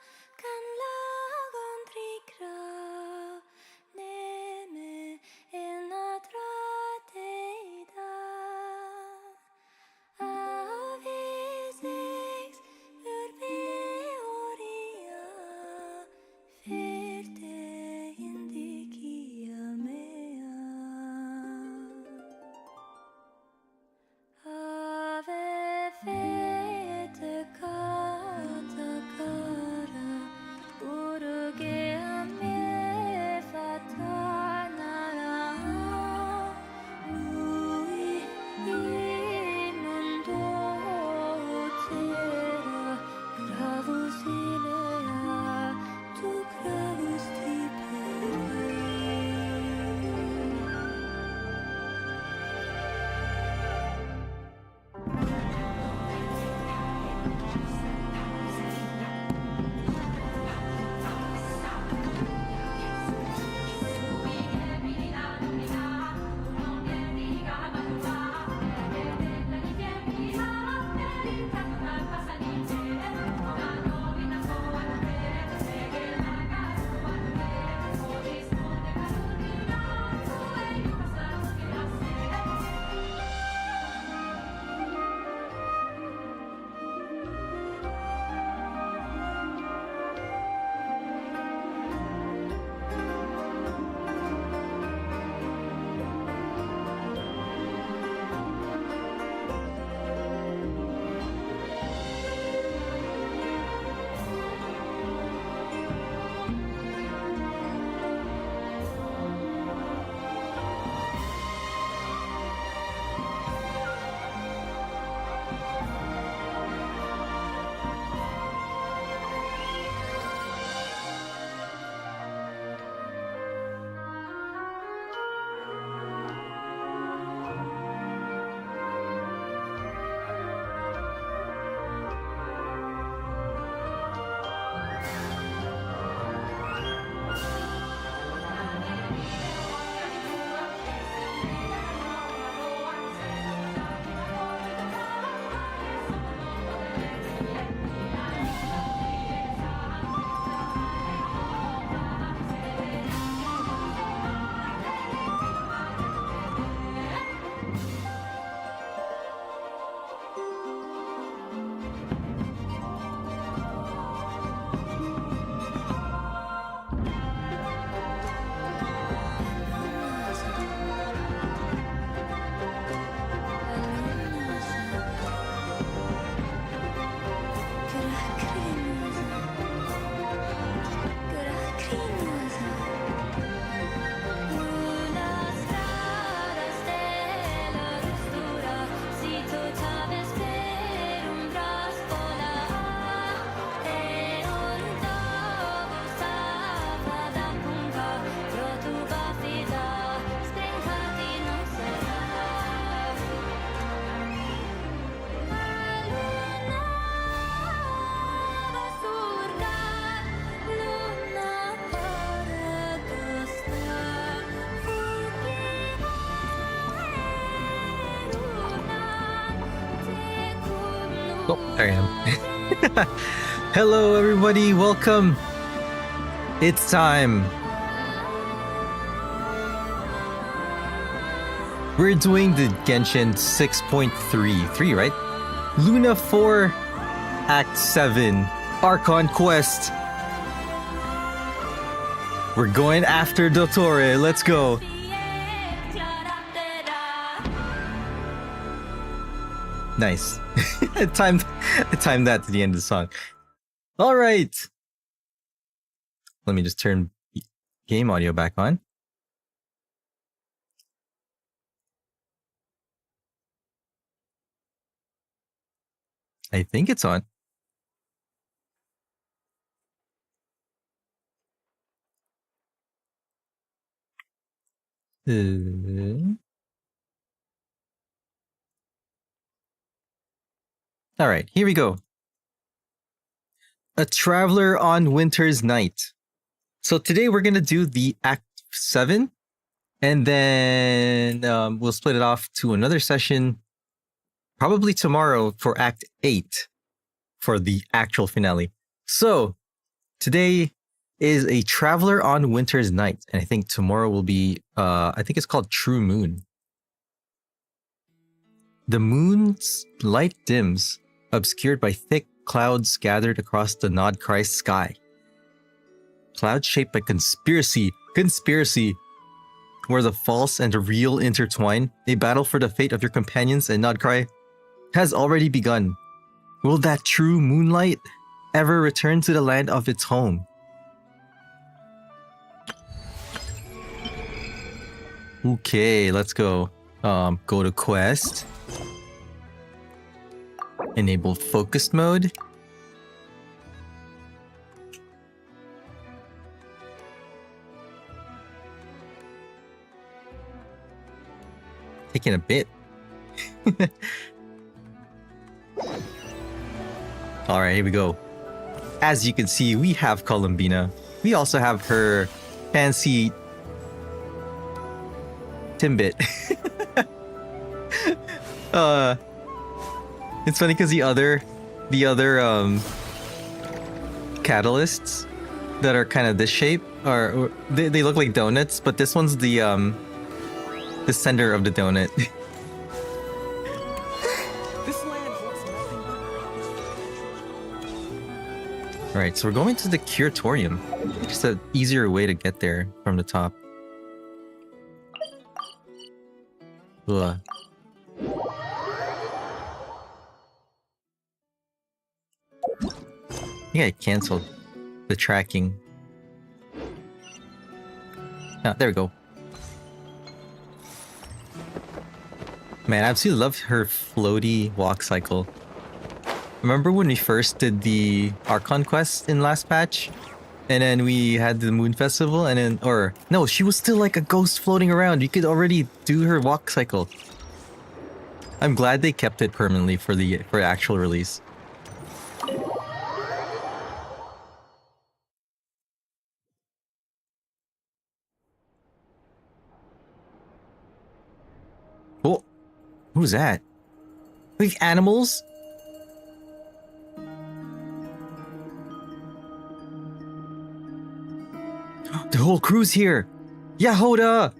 Alunkanlah kontri Oh, there I am. Hello, everybody. Welcome. It's time. We're doing the Genshin 6.33, right? Luna 4, Act 7, Archon Quest. We're going after DOTTORE. Let's go. Nice. I timed that to the end of the song. All right. Let me just turn game audio back on. I think it's on. All right, here we go. A Traveler on Winter's Night. So today we're going to do the Act 7. And then we'll split it off to another session. Probably tomorrow for Act 8. For the actual finale. So today is A Traveler on Winter's Night. And I think tomorrow will be, I think it's called True Moon. The moon's light dims, obscured by thick clouds gathered across the Nod-Christ sky. Clouds shaped by conspiracy, where the false and the real intertwine. A battle for the fate of your companions and Nod-Cry has already begun. Will that true moonlight ever return to the land of its home? Okay, let's go. Go to quest. Enable focused mode. Taking a bit. Alright, here we go. As you can see, we have Columbina. We also have her fancy Timbit. It's funny because the other catalysts that are kind of this shape are they look like donuts, but this one's the center of the donut. Alright, so we're going to the Curatorium. Just an easier way to get there from the top. Ugh. I think I canceled the tracking. Ah, there we go. Man, I absolutely love her floaty walk cycle. Remember when we first did the Archon quest in last patch? And then we had the Moon Festival and then... Or... No, she was still like a ghost floating around. You could already do her walk cycle. I'm glad they kept it permanently for the actual release. Oh! Who's that? Like animals? The whole crew's here! Yahoda!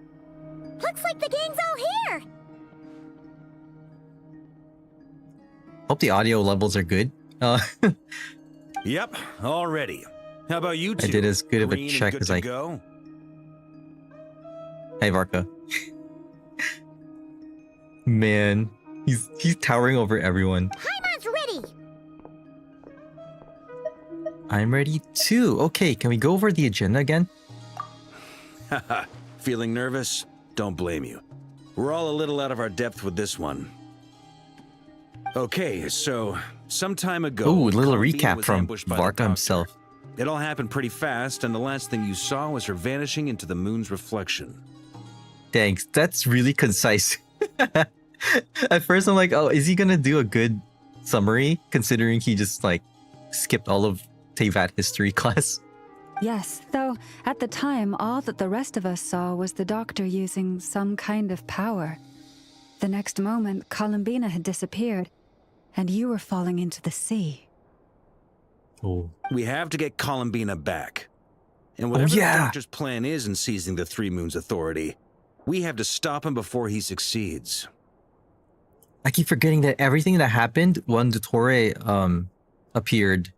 Looks like the gang's all here! Hope the audio levels are good. Yep, all ready. How about you two? I did as good of a Green and check good as to I... go? Hey, Varka. Man, he's towering over everyone. Paimon's ready! I'm ready too. Okay, can we go over the agenda again? Haha, feeling nervous? Don't blame you. We're all a little out of our depth with this one. Okay, so some time ago... Ooh, a little Columbina recap was from ambushed by the Varka Doctor. himself. It all happened pretty fast, and the last thing you saw was her vanishing into the moon's reflection. Thanks, that's really concise. At first I'm like, oh, is he gonna do a good summary, considering he just like skipped all of Teyvat history class? Yes, though at the time all that the rest of us saw was the Doctor using some kind of power. The next moment, Columbina had disappeared, and you were falling into the sea. Oh. We have to get Columbina back. And whatever yeah. the Doctor's plan is in seizing the Three Moons Authority, we have to stop him before he succeeds. I keep forgetting that everything that happened when DOTTORE appeared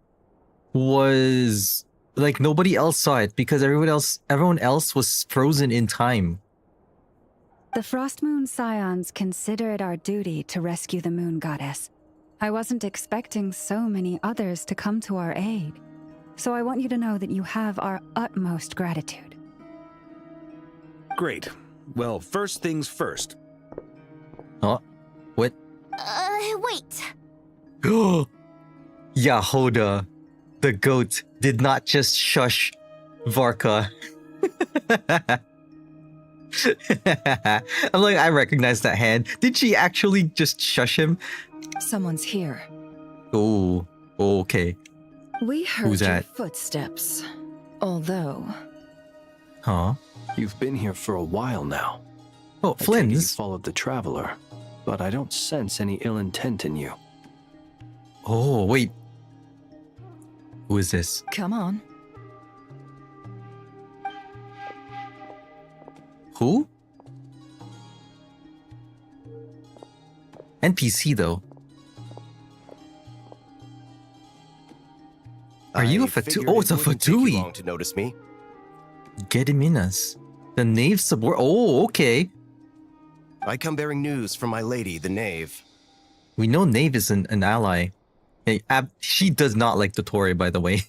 was like nobody else saw it because everyone else was frozen in time. The Frost Moon Scions consider it our duty to rescue the Moon Goddess. I wasn't expecting so many others to come to our aid. So I want you to know that you have our utmost gratitude. Great. Well, first things first. Oh, what? Wait. Yahoda, the goat, did not just shush Varka. I'm like, I recognize that hand. Did she actually just shush him? Someone's here. Oh, okay. We heard Who's your that? footsteps. Although, Huh? You've been here for a while now. Oh, I take it you Flynn's. followed the Traveler, but I don't sense any ill intent in you. Oh, wait. Who is this? come on. Who? NPC though. Are you a Fatui? Oh, it's a Fatui. Long to notice me. Get him in us. The knave subor. Oh, okay. I come bearing news from my lady, the knave. We know Knave is an ally. Hey, she does not like DOTTORE, by the way.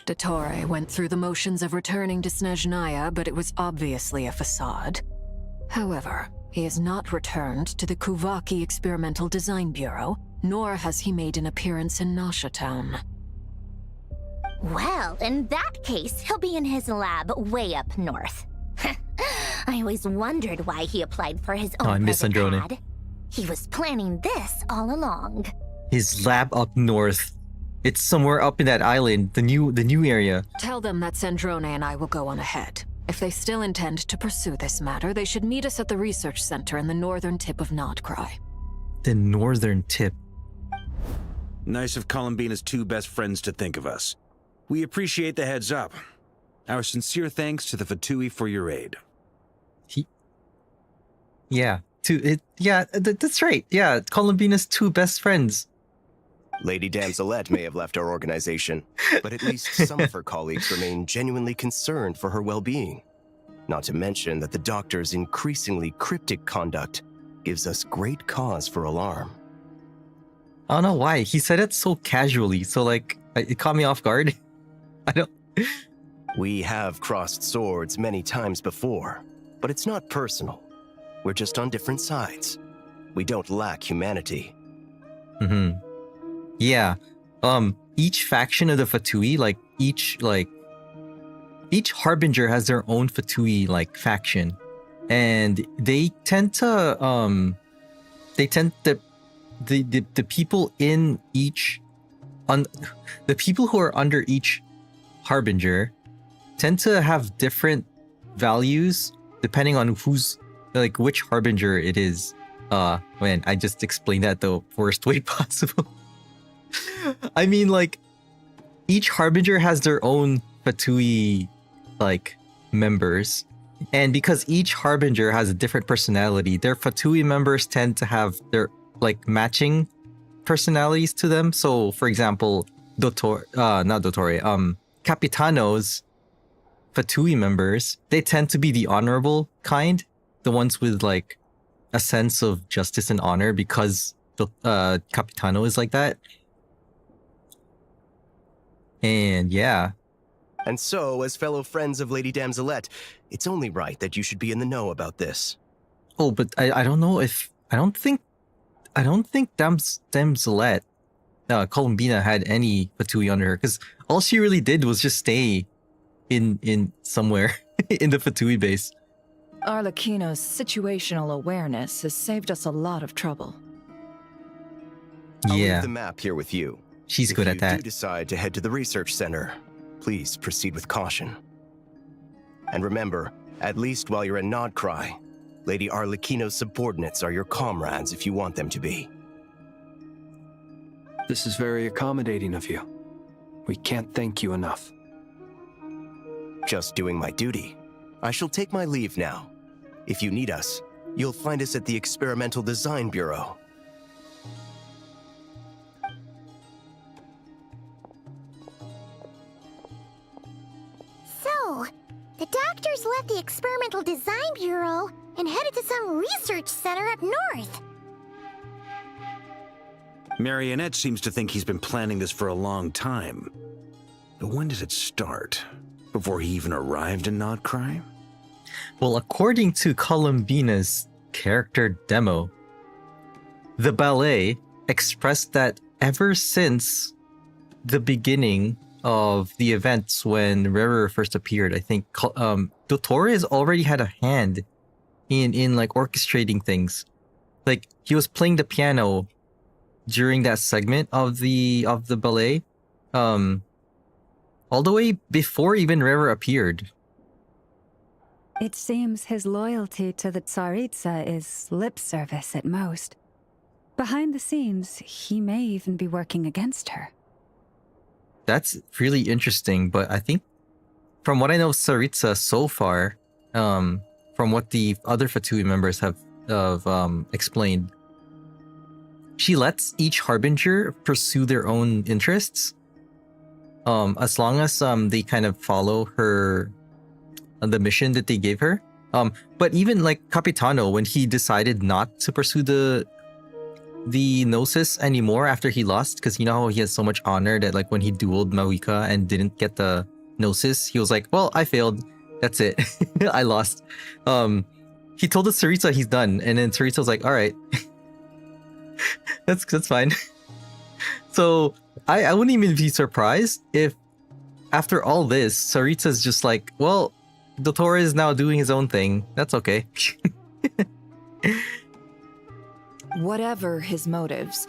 DOTTORE went through the motions of returning to Snezhnaya, but it was obviously a facade. However, he has not returned to the Kuvaki Experimental Design Bureau, nor has he made an appearance in Nasha Town. Well, in that case, he'll be in his lab way up north. I always wondered why he applied for his own I miss private Androne. pad. He was planning this all along. His lab up north. It's somewhere up in that island, the new area. Tell them that Sandrone and I will go on ahead. If they still intend to pursue this matter, they should meet us at the research center in the northern tip of Nodcry. The northern tip. Nice of Columbina's two best friends to think of us. We appreciate the heads up. Our sincere thanks to the Fatui for your aid. That's right. Yeah, Columbina's two best friends. Lady Damselette may have left our organization, but at least some of her colleagues remain genuinely concerned for her well-being. Not to mention that the Doctor's increasingly cryptic conduct gives us great cause for alarm. I don't know why. He said it so casually, so like, it caught me off guard. I don't... We have crossed swords many times before, but it's not personal. We're just on different sides. We don't lack humanity. Mm-hmm. Yeah. Each faction of the Fatui, each Harbinger has their own Fatui, faction. And they tend to, the people in each, the people who are under each Harbinger tend to have different values depending on which Harbinger it is. Man, I just explained that the worst way possible. I mean, each Harbinger has their own Fatui, members. And because each Harbinger has a different personality, their Fatui members tend to have their, matching personalities to them. So, for example, Capitano's Fatui members, they tend to be the honorable kind. The ones with, a sense of justice and honor because the Capitano is like that. And yeah. And so, as fellow friends of Lady Damselette, it's only right that you should be in the know about this. Oh, but I don't know if... I don't think Damselette, Columbina had any Fatui under her, because all she really did was just stay in somewhere in the Fatui base. Arlecchino's situational awareness has saved us a lot of trouble. I'll Yeah, leave the map here with you. she's good at If you that. do decide to head to the research center, please proceed with caution. And remember, at least while you're in Nodcry, Lady Arlecchino's subordinates are your comrades if you want them to be. This is very accommodating of you. We can't thank you enough. Just doing my duty. I shall take my leave now. If you need us, you'll find us at the Experimental Design Bureau. So, the doctors left the Experimental Design Bureau and headed to some research center up north. Marionette seems to think he's been planning this for a long time. But when did it start? Before he even arrived in Nodcry? Well, according to Columbina's character demo, the ballet expressed that ever since the beginning of the events when Rere first appeared, I think DOTTORE has already had a hand in like orchestrating things. Like he was playing the piano during that segment of the ballet, all the way before even Rere appeared. It seems his loyalty to the Tsaritsa is lip service at most. Behind the scenes, he may even be working against her. That's really interesting, but I think from what I know of Tsaritsa so far, from what the other Fatui members have explained, she lets each Harbinger pursue their own interests, as long as they kind of follow her the mission that they gave her. But even like Capitano, when he decided not to pursue the Gnosis anymore after he lost, because you know how he has so much honor that like when he dueled Mawika and didn't get the Gnosis, he was like, well, I failed. That's it. I lost. He told the Tsaritsa he's done, and then Tsaritsa was like, all right. that's fine. So I wouldn't even be surprised if after all this, Tsaritsa's just like, well, DOTTORE is now doing his own thing. That's okay. Whatever his motives,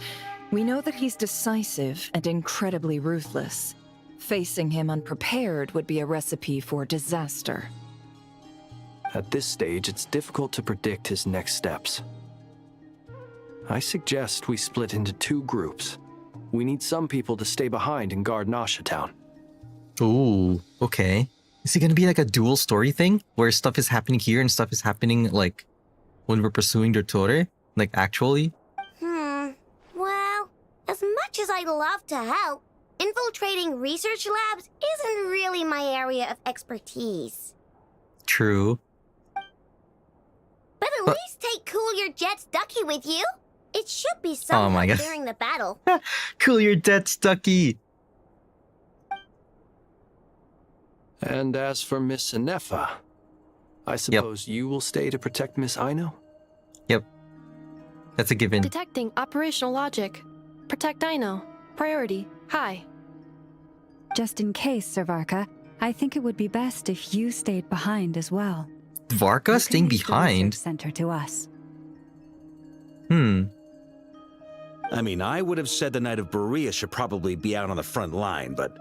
we know that he's decisive and incredibly ruthless. Facing him unprepared would be a recipe for disaster. At this stage, it's difficult to predict his next steps. I suggest we split into 2 groups. We need some people to stay behind and guard Nasha Town. Ooh, okay. Is it gonna be like a dual story thing where stuff is happening here and stuff is happening like when we're pursuing DOTTORE? Like actually? Well, as much as I'd love to help, infiltrating research labs isn't really my area of expertise. True. But at least take Cool Your Jet's Ducky with you. It should be some my help God. during the battle. Cool your debt, Stucky. And as for Miss Inefa, I suppose you will stay to protect Miss Aino? Yep. That's a given. Detecting operational logic. Protect Dino. Priority. High. Just in case, Sir Varka, I think it would be best if you stayed behind as well. Varka You staying can leave the behind? research center to us. I mean, I would have said the Knight of Boreas should probably be out on the front line, but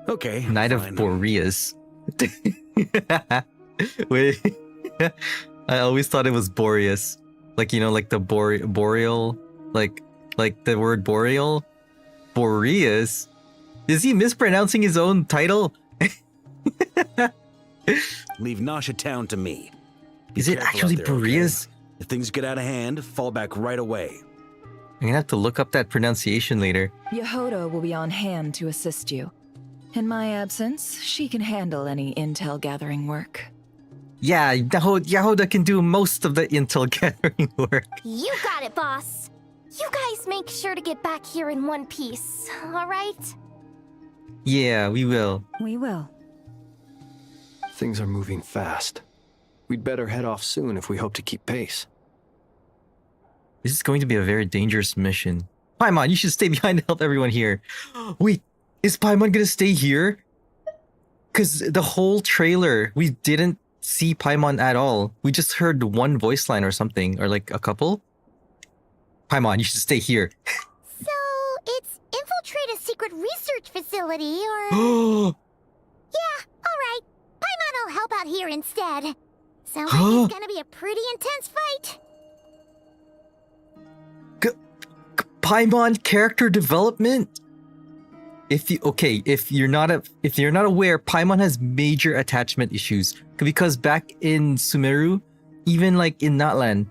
okay. Knight of fine. Boreas. Wait. I always thought it was Boreas. Like, you know, like the boreal, like the word boreal. Boreas? Is he mispronouncing his own title? Leave Nasha Town to me. Be Is it careful actually out there, okay? Boreas? If things get out of hand, fall back right away. I'm gonna have to look up that pronunciation later. Yehoda will be on hand to assist you. In my absence, she can handle any intel gathering work. Yeah, Yehoda can do most of the intel gathering work. You got it, boss. You guys make sure to get back here in one piece, all right? Yeah, we will. We will. Things are moving fast. We'd better head off soon if we hope to keep pace. This is going to be a very dangerous mission. Paimon, you should stay behind to help everyone here. Wait, is Paimon gonna stay here? Because the whole trailer, we didn't see Paimon at all. We just heard one voice line or something, or like a couple. Paimon, you should stay here. So, it's infiltrate a secret research facility, or... Oh, Yeah, alright. Paimon will help out here instead. Sounds like it's gonna be a pretty intense fight. Paimon character development. If you're not aware, Paimon has major attachment issues because back in Sumeru, even like in Natlan,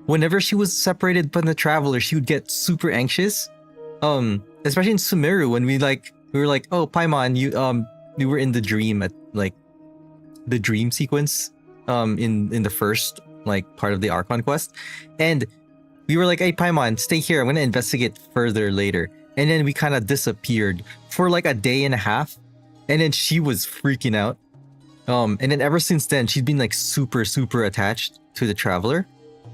whenever she was separated from the Traveler, she would get super anxious. Especially in Sumeru when we were like, oh Paimon, you were in the dream at like the dream sequence in the first like part of the Archon quest, and we were like, hey Paimon, stay here, I'm gonna investigate further later. And then we kind of disappeared for like a day and a half, and then she was freaking out. And then ever since then, she's been like super attached to the Traveler.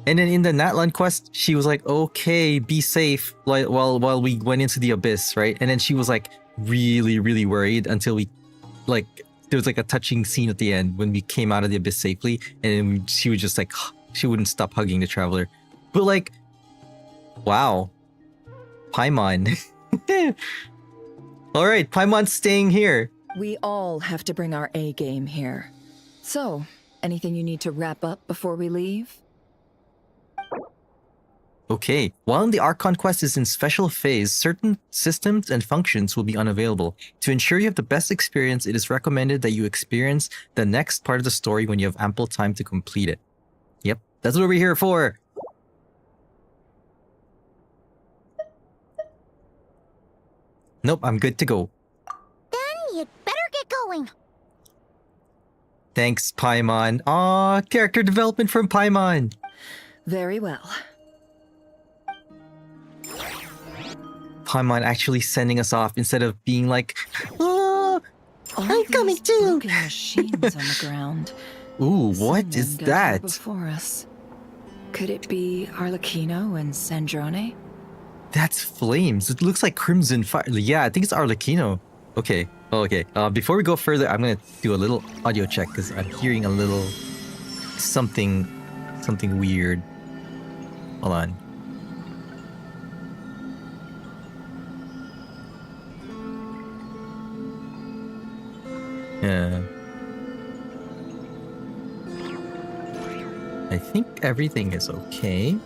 And then in the Natlan quest, she was like, okay, be safe, like while we went into the abyss, right? And then she was like really worried until we like there was like a touching scene at the end when we came out of the abyss safely, and then she was just like she wouldn't stop hugging the Traveler. But like, wow, Paimon. All right, Paimon's staying here. We all have to bring our A game here. So, anything you need to wrap up before we leave? Okay, while the Archon quest is in special phase, certain systems and functions will be unavailable. To ensure you have the best experience, it is recommended that you experience the next part of the story when you have ample time to complete it. Yep, that's what we're here for. Nope, I'm good to go. Then you'd better get going. Thanks, Paimon. Aw, character development from Paimon. Very well. Paimon actually sending us off instead of being like, oh, I'm coming too. Broken machines on the ground. Ooh, what Someone is got that? here before us. Could it be Arlecchino and Sandrone? That's flames. It looks like crimson fire. Yeah, I think it's Arlecchino. Okay. Oh, okay. Before we go further, I'm gonna do a little audio check because I'm hearing a little something weird. Hold on. Yeah. I think everything is okay.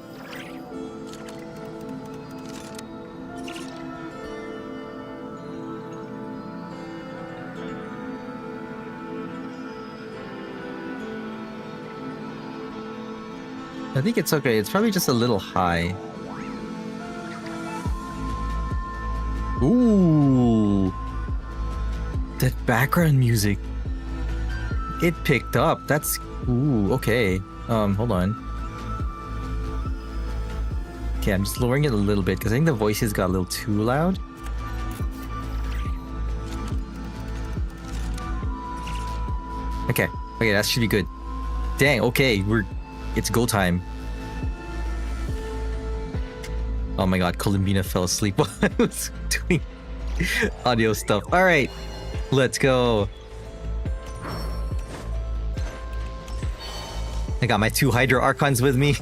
I think it's okay. It's probably just a little high. Ooh. That background music. It picked up. That's... Ooh, okay. Hold on. Okay, I'm just lowering it a little bit because I think the voices got a little too loud. Okay. Okay, that should be good. Dang, okay, it's go time. Oh my god, Columbina fell asleep while I was doing audio stuff. Alright, let's go. I got my 2 Hydra Archons with me.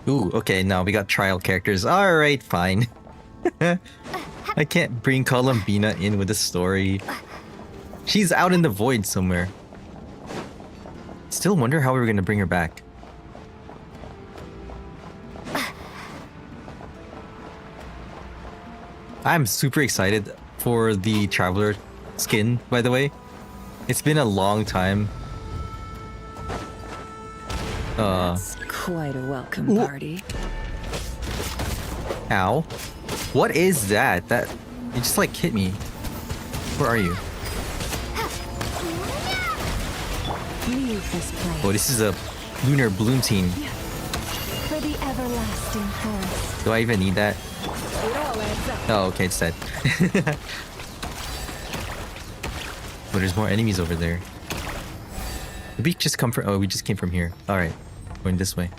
Ooh, okay, now we got trial characters. Alright, fine. I can't bring Columbina in with the story. She's out in the void somewhere. Still wonder how we were gonna bring her back. I'm super excited for the Traveler skin, by the way. It's been a long time. That's quite a welcome party. Ow. What is that? That... You just like hit me. Where are you? Leave this place Oh, this is a lunar bloom team. for the everlasting forest. Do I even need that? Oh, okay, it's dead. But there's more enemies over there. Did we just come from... Oh, we just came from here. Alright. Going this way.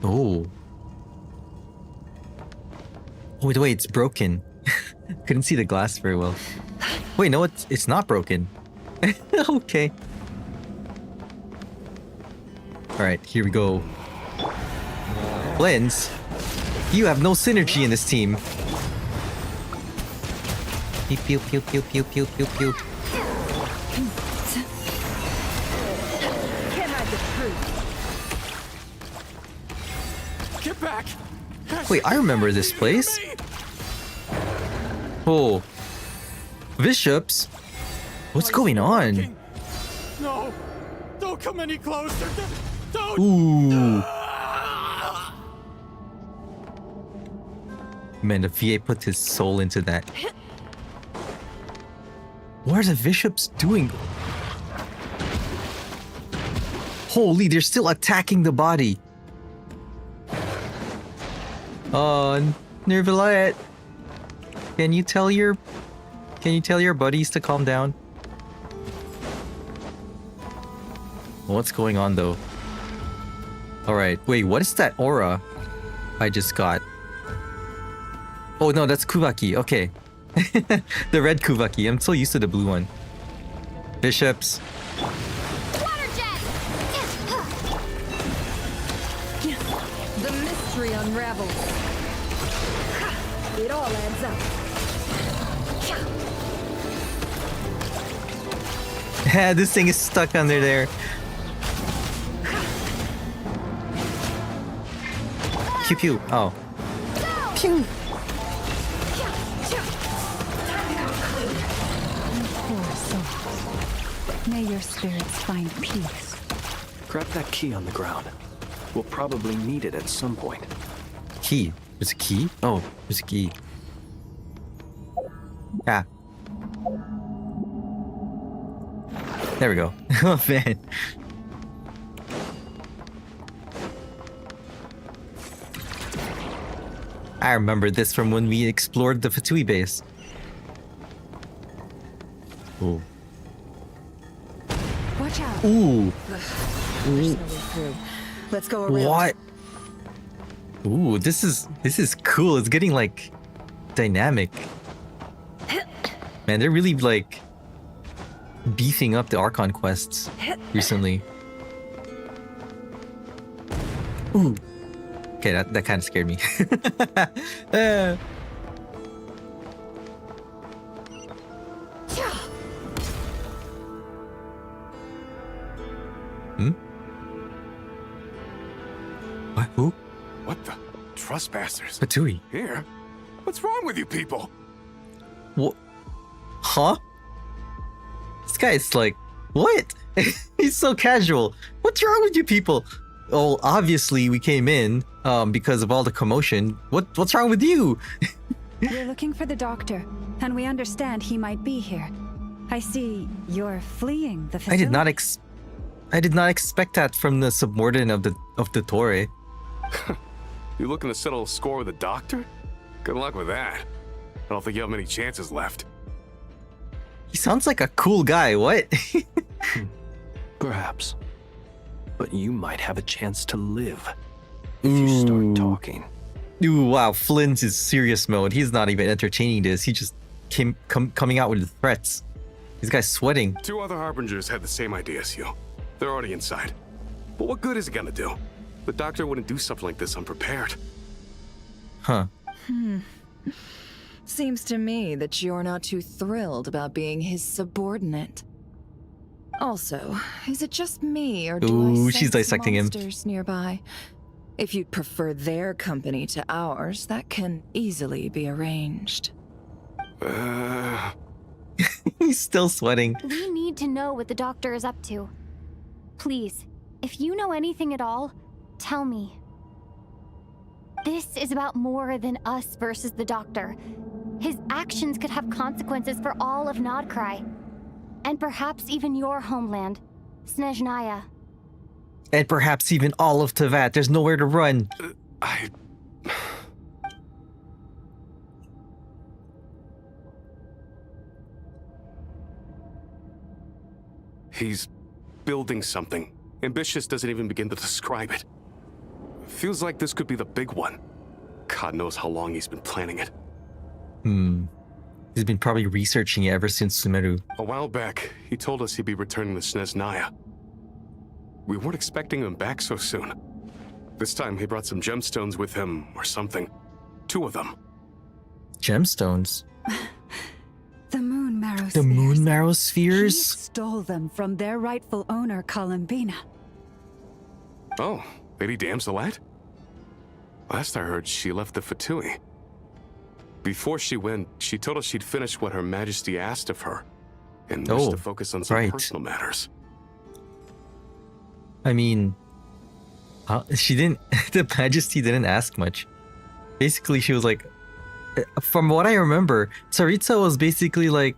Oh. Oh, wait, it's broken. Couldn't see the glass very well. Wait, no, it's not broken. Okay. Alright, here we go. Blends, you have no synergy in this team. Pew pew pew pew pew pew pew pew. Get back! Wait, I remember this place. Oh. Bishops? What's going on? No! Don't come any closer! Don't! Ooh. Man, the VA put his soul into that. What are the bishops doing? Holy, they're still attacking the body. Nervalette. Can you tell your buddies to calm down? What's going on though? Alright, wait, what is that aura I just got? Oh no, that's Kuvaki, okay. The red Kuvaki, I'm so used to the blue one. Bishops. Water jet! The mystery unravels. It all adds up. This thing is stuck under there. Pew pew. Oh. Pew. Poor souls. May your spirits find peace. Grab that key on the ground. We'll probably need it at some point. Key. There's a key? Oh, there's a key. Ah. There we go. Oh man. I remember this from when we explored the Fatui base. Ooh. Watch out. Ooh. There's no way through. Let's go around. What? Ooh, this is cool. It's getting like dynamic. Man, they're really like beefing up the Archon quests recently. Ooh. Okay, that kind of scared me. Hmm? What? Who? What the? Trespassers? Fatui. Here? What's wrong with you people? What? Huh? This guy is like, what? He's so casual. What's wrong with you people? Oh, obviously we came in because of all the commotion. What's wrong with you? We're looking for the doctor, and we understand he might be here. I see you're fleeing the facility. I did not expect that from the subordinate of the DOTTORE. You looking to settle a score with the doctor? Good luck with that. I don't think you have many chances left. He sounds like a cool guy. What? Perhaps. But you might have a chance to live if you start talking. Ooh, wow. Flynn's is serious mode. He's not even entertaining this. He just coming out with threats. This guy's sweating. 2 other harbingers had the same idea as you. They're already inside. But what good is it gonna do? The doctor wouldn't do something like this unprepared. Huh. Seems to me that you're not too thrilled about being his subordinate. Also, is it just me, or do Ooh, I she's sense dissecting him. monsters nearby? If you'd prefer their company to ours, that can easily be arranged. He's still sweating. We need to know what the doctor is up to. Please, if you know anything at all, tell me. This is about more than us versus the doctor. His actions could have consequences for all of Nodcry. And perhaps even your homeland, Snezhnaya. And perhaps even all of Tevat. There's nowhere to run. He's building something. Ambitious doesn't even begin to describe it. Feels like this could be the big one. God knows how long he's been planning it. He's been probably researching it ever since Sumeru. A while back, he told us he'd be returning to Snezhnaya. We weren't expecting him back so soon. This time he brought some gemstones with him, or something. 2 of them. Gemstones? spheres. moon marrow He spheres? stole them from their rightful owner, Columbina. Oh, Lady Damselette? Last I heard, she left the Fatui. Before she went, she told us she'd finished what Her Majesty asked of her, and wished to focus on some right. personal matters. I mean, she didn't. The Majesty didn't ask much. Basically, she was like, from what I remember, Tsaritsa was basically like,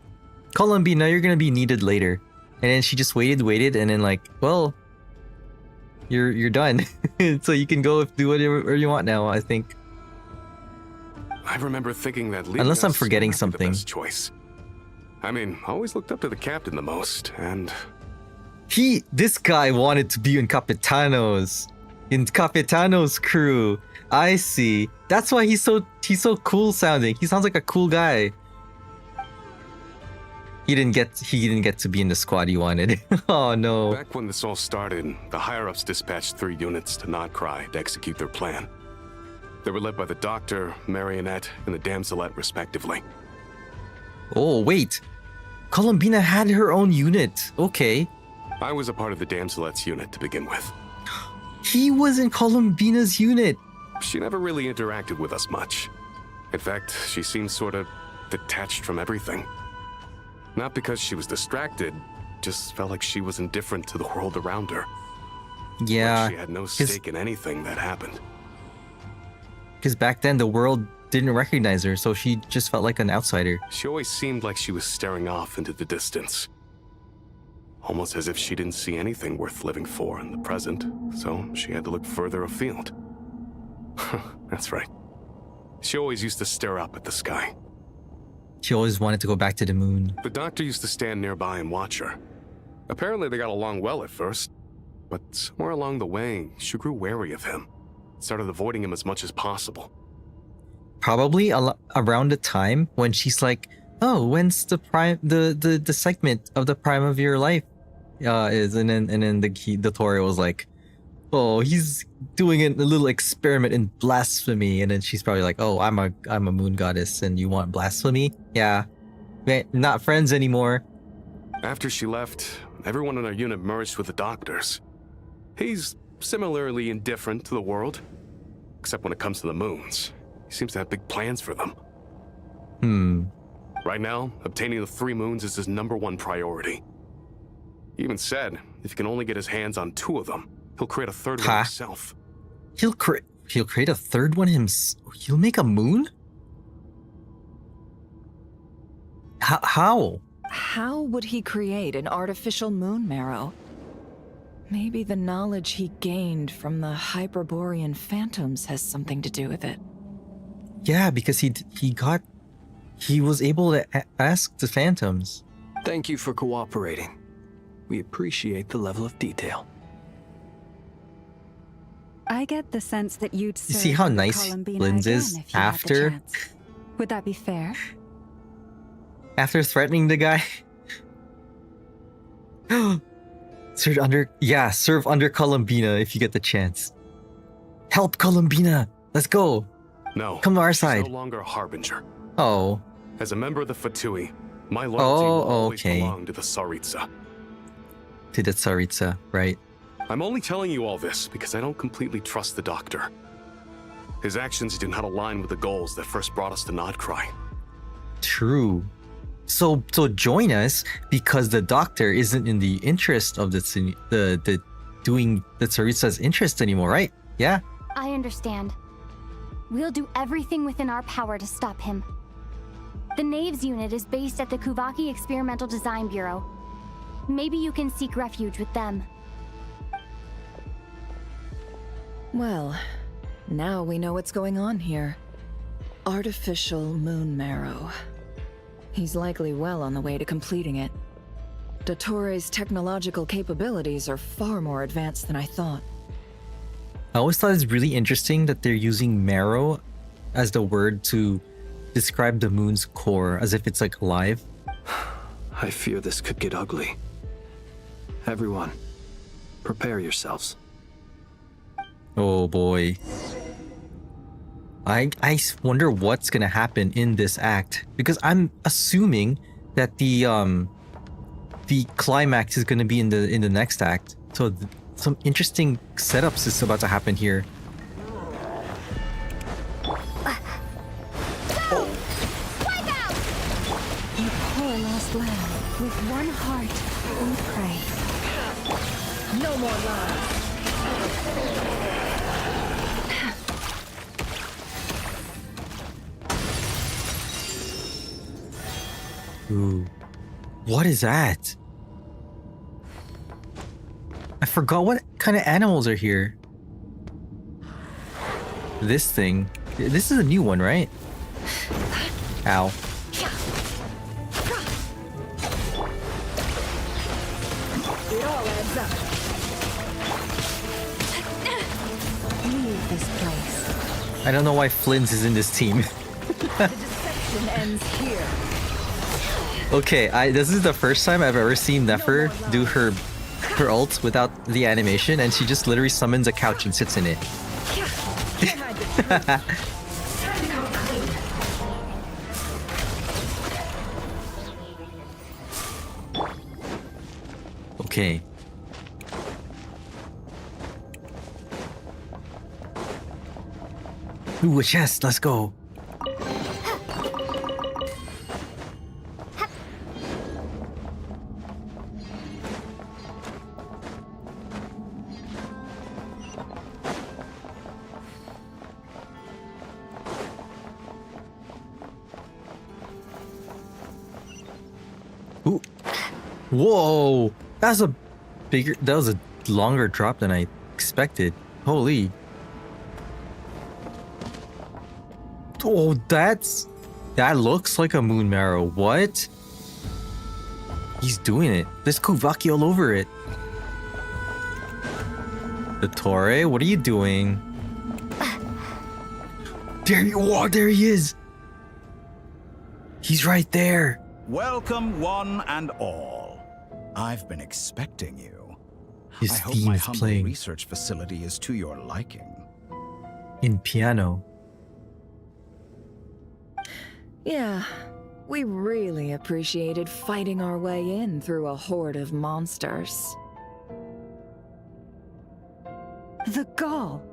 Columbina, you're gonna be needed later. And then she just waited, and then like, well, you're done. So you can go do whatever you want now, I think. I remember thinking that leaving Unless I'm us forgetting might be something. the best choice. I mean, I always looked up to the captain the most, and This guy wanted to be in Capitano's crew. I see. That's why he's so cool sounding. He sounds like a cool guy. He didn't get to be in the squad he wanted. Oh no. back when this all started, the higher-ups dispatched 3 units to Notcry to execute their plan. They were led by the Doctor, Marionette, and the Damselette, respectively. Oh wait. Columbina had her own unit. Okay. I was a part of the Damselette's unit to begin with. He was in Columbina's unit. She never really interacted with us much. In fact, she seemed sort of detached from everything. Not because she was distracted, just felt like she was indifferent to the world around her. Yeah. Like she had no stake in anything that happened. Because back then the world didn't recognize her, so she just felt like an outsider. She always seemed like she was staring off into the distance. Almost as if she didn't see anything worth living for in the present, so she had to look further afield. That's right. She always used to stare up at the sky. She always wanted to go back to the moon. The Doctor used to stand nearby and watch her. Apparently they got along well at first, but somewhere along the way, she grew wary of him. Started avoiding him as much as possible. Probably around the time when she's like, "Oh, when's the segment of the prime of your life is?" And then the DOTTORE was like, "Oh, he's doing a little experiment in blasphemy." And then she's probably like, "Oh, I'm a moon goddess, and you want blasphemy? Yeah, we're not friends anymore." After she left, everyone in our unit merged with the Doctor's. He's similarly indifferent to the world, except when it comes to the moons. He seems to have big plans for them. Right now, obtaining the 3 moons is his #1 priority. He even said if he can only get his hands on 2 of them, he'll create a 3rd one himself. He'll create a 3rd one himself? He'll make a moon? How? How would he create an artificial moon marrow? Maybe the knowledge he gained from the Hyperborean phantoms has something to do with it. Yeah, because he was able to ask the phantoms. Thank you for cooperating. We appreciate the level of detail. I get the sense that you'd You see how nice Linz is after? Would that be fair? After threatening the guy? Serve under Columbina if you get the chance. Help Columbina! Let's go! No, Come to our she's side. no longer a harbinger. Oh. As a member of the Fatui, my loyalty will always okay. belong to the Tsaritsa. To the Tsaritsa, right. I'm only telling you all this because I don't completely trust the Doctor. His actions do not align with the goals that first brought us to Notcry. True. So join us because the Doctor isn't in the interest of the doing the Tsaritsa's interest anymore, right? Yeah. I understand. We'll do everything within our power to stop him. The Knaves unit is based at the Kuvaki Experimental Design Bureau. Maybe you can seek refuge with them. Well, now we know what's going on here. Artificial moon marrow. He's likely well on the way to completing it. DOTTORE's technological capabilities are far more advanced than I thought. I always thought it's really interesting that they're using marrow as the word to describe the moon's core, as if it's like alive. I fear this could get ugly. Everyone, prepare yourselves. Oh boy. I wonder what's gonna happen in this act, because I'm assuming that the climax is going to be in the next act. So some interesting setups is about to happen here. You poor lost lamb. With one heart, we pray. No more lies. Ooh. What is that? I forgot what kind of animals are here. This thing. This is a new one, right? Ow. It all adds up. Leave this place. I don't know why Flynn's is in this team. The deception ends here. Okay, this is the first time I've ever seen Nefer do her ult without the animation, and she just literally summons a couch and sits in it. Can't hide the truth. Okay. Ooh, a chest, let's go. Ooh. Whoa! That was a longer drop than I expected. Holy. Oh, that looks like a moon marrow. What? He's doing it. There's Kuvaki all over it. DOTTORE, what are you doing? There you are, there he is. He's right there. Welcome, one and all. I've been expecting you. His I hope theme my is humble playing research facility is to your liking. in piano. Yeah, we really appreciated fighting our way in through a horde of monsters. The gall.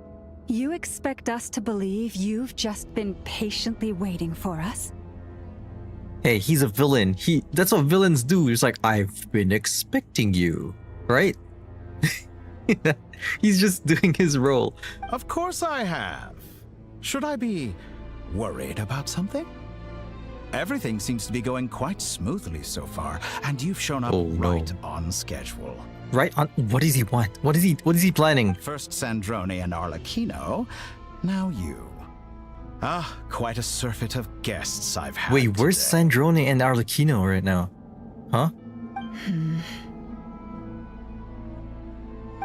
You expect us to believe you've just been patiently waiting for us? Hey, he's a villain. That's what villains do. He's like, I've been expecting you, right? He's just doing his role. Of course I have. Should I be worried about something? Everything seems to be going quite smoothly so far, and you've shown up right on schedule. Right on. What does he want? What is he planning? First Sandrone and Arlecchino, now you. Ah, quite a surfeit of guests I've had. Wait, where's today. Sandrone and Arlecchino right now? Huh?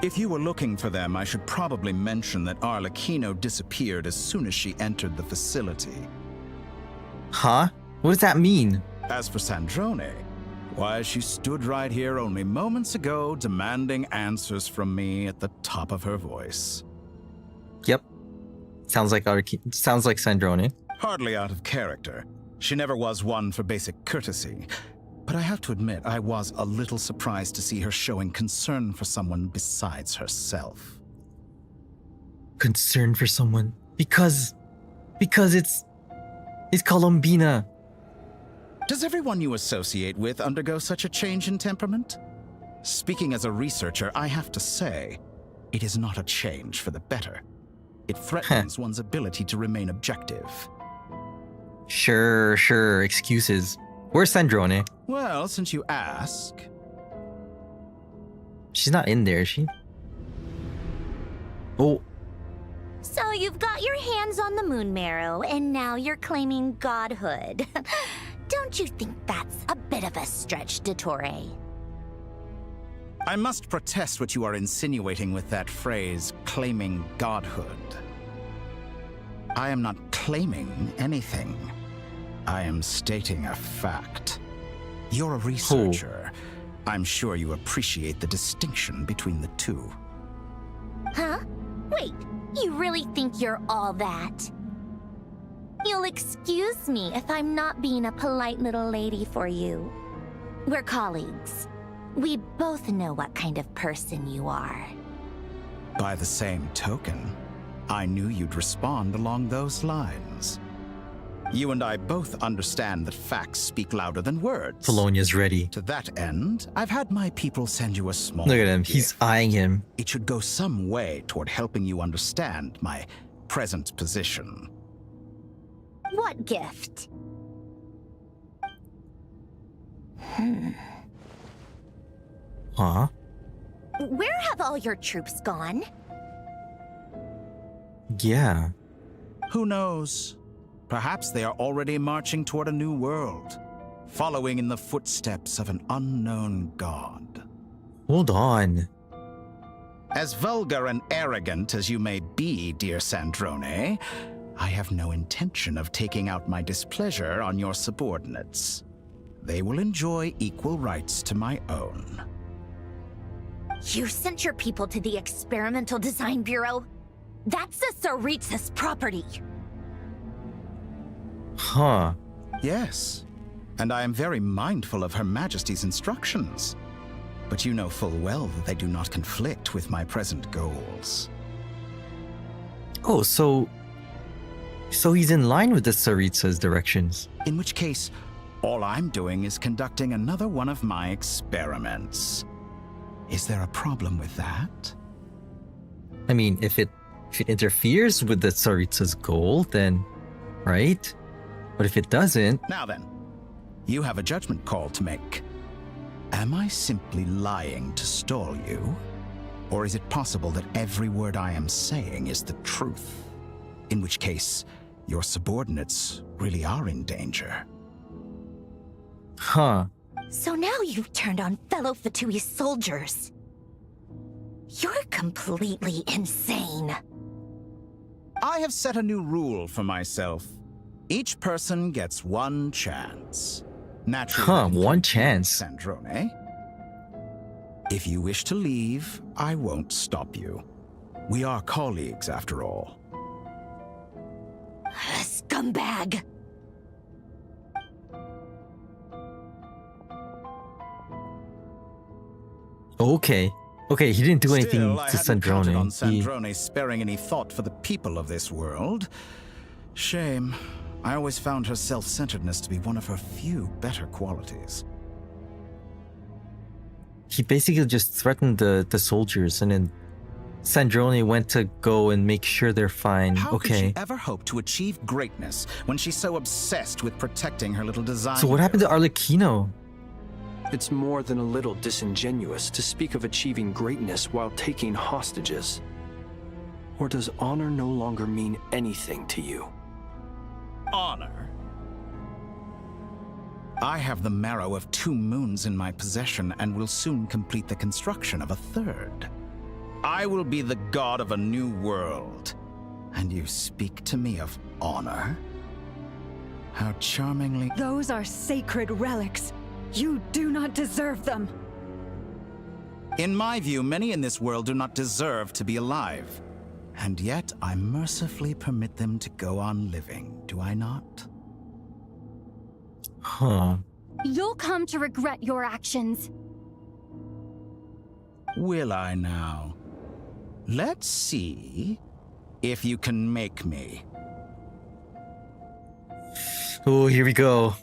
If you were looking for them, I should probably mention that Arlecchino disappeared as soon as she entered the facility. Huh? What does that mean? As for Sandrone, why, she stood right here only moments ago demanding answers from me at the top of her voice. Yep. Sounds like Sandrone. Hardly out of character. She never was one for basic courtesy. But I have to admit, I was a little surprised to see her showing concern for someone besides herself. Concern for someone? Because it's Columbina. Does everyone you associate with undergo such a change in temperament? Speaking as a researcher, I have to say, it is not a change for the better. It threatens one's ability to remain objective. Sure. Excuses. Where's Sandrone? Well, since you ask... She's not in there, is she? Oh. So you've got your hands on the moon marrow, and now you're claiming godhood. Don't you think that's a bit of a stretch, DOTTORE? I must protest what you are insinuating with that phrase, claiming godhood. I am not claiming anything. I am stating a fact. You're a researcher. I'm sure you appreciate the distinction between the two. Huh? Wait, you really think you're all that? You'll excuse me if I'm not being a polite little lady for you. We're colleagues. We both know what kind of person you are. By the same token, I knew you'd respond along those lines. You and I both understand that facts speak louder than words. Polonia's ready. To that end, I've had my people send you a small Look at him. gift. He's eyeing him. It should go some way toward helping you understand my present position. What gift? Huh? Where have all your troops gone? Yeah. Who knows? Perhaps they are already marching toward a new world, following in the footsteps of an unknown god. Hold on. As vulgar and arrogant as you may be, dear Sandrone, I have no intention of taking out my displeasure on your subordinates. They will enjoy equal rights to my own. You sent your people to the Experimental Design Bureau? That's the Tsaritsa's property. Huh. Yes, and I am very mindful of Her Majesty's instructions. But you know full well that they do not conflict with my present goals. Oh, so he's in line with the Tsaritsa's directions. In which case, all I'm doing is conducting another one of my experiments. Is there a problem with that? I mean, if it interferes with the Tsaritsa's goal, then right? But if it doesn't... Now then, you have a judgment call to make. Am I simply lying to stall you? Or is it possible that every word I am saying is the truth? In which case, your subordinates really are in danger. Huh. So now you've turned on fellow Fatui soldiers. You're completely insane. I have set a new rule for myself. Each person gets one chance. Naturally, Huh, one chance. Sandrone. If you wish to leave, I won't stop you. We are colleagues, after all. Scumbag! Okay. Okay, he didn't do anything Still, I to hadn't counted on Sandrone. Sandrone sparing any thought for the people of this world. Shame. I always found her self-centeredness to be one of her few better qualities. He basically just threatened the soldiers, and then Sandrone went to go and make sure they're fine. How could Okay. she ever hope to achieve greatness when she's so obsessed with protecting her little design? So what happened to Arlecchino? It's more than a little disingenuous to speak of achieving greatness while taking hostages. Or does honor no longer mean anything to you? Honor? I have the marrow of 2 moons in my possession and will soon complete the construction of a 3rd. I will be the god of a new world. And you speak to me of honor? How charmingly... Those are sacred relics. You do not deserve them. In my view, many in this world do not deserve to be alive. And yet, I mercifully permit them to go on living, do I not? Huh. You'll come to regret your actions. Will I now? Let's see if you can make me. Oh, here we go.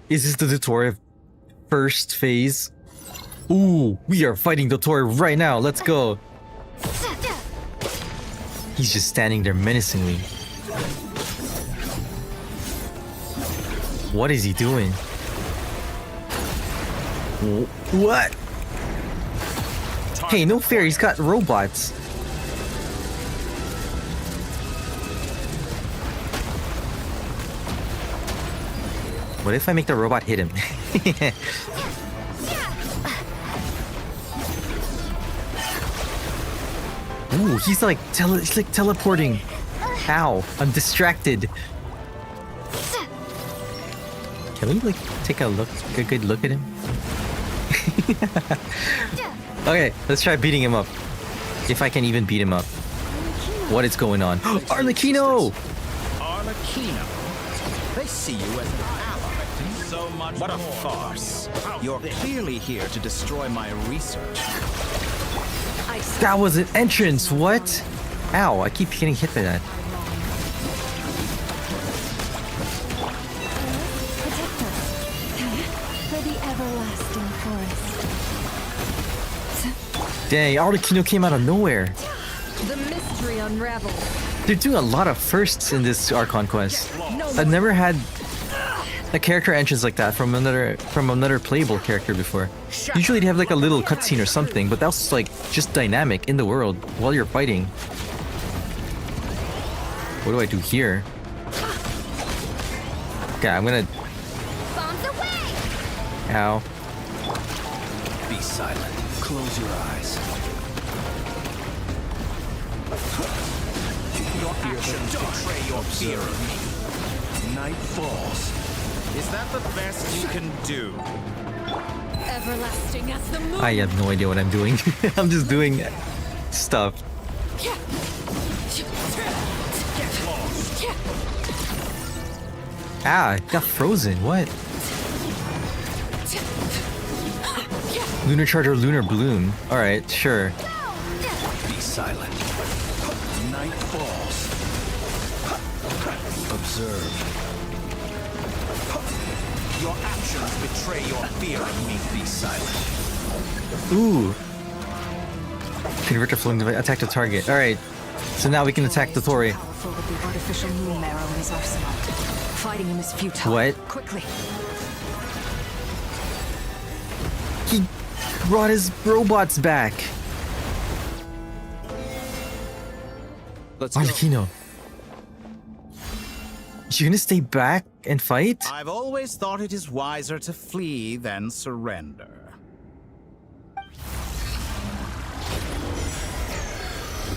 Is this the DOTTORE first phase? Ooh, we are fighting DOTTORE right now. Let's go. He's just standing there menacingly. What is he doing? What? Hey, no fair, he's got robots. What if I make the robot hit him? Ooh, he's like teleporting. How? I'm distracted. Can we like take a good look at him? Okay, let's try beating him up. If I can even beat him up. What is going on? Arlecchino! Arlecchino? They see you as an ally. So much what a farce. You're clearly here to destroy my research. That was an entrance. What? Ow! I keep getting hit by that. Protect us. For the everlasting forest. Dang, Arlecchino came out of nowhere. The mystery unravels. They're doing a lot of firsts in this Archon quest. I've never had a character entrance like that from another playable character before. Usually they have like a little cutscene or something, but that was like just dynamic in the world while you're fighting. What do I do here? Okay, I'm gonna. Bombs away! Ow. Be silent. Close your eyes. Your actions betray your fear of me. Night falls. Is that the best you can do? Everlasting as the moon. I have no idea what I'm doing. I'm just doing stuff. Ah, it got frozen. What? Lunar Charge or Lunar Bloom. Alright, sure. Be silent. Night falls. Observe. Your actions betray your fear of me. Be silent. Ooh. Convert to floating device. Attack the target. Alright. So now we can attack the Tori. Powerful with the artificial moon marrow in his arsenal. Fighting him is futile. What? Quickly. He brought his robots back. Let's go. Arlecchino. You gonna stay back and fight? I've always thought it is wiser to flee than surrender.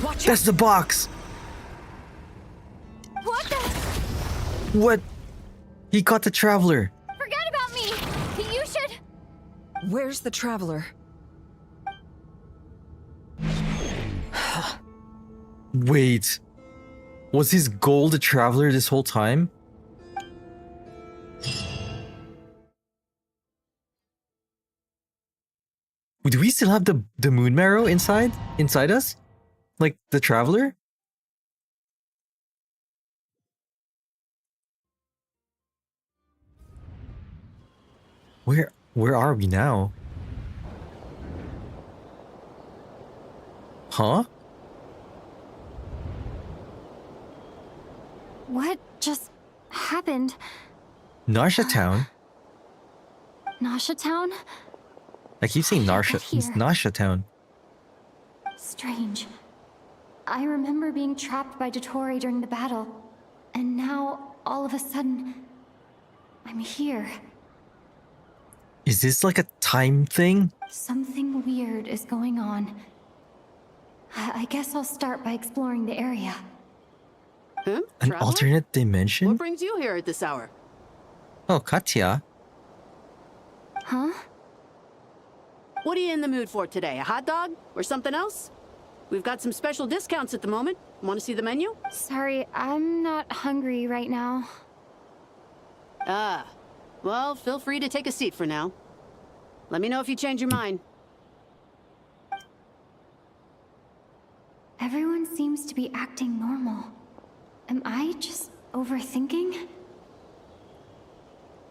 Watch That's the box. What the? What? He caught the Traveler. Forget about me! You should... Where's the traveler? Wait. Was his goal the Traveler this whole time? Do we still have the moon marrow inside us? Like the Traveler? Where are we now? Huh? What just happened? Narsha Town? Nasha Town? I keep saying Why did I Narsha. get It's here? Nasha Town. Strange. I remember being trapped by DOTTORE during the battle, and now, all of a sudden, I'm here. Is this like a time thing? Something weird is going on. I guess I'll start by exploring the area. Huh? An Traveler? alternate dimension? What brings you here at this hour? Oh, Katya. Huh? What are you in the mood for today? A hot dog? Or something else? We've got some special discounts at the moment. Want to see the menu? Sorry, I'm not hungry right now. Ah. Well, feel free to take a seat for now. Let me know if you change your mind. Everyone seems to be acting normal. Am I just overthinking?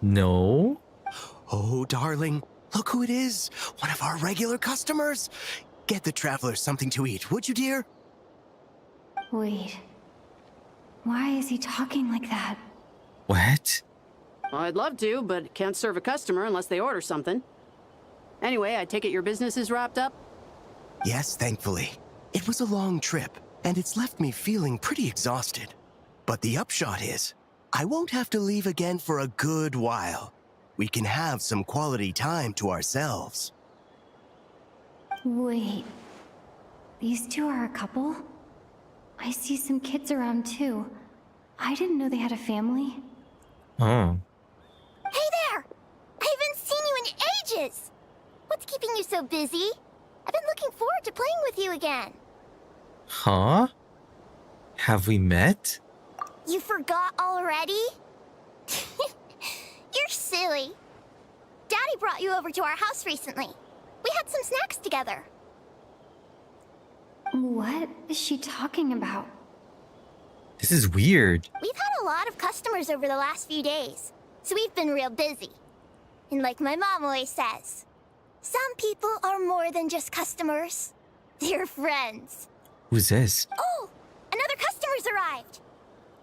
No. Oh, darling, look who it is. One of our regular customers. Get the traveler something to eat, would you, dear? Wait. Why is he talking like that? What? Well, I'd love to, but can't serve a customer unless they order something. Anyway, I take it your business is wrapped up? Yes, thankfully. It was a long trip, and it's left me feeling pretty exhausted. But the upshot is, I won't have to leave again for a good while. We can have some quality time to ourselves. Wait. These two are a couple? I see some kids around too. I didn't know they had a family. Oh. Hey there! I haven't seen you in ages! What's keeping you so busy? I've been looking forward to playing with you again. Huh? Have we met? You forgot already? You're silly. Daddy brought you over to our house recently. We had some snacks together. What is she talking about? This is weird. We've had a lot of customers over the last few days, so we've been real busy. And like my mom always says, some people are more than just customers. They're friends. Who's this? Oh, another customer's arrived.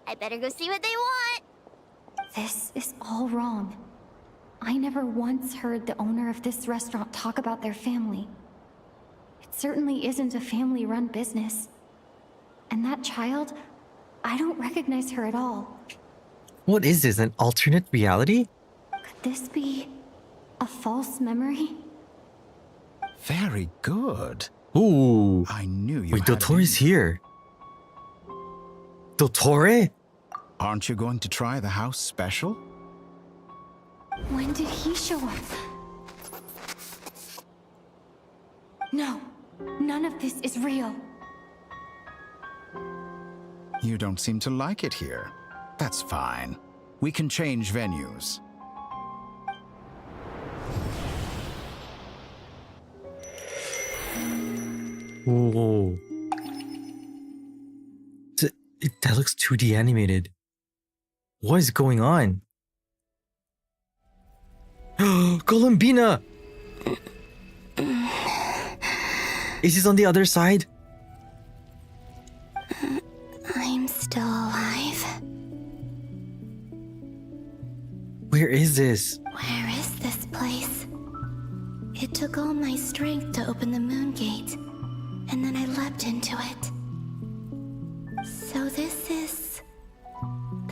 I better go see what they want. This is all wrong. I never once heard the owner of this restaurant talk about their family. It certainly isn't a family-run business. And that child, I don't recognize her at all. What is this, an alternate reality? Could this be a false memory? Very good. Ooh. I knew you Wait, had it Dottore's in you. here. Dottore? Aren't you going to try the house special? When did he show up? No, none of this is real. You don't seem to like it here. That's fine. We can change venues. Whoa. That looks 2D animated. What is going on? Columbina! Is this on the other side? I'm still alive. Where is this? Where is this place? It took all my strength to open the moon gate, and then I leapt into it. So this is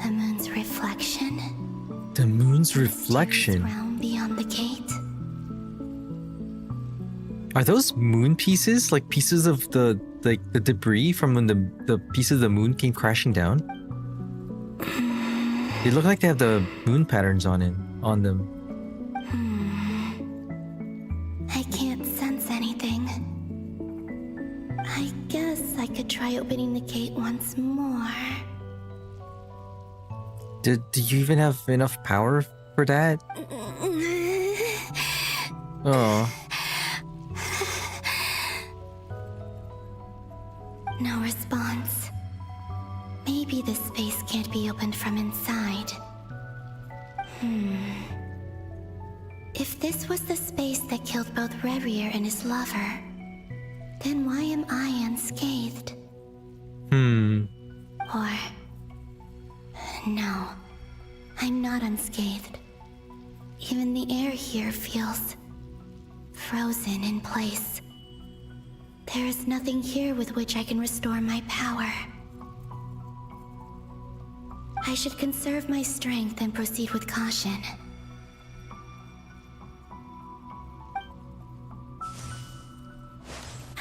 the moon's reflection? The moon's reflection. Realm beyond the gate? Are those moon pieces like pieces of the debris from when the pieces of the moon came crashing down? They look like they have the moon patterns on them. I can't sense anything. I guess I could try opening the gate once more. Do you even have enough power for that? Oh. No response. Maybe this space can't be opened from inside. If this was the space that killed both Revier and his lover, then why am I unscathed? Or... no, I'm not unscathed. Even the air here feels frozen in place. There is nothing here with which I can restore my power. I should conserve my strength and proceed with caution.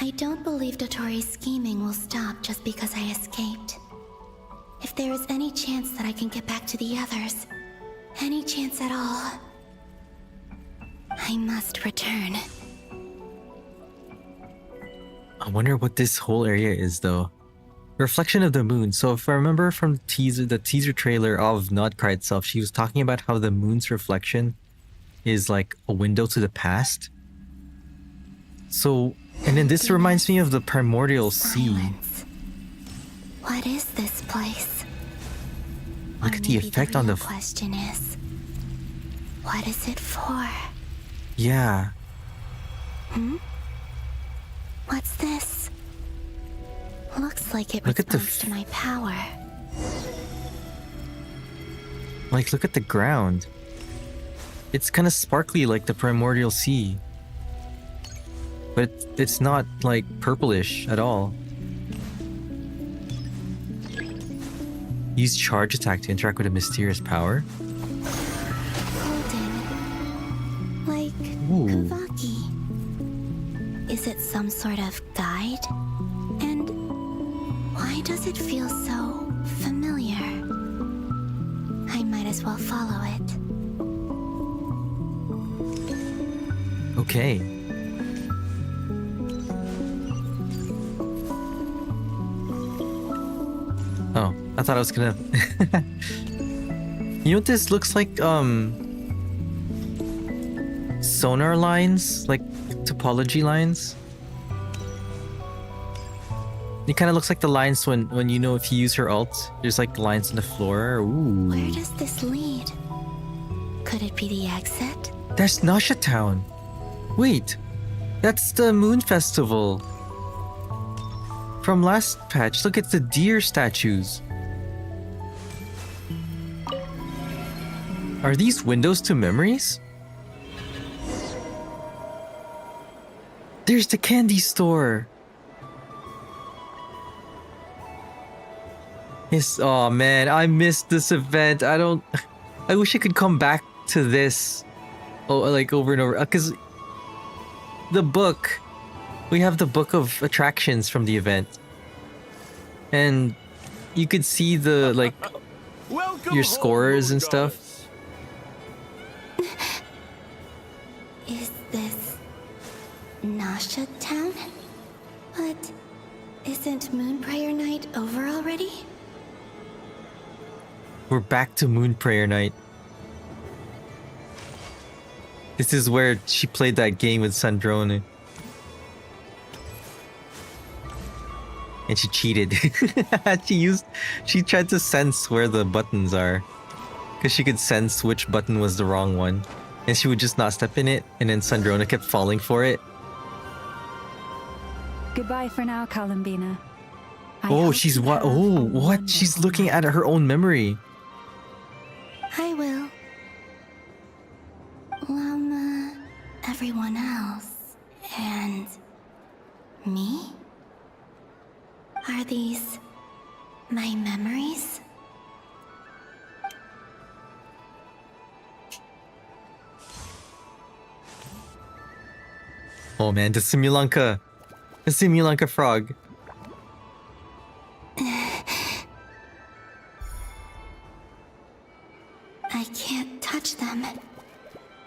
I don't believe Dottore's scheming will stop just because I escaped. If there is any chance that I can get back to the others, any chance at all, I must return. I wonder what this whole area is though. Reflection of the moon. So if I remember from the teaser trailer of Notcry itself, she was talking about how the moon's reflection is like a window to the past. So, and then this reminds me of the primordial sea. What is this place? Look at the effect on the question is, what is it for? Yeah. What's this? Looks like it Look responds to my power. Like, look at the ground. It's kind of sparkly like the primordial sea. But it's not like purplish at all. Use charge attack to interact with a mysterious power. Golden. Like Kavaki. Is it some sort of guide? And why does it feel so familiar? I might as well follow it. Okay. Oh, I thought I was gonna... You know what this looks like? sonar lines, like topology lines. It kind of looks like the lines when you know if you use her ult, there's like the lines on the floor. Ooh. Where does this lead? Could it be the exit? There's Nasha Town. Wait, that's the Moon Festival. From last patch, look at the deer statues. Are these windows to memories? There's the candy store. Yes, oh man, I missed this event. I wish I could come back to this. Oh, like over and over. Because the book, we have the book of attractions from the event. And you could see the, like, your scores and stuff. Is this Nasha Town? But isn't Moon Prayer Night over already? We're back to Moon Prayer Night. This is where she played that game with Sandrone. And she cheated. She tried to sense where the buttons are. Because she could sense which button was the wrong one. And she would just not step in it, and then Sandrona kept falling for it. Goodbye for now, Columbina. Oh, she's what? Oh, what? She's looking at her own memory. I will. Llama, everyone else, and me? Are these my memories? Oh man, the Simulanka. The Simulanka frog. I can't touch them.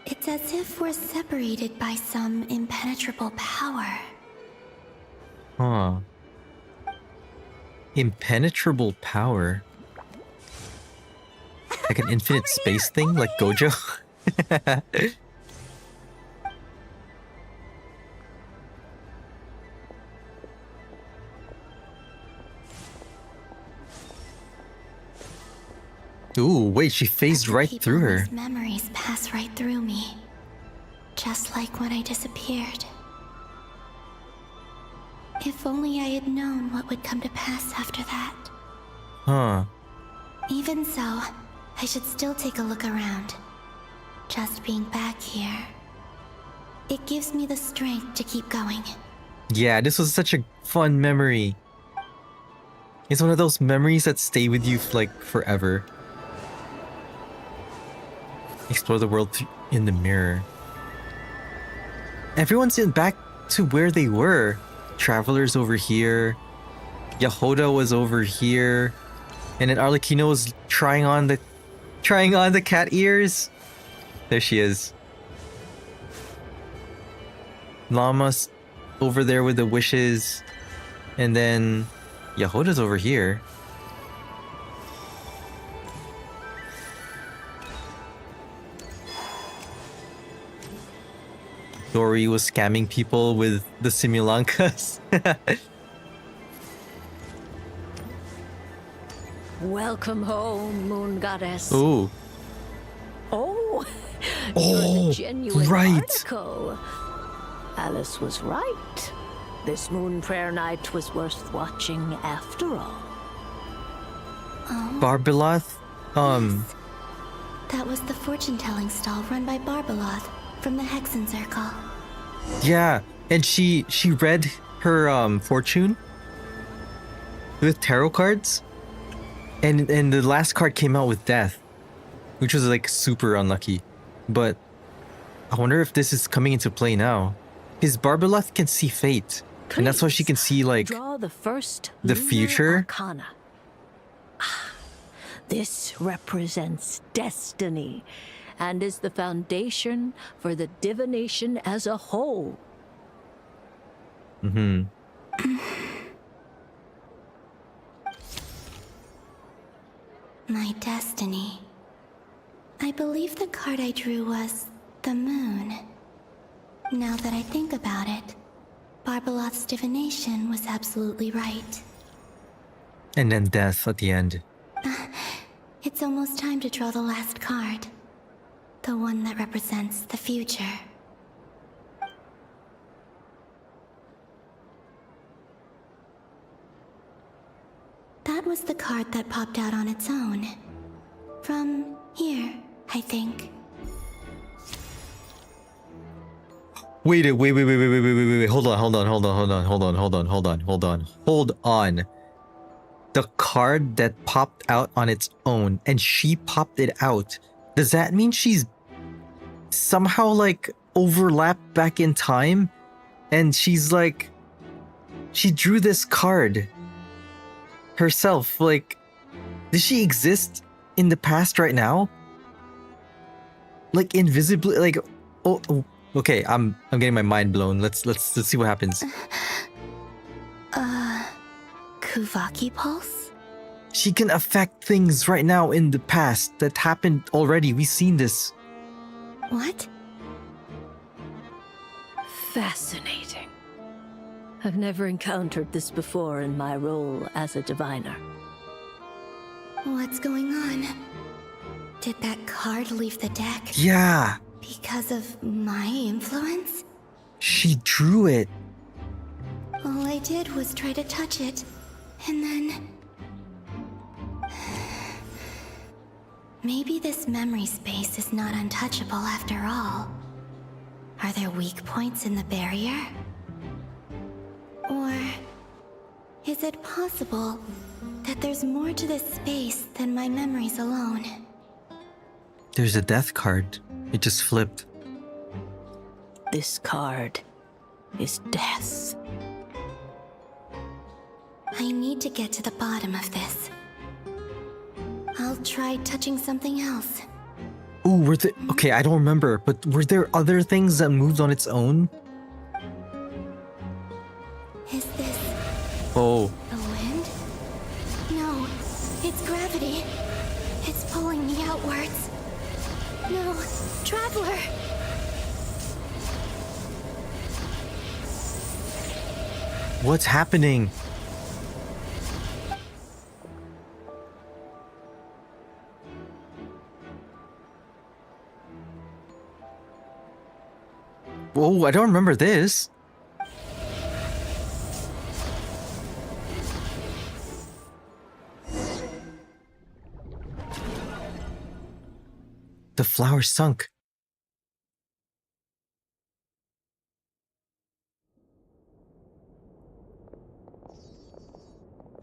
It's as if we're separated by some impenetrable power. Huh. Impenetrable power. Like an infinite space thing, like Gojo? Ooh, wait, she phased right through her. These memories pass right through me. Just like when I disappeared. If only I had known what would come to pass after that. Huh. Even so, I should still take a look around. Just being back here. It gives me the strength to keep going. Yeah, this was such a fun memory. It's one of those memories that stay with you like forever. Explore the world in the mirror. Everyone's back to where they were. Travelers over here. Yahoda was over here. And then Arlecchino was trying on the cat ears. There she is. Llama's over there with the wishes. And then Yahoda's over here. Dory was scamming people with the Simulankas. Welcome home, Moon Goddess. Ooh. Oh, you're the genuine right. article. Alice was right. This Moon Prayer Night was worth watching after all. Barbiloth? That was the fortune-telling stall run by Barbiloth from the Hexen Circle. Yeah, and she read her fortune with tarot cards. And the last card came out with death, which was like super unlucky. But I wonder if this is coming into play now. Because Barbiloth can see fate. And that's why she can see like Draw the first the lunar future. arcana. This represents destiny and is the foundation for the divination as a whole. Mm-hmm. My destiny. I believe the card I drew was the moon. Now that I think about it, Barbalot's divination was absolutely right. And then death at the end. It's almost time to draw the last card. The one that represents the future. That was the card that popped out on its own. From here, I think. Wait. Hold on. The card that popped out on its own, and she popped it out. Does that mean she's somehow like overlapped back in time? And she's like, she drew this card herself. Like, does she exist in the past right now? Like invisibly, like, oh. Okay, I'm getting my mind blown. Let's see what happens. Kuvaki Pulse? She can affect things right now in the past that happened already. We've seen this. What? Fascinating. I've never encountered this before in my role as a diviner. What's going on? Did that card leave the deck? Yeah. Because of my influence? She drew it. All I did was try to touch it, and then... Maybe this memory space is not untouchable after all. Are there weak points in the barrier? Or... is it possible that there's more to this space than my memories alone? There's a death card. It just flipped. This card is death. I need to get to the bottom of this. I'll try touching something else. Ooh, were there... Okay, I don't remember, but were there other things that moved on its own? Is this... Oh. the wind? No, it's gravity. It's pulling me outwards. No, Traveler! What's happening? Whoa, I don't remember this. The flower sunk.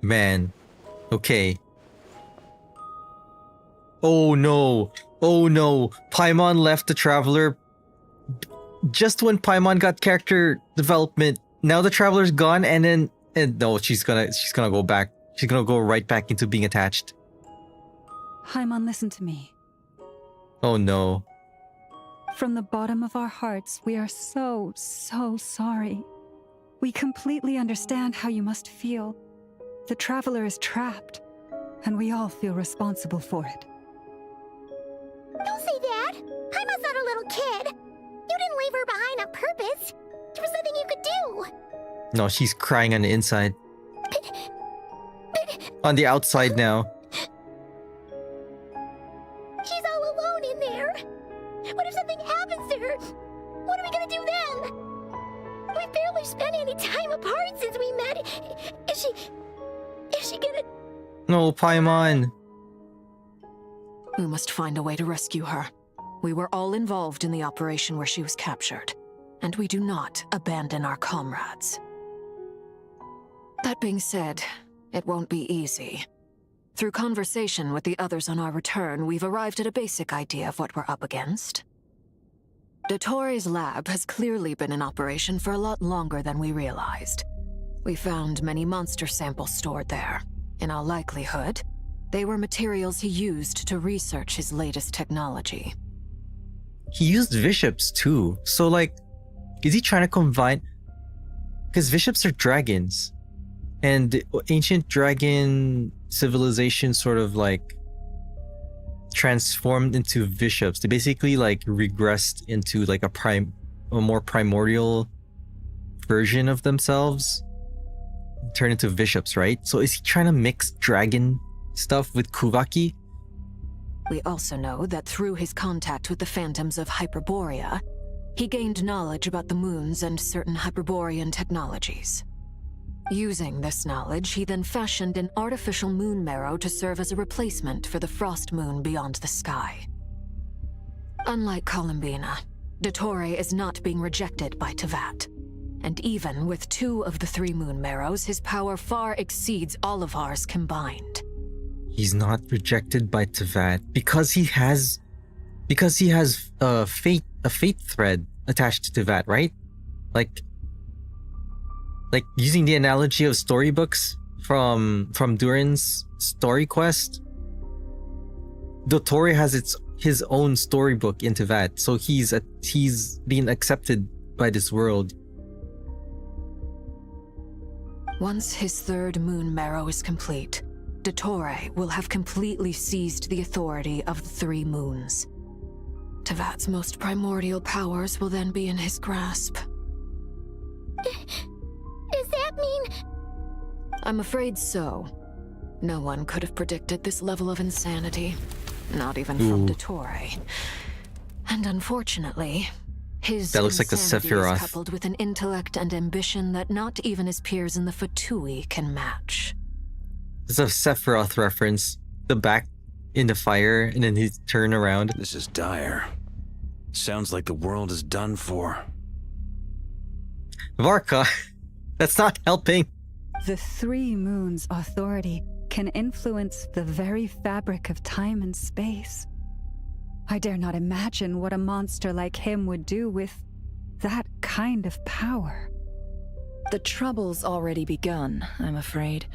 Man. Okay. Oh no. Oh no. Paimon left the Traveler just when Paimon got character development. Now the Traveler's gone, and then no, she's gonna go back. She's gonna go right back into being attached. Paimon, listen to me. Oh no. From the bottom of our hearts, we are so sorry. We completely understand how you must feel. The Traveler is trapped, and we all feel responsible for it. Don't say that! Paimon's not a little kid! You didn't leave her behind on purpose! There was nothing you could do! No, she's crying on the inside. On the outside now. She's all alone in there! What if something happens to her? What are we gonna do then? We've barely spent any time apart since we met. Is she gonna... No, Paimon. We must find a way to rescue her. We were all involved in the operation where she was captured, and we do not abandon our comrades. That being said, it won't be easy. Through conversation with the others on our return, we've arrived at a basic idea of what we're up against. DOTTORE's lab has clearly been in operation for a lot longer than we realized. We found many monster samples stored there. In all likelihood, they were materials he used to research his latest technology. He used Viships too. So like, is he trying to combine? Because Viships are dragons. And ancient dragon civilization sort of like transformed into Viships. They basically like regressed into like a a more primordial version of themselves turn into bishops, right? So is he trying to mix dragon stuff with Kuvaki? We also know that through his contact with the phantoms of Hyperborea, he gained knowledge about the moons and certain Hyperborean technologies. Using this knowledge, he then fashioned an artificial moon marrow to serve as a replacement for the frost moon beyond the sky. Unlike Columbina, DOTTORE is not being rejected by Teyvat. And even with 2 of the 3 moon marrows, his power far exceeds all of ours combined. He's not rejected by Teyvat because he has a fate thread attached to Teyvat, right? Like using the analogy of storybooks from Durin's story quest, DOTTORE has his own storybook in Teyvat, so he's been accepted by this world. Once his 3rd moon marrow is complete, DOTTORE will have completely seized the authority of the 3 moons. Teyvat's most primordial powers will then be in his grasp. Does that mean... I'm afraid so. No one could have predicted this level of insanity. Not even from DOTTORE. And unfortunately, his that looks like the insanity Sephiroth. is coupled with an intellect and ambition that not even his peers in the Fatui can match. It's a Sephiroth reference. The back in the fire, and then he turn around. This is dire. Sounds like the world is done for. Varka, that's not helping. The 3 moons' authority can influence the very fabric of time and space. I dare not imagine what a monster like him would do with that kind of power. The trouble's already begun, I'm afraid.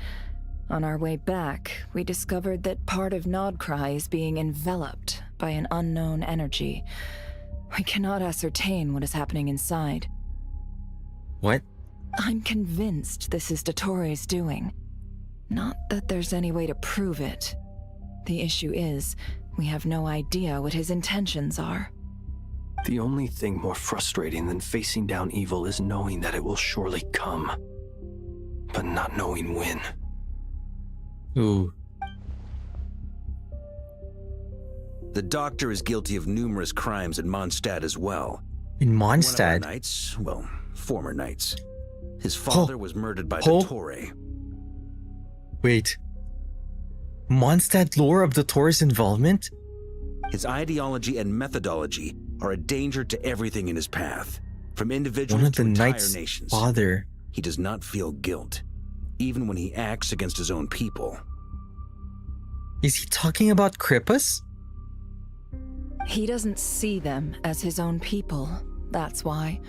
On our way back, we discovered that part of Nodcry is being enveloped by an unknown energy. We cannot ascertain what is happening inside. What? I'm convinced this is DOTTORE's doing. Not that there's any way to prove it. The issue is, we have no idea what his intentions are. The only thing more frustrating than facing down evil is knowing that it will surely come, but not knowing when. Ooh. The Doctor is guilty of numerous crimes in Mondstadt as well. In Mondstadt? One of our knights, well, former knights. His father was murdered by DOTTORE. Wait. Mondstadt lore of DOTTORE's involvement? His ideology and methodology are a danger to everything in his path. From individuals One of to the entire knight's nations. father. He does not feel guilt, even when he acts against his own people. Is he talking about Krippus? He doesn't see them as his own people, that's why.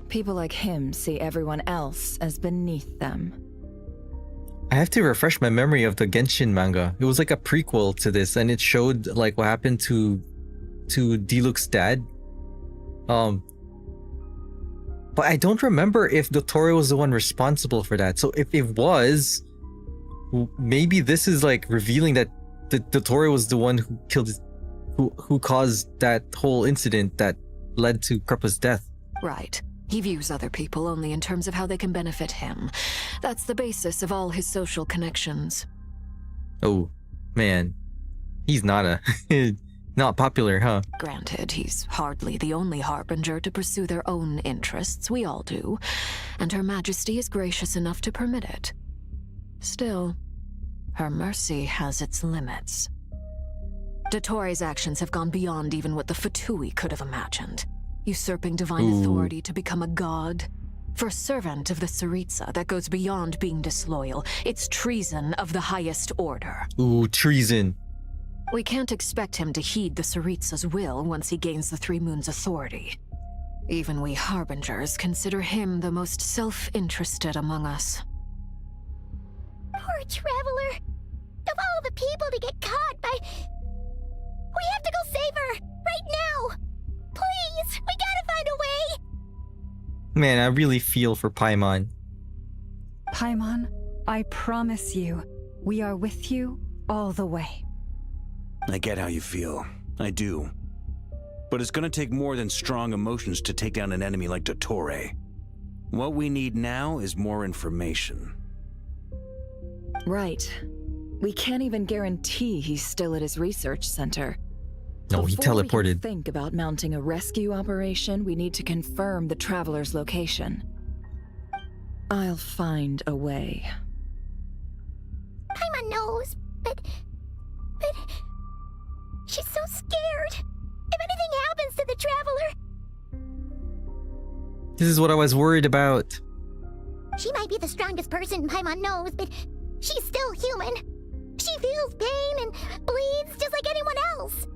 People like him see everyone else as beneath them. I have to refresh my memory of the Genshin manga. It was like a prequel to this, and it showed like what happened to Diluc's dad. But I don't remember if DOTTORE was the one responsible for that. So if it was, maybe this is like revealing that DOTTORE was the one who killed, who caused that whole incident that led to Krippus' death. Right. He views other people only in terms of how they can benefit him. That's the basis of all his social connections. Oh, man. He's not not popular, huh? Granted, he's hardly the only harbinger to pursue their own interests. We all do. And Her Majesty is gracious enough to permit it. Still, her mercy has its limits. DOTTORE's actions have gone beyond even what the Fatui could have imagined. Usurping divine authority to become a god. For a servant of the Tsaritsa, that goes beyond being disloyal. It's treason of the highest order. Ooh, treason. We can't expect him to heed the Tsaritsa's will once he gains the 3 Moons' authority. Even we Harbingers consider him the most self-interested among us. Poor Traveler. Of all the people to get caught by... We have to go save her! Right now! Please! We gotta find a way! Man, I really feel for Paimon. Paimon, I promise you, we are with you all the way. I get how you feel. I do. But it's gonna take more than strong emotions to take down an enemy like DOTTORE. What we need now is more information. Right. We can't even guarantee he's still at his research center. No, he Before we can teleported. think about mounting a rescue operation, we need to confirm the traveler's location. I'll find a way. Paimon knows, but she's so scared. If anything happens to the traveler, This is what I was worried about. she might be the strongest person Paimon knows, but she's still human. She feels pain and bleeds just like anyone else.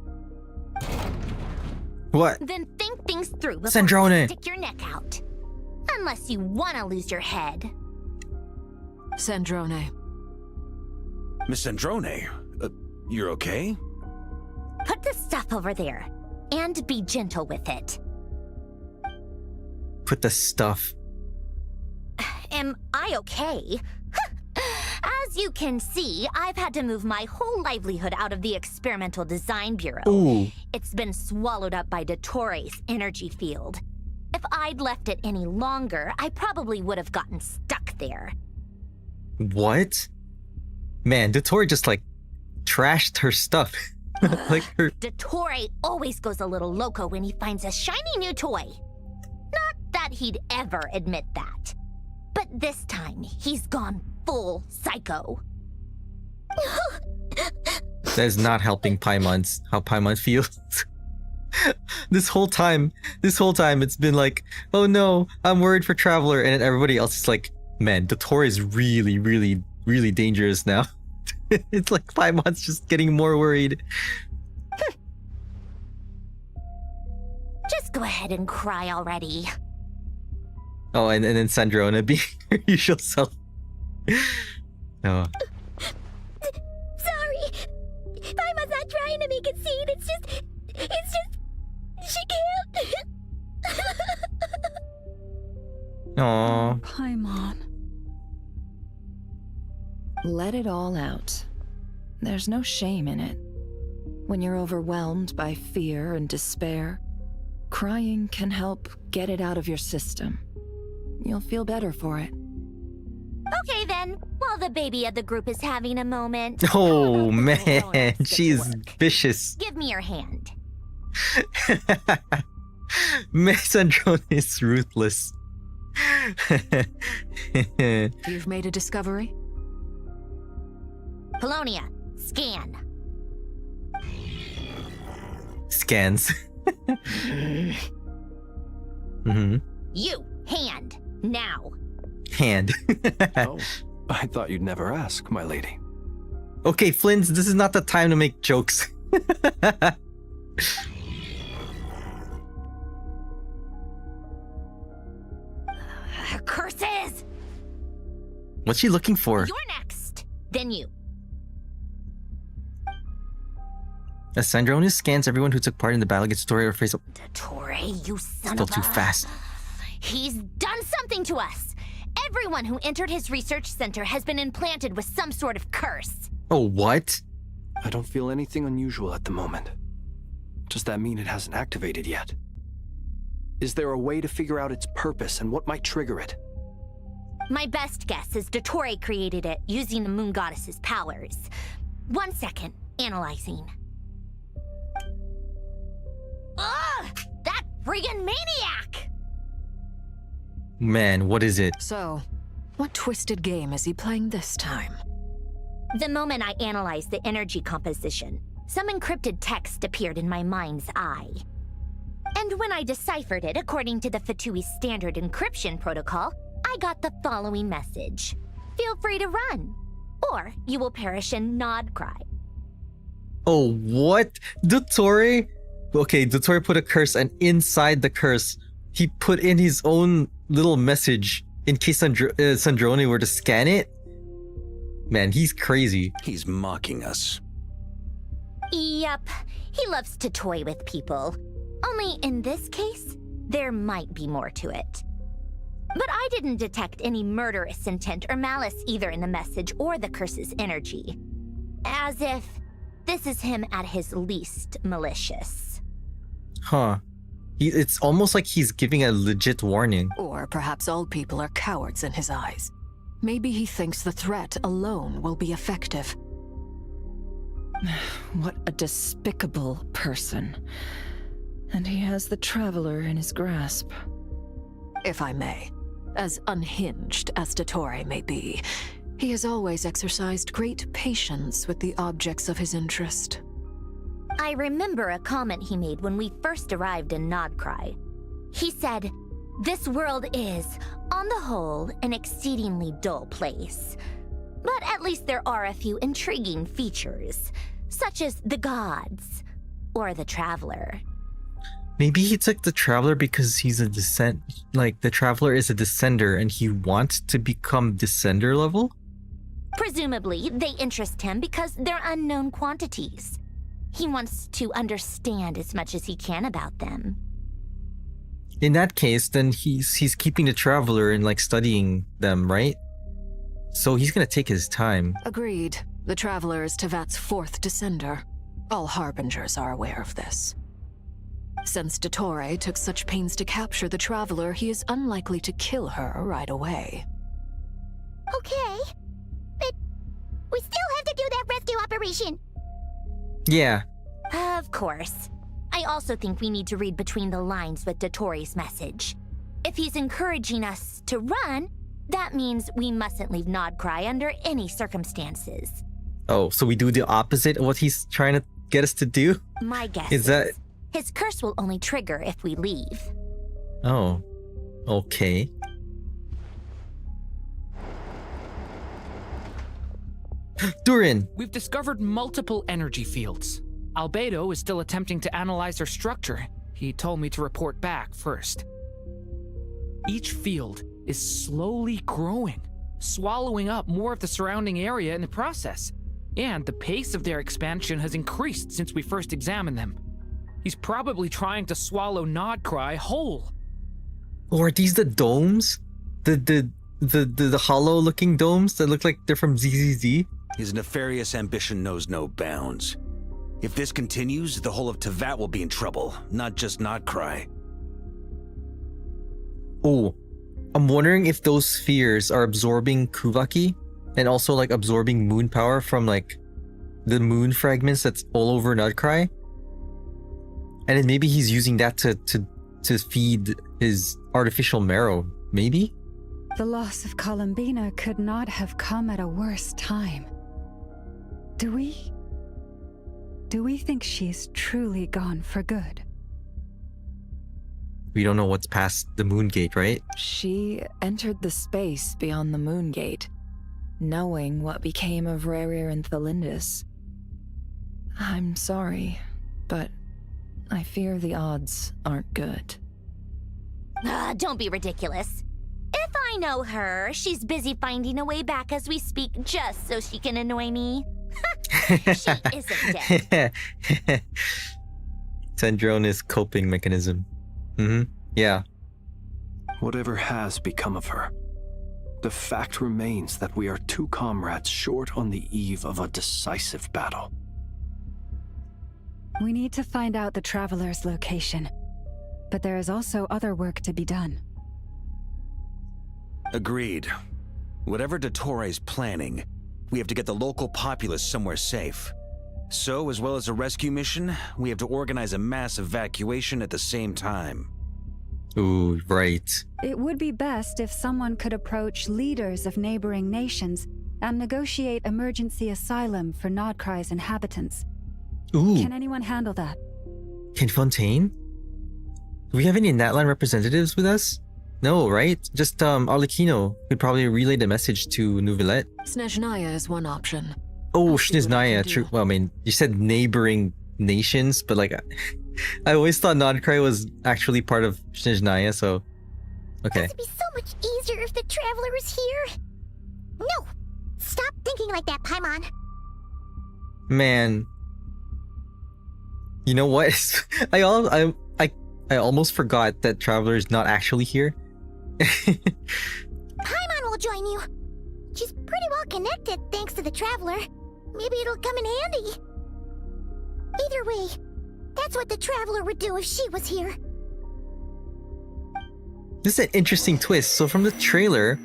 What? Then think things through before Sandrone. you stick your neck out. Unless you want to lose your head. Sandrone. Miss Sandrone, you're okay? Put the stuff over there, and be gentle with it. Put the stuff. Am I okay? As you can see, I've had to move my whole livelihood out of the Experimental Design Bureau. Ooh. It's been swallowed up by DOTTORE's energy field. If I'd left it any longer, I probably would have gotten stuck there. What? Man, DOTTORE just like trashed her stuff. Like her. DOTTORE always goes a little loco when he finds a shiny new toy. Not that he'd ever admit that. But this time, he's gone full psycho. That is not helping how Paimon feels. This whole time, it's been like, oh no, I'm worried for Traveler, and then everybody else is like, man, DOTTORE is really, really, really dangerous now. It's like Paimon's just getting more worried. Just go ahead and cry already. Oh, and then Sandrone being her usual self. Oh. Sorry. Paimon's not trying to make it seem. It's just, she can't. Aww. Paimon. Let it all out. There's no shame in it. When you're overwhelmed by fear and despair, crying can help get it out of your system. You'll feel better for it. Okay then, while the baby of the group is having a moment. Oh man, she's vicious. Give me your hand. Man, Sandrone is ruthless. You've made a discovery? Polonia, scan. Scans. Mm-hmm. You, hand, now. Hand. Oh, I thought you'd never ask, my lady. Okay, Flins, this is not the time to make jokes. Curses! What's she looking for? You're next. Then you. As Sandrone scans everyone who took part in the battle against DOTTORE or face up. DOTTORE, you son Still of a... too fast. He's done something to us. Everyone who entered his research center has been implanted with some sort of curse. Oh, what? I don't feel anything unusual at the moment. Does that mean it hasn't activated yet? Is there a way to figure out its purpose and what might trigger it? My best guess is DOTTORE created it using the moon goddess's powers. 1 second, analyzing. Ugh! That friggin' maniac! Man, what is it? So, what twisted game is he playing this time? The moment I analyzed the energy composition, some encrypted text appeared in my mind's eye. And when I deciphered it according to the Fatui standard encryption protocol, I got the following message. Feel free to run, or you will perish in Nod Cry. Oh, what? DOTTORE? Okay, DOTTORE put a curse, and inside the curse, he put in his own little message in case Sandrone were to scan it? Man, he's crazy. He's mocking us. Yep, he loves to toy with people. Only in this case, there might be more to it. But I didn't detect any murderous intent or malice either in the message or the curse's energy. As if this is him at his least malicious. Huh. It's almost like he's giving a legit warning. Or perhaps all people are cowards in his eyes. Maybe he thinks the threat alone will be effective. What a despicable person. And he has the Traveler in his grasp. If I may, as unhinged as DOTTORE may be, he has always exercised great patience with the objects of his interest. I remember a comment he made when we first arrived in Nodcry. He said, "This world is, on the whole, an exceedingly dull place. But at least there are a few intriguing features, such as the gods, or the Traveler." Maybe he took the Traveler because he's a descent. Like, the Traveler is a descender and he wants to become descender level? Presumably, they interest him because they're unknown quantities. He wants to understand as much as he can about them. In that case, then he's keeping the Traveler and like studying them, right? So he's gonna take his time. Agreed. The Traveler is Tevat's 4th descender. All Harbingers are aware of this. Since DOTTORE took such pains to capture the Traveler, he is unlikely to kill her right away. Okay, but we still have to do that rescue operation. Yeah. Of course. I also think we need to read between the lines with DOTTORE's message. If he's encouraging us to run, that means we mustn't leave Nodcry under any circumstances. Oh, so we do the opposite of what he's trying to get us to do? My guess Is that... his curse will only trigger if we leave. Oh. Okay. Durin! We've discovered multiple energy fields. Albedo is still attempting to analyze their structure. He told me to report back first. Each field is slowly growing, swallowing up more of the surrounding area in the process. And the pace of their expansion has increased since we first examined them. He's probably trying to swallow Nodcry whole. Or are these the domes? The hollow-looking domes that look like they're from ZZZ? His nefarious ambition knows no bounds. If this continues, the whole of Tevat will be in trouble, not just Nodcry. Oh, I'm wondering if those spheres are absorbing Kuvaki and also like absorbing moon power from like the moon fragments that's all over Nodcry. And then maybe he's using that to feed his artificial marrow, maybe? The loss of Columbina could not have come at a worse time. Do we think she's truly gone for good? We don't know what's past the moon gate, right? She entered the space beyond the moon gate, knowing what became of Rerir and Thalindus. I'm sorry, but I fear the odds aren't good. Don't be ridiculous. If I know her, she's busy finding a way back as we speak just so she can annoy me. She isn't dead. Tendrone's coping mechanism. Yeah. Whatever has become of her, the fact remains that we are two comrades short on the eve of a decisive battle. We need to find out the Traveler's location, but there is also other work to be done. Agreed. Whatever DOTTORE is planning, we have to get the local populace somewhere safe. So, as well as a rescue mission, we have to organize a mass evacuation at the same time. Ooh, right. It would be best if someone could approach leaders of neighboring nations and negotiate emergency asylum for Nodcry's inhabitants. Ooh. Can anyone handle that? Can Fontaine? Do we have any Natlan representatives with us? No, right? Just Arlecchino could probably relay the message to Neuvillette. Snezhnaya is one option. Oh, Snezhnaya, true. Well, I mean, you said neighboring nations, but like, I always thought Nodcry was actually part of Snezhnaya, so... Okay. It'd be so much easier if the Traveler was here. No! Stop thinking like that, Paimon. Man. You know what? I almost forgot that Traveler is not actually here. Paimon will join you. She's pretty well connected thanks to the Traveler. Maybe it'll come in handy. Either way, That's what the Traveler would do if she was here. This is an interesting twist. So from the trailer,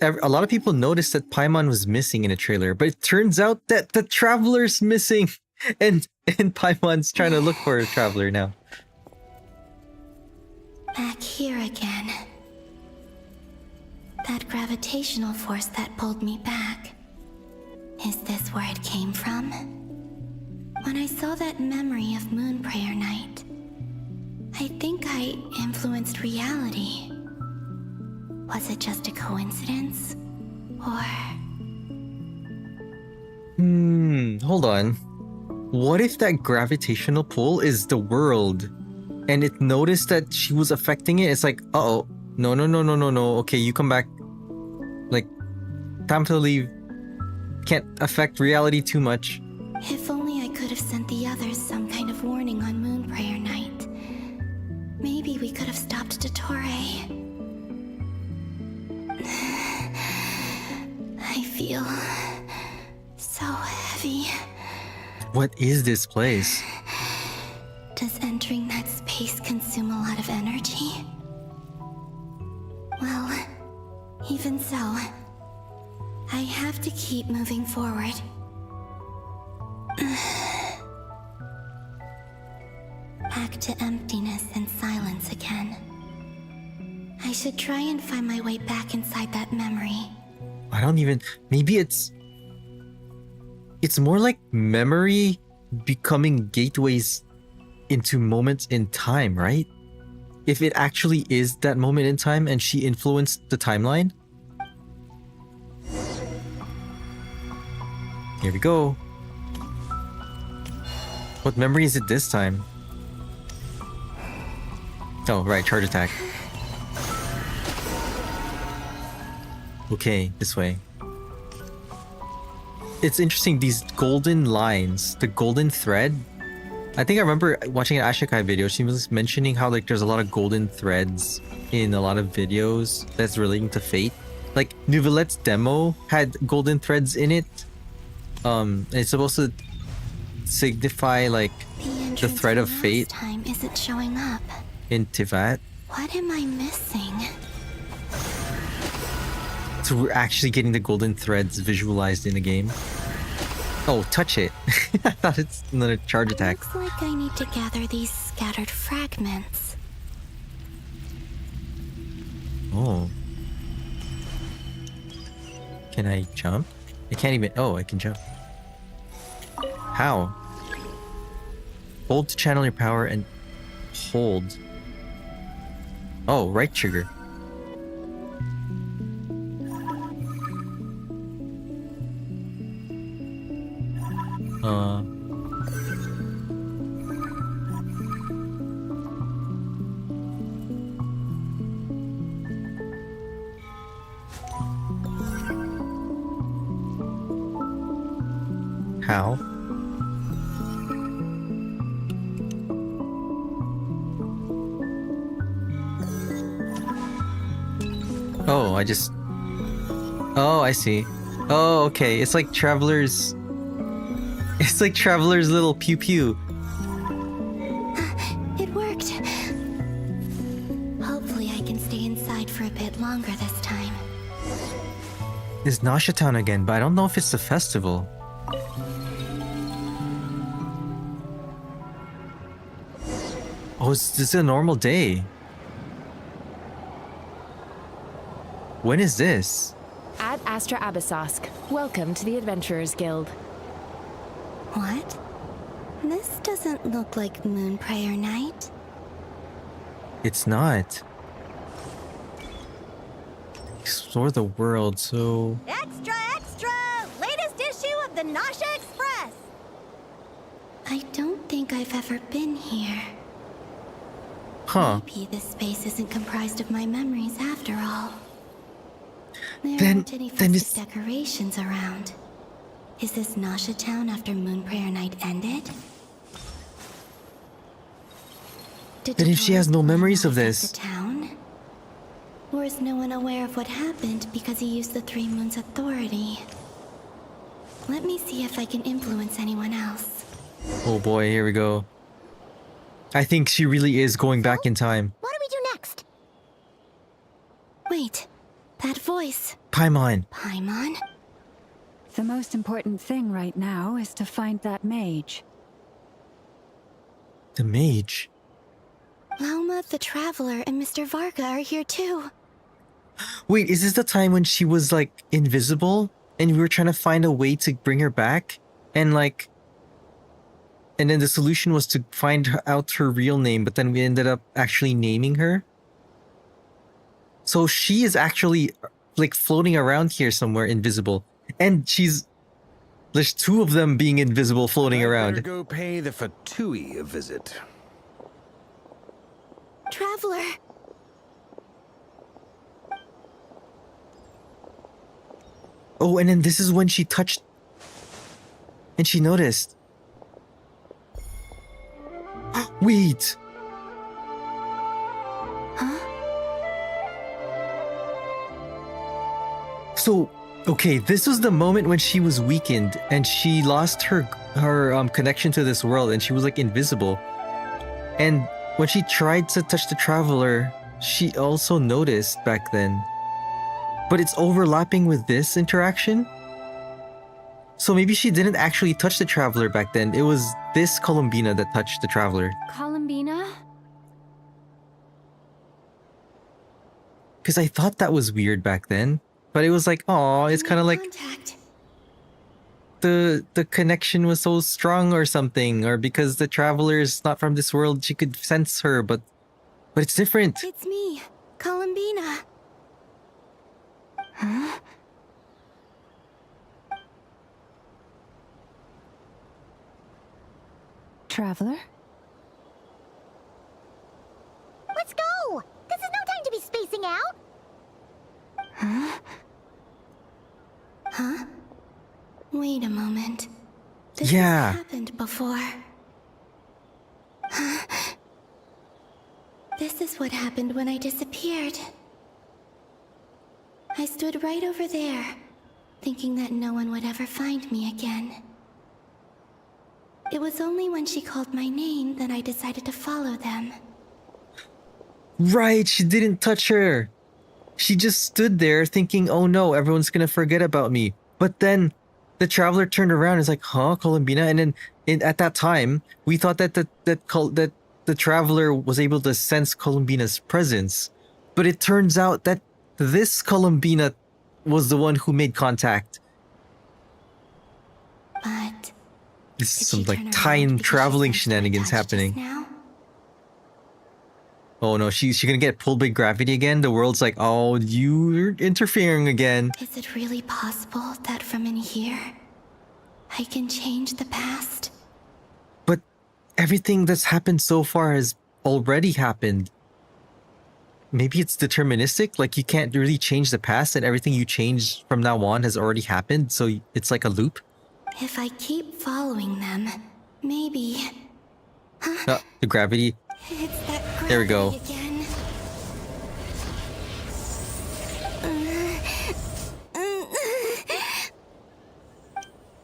a lot of people noticed that Paimon was missing in the trailer, but it turns out that the Traveler's missing, and Paimon's trying to look for a Traveler now. Back here again. That gravitational force that pulled me back. Is this where it came from? When I saw that memory of Moon Prayer Night, I think I influenced reality. Was it just a coincidence? Or... Hold on. What if that gravitational pull is the world, and it noticed that she was affecting it? It's like, uh-oh. No. Okay, you come back. Like, time to leave. Can't affect reality too much. If only I could have sent the others some kind of warning on Moon Prayer Night. Maybe we could have stopped DOTTORE. I feel so heavy. What is this place? Does entering that space consume a lot of energy? Well, even so, I have to keep moving forward. Back to emptiness and silence again. I should try and find my way back inside that memory. I don't even... Maybe it's more like memory becoming gateways into moments in time, right? If it actually is that moment in time and she influenced the timeline. Here we go. What memory is it this time? Oh, right, charge attack. Okay, this way. It's interesting, these golden lines, the golden thread. I think I remember watching an Ashikai video, she was mentioning how like there's a lot of golden threads in a lot of videos that's relating to fate. Like Nouvelette's demo had golden threads in it. It's supposed to signify like the thread of fate Time isn't showing up. in Tivat. What am I missing? So we're actually getting the golden threads visualized in the game. Oh, touch it. I thought it's another charge attack. Looks like I need to gather these scattered fragments. Oh. Can I jump? I can't even... Oh, I can jump. How? Hold to channel your power and hold. Oh, right trigger. How? Oh, I just... Oh, I see. Oh, okay. It's like Traveler's... It's like Traveler's little pew-pew. It worked. Hopefully I can stay inside for a bit longer this time. It's Nasha Town again, but I don't know if it's the festival. Oh, this is a normal day. When is this? Ad Astra Abyssosk. Welcome to the Adventurers Guild. What? This doesn't look like Moon Prayer Night. It's not. Explore the world, so... Extra, extra! Latest issue of the Nasha Express! I don't think I've ever been here. Huh. Maybe this space isn't comprised of my memories after all. There Then- aren't any then festive decorations around. Is this Nasha Town after Moon Prayer Night ended? Did Then if she has no DOTTORE memories of affect this... the town? Or is no one aware of what happened because he used the Three Moons' authority? Let me see if I can influence anyone else. Oh boy, here we go. I think she really is going back in time. What do we do next? Wait, that voice. Paimon. Paimon? The most important thing right now is to find that mage. The mage? Lauma, the Traveler, and Mr. Varga are here too. Wait, is this the time when she was like invisible and we were trying to find a way to bring her back? And like... And then the solution was to find out her real name, but then we ended up actually naming her? So she is actually like floating around here somewhere invisible. And there's two of them being invisible floating around. Better go pay the Fatui a visit. Traveler! Oh, and then this is when she touched... And she noticed. Wait! So, okay, this was the moment when she was weakened and she lost her connection to this world and she was like invisible. And when she tried to touch the Traveler, she also noticed back then. But it's overlapping with this interaction? So maybe she didn't actually touch the Traveler back then. It was this Columbina that touched the Traveler. Columbina? Because I thought that was weird back then. But it was like, oh, it's kind of like the connection was so strong or something, or because the Traveler is not from this world, she could sense her, but it's different. It's me, Columbina. Huh? Traveler? Let's go! This is no time to be spacing out! Huh? Huh? Wait a moment. This has happened before. This is what happened when I disappeared. I stood right over there, thinking that no one would ever find me again. It was only when she called my name that I decided to follow them. Right, she didn't touch her. She just stood there thinking, oh no, everyone's gonna forget about me. But then the Traveler turned around and is like, huh, Columbina? And then at that time, we thought that the Traveler was able to sense Columbina's presence. But it turns out that this Columbina was the one who made contact. But this is some like time traveling shenanigans happening. Oh no, she's gonna get pulled by gravity again? The world's like, oh, you're interfering again. Is it really possible that from in here, I can change the past? But everything that's happened so far has already happened. Maybe it's deterministic, like you can't really change the past and everything you change from now on has already happened, so it's like a loop? If I keep following them, maybe... The gravity. It's that gravity there we go. Again.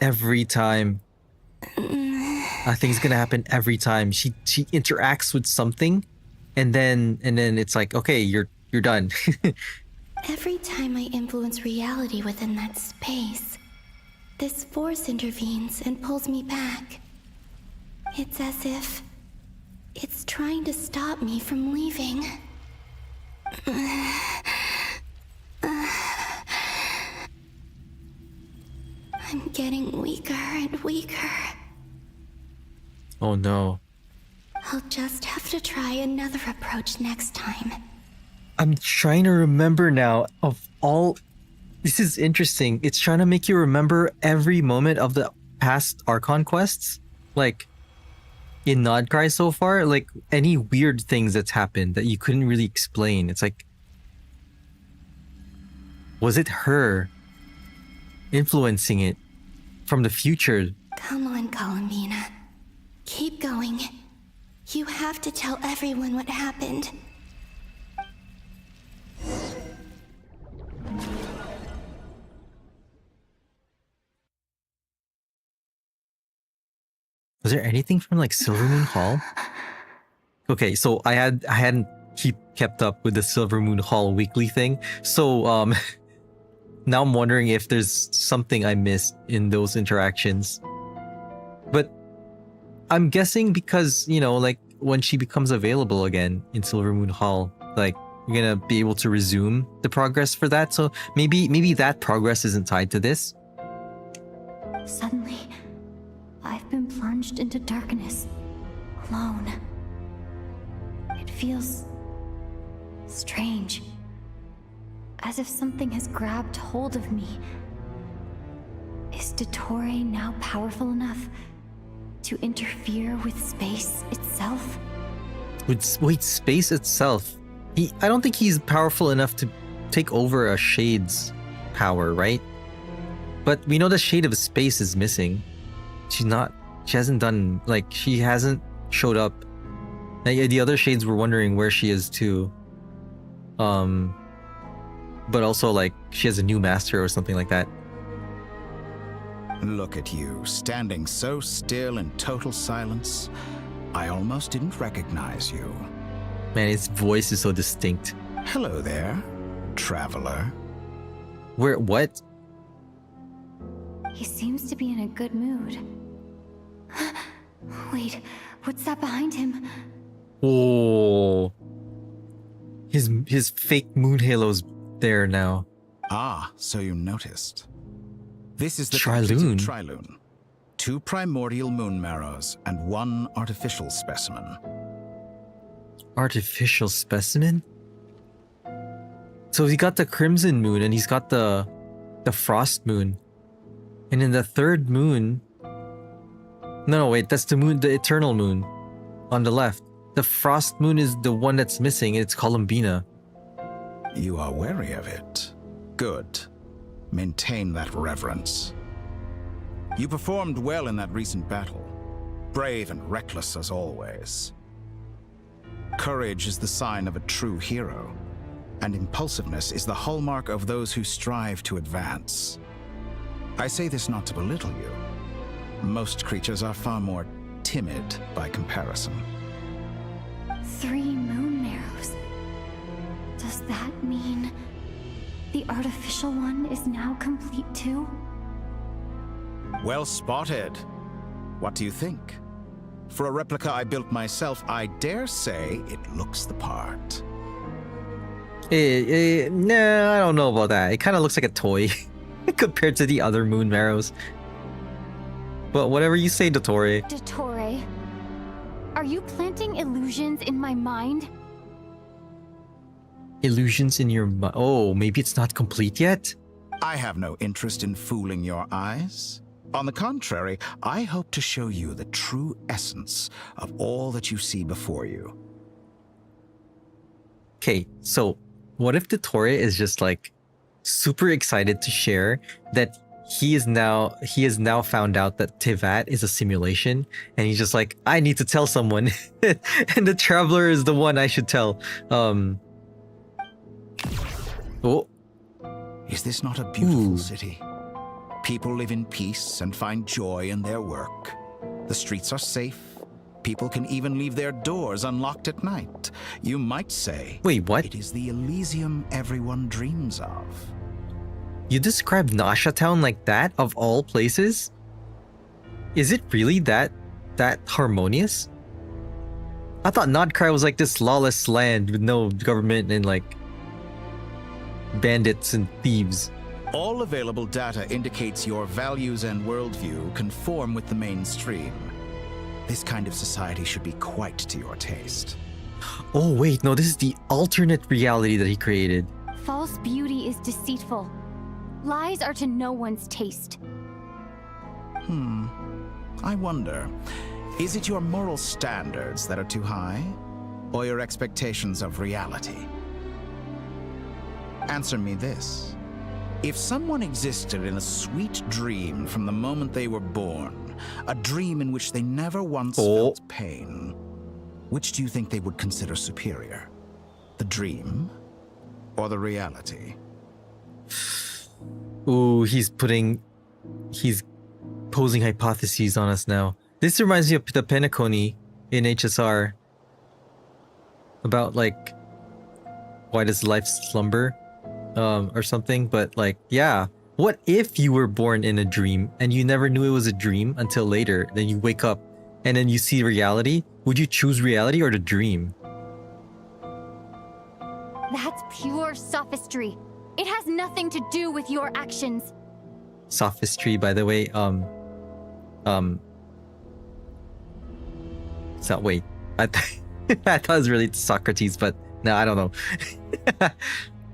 Every time. I think it's gonna happen every time. She interacts with something, and then it's like, okay, you're done. Every time I influence reality within that space, this force intervenes and pulls me back. It's as if it's trying to stop me from leaving. I'm getting weaker and weaker. Oh no. I'll just have to try another approach next time. I'm trying to remember now of all... This is interesting. It's trying to make you remember every moment of the past Archon quests. Like, in Nodcry so far, like, any weird things that's happened that you couldn't really explain. It's like... Was it her influencing it from the future? Come on, Columbina. Keep going. You have to tell everyone what happened. Was there anything from like Silvermoon Hall? Okay, so I hadn't kept up with the Silver Moon Hall weekly thing. So now I'm wondering if there's something I missed in those interactions. But I'm guessing because, you know, like when she becomes available again in Silver Moon Hall, like you're gonna be able to resume the progress for that. So maybe that progress isn't tied to this. Suddenly, I've been plunged into darkness, alone. It feels strange, as if something has grabbed hold of me. Is DOTTORE now powerful enough to interfere with space itself? Wait, space itself? I don't think he's powerful enough to take over a Shade's power, right? But we know the Shade of Space is missing. She hasn't showed up. The other Shades were wondering where she is too. But also like she has a new master or something like that. Look at you, standing so still in total silence. I almost didn't recognize you. Man, his voice is so distinct. Hello there, traveler. What? He seems to be in a good mood. Wait, what's that behind him? Oh. His fake moon halo's there now. Ah, so you noticed. This is the Trilune. Trilune. 2 primordial moon marrows and 1 artificial specimen. Artificial specimen? So he got the Crimson Moon and he's got the Frost Moon. And in the third moon... No, wait, that's the moon, the Eternal Moon on the left. The Frost Moon is the one that's missing. It's Columbina. You are wary of it. Good. Maintain that reverence. You performed well in that recent battle. Brave and reckless as always. Courage is the sign of a true hero, and impulsiveness is the hallmark of those who strive to advance. I say this not to belittle you. Most creatures are far more timid by comparison. 3 moon marrows. Does that mean the artificial one is now complete too? Well spotted. What do you think? For a replica I built myself, I dare say it looks the part. Nah, I don't know about that. It kind of looks like a toy compared to the other moon marrows. But whatever you say, DOTTORE. DOTTORE, are you planting illusions in my mind? Illusions in your mind? Oh, maybe it's not complete yet? I have no interest in fooling your eyes. On the contrary, I hope to show you the true essence of all that you see before you. Okay, so what if DOTTORE is just like super excited to share that he has now found out that Teyvat is a simulation, and he's just like, I need to tell someone, and the Traveler is the one I should tell. Oh, is this not a beautiful city? People live in peace and find joy in their work. The streets are safe. People can even leave their doors unlocked at night. You might say, wait, what? It is the Elysium everyone dreams of. You described Nasha Town like that, of all places? Is it really that harmonious? I thought Nodcry was like this lawless land with no government and like bandits and thieves. All available data indicates your values and worldview conform with the mainstream. This kind of society should be quite to your taste. Oh wait, no, this is the alternate reality that he created. False beauty is deceitful. Lies are to no one's taste. I wonder, is it your moral standards that are too high, or your expectations of reality? Answer me this. If someone existed in a sweet dream from the moment they were born, a dream in which they never once felt pain, which do you think they would consider superior? The dream or the reality? Ooh, he's posing hypotheses on us now. This reminds me of the Penacony in HSR. about like why does life slumber or something, but like, yeah, what if you were born in a dream and you never knew it was a dream until later, then you wake up and then you see reality? Would you choose reality or the dream? That's pure sophistry. It has nothing to do with your actions. Sophistry, by the way, so wait, I thought it was really Socrates, but no, I don't know. I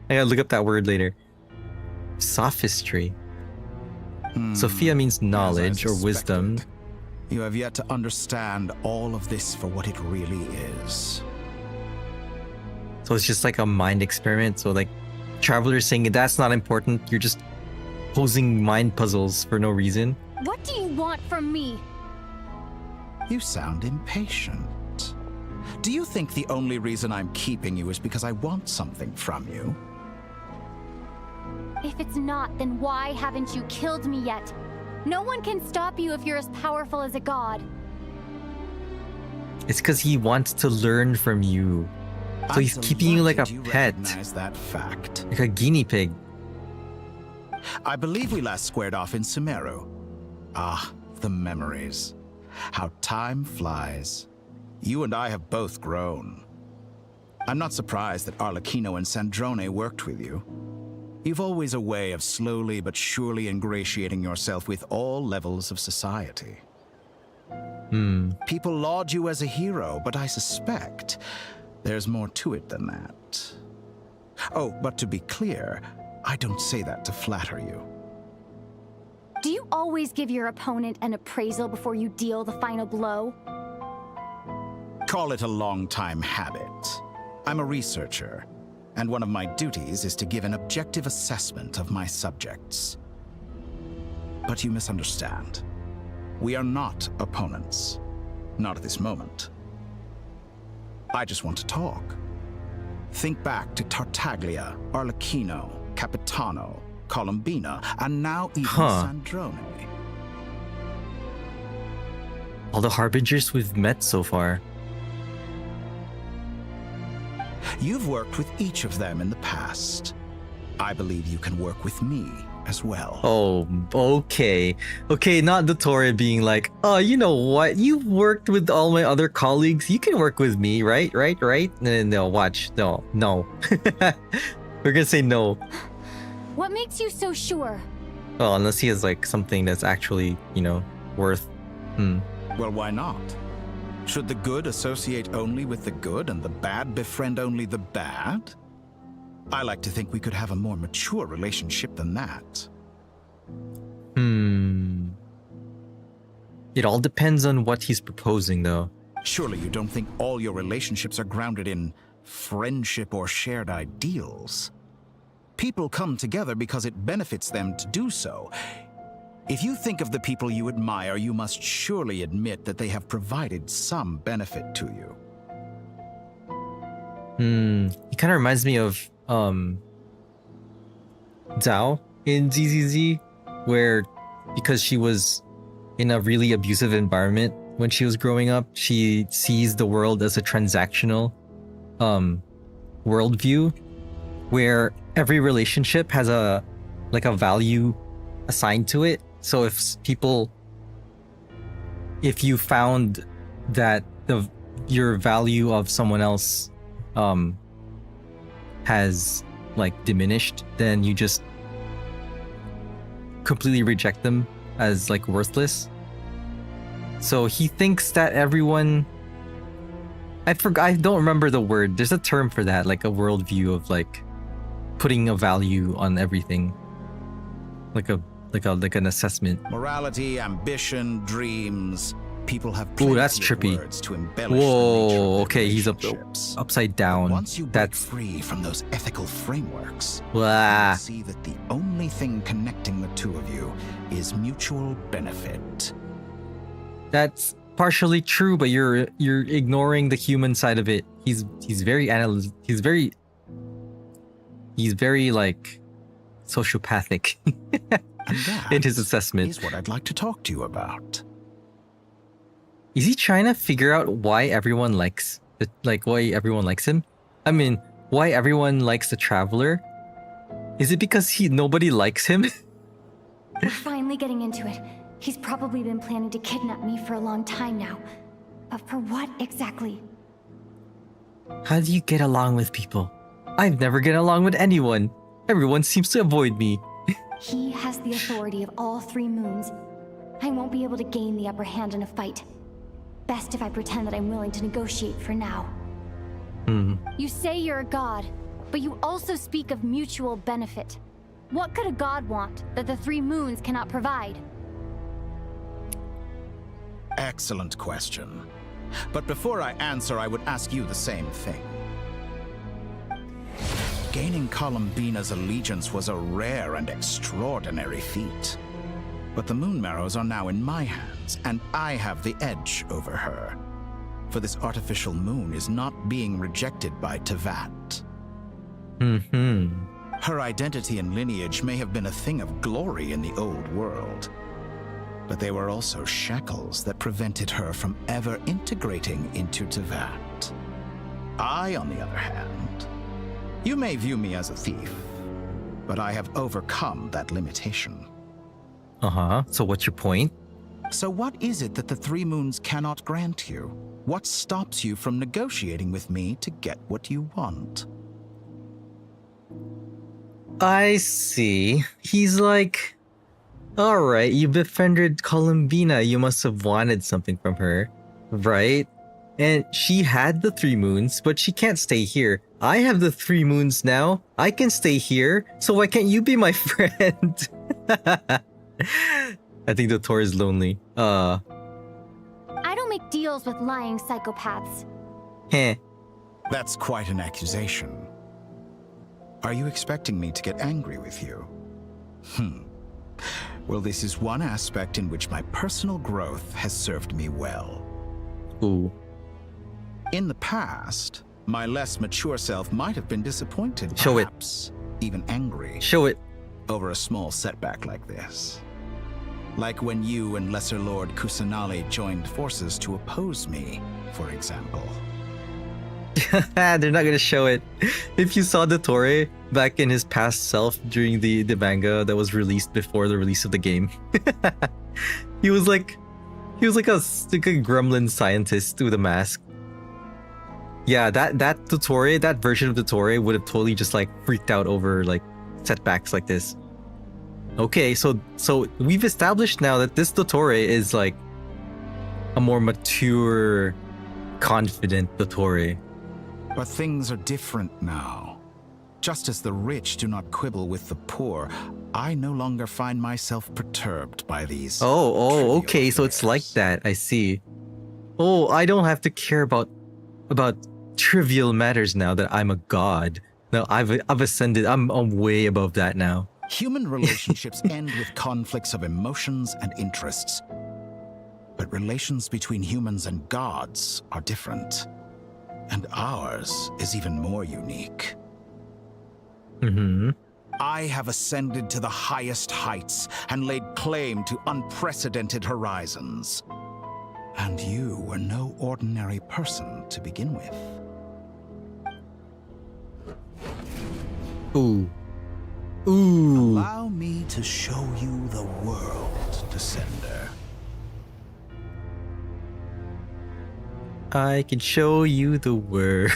gotta look up that word later. Sophistry. Sophia means knowledge or wisdom. You have yet to understand all of this for what it really is. So it's just like a mind experiment. So like travelers saying that's not important. You're just posing mind puzzles for no reason. What do you want from me? You sound impatient. Do you think the only reason I'm keeping you is because I want something from you? If it's not, then why haven't you killed me yet? No one can stop you if you're as powerful as a god. It's because he wants to learn from you. So he's keeping you like a pet. That fact. Like a guinea pig. I believe we last squared off in Sumeru. Ah, the memories. How time flies. You and I have both grown. I'm not surprised that Arlecchino and Sandrone worked with you. You've always a way of slowly but surely ingratiating yourself with all levels of society. People laud you as a hero, but I suspect there's more to it than that. Oh, but to be clear, I don't say that to flatter you. Do you always give your opponent an appraisal before you deal the final blow? Call it a long-time habit. I'm a researcher, and one of my duties is to give an objective assessment of my subjects. But you misunderstand. We are not opponents. Not at this moment. I just want to talk. Think back to Tartaglia, Arlecchino, Capitano, Columbina, and now even Sandrone. All the harbingers we've met so far. You've worked with each of them in the past. I believe you can work with me as well. Oh, okay. Okay, not DOTTORE being like, oh, you know what? You've worked with all my other colleagues. You can work with me, right? No, watch. No. We're gonna say no. What makes you so sure? Well, unless he has like something that's actually, worth. Well, why not? Should the good associate only with the good and the bad befriend only the bad? I like to think we could have a more mature relationship than that. It all depends on what he's proposing, though. Surely you don't think all your relationships are grounded in friendship or shared ideals? People come together because it benefits them to do so. If you think of the people you admire, you must surely admit that they have provided some benefit to you. He kind of reminds me of Zhao in ZZZ, where because she was in a really abusive environment when she was growing up, she sees the world as a transactional worldview, where every relationship has a value assigned to it. So if you found that your value of someone else has like diminished, then you just completely reject them as like worthless. So he thinks that everyone, I don't remember the word. There's a term for that, like a worldview of like putting a value on everything, like an assessment. Morality, ambition, dreams. People have that's trippy. Words to embellish Whoa, the nature of okay, he's upside down. Once you break free from those ethical frameworks, Blah. you see that the only thing connecting the two of you is mutual benefit. That's partially true, but you're ignoring the human side of it. He's very like sociopathic in his assessment. Is what I'd like to talk to you about. Is he trying to figure out why everyone likes Like why everyone likes him? I mean, why everyone likes the Traveler? Is it because nobody likes him? We're finally getting into it. He's probably been planning to kidnap me for a long time now. But for what exactly? How do you get along with people? I've never get along with anyone. Everyone seems to avoid me. He has the authority of all 3 moons. I won't be able to gain the upper hand in a fight. Best if I pretend that I'm willing to negotiate for now. You say you're a god, but you also speak of mutual benefit. What could a god want that the 3 moons cannot provide? Excellent question. But before I answer, I would ask you the same thing. Gaining Columbina's allegiance was a rare and extraordinary feat. But the Moon Marrows are now in my hands, and I have the edge over her. For this artificial moon is not being rejected by Teyvat. Her identity and lineage may have been a thing of glory in the old world, but they were also shackles that prevented her from ever integrating into Teyvat. I, on the other hand, you may view me as a thief, but I have overcome that limitation. So what's your point? So what is it that the 3 moons cannot grant you? What stops you from negotiating with me to get what you want? I see. He's like, alright, you befriended Columbina, you must have wanted something from her, right? And she had the 3 moons, but she can't stay here. I have the 3 moons now. I can stay here, so why can't you be my friend? I think DOTTORE is lonely. I don't make deals with lying psychopaths. That's quite an accusation. Are you expecting me to get angry with you? Well, this is one aspect in which my personal growth has served me well. Ooh. In the past, my less mature self might have been disappointed, Show perhaps even angry. Show it. Over a small setback like this. Like when you and Lesser Lord Kusanali joined forces to oppose me, for example. They're not gonna show it. If you saw DOTTORE back in his past self during the manga that was released before the release of the game, he was like a gremlin scientist with a mask. Yeah, that DOTTORE, that version of DOTTORE would have totally just like freaked out over like setbacks like this. Okay, so we've established now that this DOTTORE is like a more mature, confident DOTTORE. But things are different now. Just as the rich do not quibble with the poor, I no longer find myself perturbed by these. Oh, okay, so it's like that. I see. Oh, I don't have to care about trivial matters now that I'm a god. No, I've ascended. I'm way above that now. Human relationships end with conflicts of emotions and interests. But relations between humans and gods are different. And ours is even more unique. I have ascended to the highest heights and laid claim to unprecedented horizons. And you were no ordinary person to begin with. Ooh. Ooh. Allow me to show you the world, Descender. I can show you the world.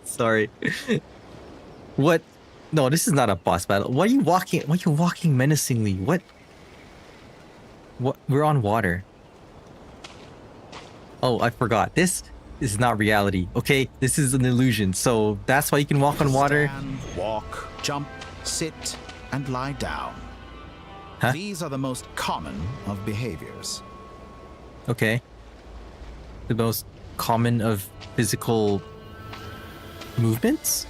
Sorry. What? No, this is not a boss battle. Why are you walking menacingly? What? We're on water. Oh, I forgot. This is not reality. Okay, this is an illusion. So that's why you can walk on water. Stand, walk, jump, sit, and lie down. Huh? These are the most common of behaviors. Okay. The most common of physical movements?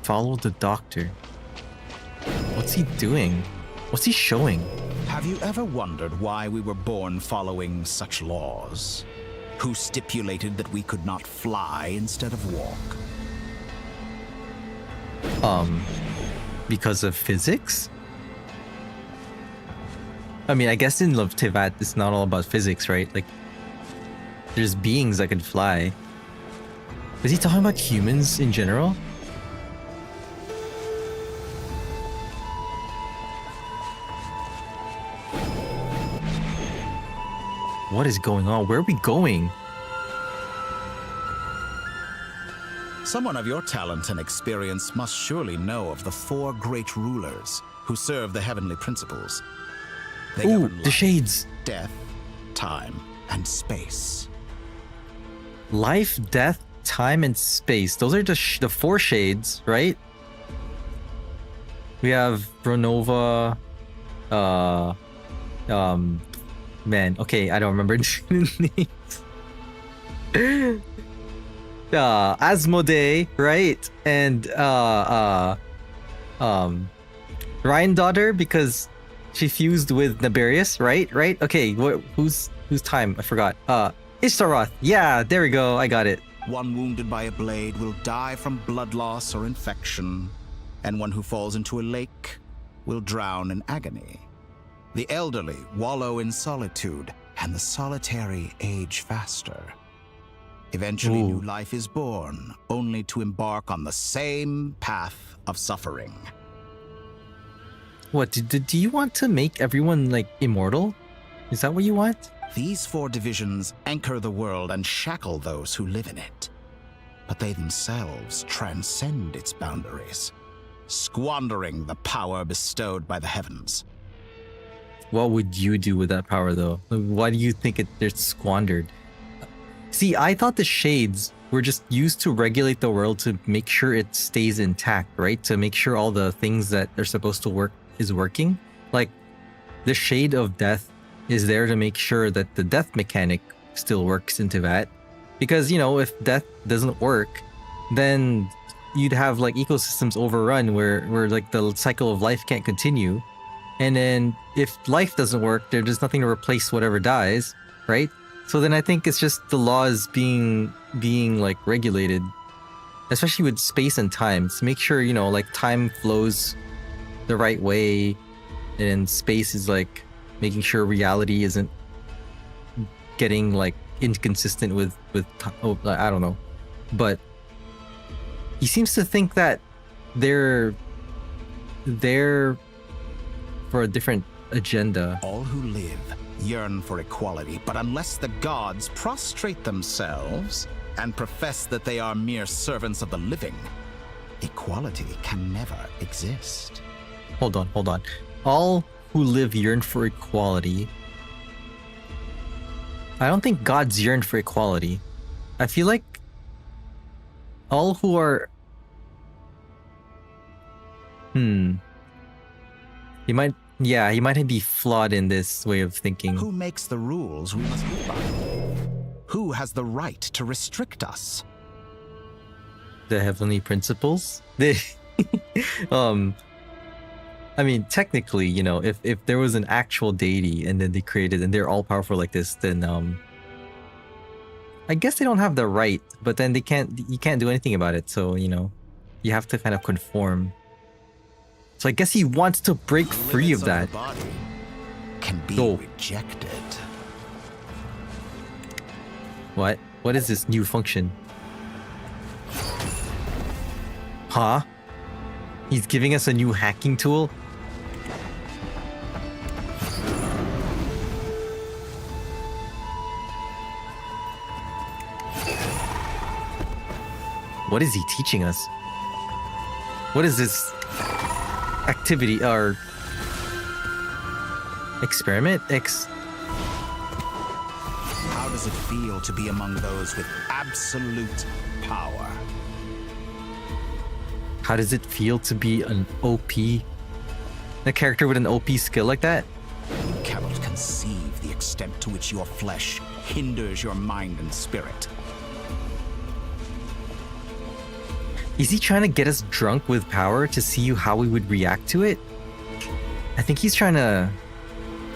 Follow the doctor. What's he doing? What's he showing? Have you ever wondered why we were born following such laws? Who stipulated that we could not fly instead of walk? Because of physics? I mean, I guess in Love Tivat, it's not all about physics, right? Like, there's beings that can fly. Is he talking about humans in general? What is going on? Where are we going? Someone of your talent and experience must surely know of the 4 great rulers who serve the heavenly principles. They Ooh, govern the life, shades. death, time, and space. Life, death, time, and space. Those are just the 4 shades, right? We have Bronova, man, okay, I don't remember the names. Asmodee, right? And Ryan daughter, because she fused with Naberius, right? Right? Okay, who's time? I forgot. Ishtaroth. Yeah, there we go. I got it. One wounded by a blade will die from blood loss or infection, and one who falls into a lake will drown in agony. The elderly wallow in solitude, and the solitary age faster. Eventually, new life is born, only to embark on the same path of suffering. What, do you want to make everyone, like, immortal? Is that what you want? These 4 divisions anchor the world and shackle those who live in it. But they themselves transcend its boundaries, squandering the power bestowed by the heavens. What would you do with that power, though? Why do you think they're squandered? See, I thought the shades were just used to regulate the world to make sure it stays intact, right? To make sure all the things that are supposed to work is working. Like, the shade of death is there to make sure that the death mechanic still works into that. Because, you know, if death doesn't work, then you'd have, like, ecosystems overrun where like, the cycle of life can't continue. And then if life doesn't work, there's nothing to replace whatever dies, right? So then I think it's just the laws being like regulated, especially with space and time, to make sure, you know, like time flows the right way, and space is like making sure reality isn't getting like inconsistent with I don't know. But he seems to think that they're for a different agenda. All who live yearn for equality, but unless the gods prostrate themselves and profess that they are mere servants of the living, equality can never exist. Hold on. All who live yearn for equality. I don't think gods yearn for equality. I feel like all who are... He might be flawed in this way of thinking. Who makes the rules we must live by? Who has the right to restrict us? The heavenly principles? I mean, technically, you know, if there was an actual deity and then they created and they're all powerful like this, then I guess they don't have the right, but then you can't do anything about it. So, you know, you have to kind of conform. So I guess he wants to break free of that. Can be rejected. What? What is this new function? Huh? He's giving us a new hacking tool? What is he teaching us? What is this activity or experiment? How does it feel to be among those with absolute power? How does it feel to be an OP? A character with an OP skill like that? You cannot conceive the extent to which your flesh hinders your mind and spirit. Is he trying to get us drunk with power to see how we would react to it? I think he's trying to...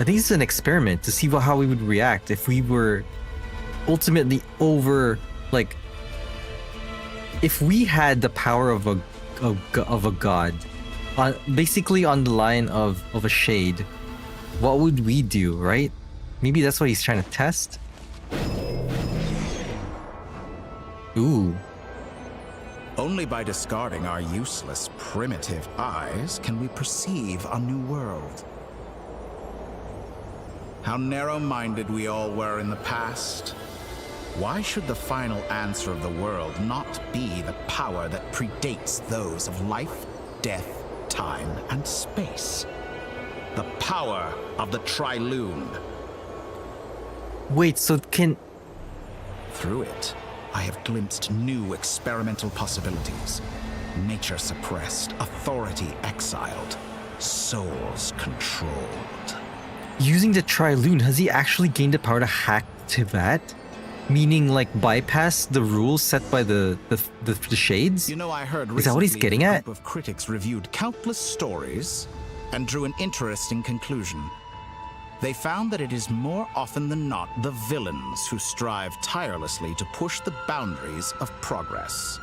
I think it's an experiment to see how we would react if we were ultimately over... Like, if we had the power of a god, basically on the line of a shade, what would we do, right? Maybe that's what he's trying to test. Ooh. Only by discarding our useless, primitive eyes can we perceive a new world. How narrow-minded we all were in the past. Why should the final answer of the world not be the power that predates those of life, death, time, and space? The power of the Trilune. Wait, so can... Through it, I have glimpsed new experimental possibilities. Nature suppressed, authority exiled, souls controlled. Using the Trilune, has he actually gained the power to hack to that? Meaning, like, bypass the rules set by the shades? You know, I heard Is that what he's getting a at? group of critics reviewed countless stories and drew an interesting conclusion. They found that it is more often than not the villains who strive tirelessly to push the boundaries of progress.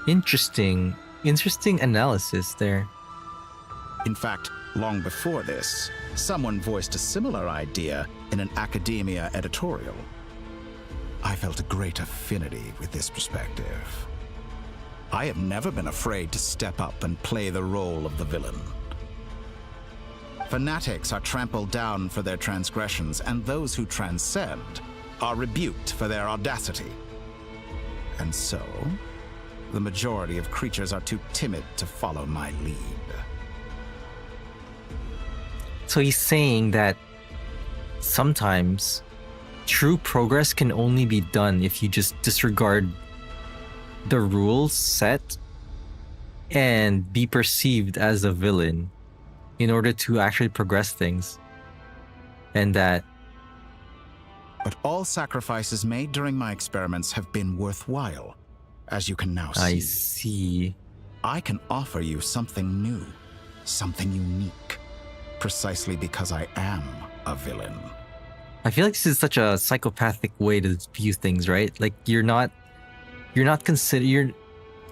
Interesting. Interesting analysis there. In fact, long before this, someone voiced a similar idea in an academia editorial. I felt a great affinity with this perspective. I have never been afraid to step up and play the role of the villain. Fanatics are trampled down for their transgressions, and those who transcend are rebuked for their audacity. And so, the majority of creatures are too timid to follow my lead. So he's saying that sometimes true progress can only be done if you just disregard the rules set and be perceived as a villain in order to actually progress things. And that... But all sacrifices made during my experiments have been worthwhile, as you can now see. I see. I can offer you something new, something unique, precisely because I am a villain. I feel like this is such a psychopathic way to view things, right? Like you're not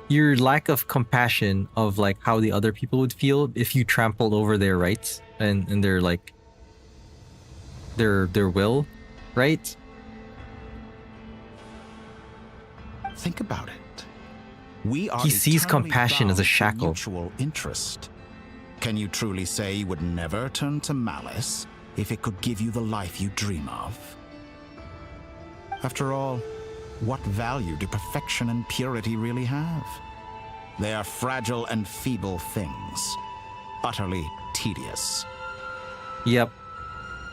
your lack of compassion of like how the other people would feel if you trampled over their rights and their like their will, right? Think about it. We are He sees eternally compassion as a bound to shackle. Mutual interest. Can you truly say you would never turn to malice if it could give you the life you dream of? After all, what value do perfection and purity really have? They are fragile and feeble things, utterly tedious. Yep.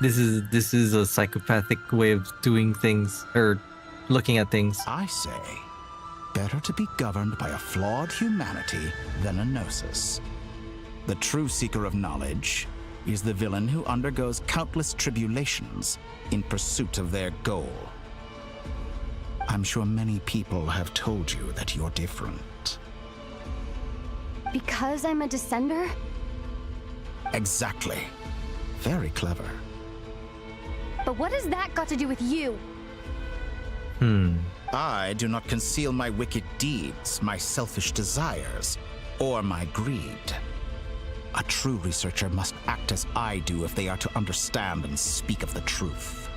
This is a psychopathic way of doing things or looking at things. I say, better to be governed by a flawed humanity than a gnosis. The true seeker of knowledge is the villain who undergoes countless tribulations in pursuit of their goal. I'm sure many people have told you that you're different. Because I'm a descender? Exactly. Very clever. But what has that got to do with you? I do not conceal my wicked deeds, my selfish desires, or my greed. A true researcher must act as I do if they are to understand and speak of the truth.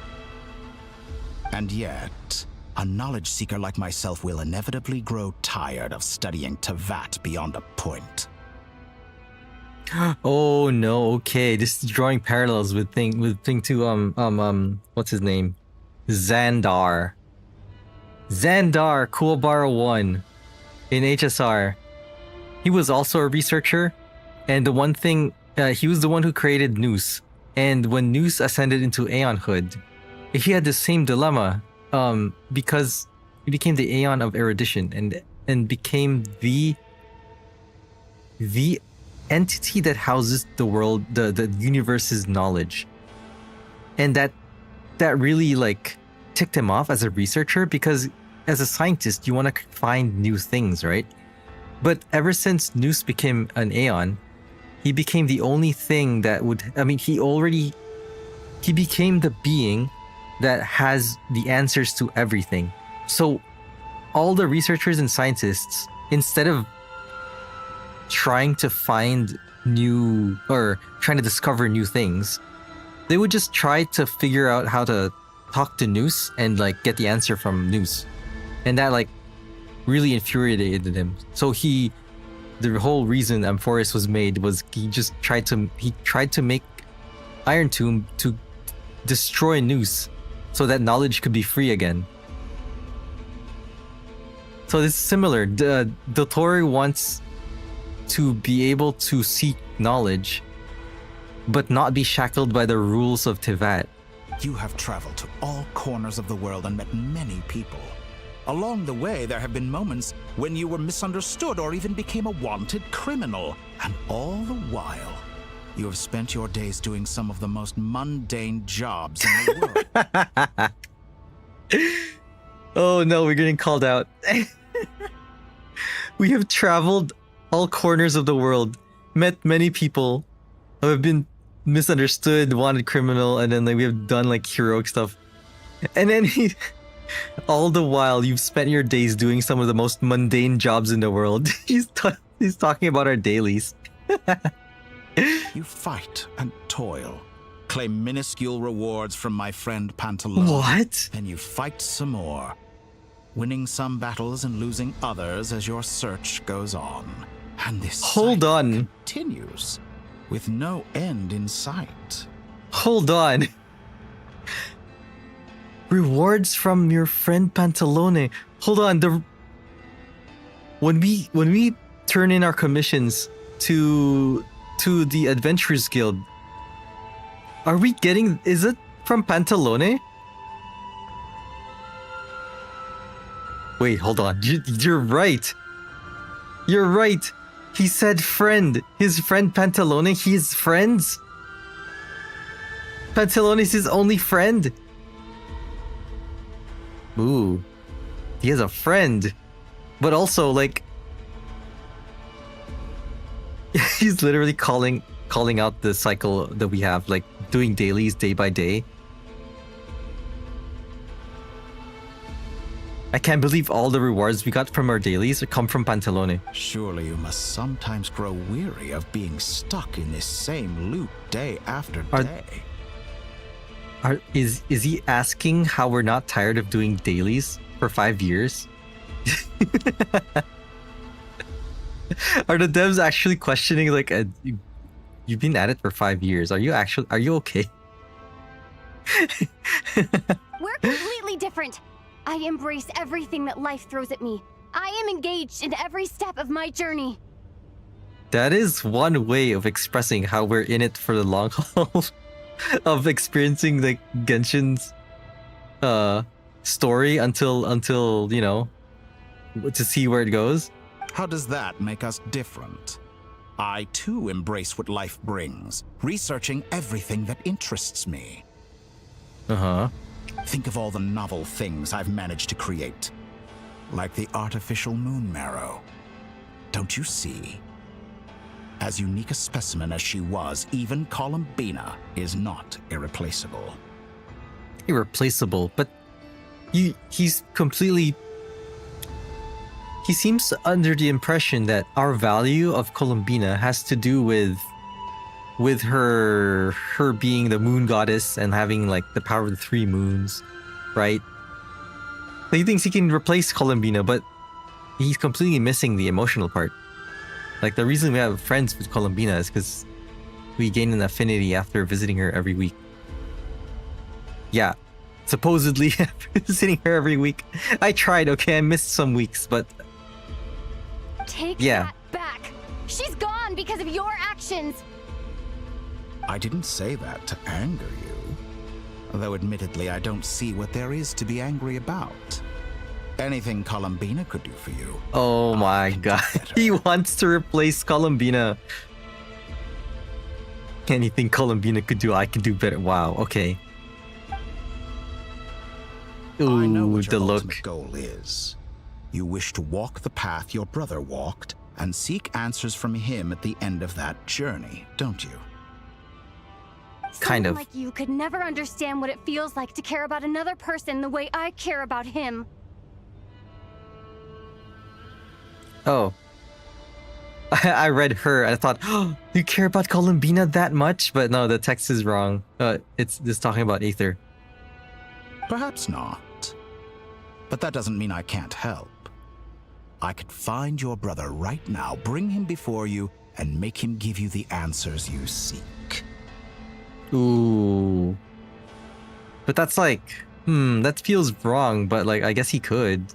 And yet, a knowledge seeker like myself will inevitably grow tired of studying Tevat beyond a point. Oh no, okay. This is drawing parallels with thing to what's his name? Xandar. Xandar Kuwabara 1 in HSR. He was also a researcher, and the one thing he was the one who created Noose. And when Noose ascended into Aeonhood, he had the same dilemma because he became the Aeon of erudition and became the entity that houses the world, the universe's knowledge. And that really like ticked him off as a researcher, because as a scientist you want to find new things, right? But ever since Noose became an Aeon, he became the only thing that would, I mean, he became the being that has the answers to everything. So all the researchers and scientists, instead of trying to find new or trying to discover new things, they would just try to figure out how to talk to Noose and like get the answer from Noose, and that like really infuriated him. So the whole reason Amphoris was made was he tried to make Iron Tomb to destroy Noose so that knowledge could be free again. So this is similar. DOTTORE wants to be able to seek knowledge, but not be shackled by the rules of Teyvat. You have traveled to all corners of the world and met many people. Along the way, there have been moments when you were misunderstood or even became a wanted criminal. And all the while, you have spent your days doing some of the most mundane jobs in the world. Oh no, we're getting called out. We have traveled all corners of the world, met many people who have been misunderstood, wanted criminal, and then like we have done like heroic stuff. And then all the while you've spent your days doing some of the most mundane jobs in the world. He's talking about our dailies. You fight and toil, claim minuscule rewards from my friend Pantalone. What? Then you fight some more, winning some battles and losing others as your search goes on. And this Hold on. continues, with no end in sight. Hold on. Rewards from your friend Pantalone. Hold on. When we turn in our commissions to the Adventurers Guild, are we getting? Is it from Pantalone? Wait, hold on. You're right. You're right. He said friend. His friend Pantalone. He's friends. Pantalone is his only friend. Ooh. He has a friend. But also, like, he's literally calling out the cycle that we have, like doing dailies day by day. I can't believe all the rewards we got from our dailies come from Pantalone. Surely you must sometimes grow weary of being stuck in this same loop day after day. Is he asking how we're not tired of doing dailies for 5 years? Are the devs actually questioning, like, you've been at it for 5 years? Are you okay? We're completely different. I embrace everything that life throws at me. I am engaged in every step of my journey. That is one way of expressing how we're in it for the long haul. Of experiencing like Genshin's story until you know, to see where it goes. How does that make us different? I too embrace what life brings, researching everything that interests me. Think of all the novel things I've managed to create, like the artificial moon marrow. Don't you see? As unique a specimen as she was, even Columbina is not irreplaceable. Irreplaceable, but he's completely... He seems under the impression that our value of Columbina has to do with her being the moon goddess and having like the power of the 3 moons, right? So he thinks he can replace Columbina, but he's completely missing the emotional part. Like, the reason we have friends with Columbina is because we gain an affinity after visiting her every week. Yeah, supposedly visiting her every week. I tried, okay, I missed some weeks, but... Take that back! She's gone because of your actions! I didn't say that to anger you. Though admittedly, I don't see what there is to be angry about. Anything Columbina could do for you. Oh my god. He wants to replace Columbina. Anything Columbina could do, I can do better. Wow, okay. Ooh, I know what the your look. ultimate goal is. You wish to walk the path your brother walked and seek answers from him at the end of that journey, don't you? Kind Someone of. like you could never understand what it feels like to care about another person the way I care about him. Oh. I read her and I thought, oh, you care about Columbina that much? But no, the text is wrong. It's just talking about Aether. Perhaps not. But that doesn't mean I can't help. I could find your brother right now, bring him before you, and make him give you the answers you seek. Ooh. But that's like, that feels wrong, but like, I guess he could.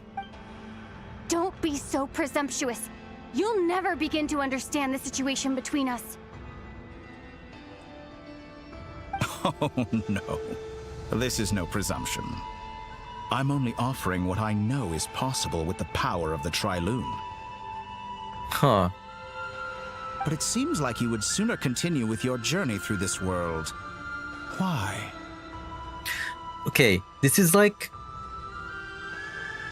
Don't be so presumptuous. You'll never begin to understand the situation between us. Oh, no. This is no presumption. I'm only offering what I know is possible with the power of the Trilune. Huh. But it seems like you would sooner continue with your journey through this world. Why? Okay, this is like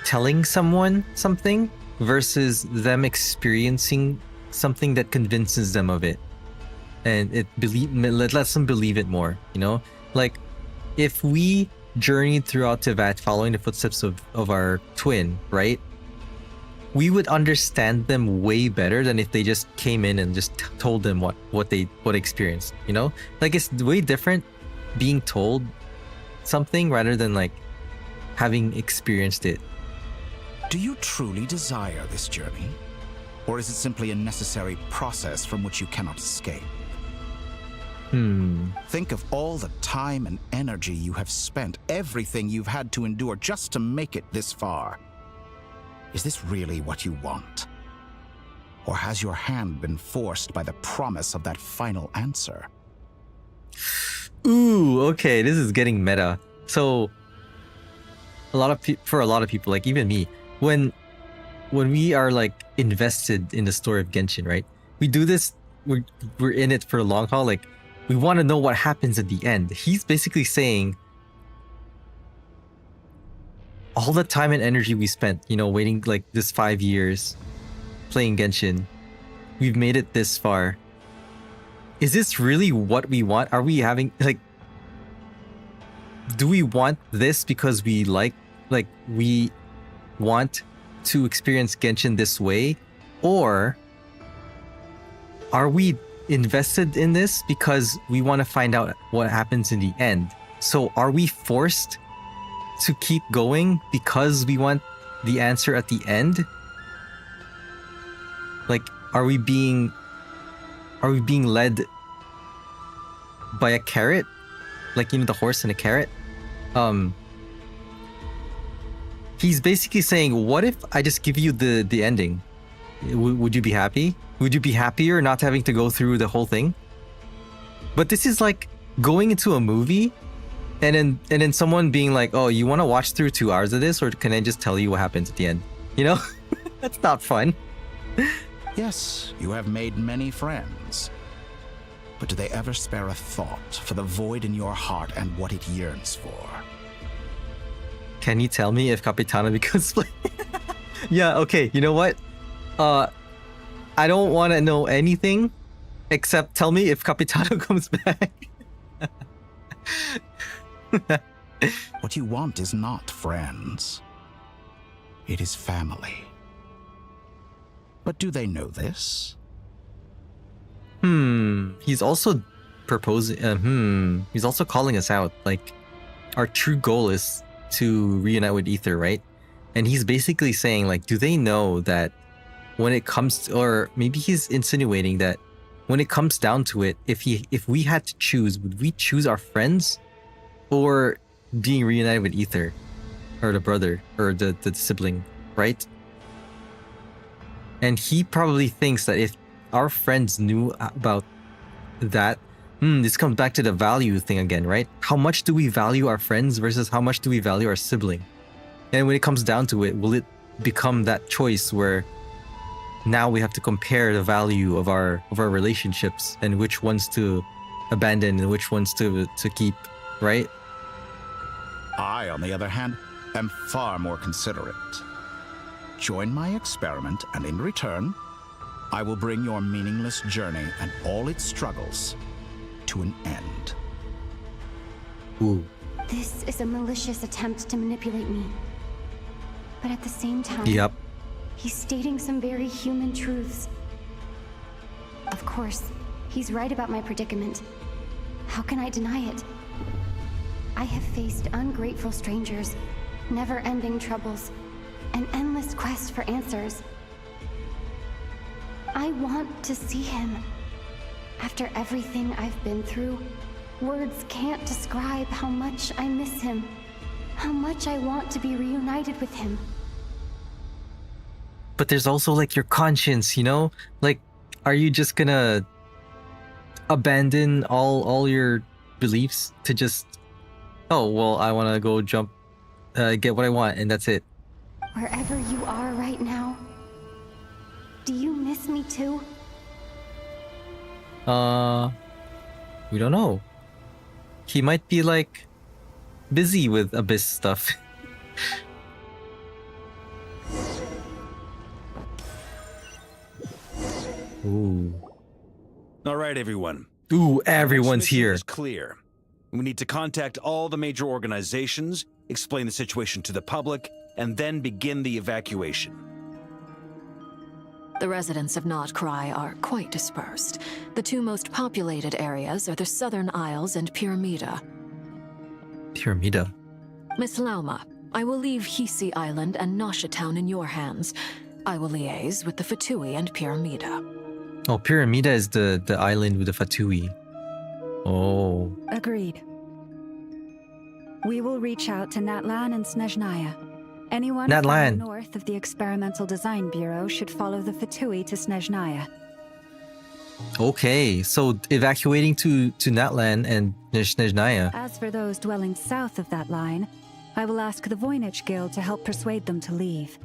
telling someone something versus them experiencing something that convinces them of it. And it lets them believe it more, you know? Like, if we journeyed throughout Teyvat following the footsteps of our twin, right? We would understand them way better than if they just came in and just told them what they experienced, you know? Like, it's way different being told something rather than like having experienced it. Do you truly desire this journey? Or is it simply a necessary process from which you cannot escape? Think of all the time and energy you have spent, everything you've had to endure just to make it this far. Is this really what you want? Or has your hand been forced by the promise of that final answer? Ooh, okay, this is getting meta. So, for a lot of people, like even me, when we are like invested in the story of Genshin, right? We do this. We're in it for a long haul. Like, we want to know what happens at the end. He's basically saying all the time and energy we spent, you know, waiting like this 5 years playing Genshin, we've made it this far. Is this really what we want? Are we having like, do we want this because we we want to experience Genshin this way? Or are we invested in this because we want to find out what happens in the end? So are we forced to keep going because we want the answer at the end? Like, are we being led by a carrot? Like, you know, the horse and a carrot? He's basically saying, what if I just give you the ending? Would you be happy? Would you be happier not having to go through the whole thing? But this is like going into a movie and then someone being like, oh, you want to watch through 2 hours of this, or can I just tell you what happens at the end? You know? That's not fun. Yes, you have made many friends. But do they ever spare a thought for the void in your heart and what it yearns for? Can you tell me if Capitana becomes Yeah, okay, you know what? I don't want to know anything except tell me if Capitano comes back. What you want is not friends. It is family. But do they know this? He's also proposing, he's also calling us out. Like, our true goal is to reunite with Aether, right? And he's basically saying, like, do they know that when it comes to, or maybe he's insinuating that when it comes down to it, if we had to choose, would we choose our friends or being reunited with Aether, or the brother, or the sibling, right? And he probably thinks that if our friends knew about that, this comes back to the value thing again, right? How much do we value our friends versus how much do we value our sibling? And when it comes down to it, will it become that choice where now we have to compare the value of our relationships and which ones to abandon and which ones to keep, right? I, on the other hand, am far more considerate. Join my experiment, and in return, I will bring your meaningless journey and all its struggles to an end. Ooh. This is a malicious attempt to manipulate me. But at the same time, yep, he's stating some very human truths. Of course, he's right about my predicament. How can I deny it? I have faced ungrateful strangers, never-ending troubles, an endless quest for answers. I want to see him. After everything I've been through, words can't describe how much I miss him, how much I want to be reunited with him. But there's also like your conscience, you know? Like, are you just gonna abandon all your beliefs to just, oh, well, I want to go jump, get what I want, and that's it? Wherever you are right now, do you miss me too? We don't know. He might be like busy with Abyss stuff. Ooh. All right, everyone. Ooh, everyone's Mission here. is clear. We need to contact all the major organizations, explain the situation to the public, and then begin the evacuation. The residents of Not Cry are quite dispersed. The two most populated areas are the Southern Isles and Pyramida. Pyramida. Miss Lauma, I will leave Hisi Island and Nasha Town in your hands. I will liaise with the Fatui and Pyramida. Oh, Pyramida is the island with the Fatui. Oh. Agreed. We will reach out to Natlan and Snezhnaya. Anyone from Natlan. the north of the Experimental Design Bureau should follow the Fatui to Snezhnaya. Okay, so evacuating to Natlan and Snezhnaya. As for those dwelling south of that line, I will ask the Voynich Guild to help persuade them to leave.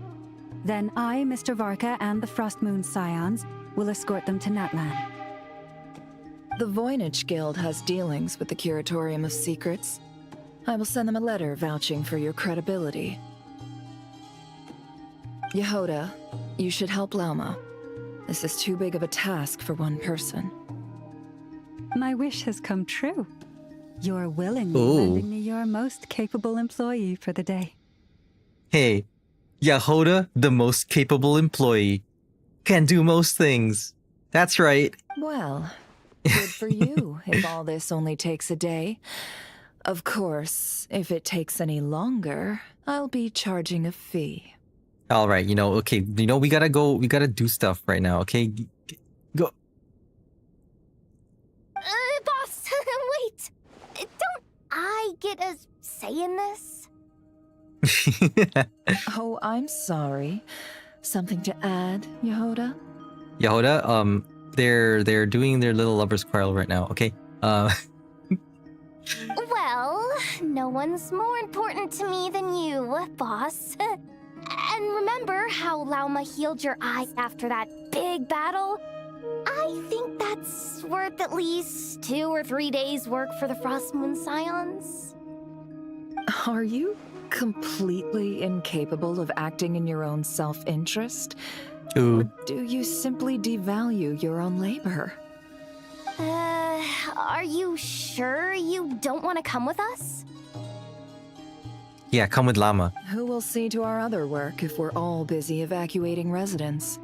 Then I, Mr. Varka, and the Frostmoon Scions will escort them to Natlan. The Voynich Guild has dealings with the Curatorium of Secrets. I will send them a letter vouching for your credibility. Yehoda, you should help Lauma. This is too big of a task for one person. My wish has come true. You're willingly Ooh. lending me your most capable employee for the day. Hey, Yehoda, the most capable employee, can do most things. That's right. Well, good for you if all this only takes a day. Of course, if it takes any longer, I'll be charging a fee. All right, okay, we gotta go. We gotta do stuff right now, okay? Go. Boss, wait! Don't I get a say in this? Oh, I'm sorry. Something to add, Yehoda? Yehoda, they're doing their little lover's quarrel right now, okay? Well, no one's more important to me than you, boss. And remember how Lauma healed your eyes after that big battle? I think that's worth at least 2 or 3 days' work for the Frostmoon Scions. Are you completely incapable of acting in your own self-interest? Ooh. Or do you simply devalue your own labor? Are you sure you don't want to come with us? Yeah, come with Llama. Who will see to our other work if we're all busy evacuating residents?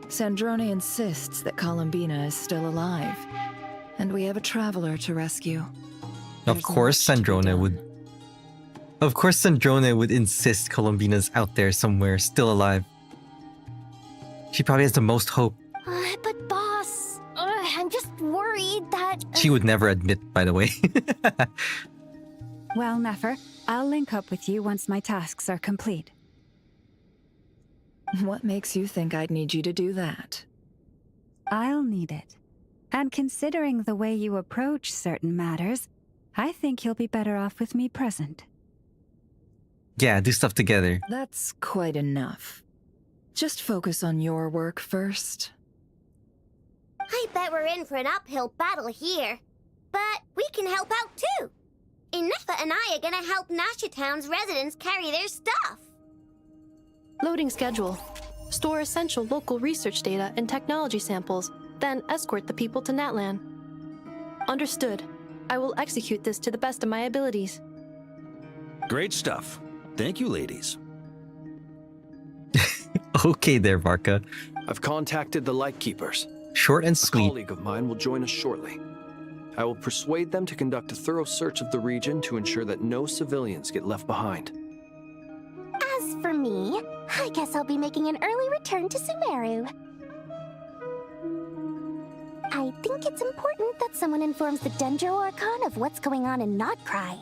Sandrone insists that Columbina is still alive, and we have a traveler to rescue. Of course, Sandrone would. Of course, Sandrone would insist Columbina's out there somewhere, still alive. She probably has the most hope. But boss, I'm just worried that... She would never admit, by the way. Well, Nefer, I'll link up with you once my tasks are complete. What makes you think I'd need you to do that? I'll need it. And considering the way you approach certain matters, I think you'll be better off with me present. Yeah, do stuff together. That's quite enough. Just focus on your work first. I bet we're in for an uphill battle here. But we can help out too. Inefa and I are gonna help Nasha Town's residents carry their stuff. Loading schedule. Store essential local research data and technology samples, then escort the people to Natlan. Understood. I will execute this to the best of my abilities. Great stuff. Thank you, ladies. Okay there, Varka. I've contacted the Lightkeepers. Short and A sweet. colleague of mine will join us shortly. I will persuade them to conduct a thorough search of the region to ensure that no civilians get left behind. As for me, I guess I'll be making an early return to Sumeru. I think it's important that someone informs the Dendro Archon of what's going on in Notcry.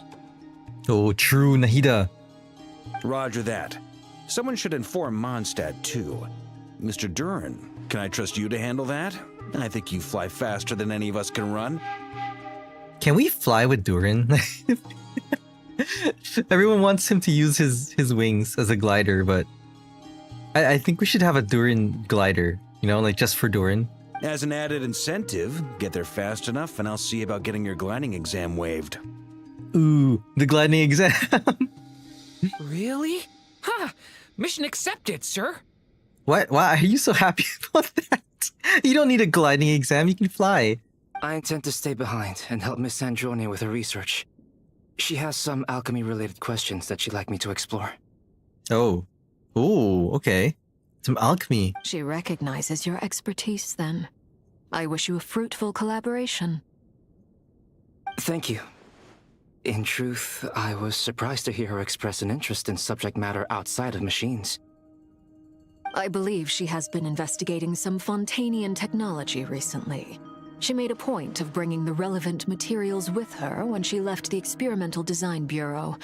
Oh, true, Nahida. Roger that. Someone should inform Mondstadt, too. Mr. Durin, can I trust you to handle that? I think you fly faster than any of us can run. Can we fly with Durin? Everyone wants him to use his wings as a glider, but I think we should have a Durin glider, you know, like just for Durin. As an added incentive, get there fast enough and I'll see about getting your gliding exam waived. Ooh, the gliding exam. Really? Ha! Mission accepted, sir. What? Why are you so happy about that? You don't need a gliding exam, you can fly. I intend to stay behind and help Miss Androni with her research. She has some alchemy-related questions that she'd like me to explore. Oh. Ooh, okay. Some alchemy. She recognizes your expertise then. I wish you a fruitful collaboration. Thank you. In truth, I was surprised to hear her express an interest in subject matter outside of machines. I believe she has been investigating some Fontanian technology recently. She made a point of bringing the relevant materials with her when she left the Experimental Design Bureau.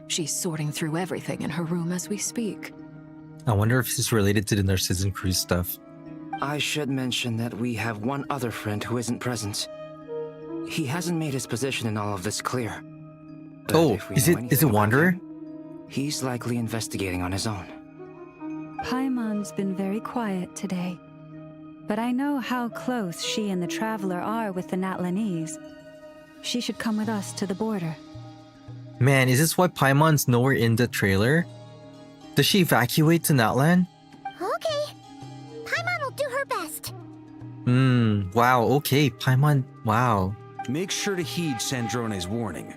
She's sorting through everything in her room as we speak. I wonder if this is related to the Narcissan Cruise stuff. I should mention that we have one other friend who isn't present. He hasn't made his position in all of this clear. But oh, is it Wanderer? He's likely investigating on his own. Paimon's been very quiet today. But I know how close she and the Traveler are with the Natlanese. She should come with us to the border. Man, is this why Paimon's nowhere in the trailer? Does she evacuate to Natlan? Okay. Paimon will do her best. Wow, okay, Paimon, wow. Make sure to heed Sandrone's warning.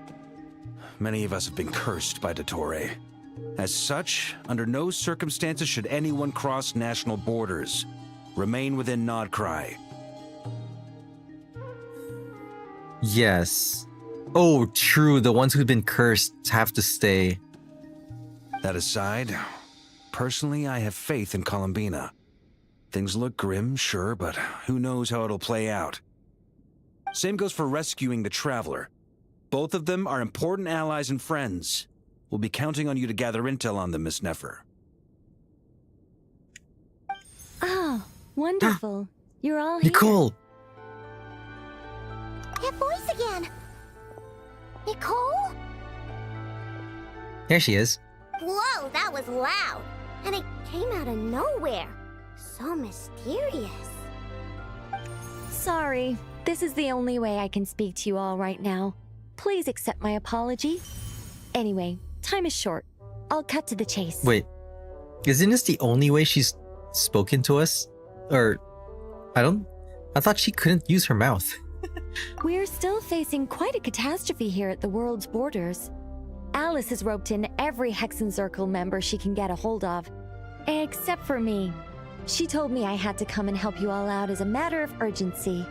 Many of us have been cursed by DOTTORE. As such, under no circumstances should anyone cross national borders. Remain within Notcry. Yes. Oh, true, the ones who've been cursed have to stay. That aside, personally I have faith in Columbina. Things look grim, sure, but who knows how it'll play out. Same goes for rescuing the Traveler. Both of them are important allies and friends. We'll be counting on you to gather intel on them, Miss Nefer. Oh, wonderful. You're all here. Nicole! That voice again! Nicole? There she is. Whoa, that was loud! And it came out of nowhere. So mysterious. Sorry, this is the only way I can speak to you all right now. Please accept my apology. Anyway, time is short. I'll cut to the chase. Wait, isn't this the only way she's spoken to us? Or, I thought she couldn't use her mouth. We're still facing quite a catastrophe here at the world's borders. Alice has roped in every Hexen Circle member she can get a hold of. Except for me. She told me I had to come and help you all out as a matter of urgency.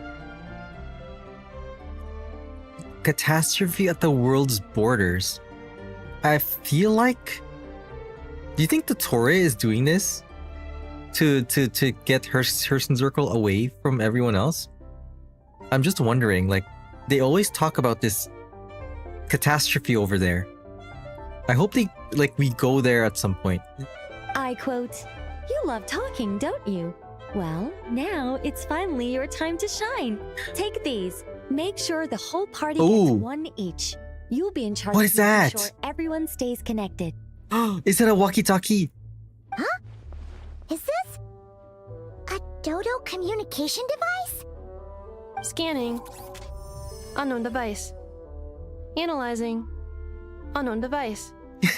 Catastrophe at the world's borders. I feel like... Do you think DOTTORE is doing this? To get Herzen Circle away from everyone else? I'm just wondering, like, they always talk about this catastrophe over there. I hope we go there at some point. I quote, "You love talking, don't you? Well, now it's finally your time to shine. Take these. Make sure the whole party gets one each. You'll be in charge What of is making that? sure everyone stays connected." Is that a walkie-talkie? Huh? Is this a Dodo communication device? Scanning. Unknown device. Analyzing. Unknown device.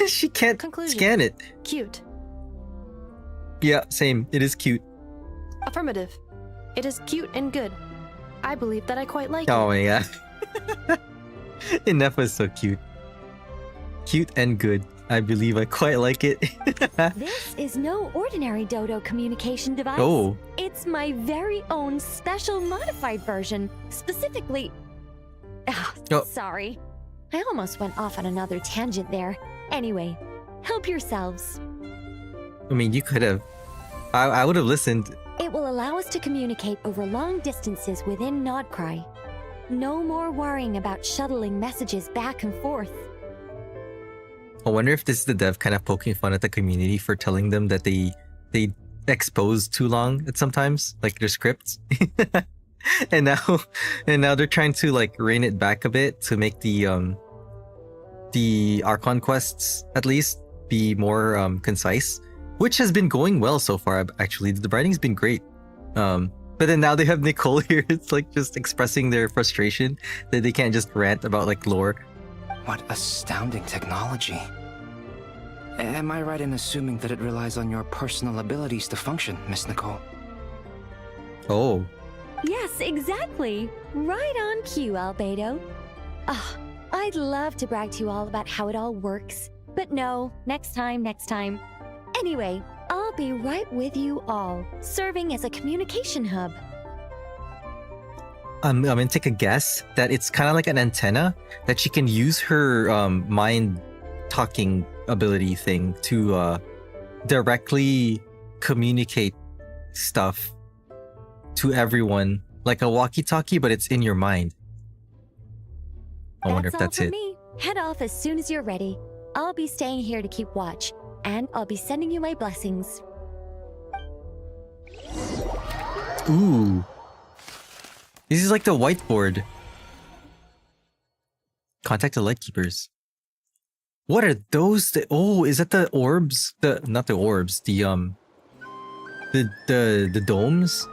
She can't Conclusion. scan it. Cute. Yeah, same. It is cute. Affirmative. It is cute and good. I believe that I quite like Oh it. my god. Inefa is so cute. Cute and good. I believe I quite like it. This is no ordinary Dodo communication device. Oh. It's my very own special modified version, specifically... Oh. Sorry. I almost went off on another tangent there. Anyway, help yourselves. I mean, you could have. I would have listened. It will allow us to communicate over long distances within Nodcry. No more worrying about shuttling messages back and forth. I wonder if this is the dev kind of poking fun at the community for telling them that they expose too long at sometimes, like their scripts. and now they're trying to like rein it back a bit to make the Archon quests at least be more concise, which has been going well so far. Actually, the writing's been great. But then now they have Nicole here. It's like just expressing their frustration that they can't just rant about like lore. What astounding technology. Am I right in assuming that it relies on your personal abilities to function, Miss Nicole? Oh. Yes, exactly. Right on cue, Albedo. I'd love to brag to you all about how it all works. But no, next time. Anyway, I'll be right with you all, serving as a communication hub. I'm gonna take a guess that it's kind of like an antenna that she can use her mind talking ability thing to directly communicate stuff to everyone, like a walkie-talkie, but it's in your mind. I wonder if that's all for it. Me. Head off as soon as you're ready. I'll be staying here to keep watch, and I'll be sending you my blessings. Ooh. This is like the whiteboard. Contact the lightkeepers. What are those? Oh, is that the orbs? Not the orbs. The domes.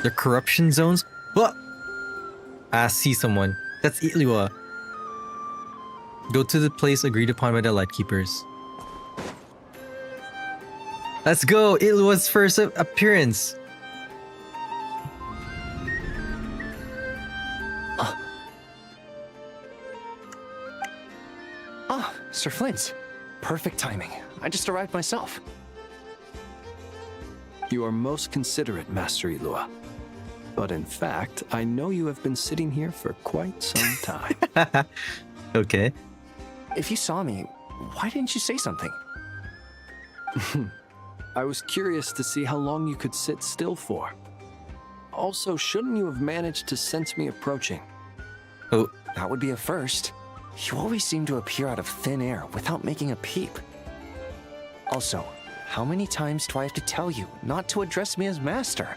The corruption zones. What? I see someone. That's Itlua. Go to the place agreed upon by the lightkeepers. Let's go! Itlua's first appearance. Sir Flint. Perfect timing. I just arrived myself. You are most considerate, Master Itlua. But in fact, I know you have been sitting here for quite some time. Okay. If you saw me, why didn't you say something? I was curious to see how long you could sit still for. Also, shouldn't you have managed to sense me approaching? Oh. That would be a first. You always seem to appear out of thin air without making a peep. Also, how many times do I have to tell you not to address me as master?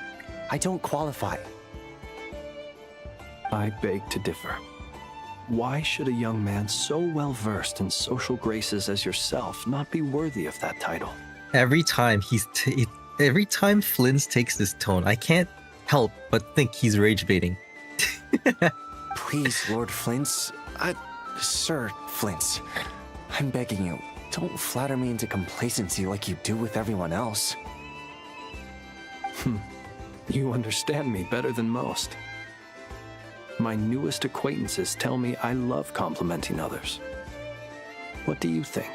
I don't qualify. I beg to differ. Why should a young man so well versed in social graces as yourself not be worthy of that title? Every time every time Flynn takes this tone, I can't help but think he's rage baiting. Please, Lord Flint's, Sir Flint's, I'm begging you, don't flatter me into complacency like you do with everyone else. You understand me better than most. My newest acquaintances tell me I love complimenting others. What do you think?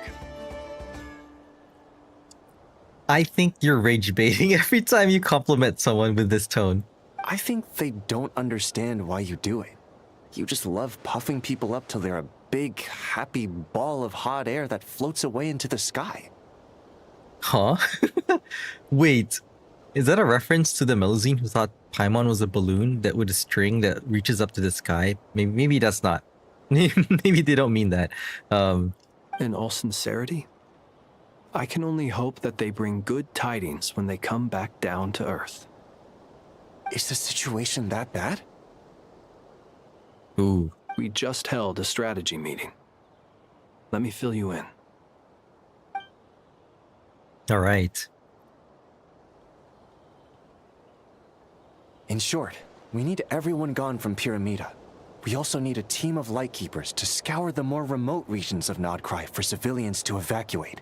I think you're rage baiting every time you compliment someone with this tone. I think they don't understand why you do it. You just love puffing people up till they're a big, happy ball of hot air that floats away into the sky. Huh? Wait, is that a reference to the Melusine who thought Paimon was a balloon that with a string that reaches up to the sky? Maybe that's not. Maybe they don't mean that. In all sincerity, I can only hope that they bring good tidings when they come back down to Earth. Is the situation that bad? Ooh. We just held a strategy meeting. Let me fill you in. All right. In short, we need everyone gone from Pyramida. We also need a team of lightkeepers to scour the more remote regions of Nodcry for civilians to evacuate.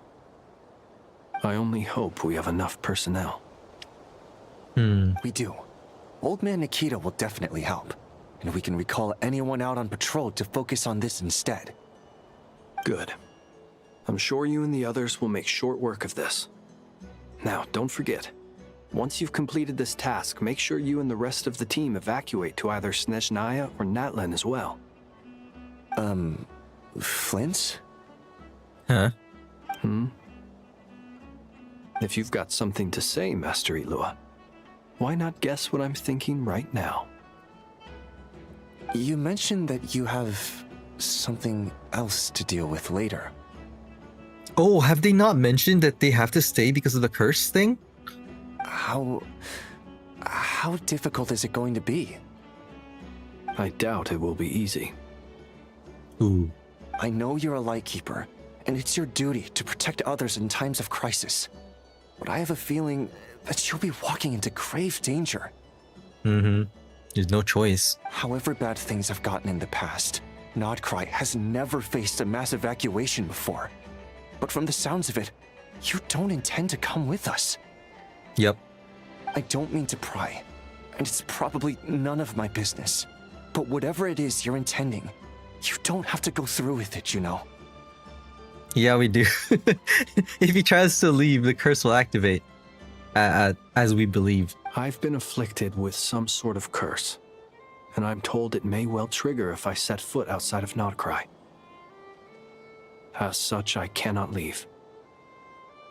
I only hope we have enough personnel. We do. Old Man Nikita will definitely help. And we can recall anyone out on patrol to focus on this instead. Good. I'm sure you and the others will make short work of this. Now, don't forget, once you've completed this task, make sure you and the rest of the team evacuate to either Snezhnaya or Natlan as well. Flint? Huh? If you've got something to say, Master Ilua, why not guess what I'm thinking right now? You mentioned that you have something else to deal with later. Oh, have they not mentioned that they have to stay because of the curse thing? How difficult is it going to be? I doubt it will be easy. Ooh. I know you're a Lightkeeper, and it's your duty to protect others in times of crisis. But I have a feeling that you'll be walking into grave danger. There's no choice. However bad things have gotten in the past, Nodcry has never faced a mass evacuation before. But from the sounds of it, you don't intend to come with us. Yep. I don't mean to pry, and it's probably none of my business. But whatever it is you're intending, you don't have to go through with it, you know. Yeah, we do. If he tries to leave, the curse will activate, as we believe. I've been afflicted with some sort of curse, and I'm told it may well trigger if I set foot outside of Nodcry. As such, I cannot leave.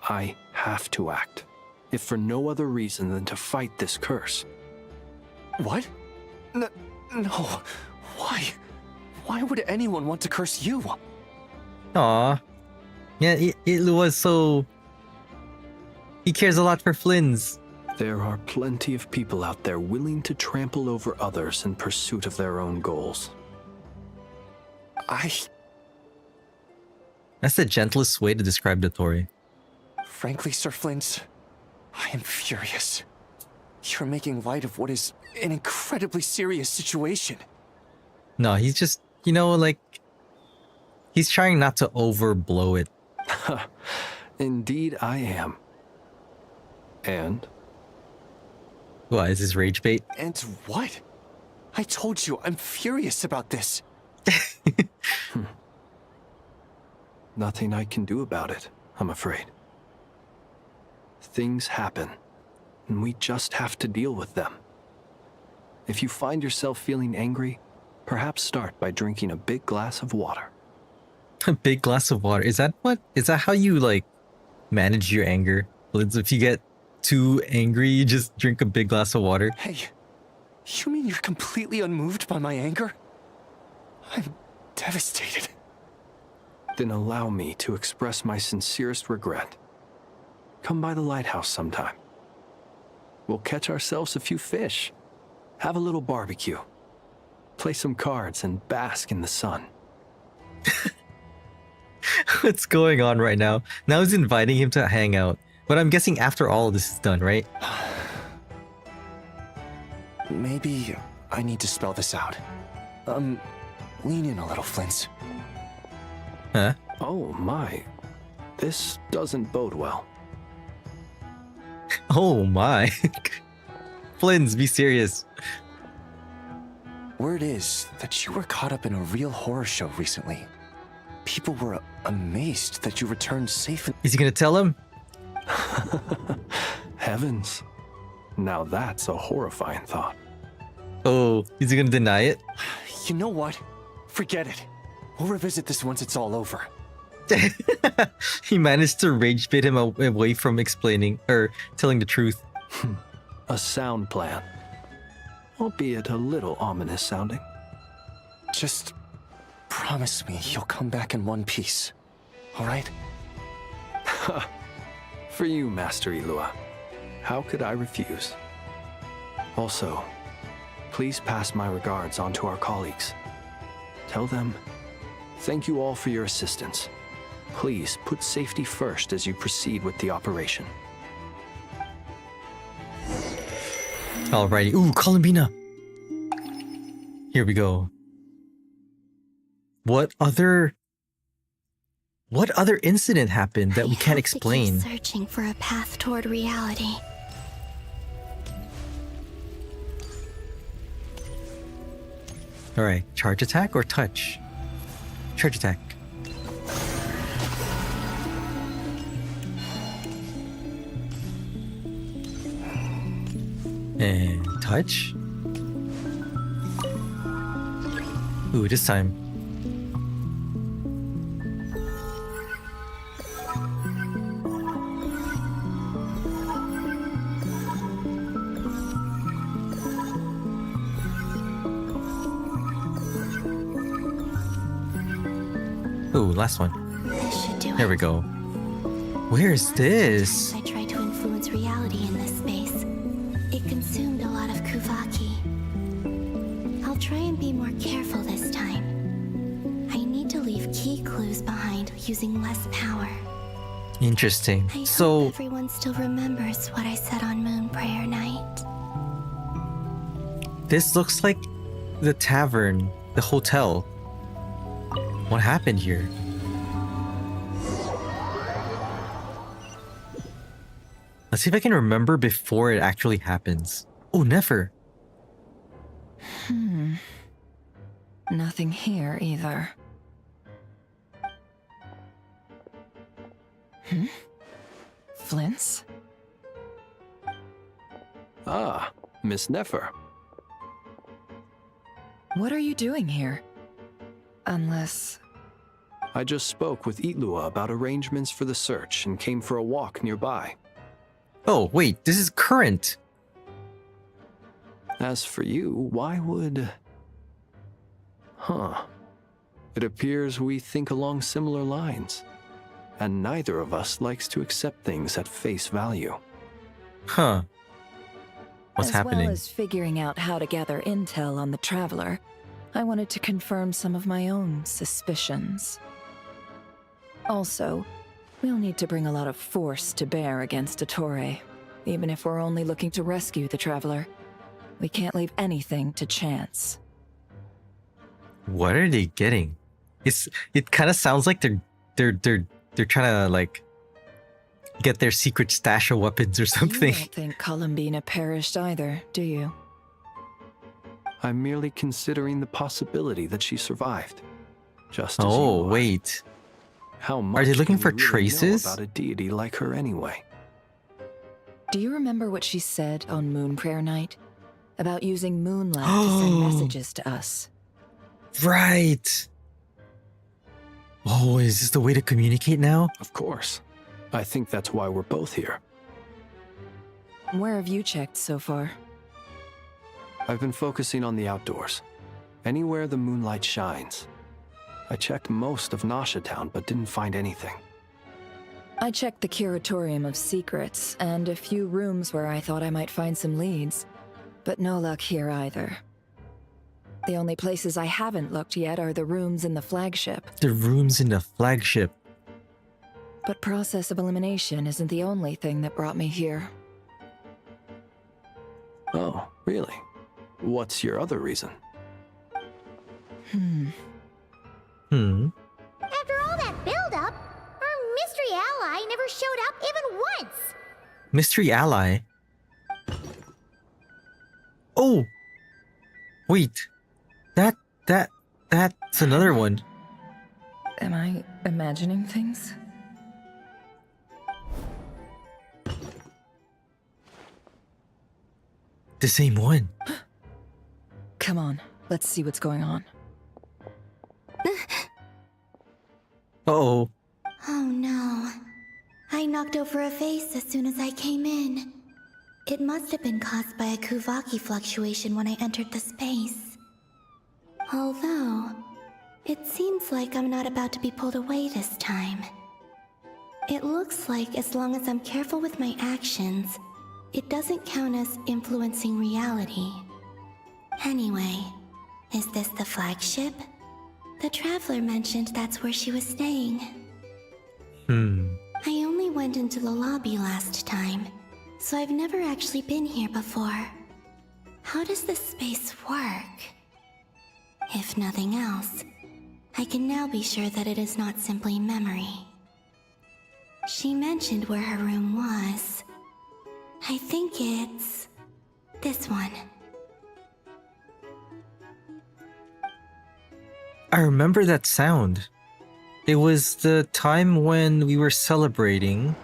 I have to act, if for no other reason than to fight this curse. What? No. Why? Why would anyone want to curse you? Aw. Yeah, Ilua's so... He cares a lot for Flynn's. There are plenty of people out there willing to trample over others in pursuit of their own goals. That's the gentlest way to describe DOTTORE. Frankly, Sir Flint, I am furious. You're making light of what is an incredibly serious situation. No, he's just, he's trying not to overblow it. Indeed, I am. And? What, is this rage bait? And what? I told you, I'm furious about this. Nothing I can do about it, I'm afraid. Things happen, and we just have to deal with them. If you find yourself feeling angry, perhaps start by drinking a big glass of water. A big glass of water? Is that how you, manage your anger? If you get too angry, you just drink a big glass of water? Hey, you mean you're completely unmoved by my anger? I'm devastated. Then allow me to express my sincerest regret. Come by the lighthouse sometime. We'll catch ourselves a few fish, have a little barbecue, play some cards, and bask in the sun. What's going on right now? Now he's inviting him to hang out. But I'm guessing after all of this is done, right? Maybe I need to spell this out. Lean in a little, Flint. Huh? Oh my. This doesn't bode well. Oh my. Flynn's, be serious. Word is that you were caught up in a real horror show recently. People were amazed that you returned safe and— Is he gonna tell him? Heavens. Now that's a horrifying thought. Oh, is he gonna deny it? You know what? Forget it. We'll revisit this once it's all over. He managed to rage bait him away from explaining or telling the truth. A sound plan. Albeit a little ominous sounding. Just promise me you'll come back in one piece. All right? For you, Master Ilua. How could I refuse? Also, please pass my regards on to our colleagues. Tell them, thank you all for your assistance. Please put safety first as you proceed with the operation. Alrighty. Ooh, Columbina. Here we go. What other incident happened that we can't explain? Keep searching for a path toward reality. Alright, charge attack or touch? Charge attack. And touch. Ooh, this time. Ooh, last one. This should do There we go. Where's this? I tried to influence reality in this space. It consumed a lot of Kuvaki. I'll try and be more careful this time. I need to leave key clues behind using less power. Interesting. I So hope everyone still remembers what I said on Moon Prayer Night. this looks like the tavern, the hotel. What happened here? Let's see if I can remember before it actually happens. Oh, never. Nothing here either. Flints? Ah, Miss Nefer. What are you doing here? Unless... I just spoke with Itlua about arrangements for the search and came for a walk nearby. Oh, wait, this is current. As for you, why would... Huh. It appears we think along similar lines. And neither of us likes to accept things at face value. Huh. What's happening? As well as figuring out how to gather intel on the Traveler, I wanted to confirm some of my own suspicions. Also, we'll need to bring a lot of force to bear against DOTTORE, even if we're only looking to rescue the Traveler. We can't leave anything to chance. What are they getting? It kind of sounds like they're trying to like get their secret stash of weapons or something. You don't think Columbina perished either, do you? I'm merely considering the possibility that she survived. Just as Oh, you are. wait. How much Are they looking can for we really know traces? about a deity like her anyway? Do you remember what she said on Moon Prayer Night? About using moonlight to send messages to us. Right. Oh, is this the way to communicate now? Of course. I think that's why we're both here. Where have you checked so far? I've been focusing on the outdoors. Anywhere the moonlight shines. I checked most of Nasha Town, but didn't find anything. I checked the Curatorium of Secrets and a few rooms where I thought I might find some leads, but no luck here either. The only places I haven't looked yet are the rooms in the flagship. The rooms in the flagship. But process of elimination isn't the only thing that brought me here. Oh, really? What's your other reason? After all that build-up, our mystery ally never showed up even once. Mystery ally? Oh! Wait. That's another one. Am I imagining things? The same one. Come on, let's see what's going on. Uh-oh. Oh no. I knocked over a vase as soon as I came in. It must have been caused by a Kuvaki fluctuation when I entered the space. Although, it seems like I'm not about to be pulled away this time. It looks like as long as I'm careful with my actions, it doesn't count as influencing reality. Anyway, is this the flagship? The Traveler mentioned that's where she was staying. I only went into the lobby last time, so I've never actually been here before. How does this space work? If nothing else, I can now be sure that it is not simply memory. She mentioned where her room was. I think it's this one. I remember that sound. It was the time when we were celebrating.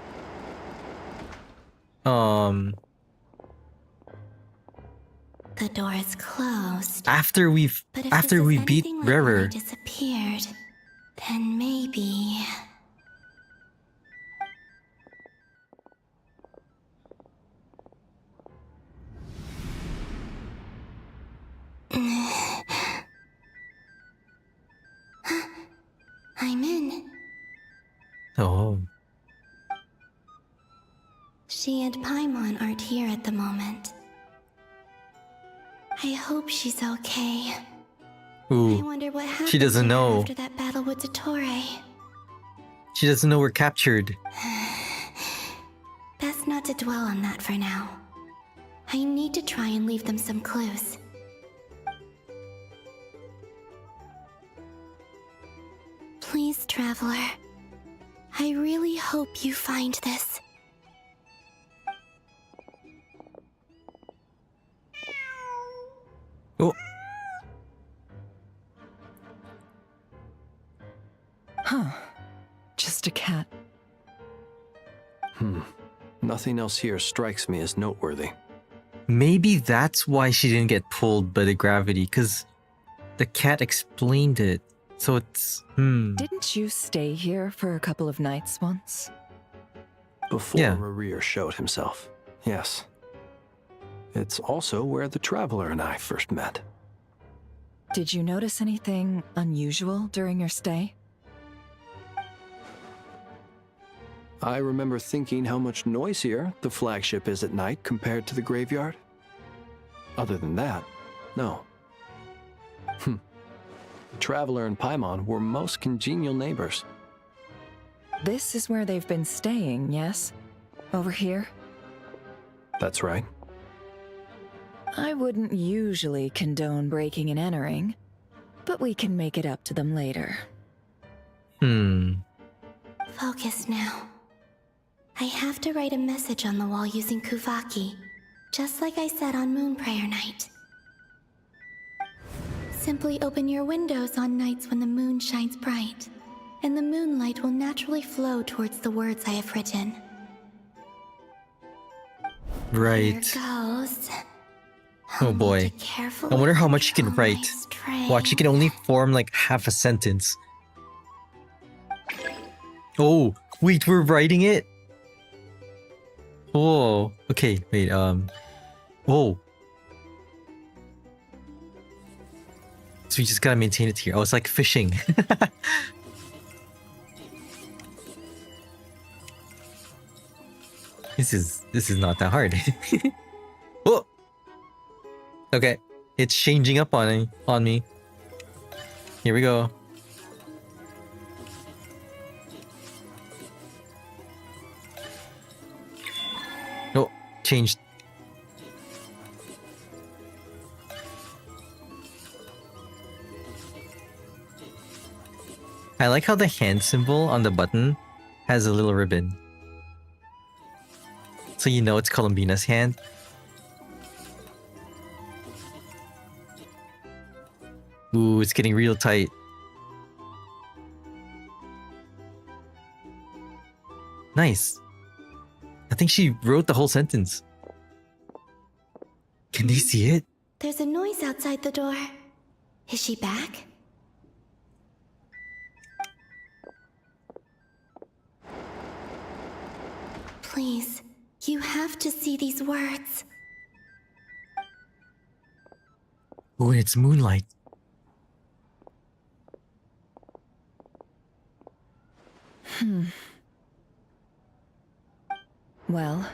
The door is closed. After we beat Rarer. Disappeared, then maybe. I'm in. Oh. She and Paimon aren't here at the moment. I hope she's okay. Ooh. I wonder what happened She doesn't to her know. after that battle with DOTTORE. She doesn't know we're captured. Best not to dwell on that for now. I need to try and leave them some clues. Please, Traveler. I really hope you find this. Oh. Huh. Just a cat. Nothing else here strikes me as noteworthy. Maybe that's why she didn't get pulled by the gravity, because the cat explained it. So it's, Didn't you stay here for a couple of nights once? Before Rarir showed himself, yes. It's also where the Traveler and I first met. Did you notice anything unusual during your stay? I remember thinking how much noisier the flagship is at night compared to the graveyard. Other than that, no. The Traveler and Paimon were most congenial neighbors. This is where they've been staying, yes? Over here? That's right. I wouldn't usually condone breaking and entering, but we can make it up to them later. Focus now. I have to write a message on the wall using Kuvaki, just like I said on Moon Prayer Night. Simply open your windows on nights when the moon shines bright, and the moonlight will naturally flow towards the words I have written. Right. Here goes. Oh boy. I wonder how much she can write. Watch, she can only form like half a sentence. Oh, wait, we're writing it? Oh, okay, wait, whoa. So we just gotta maintain it here. Oh, it's like fishing. This is not that hard. Oh! Okay, it's changing up on me. Here we go. Oh, changed. I like how the hand symbol on the button has a little ribbon. So you know it's Columbina's hand. Ooh, it's getting real tight. Nice. I think she wrote the whole sentence. Can they see it? There's a noise outside the door. Is she back? Please, you have to see these words. Oh, and it's moonlight. Well,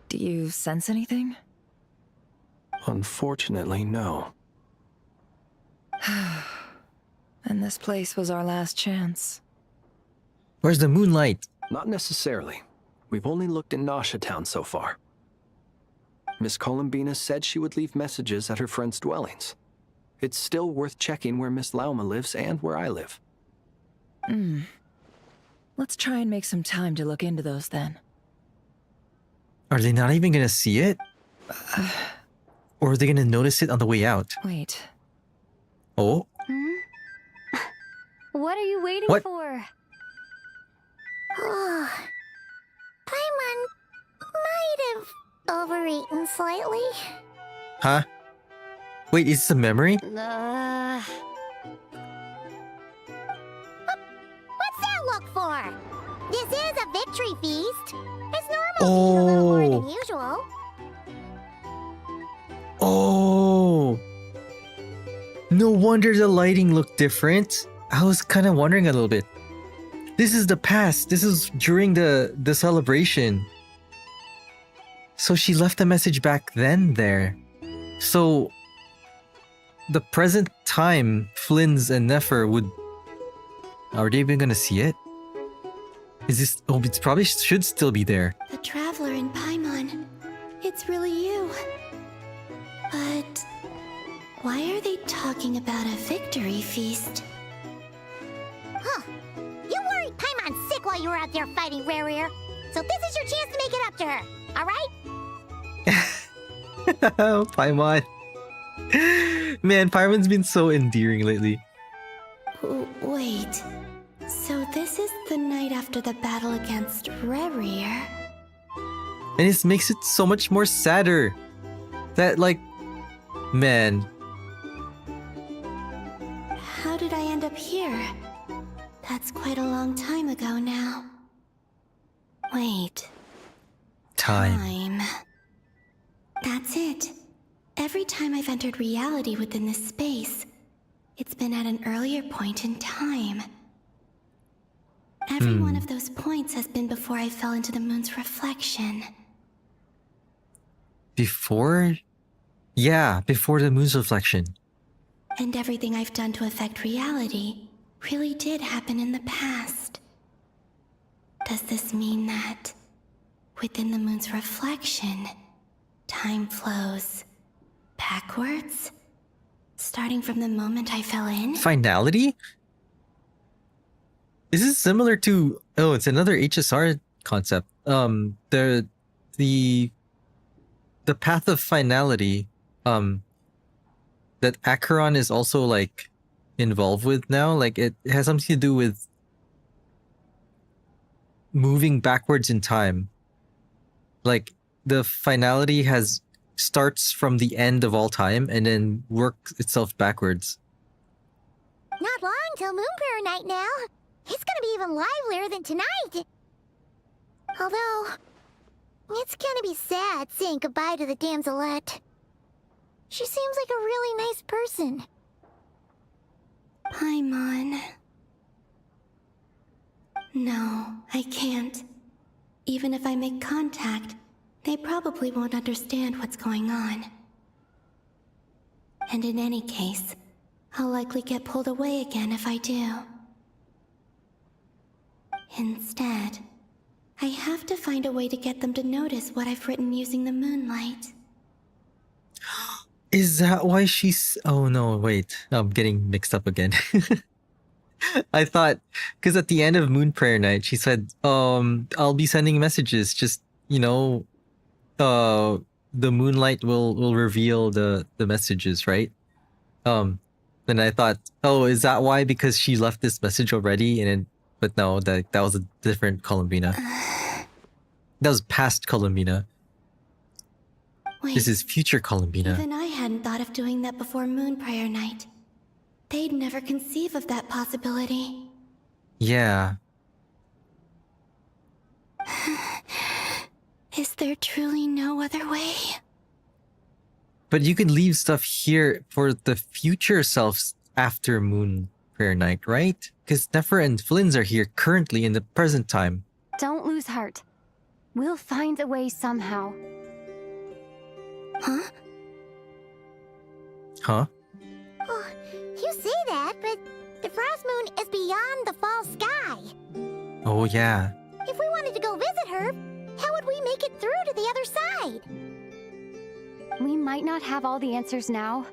do you sense anything? Unfortunately, no. And this place was our last chance. Where's the moonlight? Not necessarily. We've only looked in Nasha Town so far. Miss Columbina said she would leave messages at her friends' dwellings. It's still worth checking where Miss Lauma lives and where I live. Let's try and make some time to look into those then. Are they not even gonna see it? Or are they gonna notice it on the way out? Wait. Oh? What are you waiting What? for? Oh, Paimon might have overeaten slightly. Huh? Wait, is this a memory? What's that look for? This is a victory feast. It's normal to eat a little more than usual. Oh. No wonder the lighting looked different. I was kind of wondering a little bit. This is the past. This is during the celebration. So she left a message back then there. So the present time, Flynn's and Nefer would... Are they even gonna see it? Is this... Oh, it probably should still be there. The Traveler in Paimon. It's really you. But... why are they talking about a victory feast? Huh. You worried Paimon sick while you were out there fighting Rare. So this is your chance to make it up to her, alright? Paimon. Man, Paimon's been so endearing lately. Wait. So this is the night after the battle against Rare. And it makes it so much more sadder. That, like... Man. How did I end up here? That's quite a long time ago now. Wait. Time. That's it. Every time I've entered reality within this space, it's been at an earlier point in time. Every one of those points has been before I fell into the moon's reflection. Before? Yeah, before the moon's reflection. And everything I've done to affect reality really did happen in the past. Does this mean that, within the moon's reflection, time flows backwards? Starting from the moment I fell in? Finality? Is this similar to... Oh, it's another HSR concept. The path of finality, that Acheron is also, like, involved with now. Like, it has something to do with moving backwards in time. Like, the finality starts from the end of all time and then works itself backwards. Not long till Moon Prayer Night now. It's gonna be even livelier than tonight. Although, it's gonna be sad saying goodbye to the damselette. She seems like a really nice person. Paimon. No, I can't. Even if I make contact, they probably won't understand what's going on. And in any case, I'll likely get pulled away again if I do. Instead, I have to find a way to get them to notice what I've written using the moonlight. Is that why she's... Oh no, wait. I'm getting mixed up again. I thought... Because at the end of Moon Prayer Night, she said, I'll be sending messages. Just, you know... the moonlight will reveal the messages, right? And I thought, oh, is that why? Because she left this message already? And then... But no, that was a different Columbina. That was past Columbina. Wait, this is future Columbina. Even I hadn't thought of doing that before Moon Prayer Night. They'd never conceive of that possibility. Yeah. Is there truly no other way? But you can leave stuff here for the future selves after Moon Prayer Night, right? Because Nefer and Flynn's are here currently in the present time. Don't lose heart. We'll find a way somehow. Huh? Huh? Oh, you say that, but the Frost Moon is beyond the fall sky. Oh, yeah. If we wanted to go visit her, how would we make it through to the other side? We might not have all the answers now,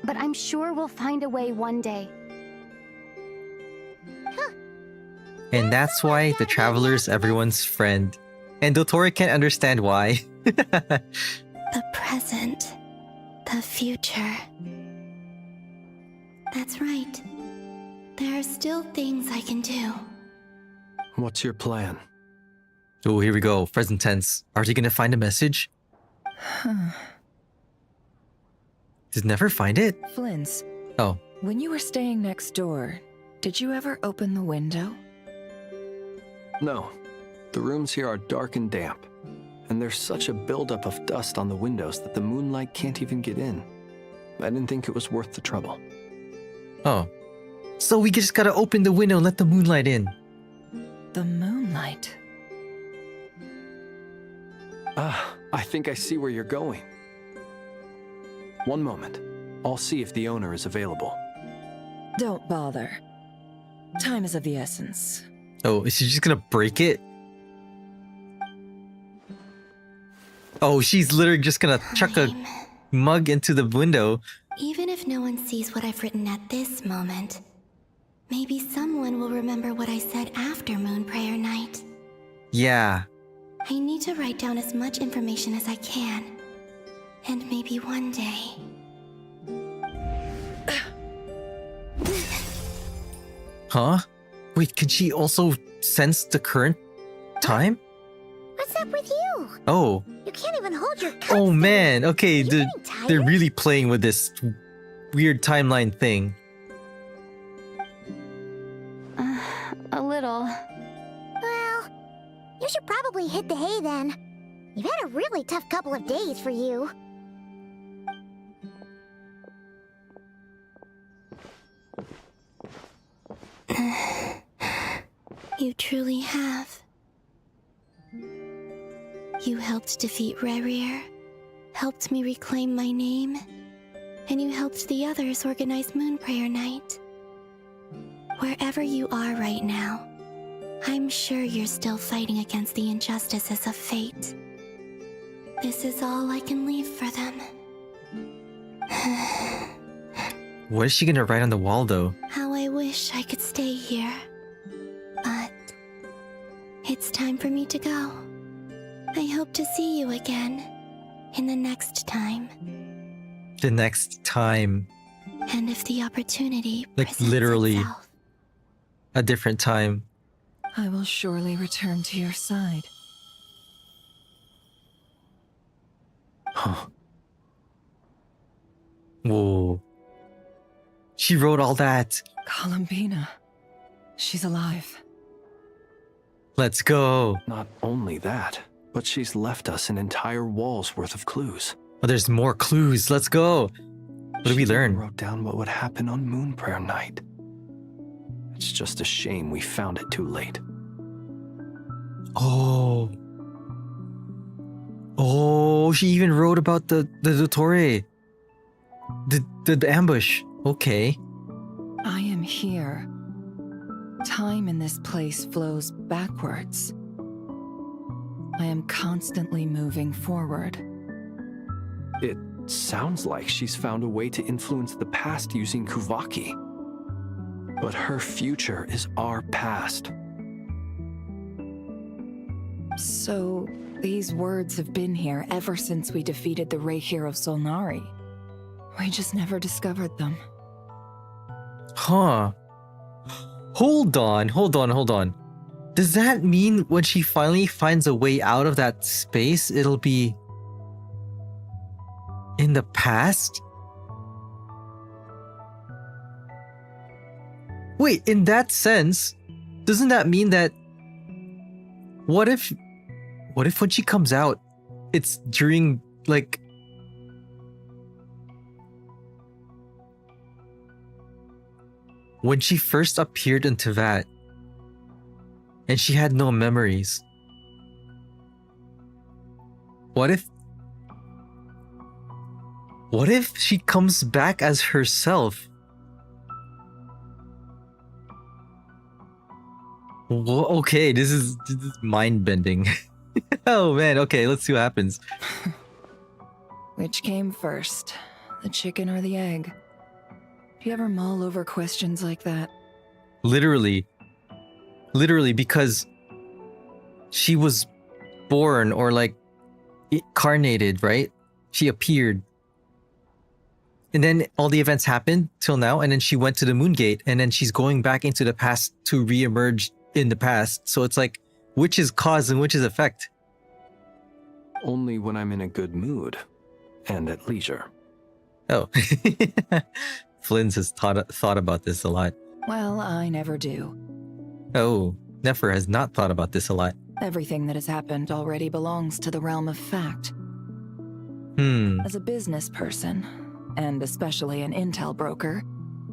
but I'm sure we'll find a way one day. And that's why the Traveler's everyone's friend. And DOTTORE can't understand why. The present. The future. That's right. There are still things I can do. What's your plan? Oh, here we go. Present tense. Are they gonna find a message? Did never find it? Flynn's, Oh. when you were staying next door, did you ever open the window? No. The rooms here are dark and damp, and there's such a buildup of dust on the windows that the moonlight can't even get in. I didn't think it was worth the trouble. Oh. So we just gotta open the window and let the moonlight in. The moonlight? Ah, I think I see where you're going. One moment. I'll see if the owner is available. Don't bother. Time is of the essence. Oh, is she just gonna break it? Oh, she's literally just gonna chuck a mug into the window. Even if no one sees what I've written at this moment, maybe someone will remember what I said after Moon Prayer Night. Yeah. I need to write down as much information as I can. And maybe one day... Huh? Wait, can she also sense the current time? What's up with you? Oh. You can't even hold your cup. Oh man, okay, they're tired? really playing with this weird timeline thing. A little. Well, you should probably hit the hay then. You've had a really tough couple of days for you. You truly have. You helped defeat Rerir, helped me reclaim my name, and you helped the others organize Moon Prayer Night. Wherever you are right now, I'm sure you're still fighting against the injustices of fate. This is all I can leave for them. What is she gonna write on the wall though? How I wish I could stay here. But it's time for me to go. I hope to see you again in the next time. The next time. And if the opportunity Like presents literally itself. a different time. I will surely return to your side. Huh. Whoa. She wrote all that. Columbina. She's alive. Let's go. Not only that, but she's left us an entire wall's worth of clues. Oh, there's more clues. Let's go. What did we learn? She wrote down what would happen on Moon Prayer Night. It's just a shame we found it too late. Oh. Oh, she even wrote about the DOTTORE. The ambush. Okay. I am here. Time in this place flows backwards. I am constantly moving forward. It sounds like she's found a way to influence the past using Kuvaki. But her future is our past. So, these words have been here ever since we defeated the Reikir of Solnari. We just never discovered them. Huh. Hold on. Does that mean when she finally finds a way out of that space, it'll be in the past? Wait, in that sense, doesn't that mean that what if when she comes out, it's during like when she first appeared in Tevat and she had no memories? What if she comes back as herself? Well, okay, this is mind-bending. Oh man, okay, let's see what happens. Which came first, the chicken or the egg? Do you ever mull over questions like that? Literally, because she was born or like incarnated, right? She appeared. And then all the events happened till now, and then she went to the Moon Gate, and then she's going back into the past to re-emerge in the past. So it's like, which is cause and which is effect? Only when I'm in a good mood and at leisure. Oh. Flynn's has thought about this a lot. Well, I never do. Oh, Nefer has not thought about this a lot. Everything that has happened already belongs to the realm of fact. As a business person, and especially an intel broker,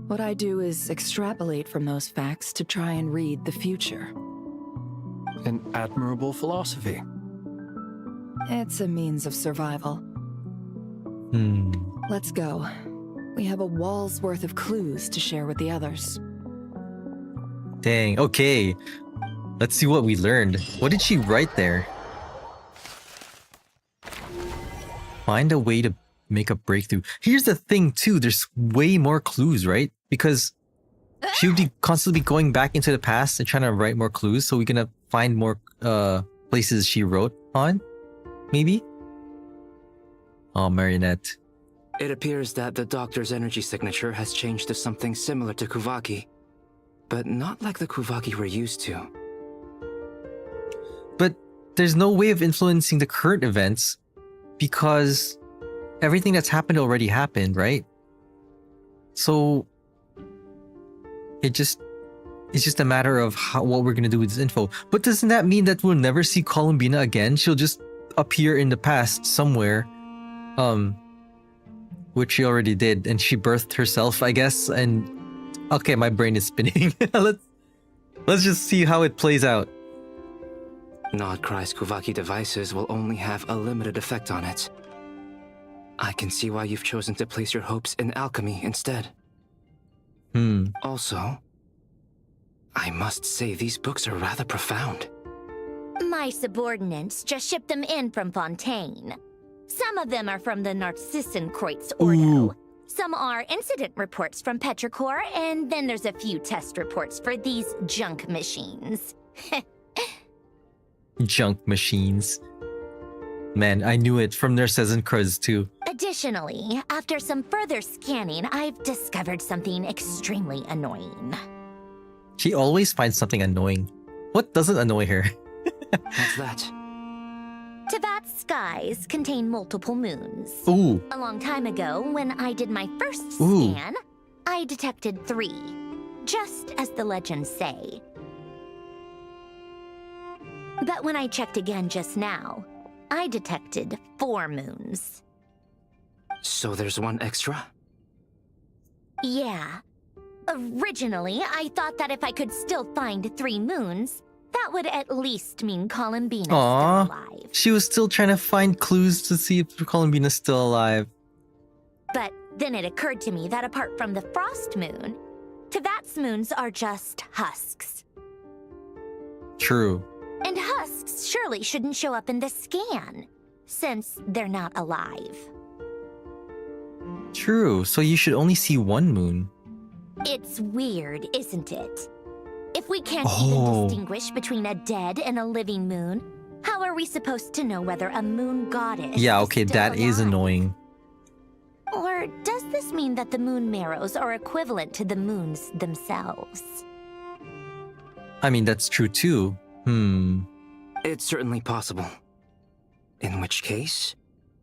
what I do is extrapolate from those facts to try and read the future. An admirable philosophy. It's a means of survival. Let's go. We have a wall's worth of clues to share with the others. Dang, okay. Let's see what we learned. What did she write there? Find a way to make a breakthrough. Here's the thing too, there's way more clues, right? Because she would be constantly going back into the past and trying to write more clues, so we're gonna find more places she wrote on, maybe? Oh, Marionette. It appears that the Doctor's energy signature has changed to something similar to Kuvaki, but not like the Kuvaki we're used to. But there's no way of influencing the current events because everything that's happened already happened, right? So it's just a matter of what we're gonna do with this info. But doesn't that mean that we'll never see Columbina again? She'll just appear in the past somewhere, which she already did, and she birthed herself, I guess. And okay, my brain is spinning. let's just see how it plays out. Nodcry's Kuvaki devices will only have a limited effect on it. I can see why you've chosen to place your hopes in alchemy instead. Also, I must say these books are rather profound. My subordinates just shipped them in from Fontaine. Some of them are from the Narcissenkreuz Ordo. Some are incident reports from Petrichor, and then there's a few test reports for these junk machines. Junk machines. Man, I knew it from Narcissenkreuz too. Additionally, after some further scanning, I've discovered something extremely annoying. She always finds something annoying. What doesn't annoy her? What's that? Tevat's skies contain multiple moons. Ooh. A long time ago, when I did my first Ooh. scan, I detected 3, just as the legends say. But when I checked again just now, I detected 4 moons. So there's one extra? Yeah. Originally, I thought that if I could still find 3 moons, that would at least mean Columbina's still alive. She was still trying to find clues to see if Columbina's still alive. But then it occurred to me that apart from the frost moon, Tevat's moons are just husks. True. And husks surely shouldn't show up in the scan, since they're not alive. True, so you should only see one moon. It's weird, isn't it? If we can't even distinguish between a dead and a living moon, how are we supposed to know whether a moon goddess Yeah, is okay, still that is alive? annoying. Or does this mean that the moon marrows are equivalent to the moons themselves? I mean, that's true too. It's certainly possible. In which case,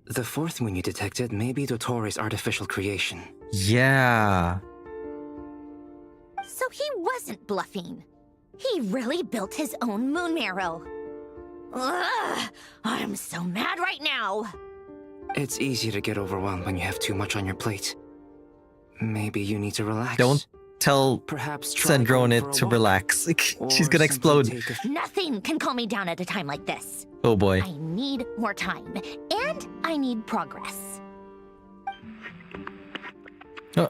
the 4th moon you detected may be DOTTORE's artificial creation. Yeah. So he wasn't bluffing. He really built his own moon marrow. Ugh, I'm so mad right now. It's easy to get overwhelmed when you have too much on your plate. Maybe you need to relax. Don't tell Perhaps Sandrone to relax. She's gonna explode. Nothing can calm me down at a time like this. Oh boy. I need more time, and I need progress. Oh.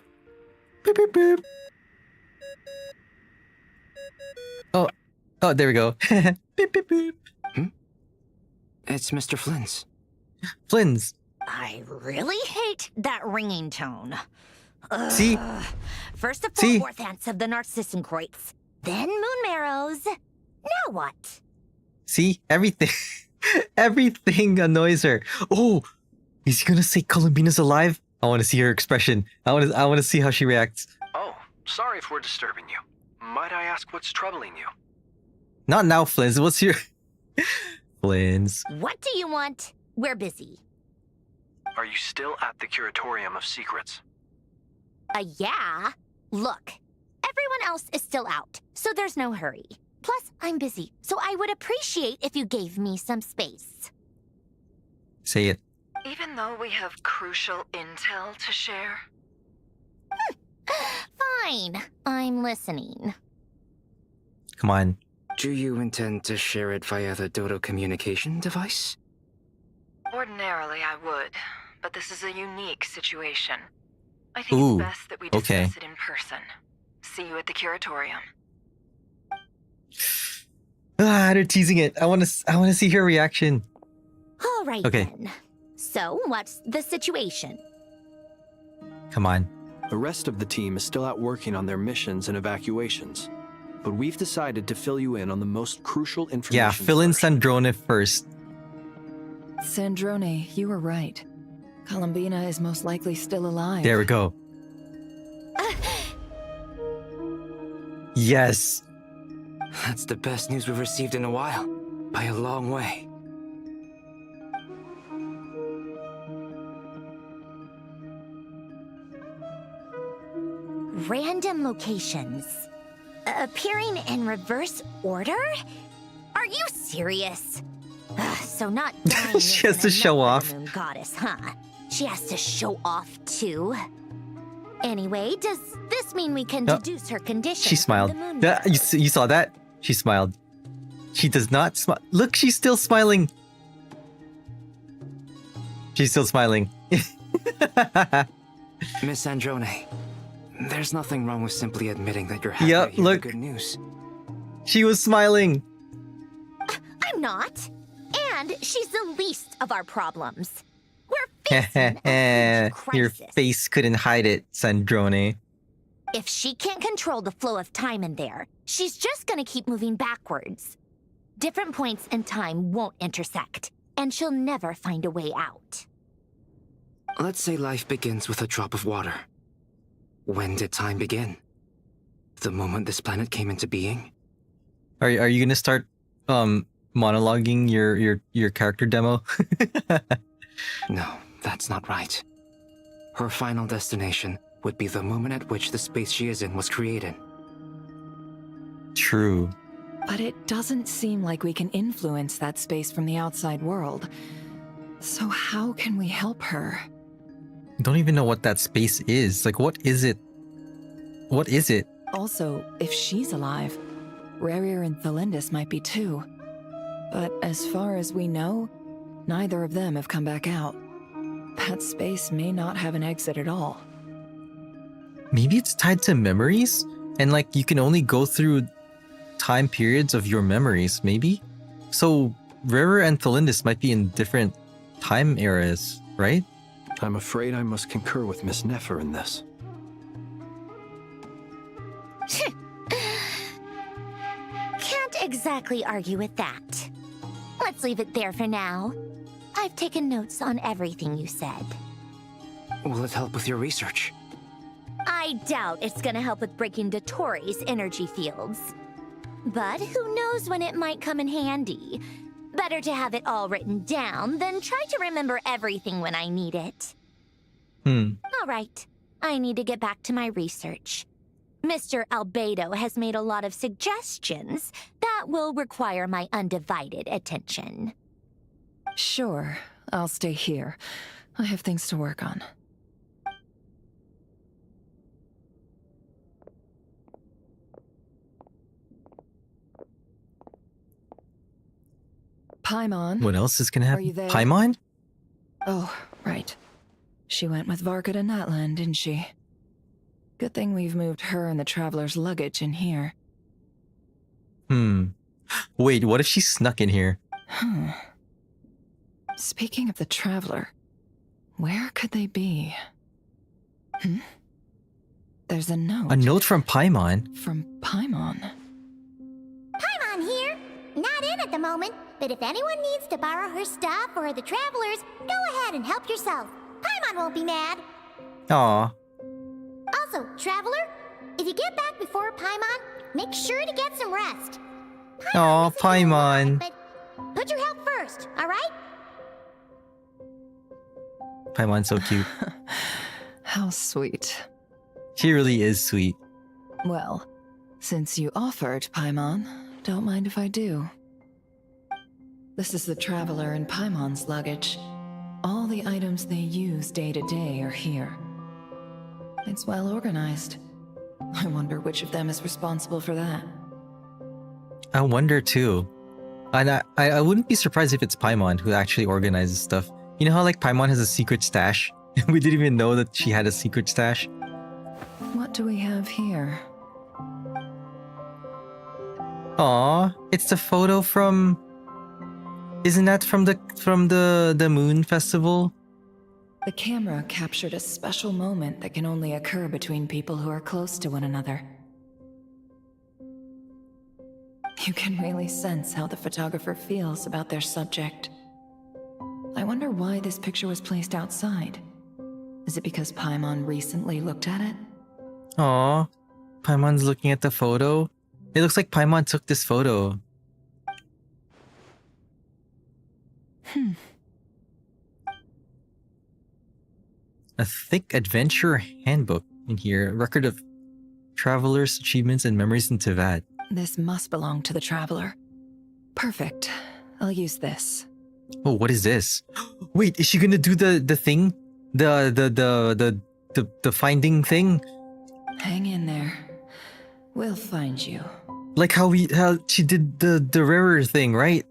Boop, boop, boop. Oh, there we go. Beep, beep, beep. It's Mr. Flynn's. Flynn's. I really hate that ringing tone. Ugh. See? First the See? 4 ants of the Narcissenkreuz, then moon marrows. Now what? See? Everything. Everything annoys her. Oh, is he gonna say Columbina's alive? I want to see her expression. I want to see how she reacts. Oh, sorry if we're disturbing you. Might I ask what's troubling you? Not now, Flynn's. What's your... Flynn's. What do you want? We're busy. Are you still at the Curatorium of Secrets? Yeah. Look, everyone else is still out, so there's no hurry. Plus, I'm busy, so I would appreciate if you gave me some space. Say it. Even though we have crucial intel to share? Fine. I'm listening. Come on. Do you intend to share it via the Dodo communication device? Ordinarily, I would, but this is a unique situation. I think Ooh, it's best that we discuss okay. it in person. See you at the Curatorium. They're teasing it. I want to see her reaction. All right, Okay. then. So, what's the situation? Come on. The rest of the team is still out working on their missions and evacuations. But we've decided to fill you in on the most crucial information. Yeah, fill in Sandrone first. Sandrone, you were right. Columbina is most likely still alive. There we go. Yes. That's the best news we've received in a while. By a long way. Random locations. Appearing in reverse order? Are you serious? So not dying She has to show off. moon goddess, huh? She has to show off too. Anyway, does this mean we can Oh, deduce her condition? She from smiled. the moon Yeah, you saw that? She smiled. She does not smile. Look, she's still smiling. She's still smiling. Miss Sandrone, there's nothing wrong with simply admitting that you're happy Yep, to hear look. the good news. She was smiling. I'm not. And she's the least of our problems. We're facing a huge Your crisis. face couldn't hide it, Sandrone. If she can't control the flow of time in there, she's just gonna keep moving backwards. Different points in time won't intersect, and she'll never find a way out. Let's say life begins with a drop of water. When did time begin? The moment this planet came into being? Are you gonna start monologuing your character demo? No, that's not right. Her final destination would be the moment at which the space she is in was created. True. But it doesn't seem like we can influence that space from the outside world. So how can we help her? Don't even know what that space is. Like, what is it? What is it? Also, if she's alive, Rerir and Thalindis might be too. But as far as we know, neither of them have come back out. That space may not have an exit at all. Maybe it's tied to memories? And like, you can only go through time periods of your memories, maybe? So, Rerir and Thalindis might be in different time eras, right? I'm afraid I must concur with Miss Nefer in this. Can't exactly argue with that. Let's leave it there for now. I've taken notes on everything you said. Will it help with your research? I doubt it's gonna help with breaking DOTTORE's energy fields. But who knows when it might come in handy. Better to have it all written down than try to remember everything when I need it. All right, I need to get back to my research. Mr. Albedo has made a lot of suggestions that will require my undivided attention. Sure, I'll stay here. I have things to work on. Paimon. What else is gonna Are happen? you there? Paimon? Oh, right. She went with Varka to Natlan, didn't she? Good thing we've moved her and the Traveler's luggage in here. Wait, what if she snuck in here? Speaking of the Traveler, where could they be? There's a note. A note from Paimon? From Paimon. Paimon here. Not in at the moment, but if anyone needs to borrow her stuff or the Travelers, go ahead and help yourself. Paimon won't be mad. Aw. Also, Traveler, if you get back before Paimon, make sure to get some rest. Aw, Paimon. But put your health first, all right? Paimon's so cute. How sweet. She really is sweet. Well, since you offered, Paimon, don't mind if I do. This is the Traveler and Paimon's luggage. All the items they use day to day are here. It's well organized. I wonder which of them is responsible for that. I wonder too. And I wouldn't be surprised if it's Paimon who actually organizes stuff. You know how like Paimon has a secret stash? We didn't even know that she had a secret stash. What do we have here? Aw, it's the photo from... Isn't that from the Moon Festival? The camera captured a special moment that can only occur between people who are close to one another. You can really sense how the photographer feels about their subject. I wonder why this picture was placed outside. Is it because Paimon recently looked at it? Aw, Paimon's looking at the photo. It looks like Paimon took this photo. A thick adventure handbook in here. A record of travelers' achievements and memories in Tevat. This must belong to the Traveler. Perfect. I'll use this. Oh, what is this? Wait, is she gonna do the thing? The finding thing? Hang in there. We'll find you. Like how she did the rarer thing, right?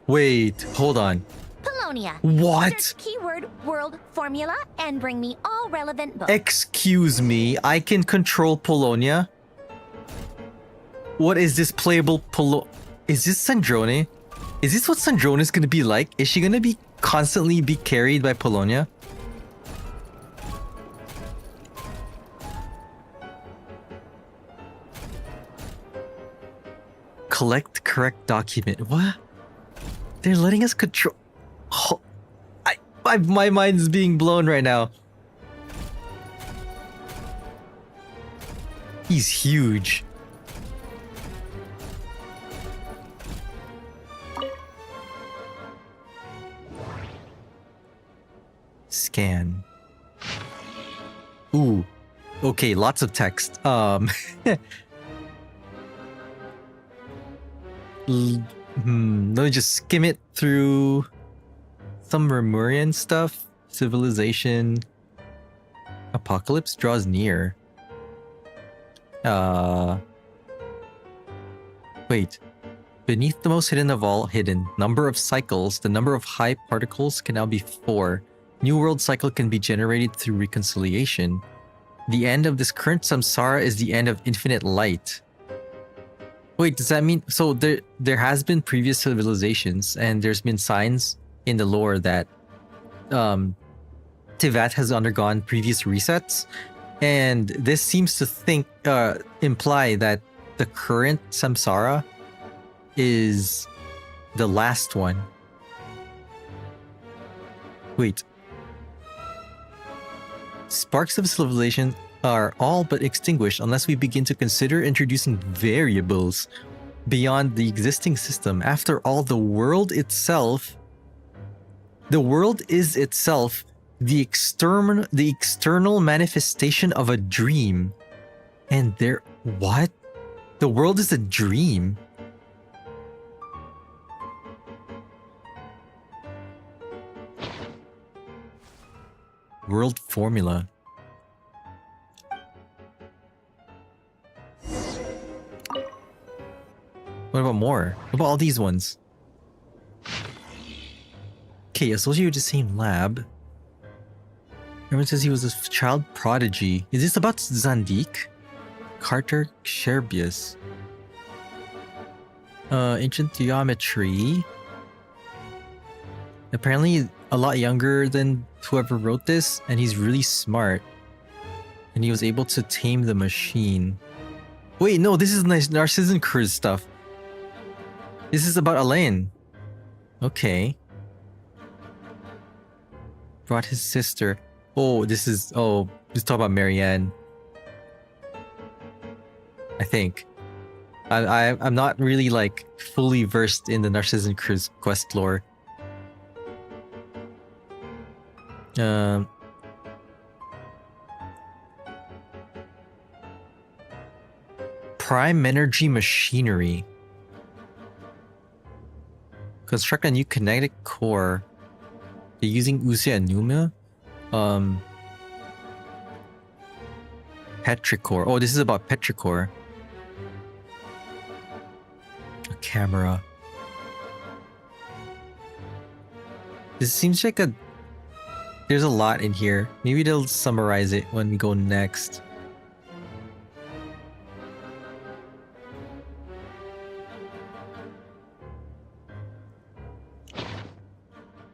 Wait, hold on. Polonia. What? Search keyword world formula and bring me all relevant books. Excuse me, I can control Polonia? What is this playable Is this Sandrone? Is this what Sandrone is gonna be like? Is she gonna be constantly be carried by Polonia? Collect correct document. What? They're letting us control. Oh, my mind's being blown right now. He's huge. Scan. Ooh. Okay, lots of text. Let me just skim it through some Remurian stuff. Civilization. Apocalypse draws near. Wait. Beneath the most hidden of all hidden. Number of cycles. The number of high particles can now be 4. New world cycle can be generated through reconciliation. The end of this current samsara is the end of infinite light. Wait, does that mean... So there has been previous civilizations and there's been signs in the lore that Tevat has undergone previous resets. And this seems to imply that the current samsara is the last one. Wait. Sparks of civilization are all but extinguished unless we begin to consider introducing variables beyond the existing system. After all, the world is itself the external manifestation of a dream. And what? The world is a dream. World formula. What about more? What about all these ones? Okay, associated with the same lab. Everyone says he was a child prodigy. Is this about Zandik? Carter Sherbius. Ancient geometry. Apparently a lot younger than whoever wrote this, and he's really smart. And he was able to tame the machine. Wait, no, this is nice Narcissan Cruz stuff. This is about Elaine. Okay. Brought his sister. Oh, this is talking about Marianne. think. I'm not really like fully versed in the Narcissan Cruz quest lore. Prime energy machinery. Construct a new kinetic core. They're using Usia and Numa. Petrichor. Oh, this is about Petrichor. A camera. This seems like a... There's a lot in here. Maybe they'll summarize it when we go next.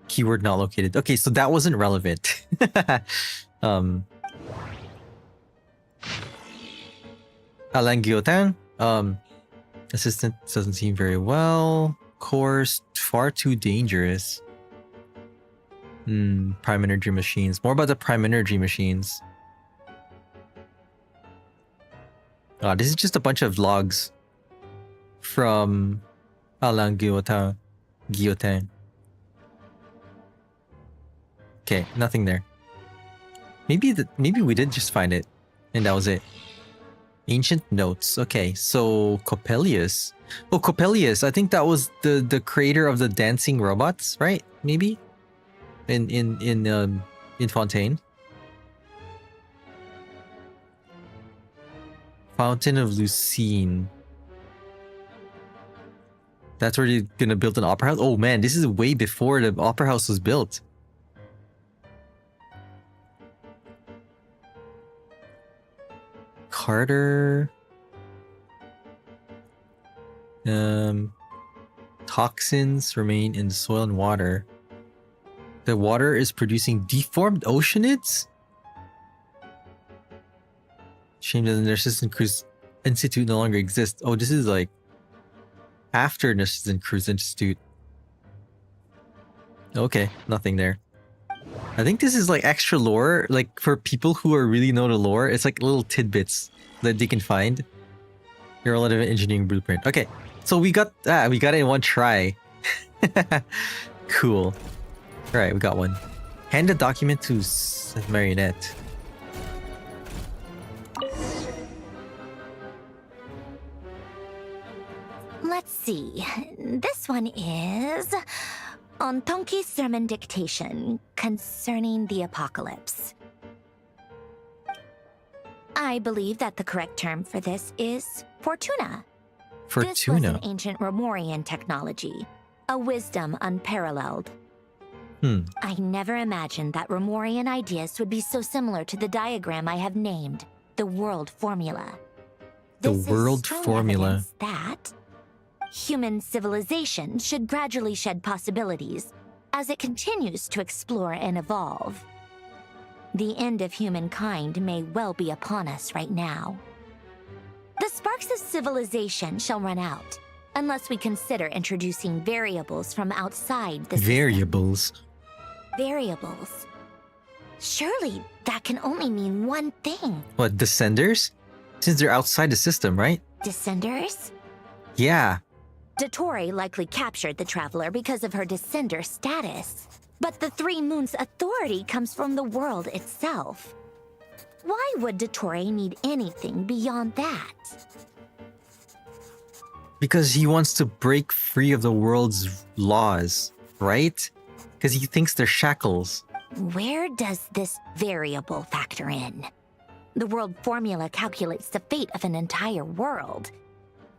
Keyword not located. Okay, so that wasn't relevant. Alain Guillotin. Assistant doesn't seem very well. Course, far too dangerous. Prime energy machines. More about the prime energy machines. This is just a bunch of logs from Alain Guillotin. Okay, nothing there. Maybe we did just find it, and that was it. Ancient notes. Okay, so Coppelius. Oh, Coppelius. I think that was the creator of the dancing robots, right? Maybe in Fontaine. Fountain of Lucine. That's where you're gonna build an opera house. Oh man, this is way before the opera house was built. Carter. Toxins remain in the soil and water. The water is producing deformed oceanids? Shame that the Narcissan Cruise Institute no longer exists. Oh, this is like after Narcissan Cruise Institute. Okay, nothing there. I think this is like extra lore, like for people who are really know the lore. It's like little tidbits that they can find. Relative engineering blueprint. Okay, so we got it in one try. Cool. All right, we got one. Hand the document to Marionette. Let's see. This one is on Tonki's sermon dictation concerning the apocalypse. I believe that the correct term for this is Fortuna. This was an ancient Romorian technology, a wisdom unparalleled. I never imagined that Romorian ideas would be so similar to the diagram I have named, the World Formula. The World Formula. That human civilization should gradually shed possibilities as it continues to explore and evolve. The end of humankind may well be upon us right now. The sparks of civilization shall run out, unless we consider introducing variables from outside the Variables? Variables. Surely that can only mean one thing. What, Descenders? Since they're outside the system, right? Descenders? Yeah. DOTTORE likely captured the Traveler because of her Descender status. But the Three Moons' authority comes from the world itself. Why would DOTTORE need anything beyond that? Because he wants to break free of the world's laws, right? Because he thinks they're shackles. Where does this variable factor in? The World Formula calculates the fate of an entire world.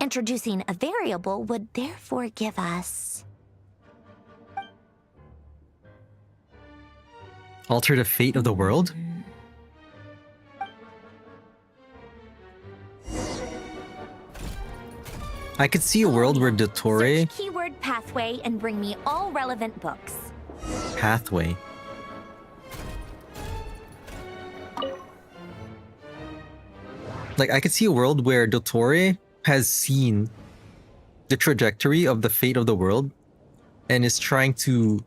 Introducing a variable would therefore give us... Alter the fate of the world? I could see a world where DOTTORE... Search keyword pathway and bring me all relevant books. Pathway. Like, I could see a world where DOTTORE has seen the trajectory of the fate of the world and is trying to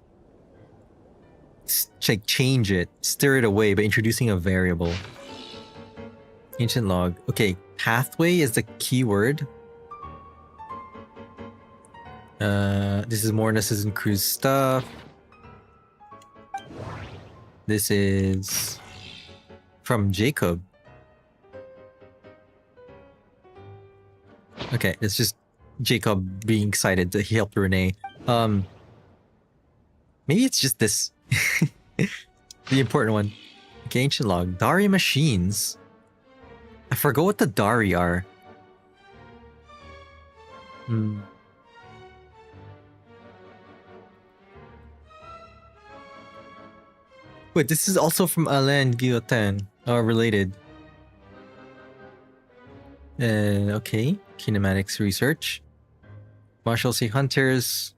like change it, stir it away by introducing a variable. Ancient log. Okay, Pathway is the keyword. This is more Assassin's Creed stuff. This is from Jacob. Okay, it's just Jacob being excited that he helped Renee. Maybe it's just this. The important one. Okay, ancient log. Dari machines. I forgot what the Dari are. Wait, this is also from Alain Guillotin. Related. Okay. Kinematics research. Martial Sea Hunters.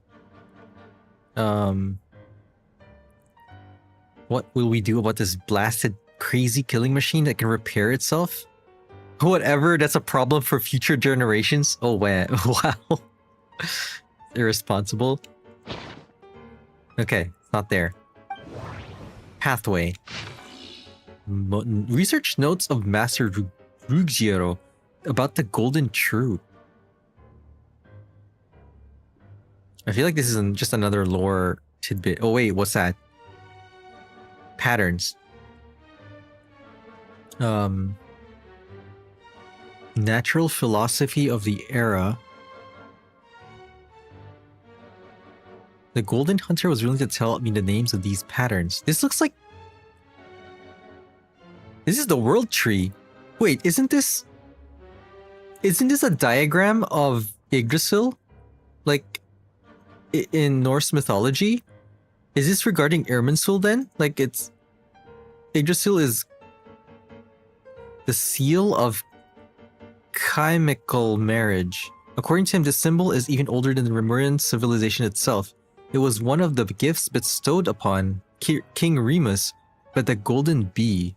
What will we do about this blasted crazy killing machine that can repair itself? Whatever, that's a problem for future generations. Oh, wow. Wow. Irresponsible. Okay, it's not there. Pathway. Research notes of Master Ruggiero about the Golden Truth. I feel like this is just another lore tidbit. Oh wait, what's that? Patterns. Natural philosophy of the era. The Golden Hunter was willing to tell me the names of these patterns. This looks like... This is the world tree. Wait, isn't this a diagram of Yggdrasil? Like, in Norse mythology? Is this regarding Irminsul then? Like, it's... Yggdrasil is the seal of chemical marriage. According to him, this symbol is even older than the Lemurian civilization itself. It was one of the gifts bestowed upon King Remus by the Golden Bee.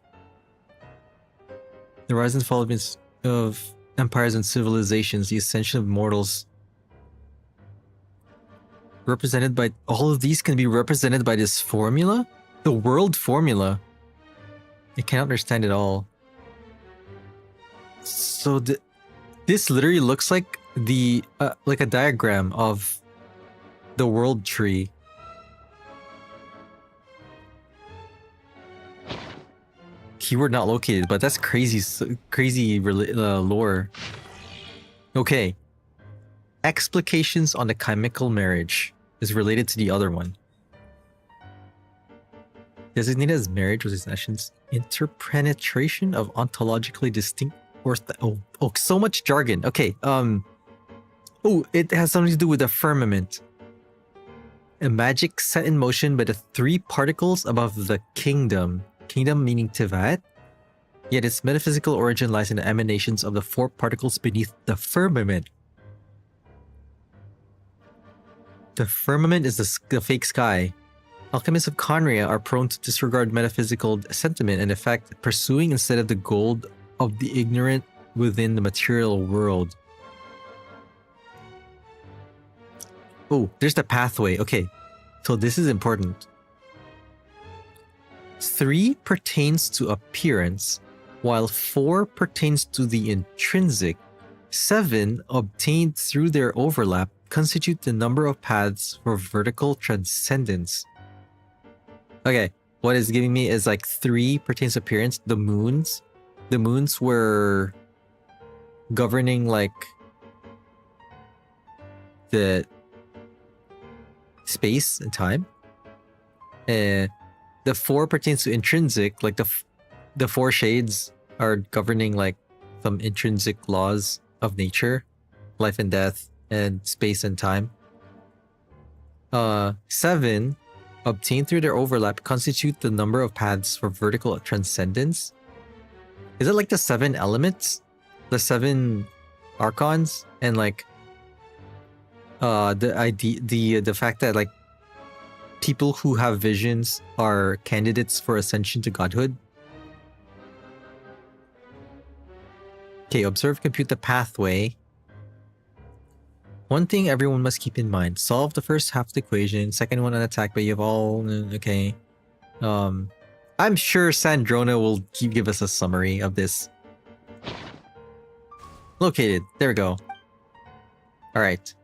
The rise and fall of empires and civilizations, the ascension of mortals. Represented by... All of these can be represented by this formula? The world formula. I can't understand it all. So this literally looks like like a diagram of the world tree. Keyword not located, but that's crazy lore. Okay. Explications on the chemical marriage is related to the other one. Designated as marriage was its essence, interpenetration of ontologically distinct so much jargon. Okay, it has something to do with the firmament. A magic set in motion by the 3 particles above the kingdom. Kingdom meaning Tivat. Yet its metaphysical origin lies in the emanations of the 4 particles beneath the firmament. The firmament is the fake sky. Alchemists of Conria are prone to disregard metaphysical sentiment and, in fact, pursuing instead of the gold of the ignorant within the material world. Oh, there's the pathway. Okay, so this is important. 3 pertains to appearance, while 4 pertains to the intrinsic. 7, obtained through their overlap, constitute the number of paths for vertical transcendence. Okay, what it's giving me is like 3 pertains to appearance. The moons were governing like the space and time. The 4 pertains to intrinsic, like the 4 shades are governing like some intrinsic laws of nature, life and death, and space and time. 7, obtained through their overlap, constitute the number of paths for vertical transcendence. Is it like the 7 elements? The 7 archons? And like the fact that like people who have visions are candidates for ascension to godhood? Okay, observe, compute the pathway. One thing everyone must keep in mind. Solve the first half of the equation, second one unattacked, but you have all... Okay. I'm sure Sandrona will give us a summary of this. Located. There we go. Alright.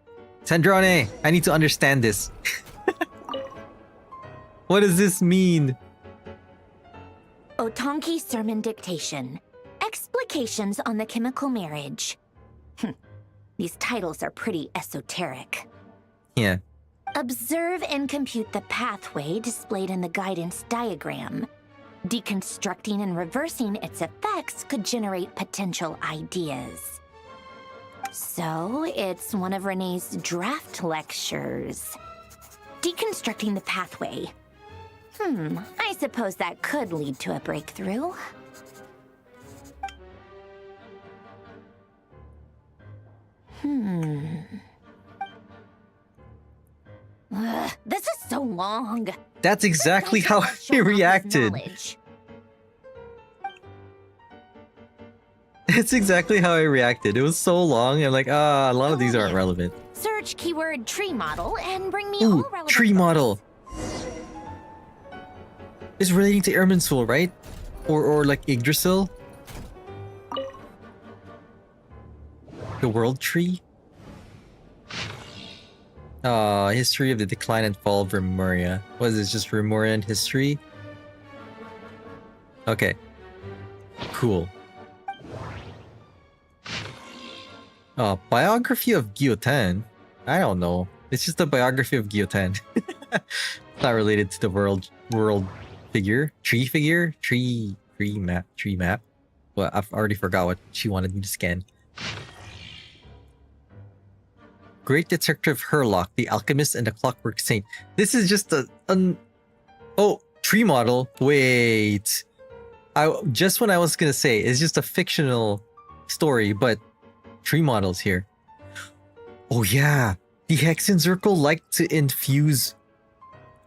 Sandrone, I need to understand this. What does this mean? Otonki Sermon Dictation. Explications on the Chemical Marriage. These titles are pretty esoteric. Yeah. Observe and compute the pathway displayed in the guidance diagram. Deconstructing and reversing its effects could generate potential ideas. So, it's one of Renee's draft lectures. Deconstructing the pathway. I suppose that could lead to a breakthrough. This is so long. That's exactly how he reacted. It's exactly how I reacted. It was so long. I'm like, a lot of these aren't relevant. Search keyword tree model and bring me Ooh, all relevant tree model. It's relating to Irminsul, right? Or like Yggdrasil? The world tree? History of the decline and fall of Remuria. What is this, just Remurian history? Okay. Cool. Biography of Gyoten? I don't know. It's just a biography of Gyoten. It's not related to the world figure? Tree map. Well, I've already forgot what she wanted me to scan. Great Detective Herlock, the Alchemist and the Clockwork Saint. This is just oh, tree model. Wait. Just when I was gonna say, it's just a fictional story, but tree models here. Oh yeah. The Hexen Circle like to infuse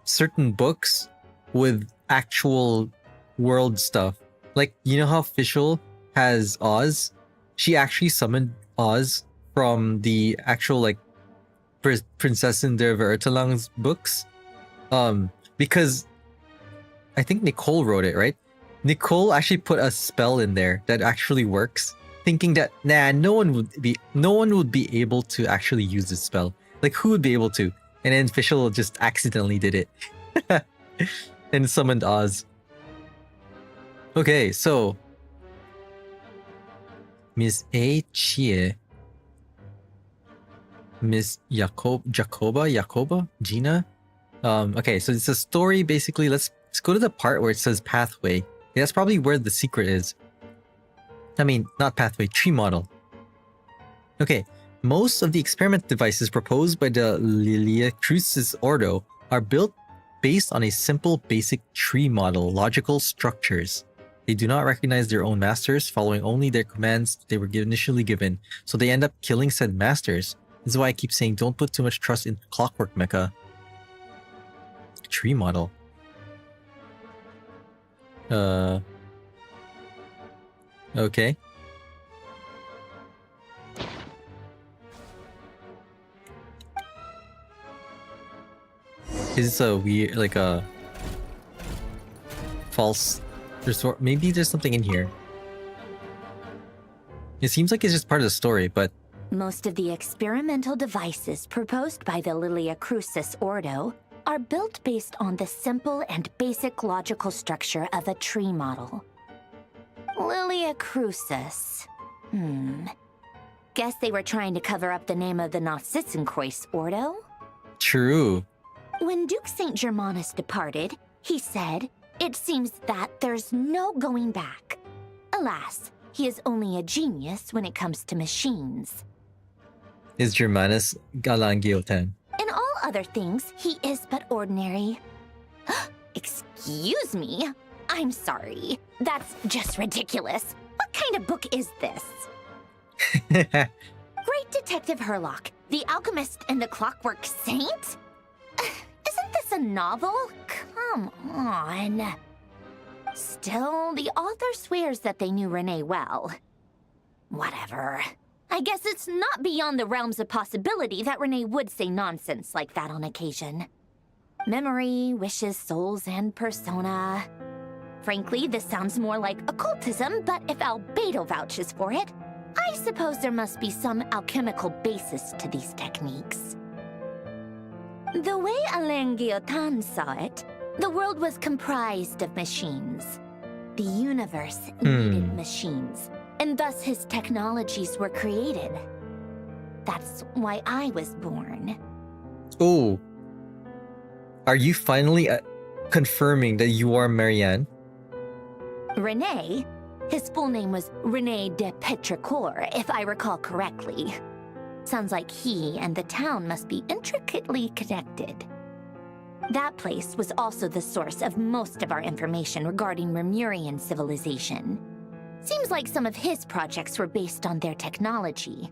certain books with actual world stuff. Like, you know how Fischl has Oz? She actually summoned Oz from the actual, like, Prinzessin der Vertelang's books. Because I think Nicole wrote it, right? Nicole actually put a spell in there that actually works, thinking that, no one would be able to actually use this spell. Like, who would be able to? And then Fischl just accidentally did it. And summoned Oz. Okay, so Miss A. Chie, Miss Jacoba, Gina. Okay, so it's a story basically. Let's go to the part where it says pathway. That's probably where the secret is. I mean, not pathway, tree model. Okay, most of the experiment devices proposed by the Lilia Crucis Ordo are built based on a simple basic tree model, logical structures. They do not recognize their own masters, following only their commands they were initially given, so they end up killing said masters. This is why I keep saying don't put too much trust in Clockwork Mecha. Tree model. Okay. Is this a weird, like a false resort? Maybe there's something in here. It seems like it's just part of the story, but Most of the experimental devices proposed by the Lilia Crucis Ordo are built based on the simple and basic logical structure of a tree model. Lilia Crucis. Guess they were trying to cover up the name of the Narsissenkreuz Ordo? true. When Duke St. Germanus departed, he said, "It seems that there's no going back." Alas, he is only a genius when it comes to machines. Is Germanus Galangiotan? In all other things, he is but ordinary. Excuse me? I'm sorry. That's just ridiculous. What kind of book is this? Great Detective Herlock, the Alchemist and the Clockwork Saint? Isn't this a novel? Come on. Still, the author swears that they knew Renee well. Whatever. I guess it's not beyond the realms of possibility that Renee would say nonsense like that on occasion. Memory, wishes, souls, and persona. Frankly, this sounds more like occultism, but if Albedo vouches for it, I suppose there must be some alchemical basis to these techniques. The way Alain Guillotin saw it, the world was comprised of machines. The universe needed machines, and thus his technologies were created. That's why I was born. Oh. Are you finally confirming that you are Marianne? René? His full name was René de Petrichor, if I recall correctly. Sounds like he and the town must be intricately connected. That place was also the source of most of our information regarding Remurian civilization. Seems like some of his projects were based on their technology.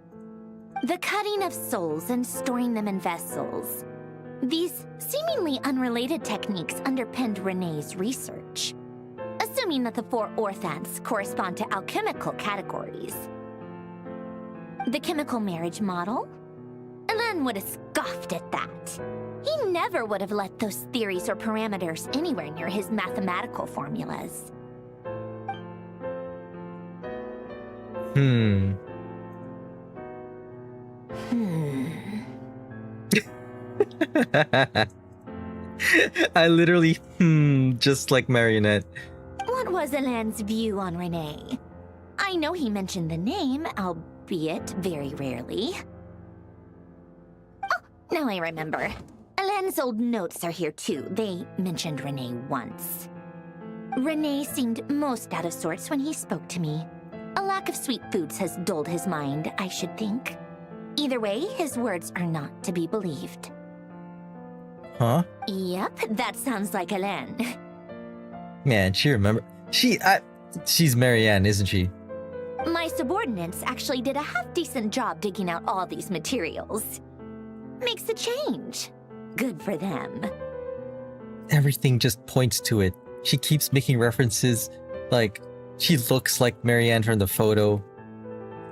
The cutting of souls and storing them in vessels. These seemingly unrelated techniques underpinned René's research. Assuming that the 4 orthants correspond to alchemical categories. The chemical marriage model? Alain would have scoffed at that. He never would have let those theories or parameters anywhere near his mathematical formulas. I literally just like Marionette. What was Alain's view on René? I know he mentioned the name, albeit very rarely. Oh, now I remember. Alain's old notes are here too. They mentioned René once. René seemed most out of sorts when he spoke to me. A lack of sweet foods has dulled his mind, I should think. Either way, his words are not to be believed. Huh? Yep, that sounds like Alain. Man, she remember. She's Marianne, isn't she? My subordinates actually did a half-decent job digging out all these materials. Makes a change. Good for them. Everything just points to it. She keeps making references, like, she looks like Marianne from the photo.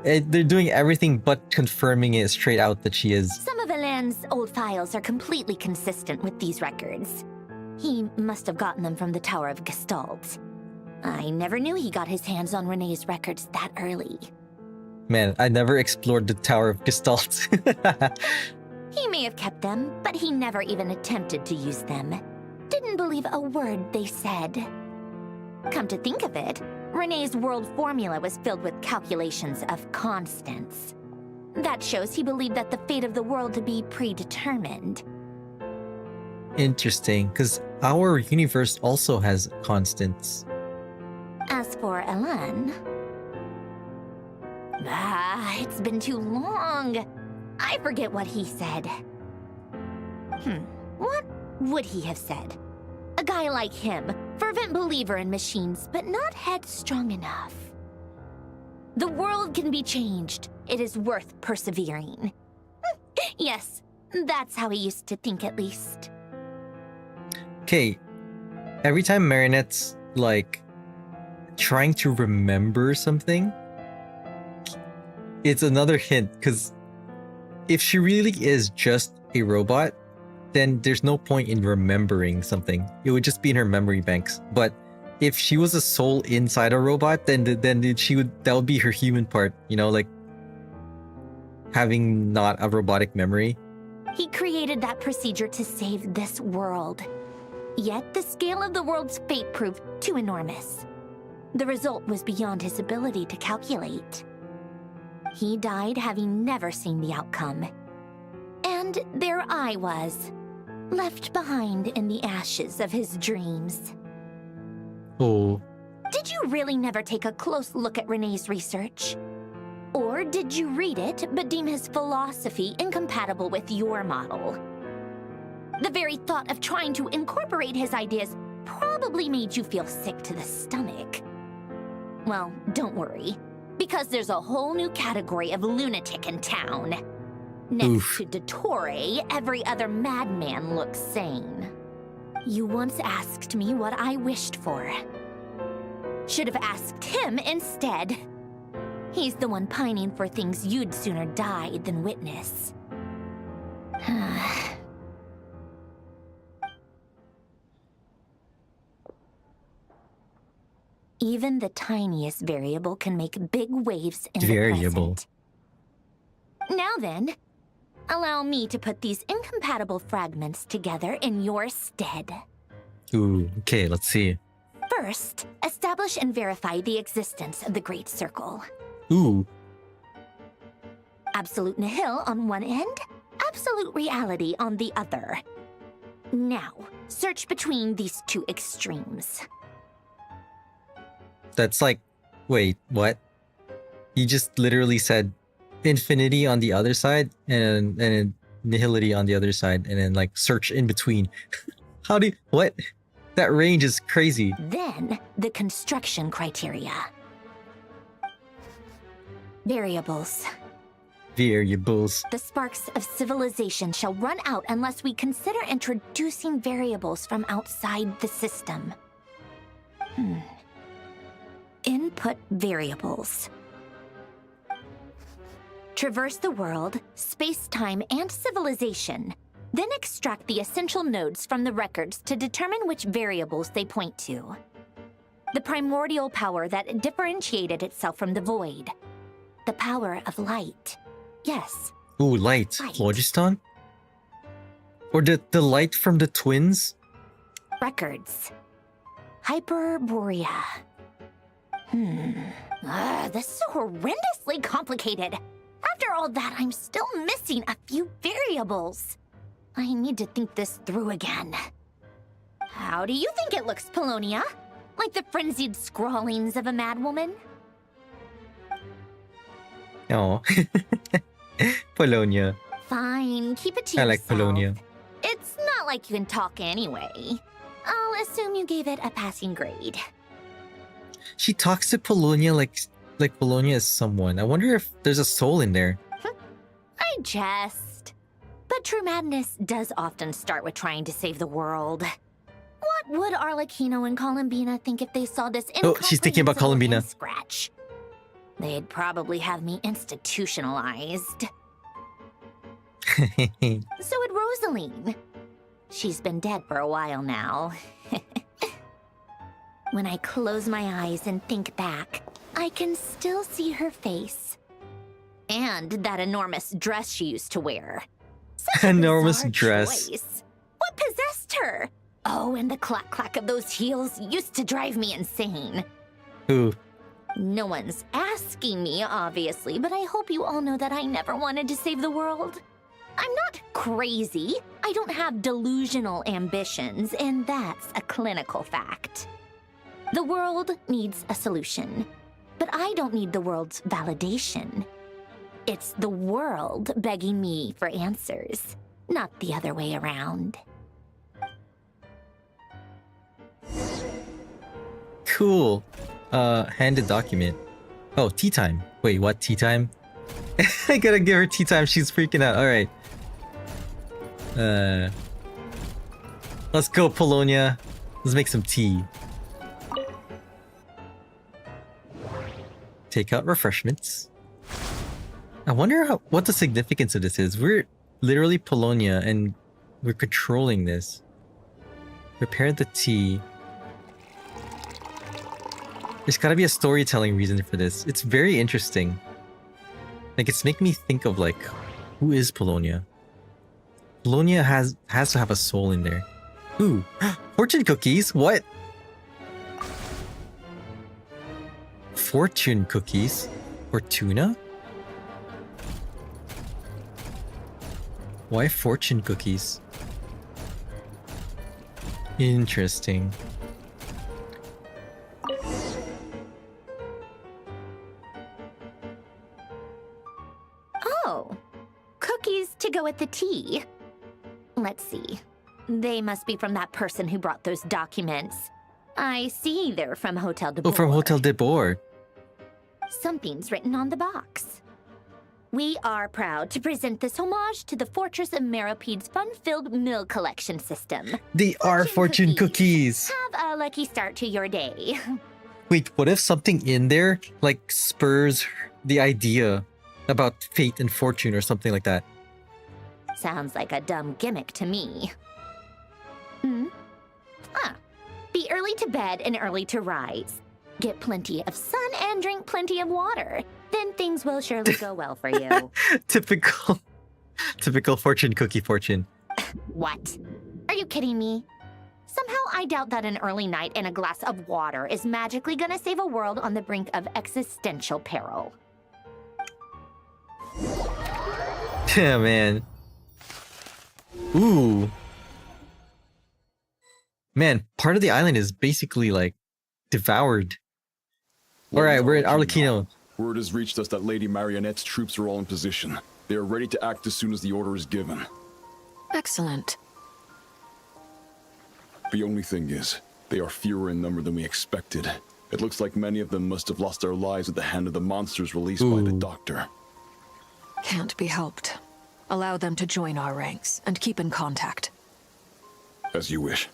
They're doing everything but confirming it straight out that she is. Some of Alain's old files are completely consistent with these records. He must have gotten them from the Tower of Gestalt. I never knew he got his hands on René's records that early. Man, I never explored the Tower of Gestalt. He may have kept them, but he never even attempted to use them. Didn't believe a word they said. Come to think of it, René's world formula was filled with calculations of constants. That shows he believed that the fate of the world to be predetermined. Interesting, because our universe also has constants. As for Alain... it's been too long. I forget what he said. What would he have said? A guy like him, fervent believer in machines, but not headstrong enough. The world can be changed. It is worth persevering. Yes, that's how he used to think at least. Okay, every time Marionette's, like, trying to remember something, it's another hint, because if she really is just a robot, then there's no point in remembering something. It would just be in her memory banks. But if she was a soul inside a robot, then that would be her human part, you know, like having not a robotic memory. He created that procedure to save this world. Yet the scale of the world's fate proved too enormous. The result was beyond his ability to calculate. He died having never seen the outcome. And there I was, left behind in the ashes of his dreams. Oh. Did you really never take a close look at René's research? Or did you read it but deem his philosophy incompatible with your model? The very thought of trying to incorporate his ideas probably made you feel sick to the stomach. Well, don't worry, because there's a whole new category of lunatic in town. Next to DOTTORE, every other madman looks sane. You once asked me what I wished for. Should have asked him instead. He's the one pining for things you'd sooner die than witness. Even the tiniest variable can make big waves in Variable. the present. Now then, allow me to put these incompatible fragments together in your stead. Ooh, okay, let's see. First, establish and verify the existence of the Great Circle. Ooh. Absolute nihil on one end, absolute reality on the other. Now, search between these two extremes. That's like, wait, what? You just literally said infinity on the other side and then nihility on the other side and then like search in between. How do you, what? That range is crazy. Then, the construction criteria. Variables. Variables. The sparks of civilization shall run out unless we consider introducing variables from outside the system. Input variables. Traverse the world, space-time, and civilization. Then extract the essential nodes from the records to determine which variables they point to. The primordial power that differentiated itself from the void. The power of light. Yes. Ooh, light. Phlogiston? Or the light from the twins? Records. Hyperborea. This is horrendously complicated. After all that, I'm still missing a few variables. I need to think this through again. How do you think it looks, Polonia? Like the frenzied scrawlings of a madwoman? Oh. Polonia. Fine, keep it to I yourself. like Polonia. It's not like you can talk anyway. I'll assume you gave it a passing grade. She talks to Polonia like Polonia is someone. I wonder if there's a soul in there. I jest. But true madness does often start with trying to save the world. What would Arlecchino and Columbina think if they saw this Oh, she's thinking about Columbina. scratch? They'd probably have me institutionalized. So would Rosaline. She's been dead for a while now. When I close my eyes and think back, I can still see her face. And that enormous dress she used to wear. Such an enormous bizarre dress. choice. What possessed her? Oh, and the clack-clack of those heels used to drive me insane. Ooh. No one's asking me, obviously, but I hope you all know that I never wanted to save the world. I'm not crazy. I don't have delusional ambitions, and that's a clinical fact. The world needs a solution, but I don't need the world's validation. It's the world begging me for answers, not the other way around. Cool. Handed document. Oh, tea time. Wait, what? Tea time? I gotta give her tea time. She's freaking out. Alright. Let's go, Polonia. Let's make some tea. Take out refreshments. I wonder what the significance of this is. We're literally Polonia and we're controlling this. Prepare the tea. There's gotta be a storytelling reason for this. It's very interesting. Like, it's making me think of, like, who is Polonia? Polonia has to have a soul in there. Ooh, fortune cookies? What? Fortune cookies? Fortuna? Why fortune cookies? Interesting. Oh, cookies to go with the tea. Let's see. They must be from that person who brought those documents. I see they're from Hotel de Boer. Oh, from Hotel de Boer. Something's written on the box. We are proud to present this homage to the Fortress of Meropede's fun-filled mill collection system. They are fortune cookies. Have a lucky start to your day. Wait, what if something in there, like, spurs the idea about fate and fortune or something like that? Sounds like a dumb gimmick to me. Be early to bed and early to rise. Get plenty of sun and drink plenty of water. Then things will surely go well for you. Typical fortune cookie fortune. What? Are you kidding me? Somehow I doubt that an early night and a glass of water is magically gonna save a world on the brink of existential peril. Yeah, man. Ooh. Man, part of the island is basically like devoured. Alright, we're at Arlecchino. Word has reached us that Lady Marionette's troops are all in position. They are ready to act as soon as the order is given. Excellent. The only thing is, they are fewer in number than we expected. It looks like many of them must have lost their lives at the hand of the monsters released by the Doctor. Can't be helped. Allow them to join our ranks and keep in contact. As you wish.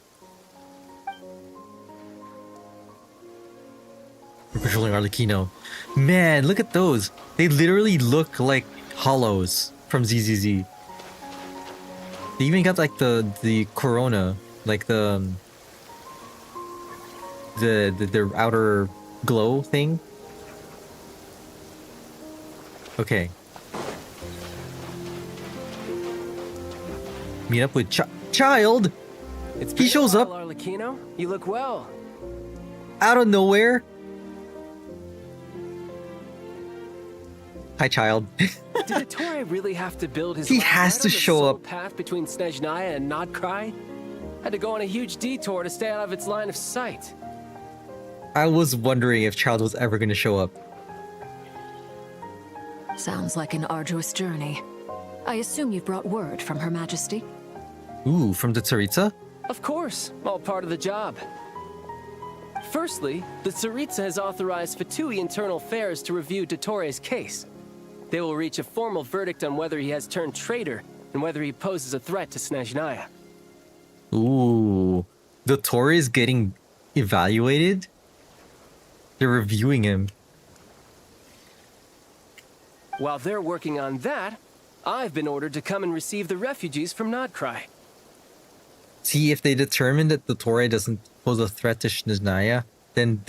We're patrolling Arlecchino. Man, look at those. They literally look like hollows from ZZZ. They even got like the corona, like the outer glow thing. Okay. Meet up with Child. He shows up Arlecchino, you look well. out of nowhere. Hi, Child. Did DOTTORE really have to build his He lab has right to on the show sole up. path between Snezhnaya and Nodcry? Had to go on a huge detour to stay out of its line of sight. I was wondering if Child was ever going to show up. Sounds like an arduous journey. I assume you've brought word from Her Majesty? Ooh, from the Tsaritsa? Of course, all part of the job. Firstly, the Tsaritsa has authorized Fatui Internal Affairs to review DOTTORE's case. They will reach a formal verdict on whether he has turned traitor and whether he poses a threat to Snezhnaya. Ooh, the DOTTORE is getting evaluated? They're reviewing him. While they're working on that, I've been ordered to come and receive the refugees from Nodcry. See, if they determine that the DOTTORE doesn't pose a threat to Snezhnaya, then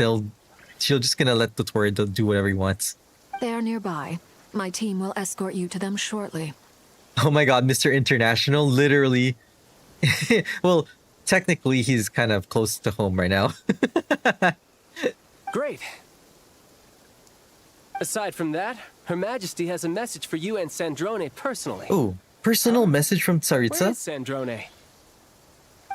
she'll just gonna let the DOTTORE do whatever he wants. They are nearby. My team will escort you to them shortly. Oh my god, Mr. International, literally. Well, technically he's kind of close to home right now. Great. Aside from that, Her Majesty has a message for you and Sandrone personally. Oh, personal message from Where Tsaritsa? is Sandrone?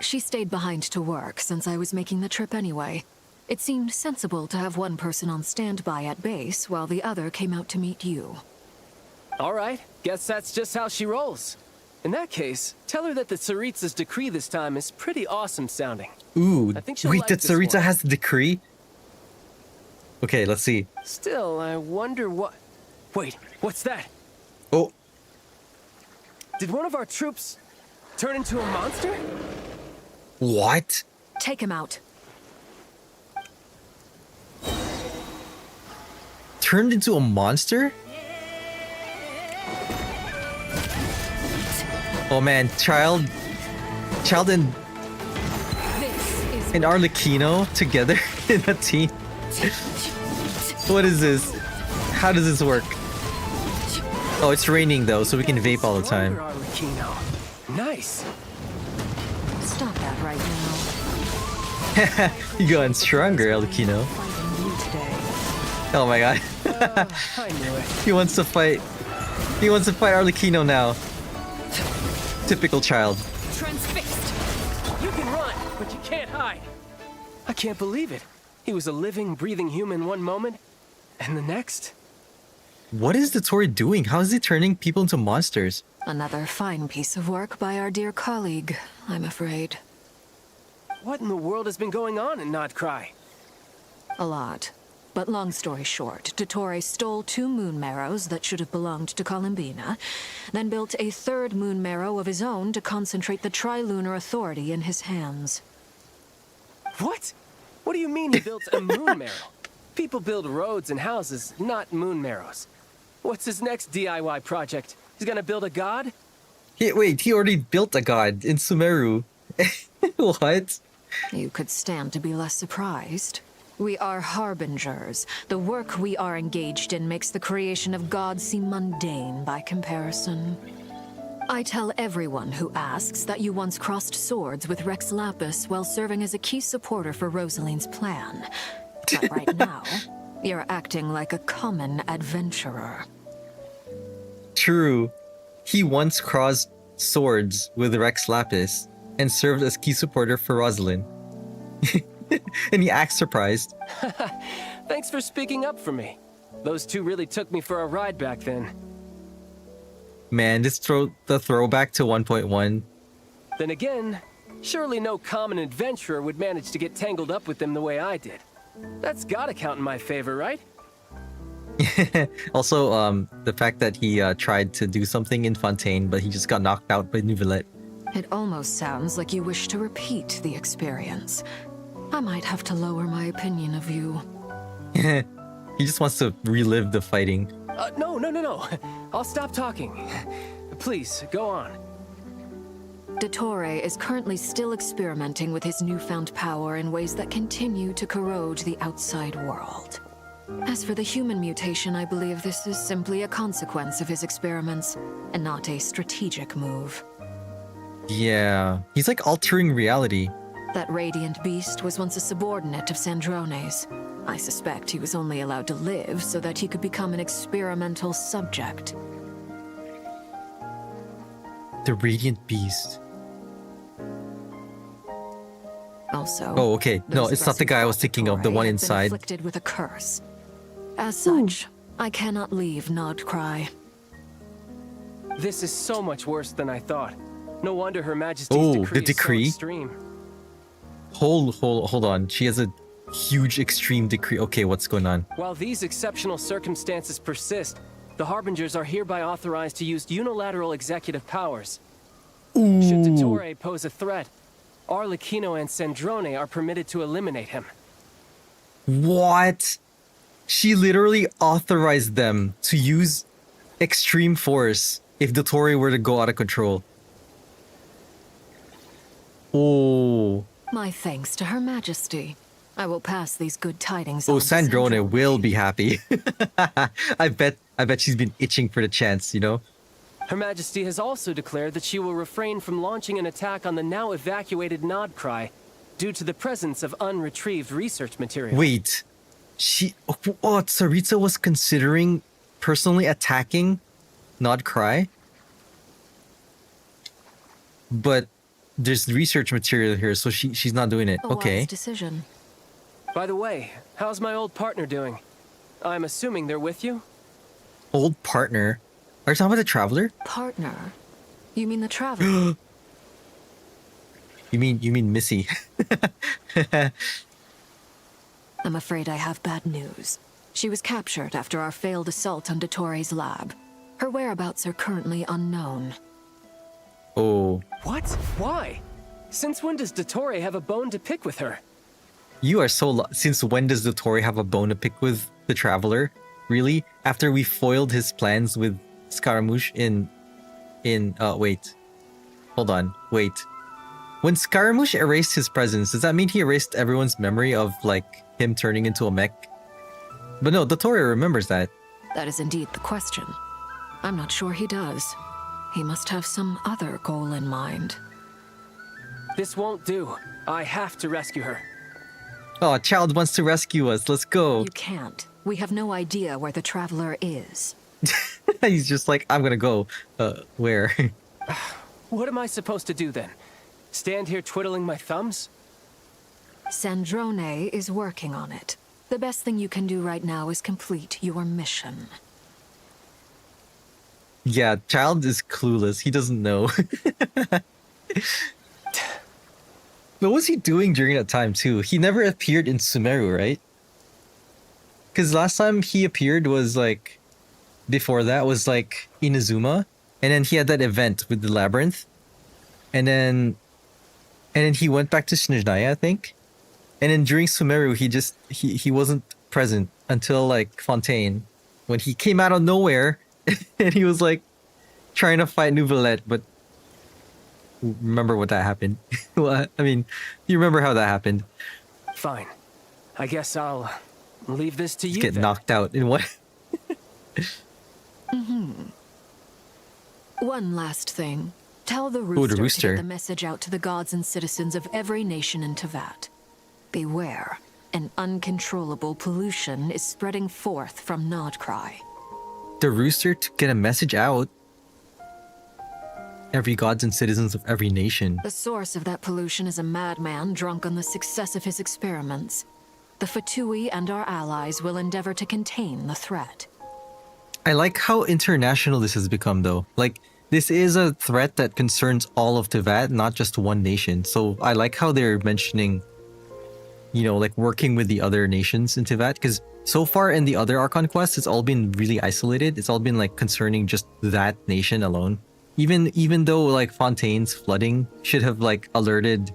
She stayed behind to work since I was making the trip anyway. It seemed sensible to have one person on standby at base while the other came out to meet you. All right, guess that's just how she rolls. In that case, tell her that the Tsaritsa's decree this time is pretty awesome sounding. Ooh, I think she'll wait, like the this Tsaritsa one. has the decree? Okay, let's see. Still, I wonder what... Wait, what's that? Oh. Did one of our troops turn into a monster? What? Take him out. Turned into a monster? Oh man, Child and Arlecchino together in a team. What is this? How does this work? Oh, it's raining though, so we can vape all the time. Arlecchino. Nice. Stop that right now. You gotten stronger, Arlecchino. Oh my god. I knew it. He wants to fight. He wants to fight Arlecchino now. Typical Child. Transfixed. You can run, but you can't hide. I can't believe it. He was a living, breathing human one moment, and the next... What is the DOTTORE doing? How is he turning people into monsters? Another fine piece of work by our dear colleague, I'm afraid. What in the world has been going on in Nodcry? A lot. But long story short, DOTTORE stole 2 moon marrows that should have belonged to Columbina, then built a 3rd moon marrow of his own to concentrate the Trilunar Authority in his hands. What? What do you mean he built a moon marrow? People build roads and houses, not moon marrows. What's his next DIY project? He's gonna build a god? Wait, he already built a god in Sumeru. What? You could stand to be less surprised. We are harbingers. The work we are engaged in makes the creation of gods seem mundane by comparison. I tell everyone who asks that you once crossed swords with Rex Lapis while serving as a key supporter for Rosaline's plan. But right now, you're acting like a common adventurer. True. He once crossed swords with Rex Lapis and served as key supporter for Rosalind. And he acts surprised. Thanks for speaking up for me. Those two really took me for a ride back then. Man, the throwback to 1.1. Then again, surely no common adventurer would manage to get tangled up with them the way I did. That's gotta count in my favor, right? Also, the fact that he tried to do something in Fontaine, but he just got knocked out by Neuvillette. It almost sounds like you wish to repeat the experience. I might have to lower my opinion of you. He just wants to relive the fighting. No. I'll stop talking. Please, go on. DOTTORE is currently still experimenting with his newfound power in ways that continue to corrode the outside world. As for the human mutation, I believe this is simply a consequence of his experiments, and not a strategic move. Yeah, he's like altering reality. That radiant beast was once a subordinate of Sandrone's. I suspect he was only allowed to live so that he could become an experimental subject. The radiant beast. Also, oh, okay. No, it's not the guy I was thinking of, the one inside. Afflicted with a curse. As such, I cannot leave Nodcry. This is so much worse than I thought. No wonder Her Majesty's decree the decree? is so extreme. Hold on. She has a huge extreme decree. Okay, what's going on? While these exceptional circumstances persist, the Harbingers are hereby authorized to use unilateral executive powers. Ooh. Should DOTTORE pose a threat, Arlecchino and Sandrone are permitted to eliminate him. What? She literally authorized them to use extreme force if DOTTORE were to go out of control. Oh. My thanks to Her Majesty. I will pass these good tidings Oh, on to Sandrone will be happy. I bet she's been itching for the chance, you know? Her Majesty has also declared that she will refrain from launching an attack on the now evacuated Nodcry due to the presence of unretrieved research material. Wait. Tsaritsa was considering personally attacking Nodcry? But there's research material here, so she's not doing it. Okay. Wise decision. By the way, how's my old partner doing? I'm assuming they're with you? Old partner? Are you talking about the Traveler? Partner? You mean the Traveler? You mean Missy? I'm afraid I have bad news. She was captured after our failed assault on DOTTORE's lab. Her whereabouts are currently unknown. Oh. What? Why? Since when does DOTTORE have a bone to pick with her? You are so since when does DOTTORE have a bone to pick with the Traveler? Really? After we foiled his plans with Scaramouche in wait. Hold on. Wait. When Scaramouche erased his presence, does that mean he erased everyone's memory of like him turning into a mech? But no, DOTTORE remembers that. That is indeed the question. I'm not sure he does. He must have some other goal in mind. This won't do. I have to rescue her. Oh, a child wants to rescue us. Let's go. You can't. We have no idea where the Traveler is. He's just like, I'm gonna go. Where? What am I supposed to do then? Stand here twiddling my thumbs? Sandrone is working on it. The best thing you can do right now is complete your mission. Yeah, child is clueless. He doesn't know. What was he doing during that time too? He never appeared in Sumeru, right? Because last time he appeared was like... Before that was like Inazuma. And then he had that event with the labyrinth. And then he went back to Snezhnaya, I think. And then during Sumeru, he wasn't present until like Fontaine. When he came out of nowhere and he was like trying to fight Neuvillette, but remember what that happened. Well, I mean, you remember how that happened. Fine. I guess I'll leave this to you. Get then. knocked out in what? One last thing. Tell the the rooster, to rooster. get the message out to the gods and citizens of every nation in Tevat. Beware. An uncontrollable pollution is spreading forth from Nodcry. The rooster to get a message out. Every gods and citizens of every nation. The source of that pollution is a madman drunk on the success of his experiments. The Fatui and our allies will endeavor to contain the threat. I like how international this has become, though. Like, this is a threat that concerns all of Tevat, not just one nation. So I like how they're mentioning, you know, like working with the other nations in Tevat. Because so far in the other Archon quests, it's all been really isolated. It's all been like concerning just that nation alone. Even though like Fontaine's flooding should have like alerted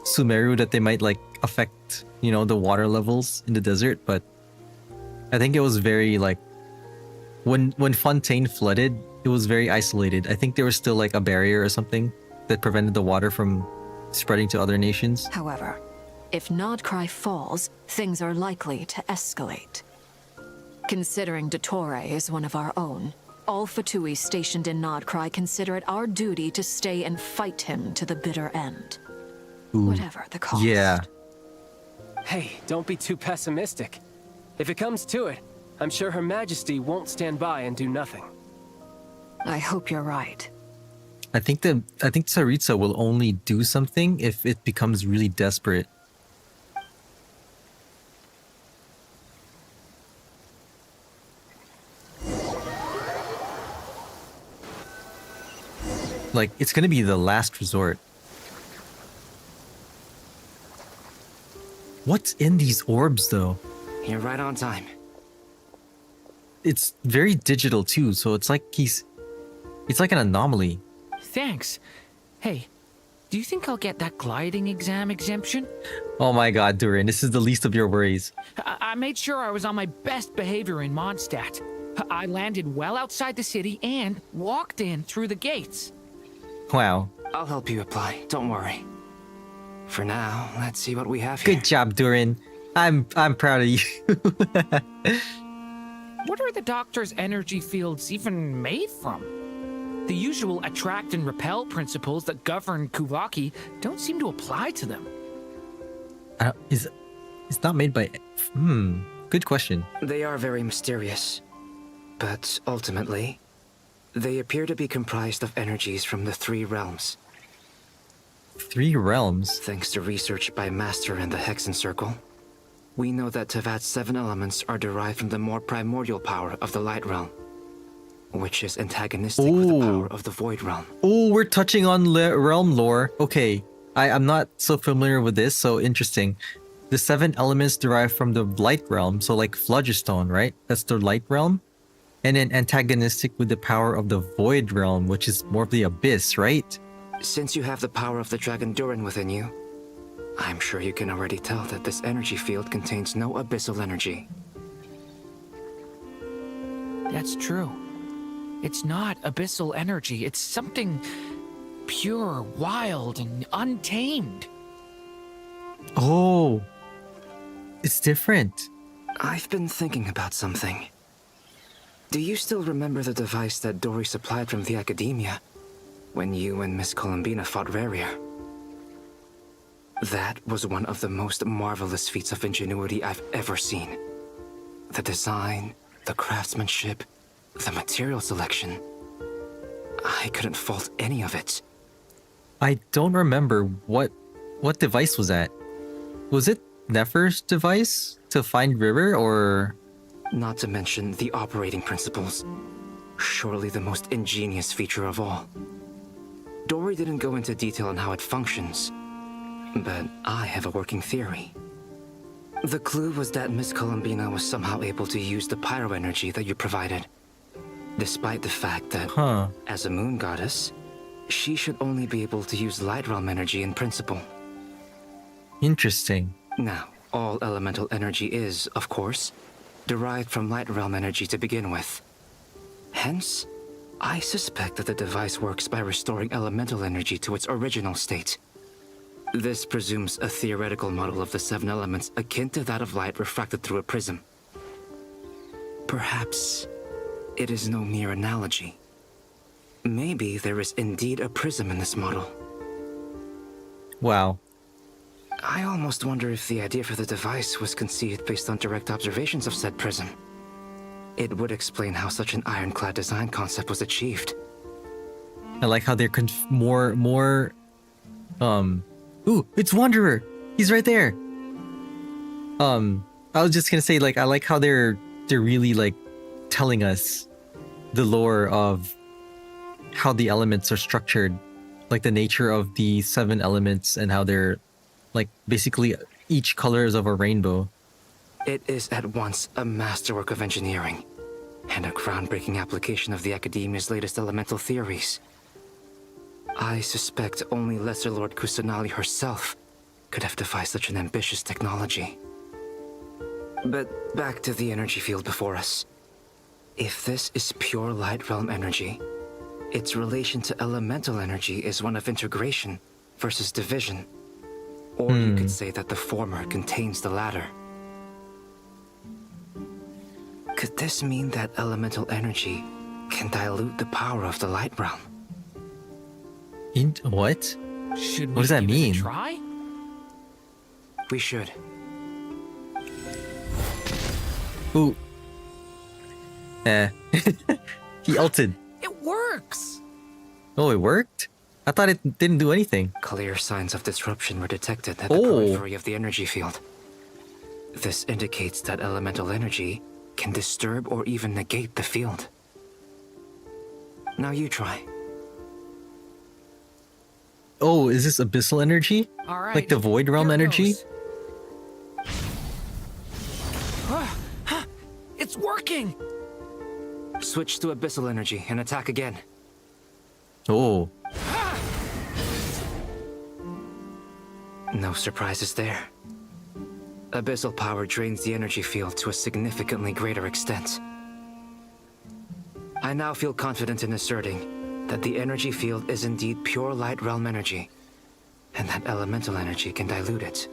Sumeru that they might like affect, you know, the water levels in the desert. But I think it was very like, when Fontaine flooded, it was very isolated. I think there was still like a barrier or something that prevented the water from spreading to other nations. However, if Nodcry falls, things are likely to escalate. Considering DOTTORE is one of our own, all Fatui stationed in Nodcry consider it our duty to stay and fight him to the bitter end. Ooh. Whatever the cost. Yeah. Hey, don't be too pessimistic. If it comes to it, I'm sure Her Majesty won't stand by and do nothing. I hope you're right. I think Tsaritsa will only do something if it becomes really desperate. Like, it's gonna be the last resort. What's in these orbs, though? You're right on time. It's very digital, too, so it's like it's like an anomaly. Thanks. Hey, do you think I'll get that gliding exam exemption? Oh my god, Durin, this is the least of your worries. I made sure I was on my best behavior in Mondstadt. I landed well outside the city and walked in through the gates. Wow. I'll help you apply, don't worry. For now, let's see what we have here. Good job, Durin. I'm proud of you. What are the doctor's energy fields even made from? The usual attract and repel principles that govern Kuvaki don't seem to apply to them. It's not made by... Good question. They are very mysterious. But ultimately, they appear to be comprised of energies from the 3 realms. 3 realms? Thanks to research by Master in the Hexen Circle, we know that Tevat's 7 elements are derived from the more primordial power of the Light Realm, which is antagonistic with the power of the Void Realm. Oh, we're touching on realm lore. Okay, I'm not so familiar with this, so interesting. The 7 elements derive from the Light Realm, so like Phlogiston, right? That's the Light Realm. And then antagonistic with the power of the Void Realm, which is more of the Abyss, right? Since you have the power of the Dragon Durin within you, I'm sure you can already tell that this energy field contains no abyssal energy. That's true. It's not abyssal energy. It's something pure, wild, and untamed. Oh, it's different. I've been thinking about something. Do you still remember the device that Dory supplied from the Academia when you and Miss Columbina fought Rarier? That was one of the most marvelous feats of ingenuity I've ever seen. The design, the craftsmanship, the material selection. I couldn't fault any of it. I don't remember what device was that. Was it Nefer's device to find River, or...? Not to mention the operating principles. Surely the most ingenious feature of all. Dory didn't go into detail on how it functions, but I have a working theory. The clue was that Miss Columbina was somehow able to use the pyro energy that you provided, despite the fact that, as a moon goddess, she should only be able to use light realm energy in principle. Interesting. Now, all elemental energy is, of course, derived from light realm energy to begin with. Hence, I suspect that the device works by restoring elemental energy to its original state. This presumes a theoretical model of the 7 elements akin to that of light refracted through a prism. Perhaps it is no mere analogy. Maybe there is indeed a prism in this model. Wow. I almost wonder if the idea for the device was conceived based on direct observations of said prism. It would explain how such an ironclad design concept was achieved. I like how they're Ooh, it's Wanderer. He's right there. I was just gonna say, like, I like how they're really like telling us the lore of how the elements are structured, like the nature of the 7 elements and how they're like basically each colors of a rainbow. It is at once a masterwork of engineering and a groundbreaking application of the Academia's latest elemental theories. I suspect only Lesser Lord Kusanali herself could have devised such an ambitious technology. But back to the energy field before us. If this is pure light realm energy, its relation to elemental energy is one of integration versus division. Or you could say that the former contains the latter. Could this mean that elemental energy can dilute the power of the light realm? What? Should what does that mean? Try? We should. Ooh. He ulted. It works! Oh, it worked? I thought it didn't do anything. Clear signs of disruption were detected at the periphery of the energy field. This indicates that elemental energy can disturb or even negate the field. Now you try. Oh, is this abyssal energy? All right, like the void realm energy? It's working! Switch to abyssal energy and attack again. Oh. No surprises there. Abyssal power drains the energy field to a significantly greater extent. I now feel confident in asserting that the energy field is indeed pure light realm energy, and that elemental energy can dilute it.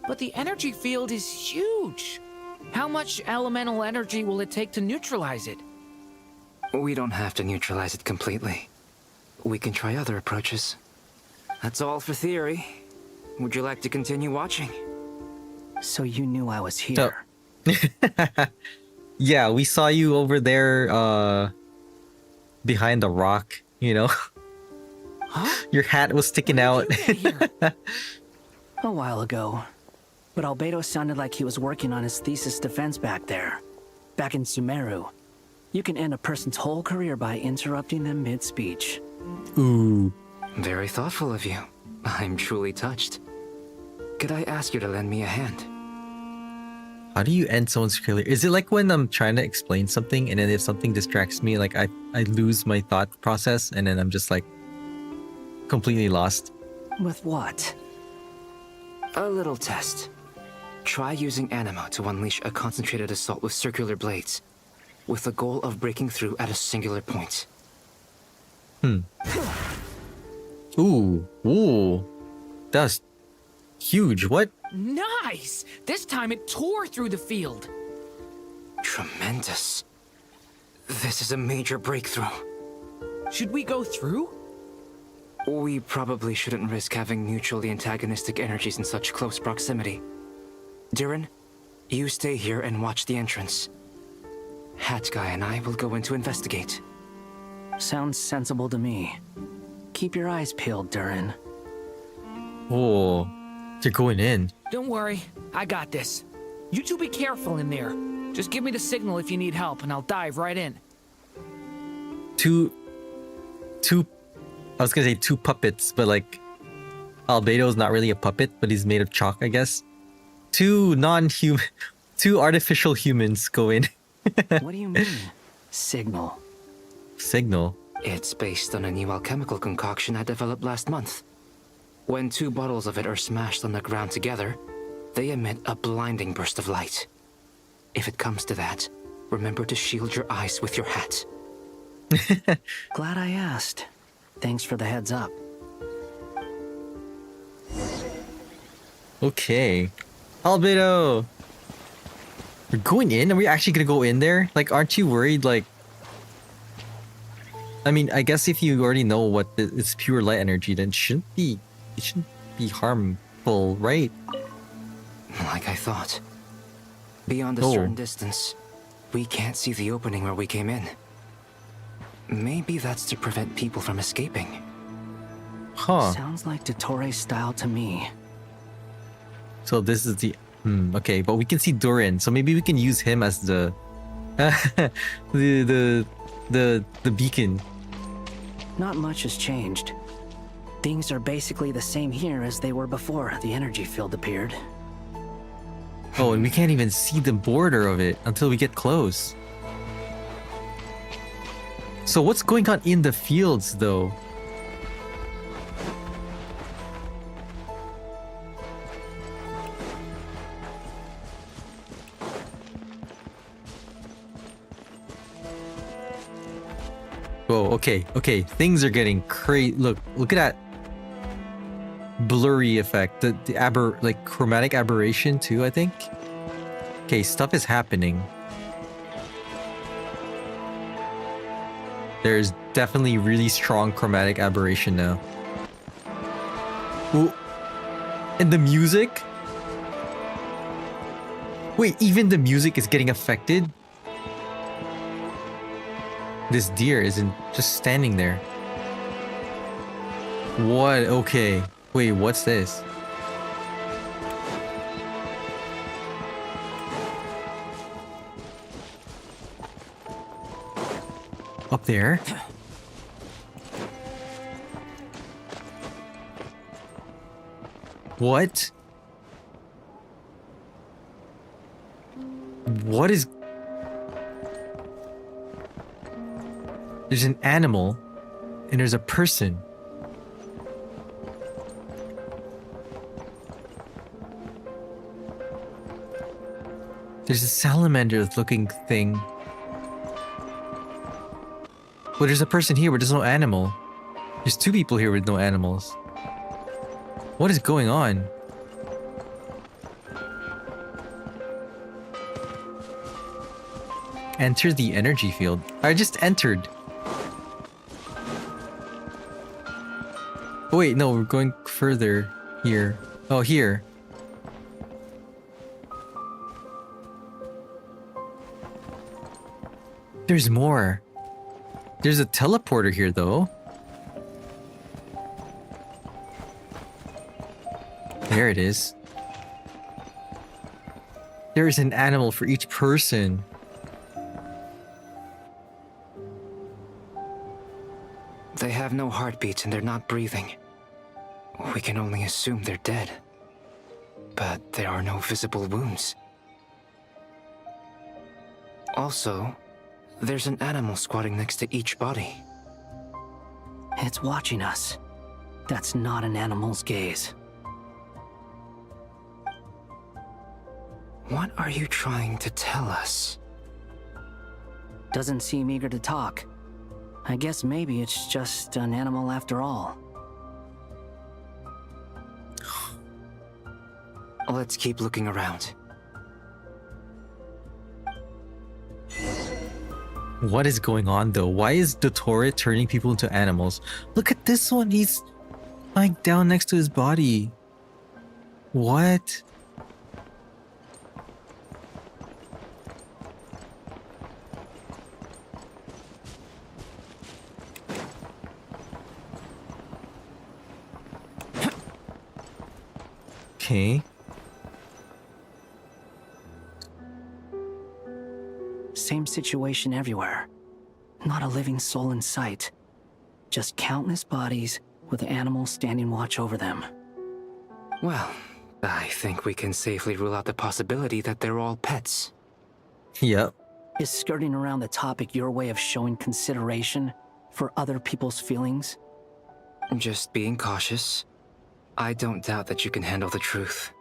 But the energy field is huge! How much elemental energy will it take to neutralize it? We don't have to neutralize it completely. We can try other approaches. That's all for theory. Would you like to continue watching? So you knew I was here. Yeah, we saw you over there, behind the rock, you know? Huh? Your hat was sticking out. A while ago. But Albedo sounded like he was working on his thesis defense back there. Back in Sumeru. You can end a person's whole career by interrupting them mid-speech. Ooh. Very thoughtful of you. I'm truly touched. Could I ask you to lend me a hand? How do you end someone's career? Is it like when I'm trying to explain something and then if something distracts me, like I lose my thought process and then I'm just like completely lost? With what? A little test. Try using Animo to unleash a concentrated assault with circular blades, with the goal of breaking through at a singular point. Ooh. Ooh. That's huge. What? Nice! This time it tore through the field. Tremendous. This is a major breakthrough. Should we go through? We probably shouldn't risk having mutually antagonistic energies in such close proximity. Durin, you stay here and watch the entrance. Hat Guy and I will go in to investigate. Sounds sensible to me. Keep your eyes peeled, Durin. Oh, they're going in. Don't worry, I got this. You two be careful in there. Just give me the signal if you need help and I'll dive right in. I was gonna say 2 puppets, but like Albedo's not really a puppet, but he's made of chalk, I guess. 2 artificial humans go in. What do you mean? Signal. Signal? It's based on a new alchemical concoction I developed last month. When 2 bottles of it are smashed on the ground together, they emit a blinding burst of light. If it comes to that, remember to shield your eyes with your hat. Glad I asked. Thanks for the heads up. Okay. Albedo! We're going in? Are we actually gonna go in there? Like, aren't you worried, like... I mean, I guess if you already know what it's pure light energy, then it shouldn't be harmful, right? Like I thought. Beyond a certain distance, we can't see the opening where we came in. Maybe that's to prevent people from escaping. Huh. Sounds like Dottore's style to me. So this is the... okay, but we can see Durin, so maybe we can use him as the... the beacon. Not much has changed. Things are basically the same here as they were before the energy field appeared. Oh, and we can't even see the border of it until we get close. So what's going on in the fields, though? Whoa, okay. Things are getting crazy. Look at that blurry effect. The chromatic aberration too, I think. Okay, stuff is happening. There's definitely really strong chromatic aberration now. Ooh. And the music? Wait, even the music is getting affected? This deer isn't just standing there. What? Okay. Wait, what's this? Up there? What? What is... There's an animal, and there's a person. There's a salamander-looking thing. Well, there's a person here, but there's no animal. There's two people here with no animals. What is going on? Enter the energy field. I just entered. Oh, wait, no, we're going further here. Oh, here. There's more. There's a teleporter here, though. There it is. There is an animal for each person. They have no heartbeats and they're not breathing. We can only assume they're dead. But there are no visible wounds. Also, there's an animal squatting next to each body. It's watching us. That's not an animal's gaze. What are you trying to tell us? Doesn't seem eager to talk. I guess maybe it's just an animal after all. Let's keep looking around. What is going on, though? Why is DOTTORE turning people into animals? Look at this one. He's lying down next to his body. What? Okay. Same situation everywhere. Not a living soul in sight. Just countless bodies with animals standing watch over them. Well, I think we can safely rule out the possibility that they're all pets. Yep. Is skirting around the topic your way of showing consideration for other people's feelings? Just being cautious. I don't doubt that you can handle the truth.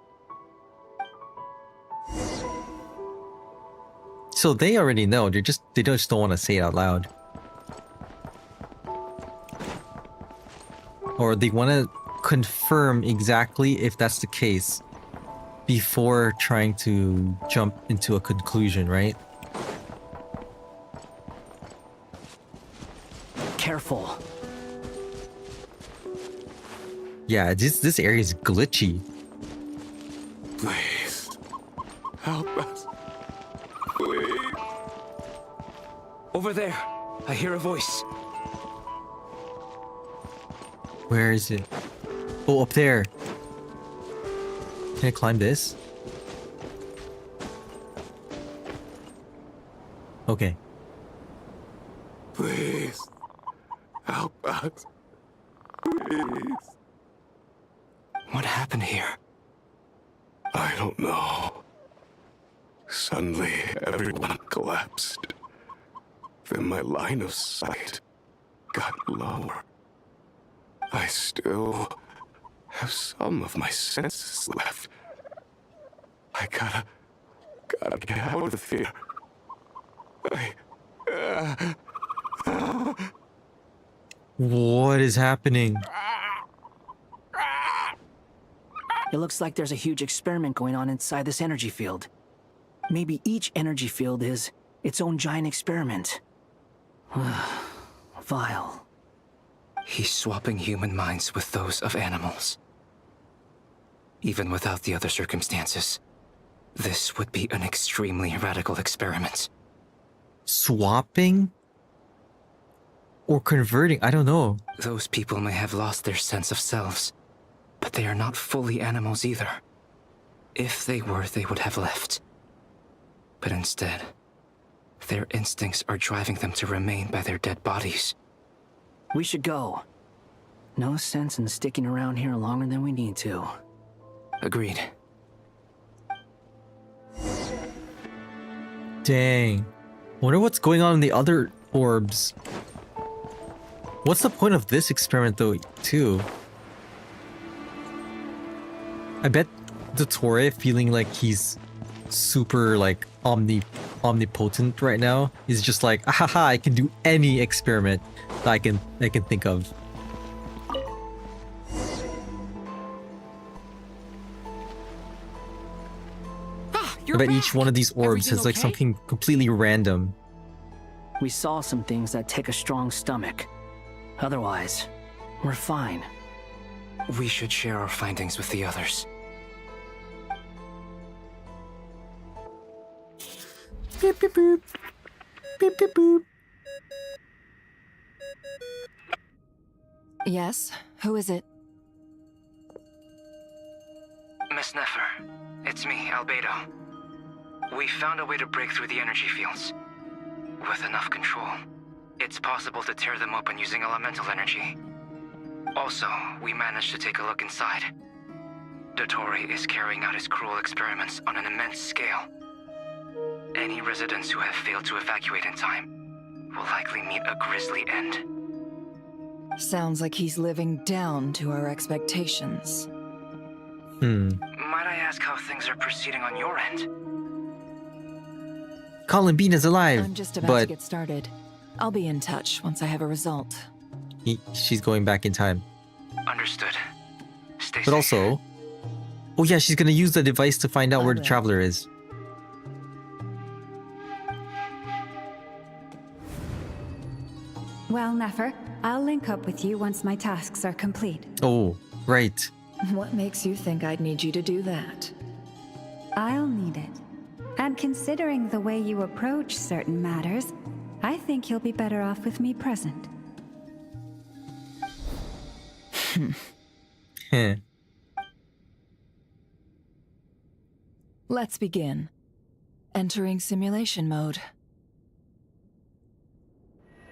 So they already know. They just don't want to say it out loud. Or they want to confirm exactly if that's the case. before trying to jump into a conclusion, right? Careful. Yeah, this area is glitchy. Please, help us. Please. Over there, I hear a voice. Where is it? Oh, up there. Can I climb this? Okay. Please, help us. Please. What happened here? I don't know. Suddenly, everyone collapsed. Then my line of sight got lower. I still have some of my senses left. I gotta get out of here. What is happening? It looks like there's a huge experiment going on inside this energy field. Maybe each energy field is its own giant experiment. Vile. He's swapping human minds with those of animals. Even without the other circumstances, this would be an extremely radical experiment. Swapping? Or converting? I don't know. Those people may have lost their sense of selves, but they are not fully animals either. If they were, they would have left. But instead, their instincts are driving them to remain by their dead bodies. We should go. No sense in sticking around here longer than we need to. Agreed. Dang. Wonder what's going on in the other orbs. What's the point of this experiment though, too? I bet DOTTORE, feeling like he's super like omnipotent right now, is just like, haha, I can do any experiment that I can think of. I bet each one of these orbs has like something completely random. We saw some things that take a strong stomach. Otherwise, we're fine. We should share our findings with the others. Beep, beep, boop. Beep, beep, boop. Yes? Who is it? Miss Nefer, it's me, Albedo. We found a way to break through the energy fields. With enough control, it's possible to tear them open using elemental energy. Also, we managed to take a look inside. DOTTORE is carrying out his cruel experiments on an immense scale. Any residents who have failed to evacuate in time will likely meet a grisly end. Sounds like he's living down to our expectations. Might I ask how things are proceeding on your end? Colin Bean is alive, I'm just about but to get started. I'll be in touch once I have a result. she's going back in time. Understood. Stay But safe. also, oh yeah, she's gonna use the device to find out where the traveler is. Well, Nefer, I'll link up with you once my tasks are complete. Oh, right. What makes you think I'd need you to do that? I'll need it. And considering the way you approach certain matters, I think you'll be better off with me present. Let's begin. Entering simulation mode.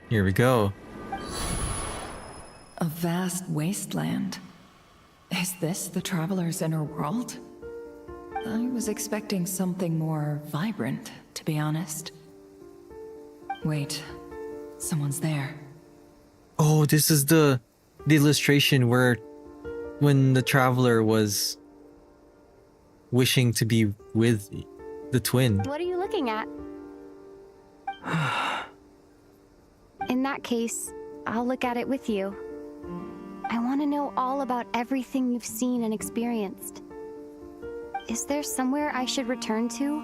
Here we go. A vast wasteland. Is this the Traveler's inner world? I was expecting something more vibrant, to be honest. Wait, someone's there. Oh, this is the illustration where when the traveler was wishing to be with the twin. What are you looking at? In that case, I'll look at it with you. I want to know all about everything you've seen and experienced. Is there somewhere I should return to?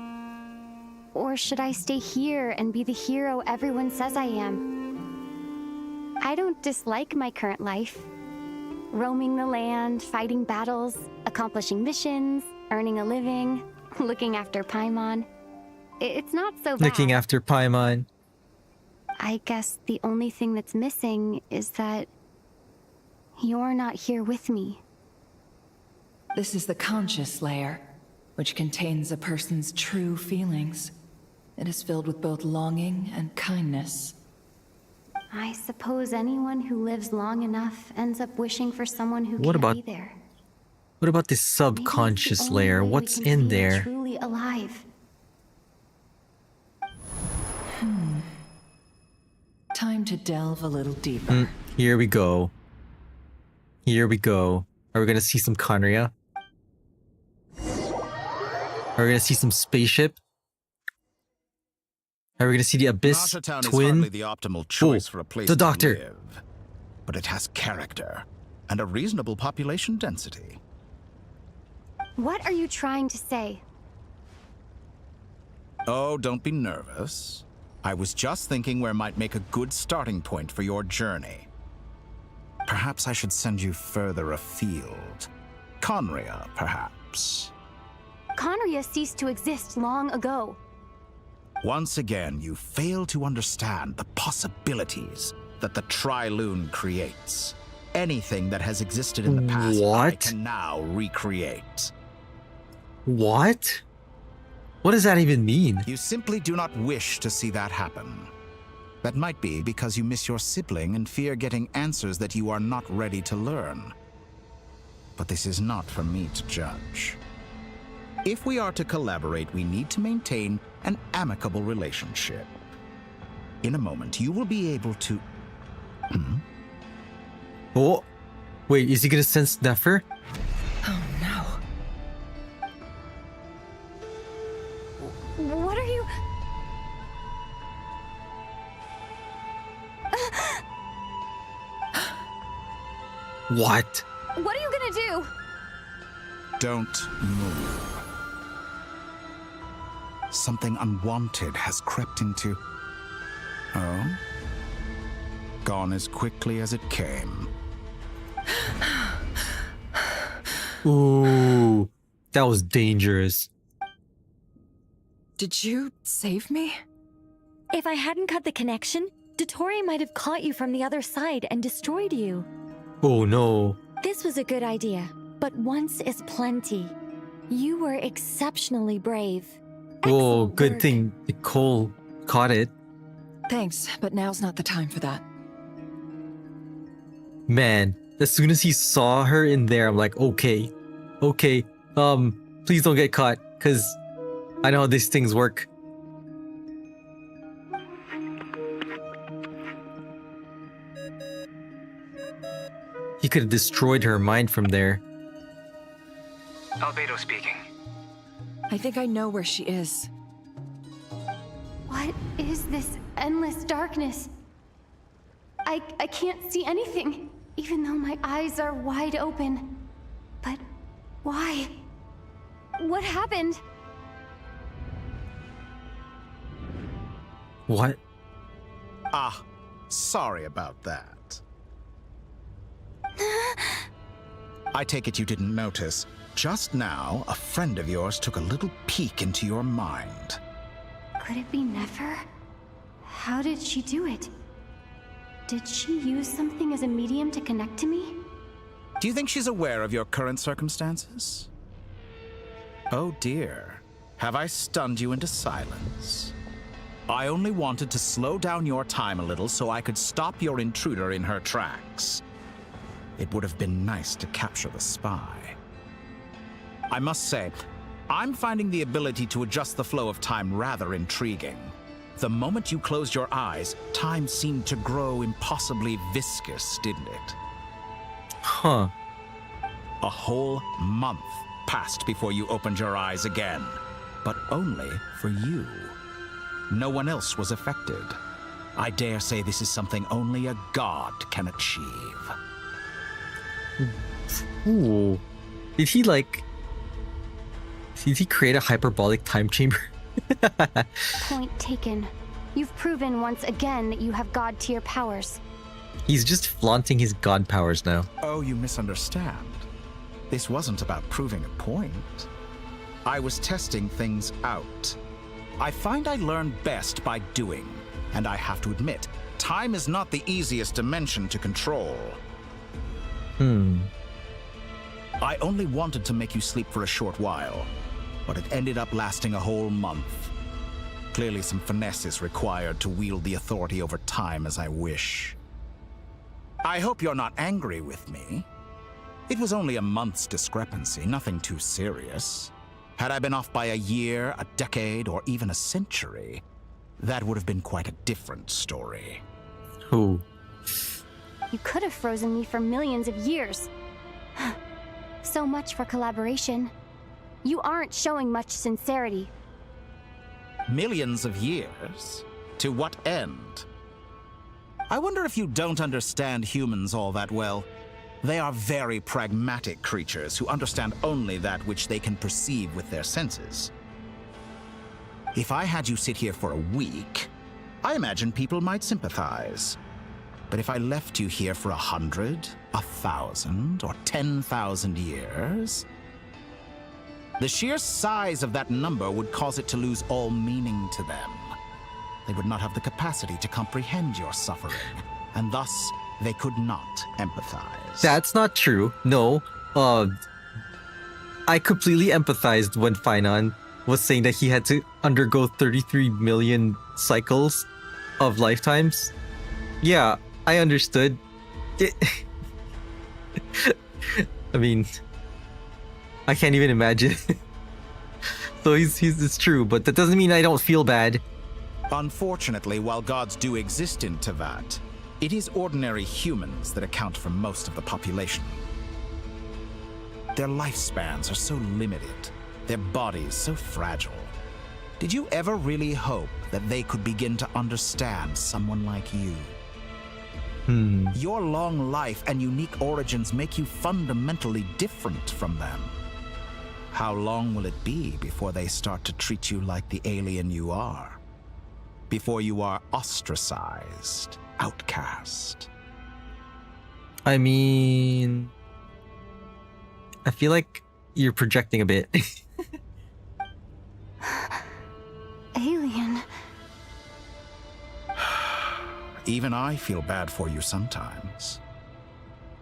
Or should I stay here and be the hero everyone says I am? I don't dislike my current life. Roaming the land, fighting battles, accomplishing missions, earning a living, looking after Paimon. It's not so bad. Looking after Paimon. I guess the only thing that's missing is that you're not here with me. This is the conscious layer, which contains a person's true feelings. It is filled with both longing and kindness. I suppose anyone who lives long enough ends up wishing for someone who What can't about- be there. What about this subconscious Maybe it's the only layer? way we What's can in feel there? Truly alive. Time to delve a little deeper. Here we go. Here we go. Are we gonna see some Conria? Are we gonna see some spaceship? Are we gonna see the Abyss Town is twin? hardly the optimal choice for a place the to Doctor. live, but it has character and a reasonable population density. What are you trying to say? Oh, don't be nervous. I was just thinking where might make a good starting point for your journey. Perhaps I should send you further afield. Conria, perhaps. Conria ceased to exist long ago. Once again, you fail to understand the possibilities that the Tri-Lune creates. Anything that has existed in the past, I What? can now recreate. What? What does that even mean? You simply do not wish to see that happen. That might be because you miss your sibling and fear getting answers that you are not ready to learn. But this is not for me to judge. If we are to collaborate, we need to maintain an amicable relationship. In a moment, you will be able to... Oh, wait, is he gonna sense Nefer? Oh no. What are you... What? What are you gonna do? Don't move. Something unwanted has crept into... Oh? Gone as quickly as it came. Ooh, that was dangerous. Did you save me? If I hadn't cut the connection, DOTTORE might have caught you from the other side and destroyed you. Oh no. This was a good idea, but once is plenty. You were exceptionally brave. Oh, good thing Nicole caught it. Thanks, but now's not the time for that. Man, as soon as he saw her in there, I'm like, okay, please don't get caught, cause I know how these things work. He could have destroyed her mind from there. Albedo speaking. I think I know where she is. What is this endless darkness? I can't see anything, even though my eyes are wide open. But why? What happened? What? Ah, sorry about that. I take it you didn't notice. Just now, a friend of yours took a little peek into your mind. Could it be Nefer? How did she do it? Did she use something as a medium to connect to me? Do you think she's aware of your current circumstances? Oh dear. Have I stunned you into silence? I only wanted to slow down your time a little so I could stop your intruder in her tracks. It would have been nice to capture the spy. I must say, I'm finding the ability to adjust the flow of time rather intriguing. The moment you closed your eyes, time seemed to grow impossibly viscous, didn't it? Huh. A whole month passed before you opened your eyes again, but only for you. No one else was affected. I dare say this is something only a god can achieve. Ooh. Did he like... Did he create a hyperbolic time chamber? Point taken. You've proven once again that you have god-tier powers. He's just flaunting his god powers now. Oh, you misunderstand. This wasn't about proving a point. I was testing things out. I find I learn best by doing, and I have to admit, time is not the easiest dimension to control. I only wanted to make you sleep for a short while, but it ended up lasting a whole month. Clearly some finesse is required to wield the authority over time as I wish. I hope you're not angry with me. It was only a month's discrepancy, nothing too serious. Had I been off by a year, a decade, or even a century, that would have been quite a different story. Who? You could have frozen me for millions of years. So much for collaboration. You aren't showing much sincerity. Millions of years? To what end? I wonder if you don't understand humans all that well. They are very pragmatic creatures who understand only that which they can perceive with their senses. If I had you sit here for a week, I imagine people might sympathize. But if I left you here for 100, 1,000, or 10,000 years, the sheer size of that number would cause it to lose all meaning to them. They would not have the capacity to comprehend your suffering, and thus they could not empathize. That's not true. No. I completely empathized when Finon was saying that he had to undergo 33 million cycles of lifetimes. Yeah, I understood. I mean, I can't even imagine. So it's true, but that doesn't mean I don't feel bad. Unfortunately, while gods do exist in Teyvat, it is ordinary humans that account for most of the population. Their lifespans are so limited, their bodies so fragile. Did you ever really hope that they could begin to understand someone like you? Your long life and unique origins make you fundamentally different from them. How long will it be before they start to treat you like the alien you are? Before you are ostracized, outcast? I mean, I feel like you're projecting a bit. Alien. Even I feel bad for you sometimes.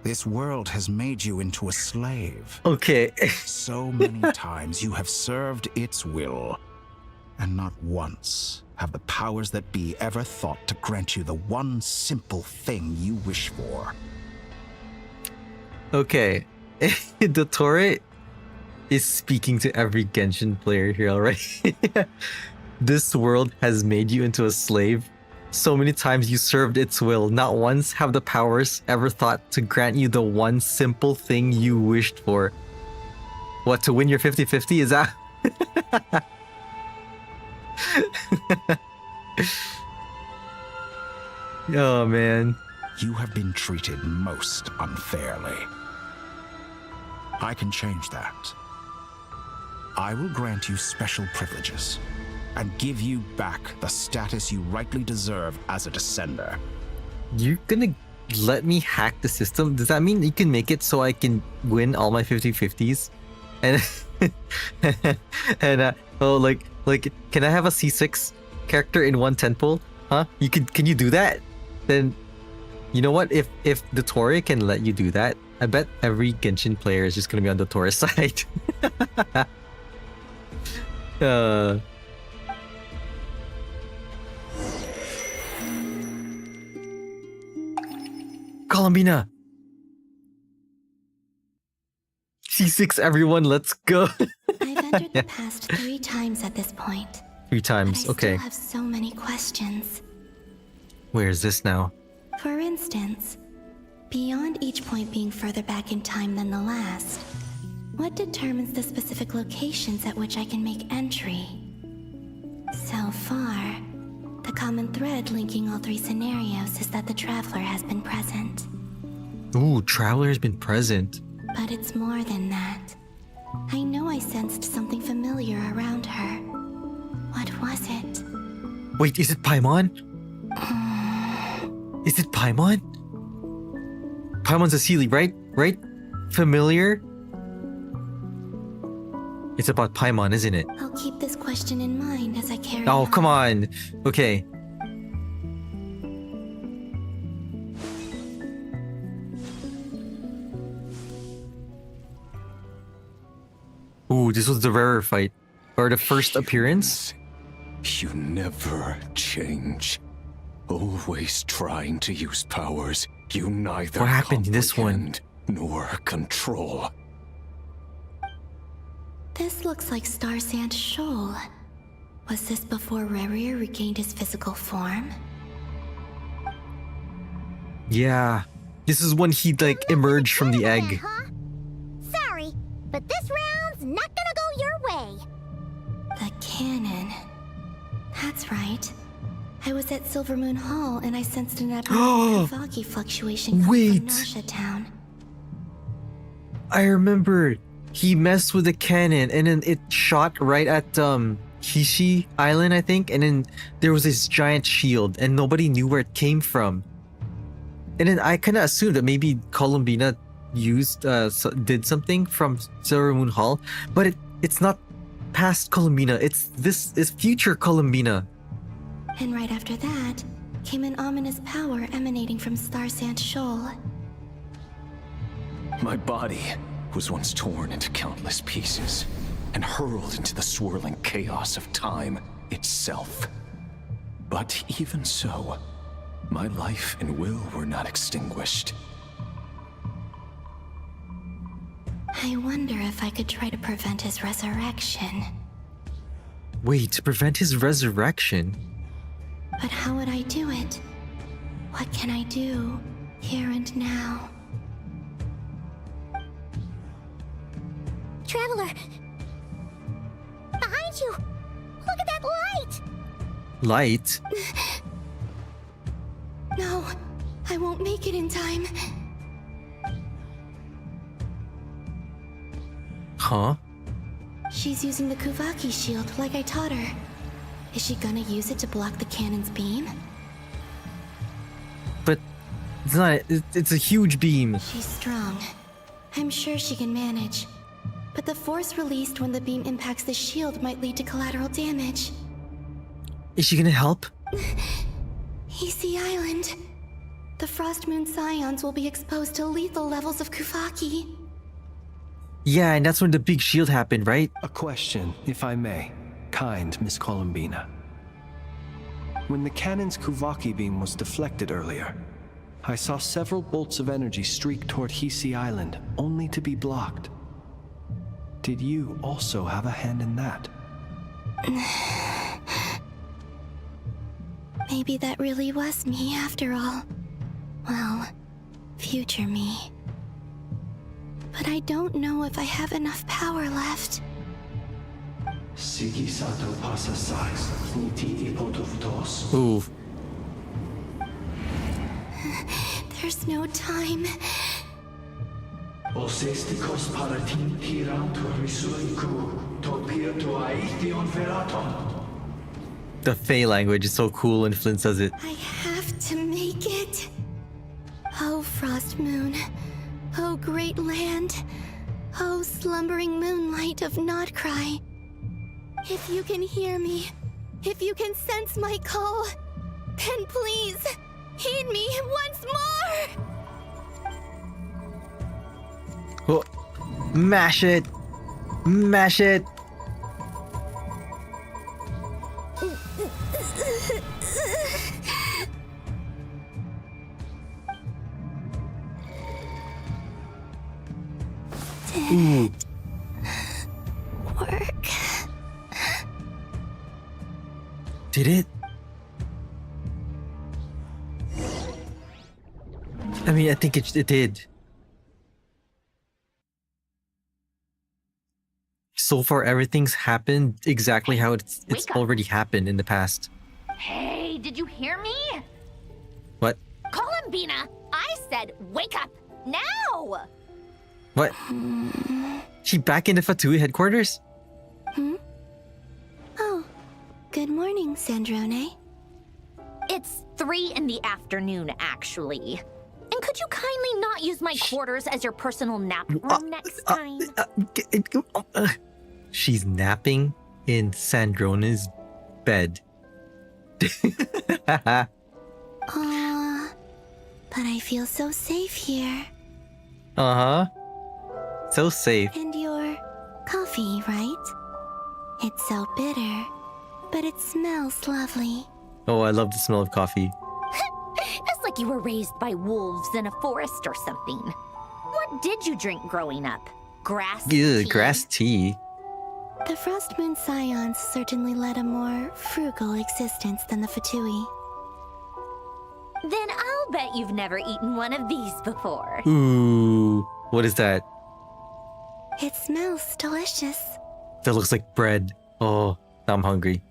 This world has made you into a slave. Okay. So many times you have served its will, and not once have the powers that be ever thought to grant you the one simple thing you wish for. Okay. DOTTORE is speaking to every Genshin player here already. This world has made you into a slave. So many times you served its will. Not once have the powers ever thought to grant you the one simple thing you wished for. What, to win your 50-50? Is that... Oh, man. You have been treated most unfairly. I can change that. I will grant you special privileges and give you back the status you rightly deserve as a descender. You're gonna let me hack the system? Does that mean you can make it so I can win all my 50-50s? And and can I have a C6 character in one temple? Huh? Can you do that? Then you know what? If DOTTORE can let you do that, I bet every Genshin player is just gonna be on DOTTORE's side. Columbina! C6 everyone, let's go! I've entered the past 3 times at this point. 3 times, but I okay. still have so many questions. Where is this now? For instance, beyond each point being further back in time than the last, what determines the specific locations at which I can make entry? So far, the common thread linking all 3 scenarios is that the Traveler has been present. Ooh, Traveler has been present. But it's more than that. I know I sensed something familiar around her. What was it? Wait, is it Paimon? Is it Paimon? Paimon's a Seelie, right? Right? Familiar? It's about Paimon, isn't it? I'll keep this question in mind as I carry Oh, on. come on. Okay. Ooh, this was the rarer fight. Or the first appearance? You never change. Always trying to use powers you neither What happened in this one? comprehend nor control. This looks like Star Sand Shoal. Was this before Rerir regained his physical form? Yeah. This is when he like emerged from the egg. Sorry, but this round's not gonna go your way. The cannon. That's right. I was at Silver Moon Hall and I sensed an abnormal Kavaki fluctuation coming from Nasha Town. I remember he messed with the cannon and then it shot right at Hishi Island, I think, and then there was this giant shield and nobody knew where it came from. And then I kind of assumed that maybe Columbina did something from Silver Moon Hall, but it's not past Columbina. It's future Columbina. And right after that, came an ominous power emanating from Star Sand Shoal. My body was once torn into countless pieces and hurled into the swirling chaos of time itself. But even so, my life and will were not extinguished. I wonder if I could try to prevent his resurrection. Wait, to prevent his resurrection? But how would I do it? What can I do, here and now? Traveler! Behind you! Look at that light! Light? No, I won't make it in time. Huh? She's using the Kuvaki shield like I taught her. Is she gonna use it to block the cannon's beam? But it's not. It's a huge beam. She's strong. I'm sure she can manage. But the force released when the beam impacts the shield might lead to collateral damage. Is she gonna help? Easy Island. The Frost Moon Scions will be exposed to lethal levels of Kuvaki. Yeah, and that's when the big shield happened, right? A question, if I may. Kind Miss Columbina. When the cannon's Kuvaki beam was deflected earlier, I saw several bolts of energy streak toward Hisi Island, only to be blocked. Did you also have a hand in that? Maybe that really was me after all. Well, future me. But I don't know if I have enough power left. Ooh. There's no time. The Fey language is so cool when Flynn says it. I have to make it. Oh, Frost Moon. Oh, great land. Oh, slumbering moonlight of Nodcry. If you can hear me, if you can sense my call, then please, heed me once more! Oh, mash it! Mash it! Ooh. Work. Did it? I mean, I think it did. So far, everything's happened exactly how it's already happened in the past. Hey, did you hear me? What? Columbina, I said wake up now! What? She back in the Fatui headquarters? Hmm? Oh, good morning, Sandrone. It's 3 in the afternoon, actually. And could you kindly not use my quarters as your personal nap room next time? She's napping in Sandrona's bed. Aw, but I feel so safe here. Uh-huh. So safe. And your coffee, right? It's so bitter, but it smells lovely. Oh, I love the smell of coffee. It's like you were raised by wolves in a forest or something. What did you drink growing up? Grass tea? Grass tea. The Frost Moon Scions certainly led a more frugal existence than the Fatui. Then I'll bet you've never eaten one of these before. Ooh, what is that? It smells delicious. That looks like bread. Oh, now I'm hungry.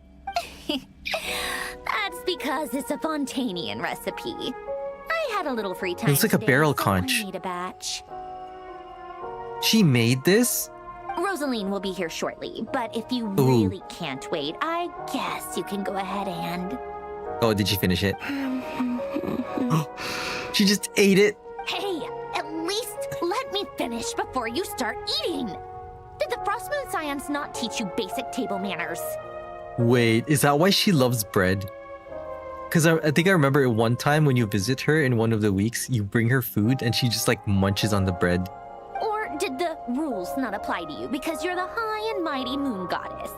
That's because it's a Fontanian recipe. I had a little free time. It looks like a today, barrel so conch. I made a batch. She made this? Rosaline will be here shortly, but if you Ooh. really can't wait, I guess you can go ahead and... Oh, did she finish it? She just ate it. Hey, at least let me finish before you start eating. Did the Frost Moon Scions not teach you basic table manners? Wait, is that why she loves bread? Because I think I remember one time when you visit her in one of the weeks, you bring her food and she just like munches on the bread. Or did the rules not apply to you because you're the high and mighty moon goddess?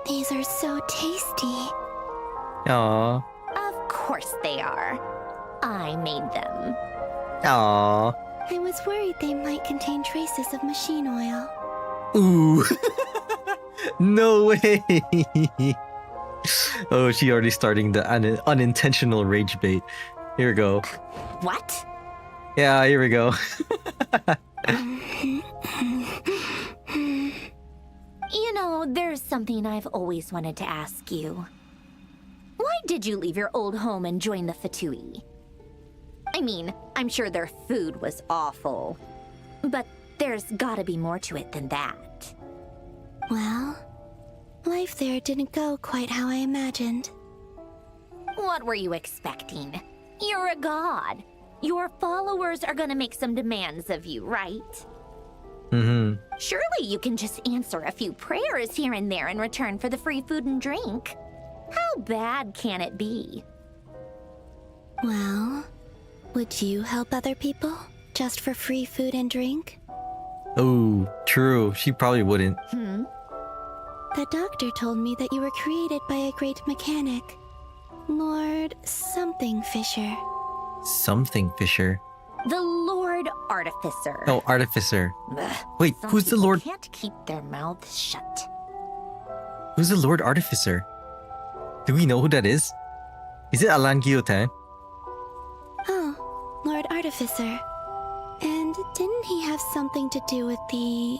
These are so tasty. Aww. Of course they are. I made them. Aww. I was worried they might contain traces of machine oil. Ooh. No way. Oh, she already starting the unintentional rage bait. Here we go. What? Yeah, here we go. You know, there's something I've always wanted to ask you. Why did you leave your old home and join the Fatui? I mean, I'm sure their food was awful, but there's gotta be more to it than that. Well, life there didn't go quite how I imagined. What were you expecting? You're a god. Your followers are gonna make some demands of you, right? Mm-hmm. Surely you can just answer a few prayers here and there in return for the free food and drink. How bad can it be? Well, would you help other people just for free food and drink? Oh, true. She probably wouldn't. The doctor told me that you were created by a great mechanic, Lord Something Fisher. Something Fisher. The Lord Artificer. Oh, Artificer. Ugh, Wait, some who's the people Lord? Can't keep their mouths shut. Who's the Lord Artificer? Do we know who that is? Is it Alain Guillotin? Oh, Lord Artificer. And didn't he have something to do with the,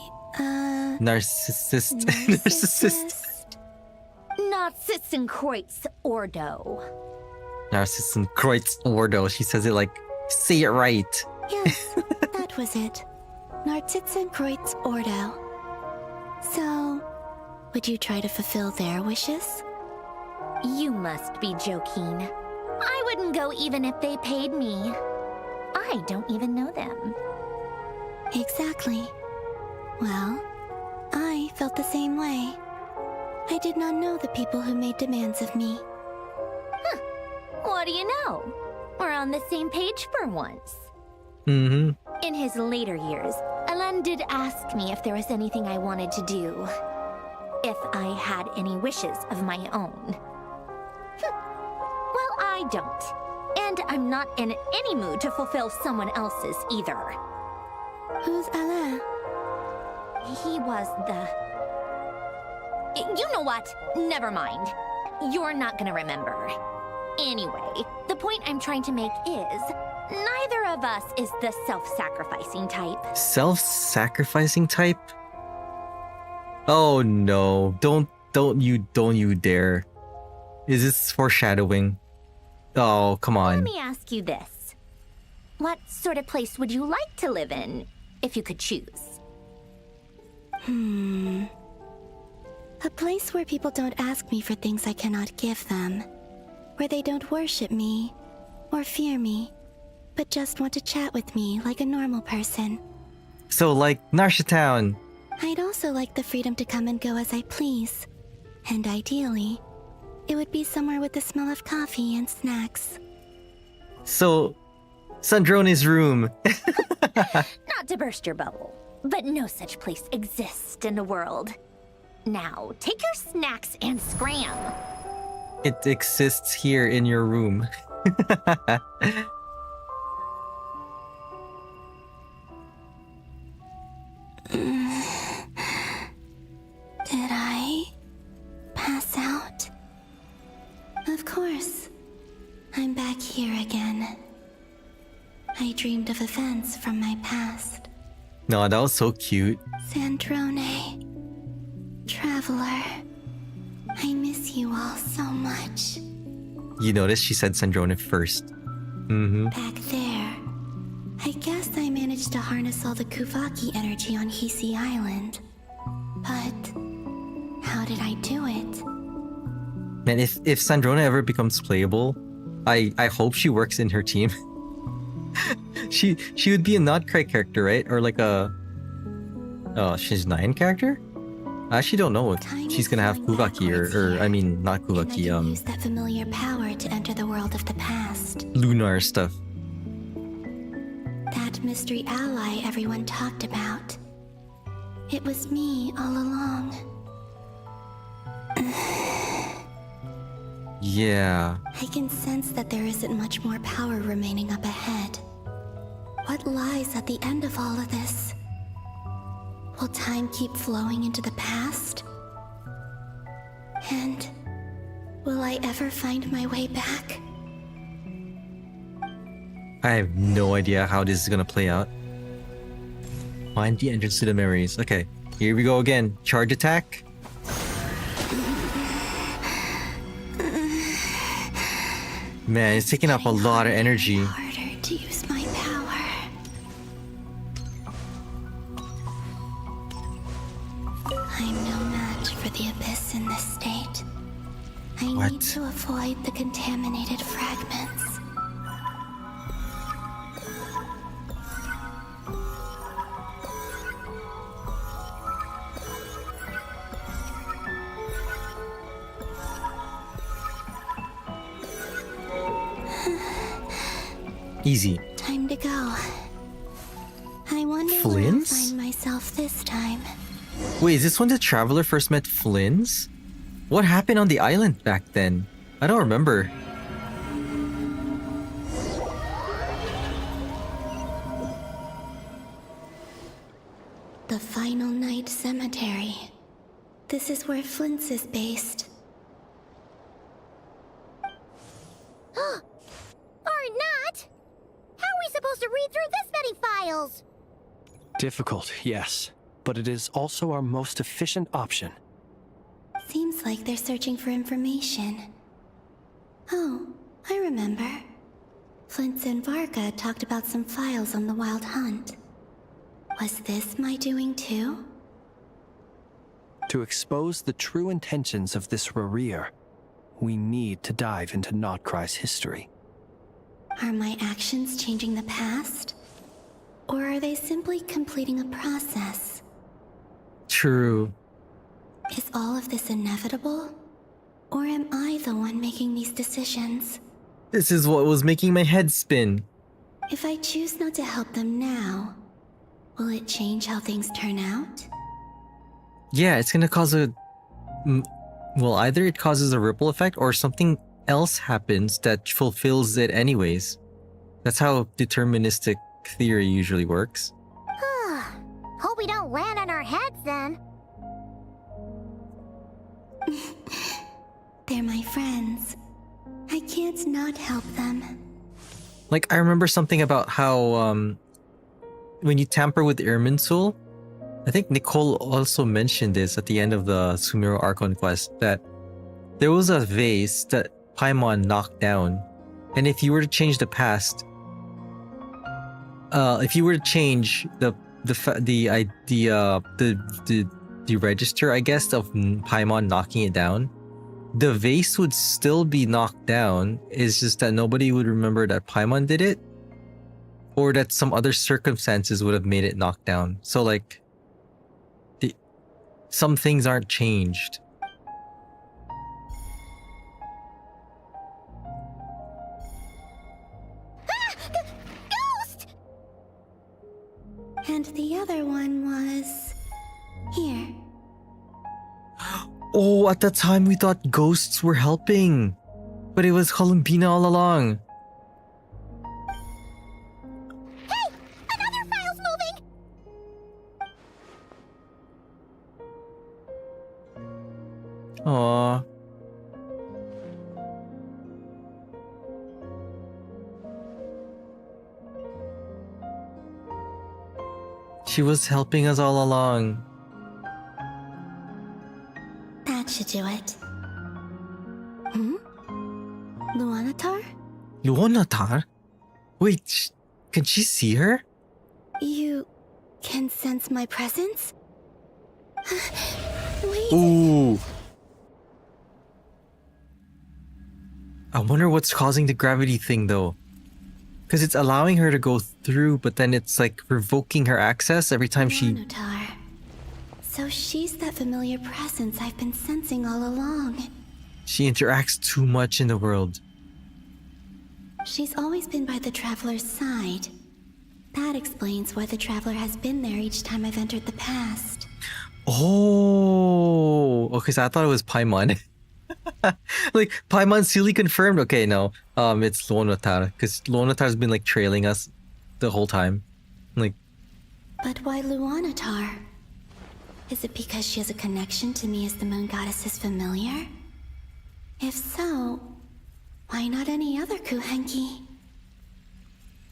Narcissist. Narcissist. Narcissenkreuz Ordo. Narcissenkreuz Ordo. She says it like, say it right. Yes, that was it. Narcissenkreuz Ordo. So, would you try to fulfill their wishes? You must be joking. I wouldn't go even if they paid me. I don't even know them. Exactly. Well, I felt the same way. I did not know the people who made demands of me. Huh. What do you know? We're on the same page for once. Mm-hmm. In his later years, Alain did ask me if there was anything I wanted to do. If I had any wishes of my own. Well, I don't. And I'm not in any mood to fulfill someone else's either. Who's Alain? He was the... You know what? Never mind. You're not gonna remember. Anyway, the point I'm trying to make is, neither of us is the self-sacrificing type. Self-sacrificing type? Oh no. Don't you dare. Is this foreshadowing? Oh, come Let on. me ask you this. What sort of place would you like to live in, if you could choose? A place where people don't ask me for things I cannot give them. Where they don't worship me or fear me, but just want to chat with me like a normal person. So like Narsha Town. I'd also like the freedom to come and go as I please. And ideally, it would be somewhere with the smell of coffee and snacks. So, Sandrone's room. Not to burst your bubble, but no such place exists in the world. Now, take your snacks and scram. It exists here in your room. Did I pass out? Of course. I'm back here again. I dreamed of events from my past. No, that was so cute. Sandrone. Traveler. I miss you all so much. You noticed she said Sandrone first. Back there. I guess I managed to harness all the Kuvaki energy on Hisi Island. But how did I do it? Man, if Sandrone ever becomes playable, I hope she works in her team. she would be a Notcry character, right? Or like a she's 9 character? I actually don't know if she's gonna have Kuvaki or I mean not Kuvaki, Use that familiar power to enter the world of the past. lunar stuff. That mystery ally everyone talked about. It was me all along. Yeah. I can sense that there isn't much more power remaining up ahead. What lies at the end of all of this? Will time keep flowing into the past? And will I ever find my way back? I have no idea how this is gonna play out. Find the entrance to the memories. Okay, here we go again. Charge attack. Man, it's taking up a lot of energy. Harder to use my power. I'm no match for the abyss in this state. I need to avoid the contaminated fragments. Easy. Time to go. I wonder where I'll Flynn's? find myself this time. Wait, is this when the Traveler first met Flynn's? What happened on the island back then? I don't remember. The Final Night Cemetery. This is where Flint's is based. Or not! How are we supposed to read through this many files? Difficult, yes, but it is also our most efficient option. Seems like they're searching for information. Oh, I remember. Flint and Varga talked about some files on the Wild Hunt. Was this my doing too? To expose the true intentions of this Rereer, we need to dive into Notcry's history. Are my actions changing the past? Or are they simply completing a process? True. Is all of this inevitable? Or am I the one making these decisions? This is what was making my head spin. If I choose not to help them now, will it change how things turn out? Yeah, it's gonna cause a... Well, either it causes a ripple effect or something else happens that fulfills it anyways. That's how deterministic theory usually works. Hope we don't land on our heads then. They're my friends. I can't not help them. Like, I remember something about how, when you tamper with Irminsul, I think Nicole also mentioned this at the end of the Sumeru Archon quest, that there was a vase that Paimon knocked down, and if you were to change the past, if you were to change the register, I guess, of Paimon knocking it down, the vase would still be knocked down. It's just that nobody would remember that Paimon did it, or that some other circumstances would have made it knocked down. So like, some things aren't changed. Ghost! And the other one was here. Oh, at that time we thought ghosts were helping, but it was Columbina all along. Hey! Another file's moving! Aww. She was helping us all along. That should do it. Luanatar? Luanatar? Wait, can she see her? You can sense my presence? Wait. Ooh. I wonder what's causing the gravity thing though. Because it's allowing her to go through, but then it's like revoking her access every time she... Luanatar. So she's that familiar presence I've been sensing all along. She interacts too much in the world. She's always been by the Traveler's side. That explains why the Traveler has been there each time I've entered the past. Oh, okay, so I thought it was Paimon. Like, Paimon Sealy confirmed. Okay, no, it's Luanatar, because Luanatar's been like trailing us the whole time. Like, but why Luanatar? Is it because she has a connection to me as the Moon Goddess's familiar? If so, why not any other Kuhenki?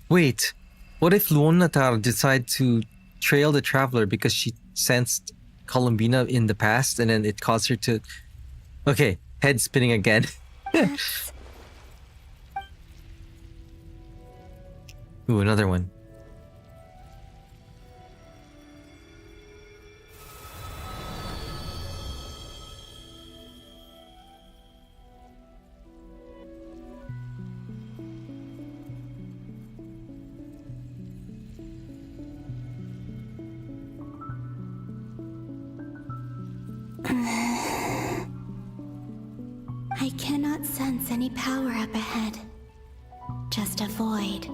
wait, what if Luanatar decided to trail the Traveler because she sensed Columbina in the past and then it caused her to... Okay, head spinning again. Ooh, another one. I cannot sense any power up ahead. Just a void,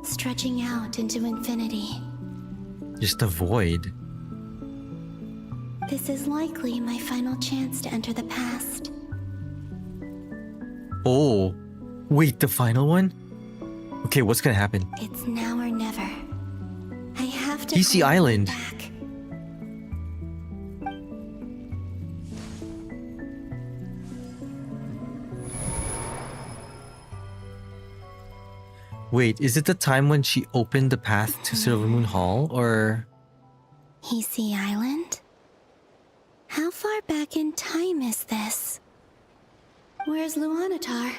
stretching out into infinity. Just a void. This is likely my final chance to enter the past. Oh, wait, the final one? Okay, what's gonna happen? It's now or never. I have to DC Island. back. Wait, is it the time when she opened the path to Silvermoon Hall, or... Easy Island? How far back in time is this? Where's Luanatar?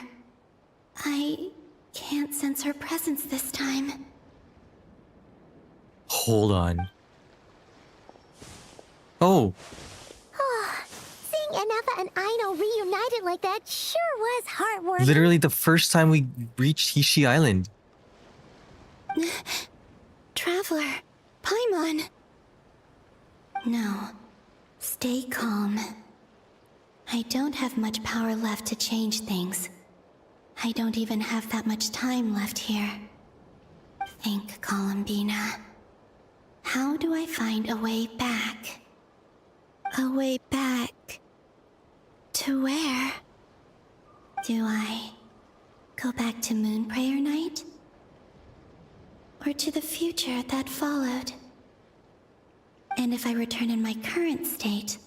I can't sense her presence this time. Hold on. Oh, Seeing Enefa and Aino reunited like that sure was heartwarming. literally the first time we reached Hishi Island. Traveler, Paimon. No, stay calm. I don't have much power left to change things. I don't even have that much time left here. Think, Columbina. How do I find a way back? A way back... to where? Do I go back to Moon Prayer Night? Or to the future that followed? And if I return in my current state,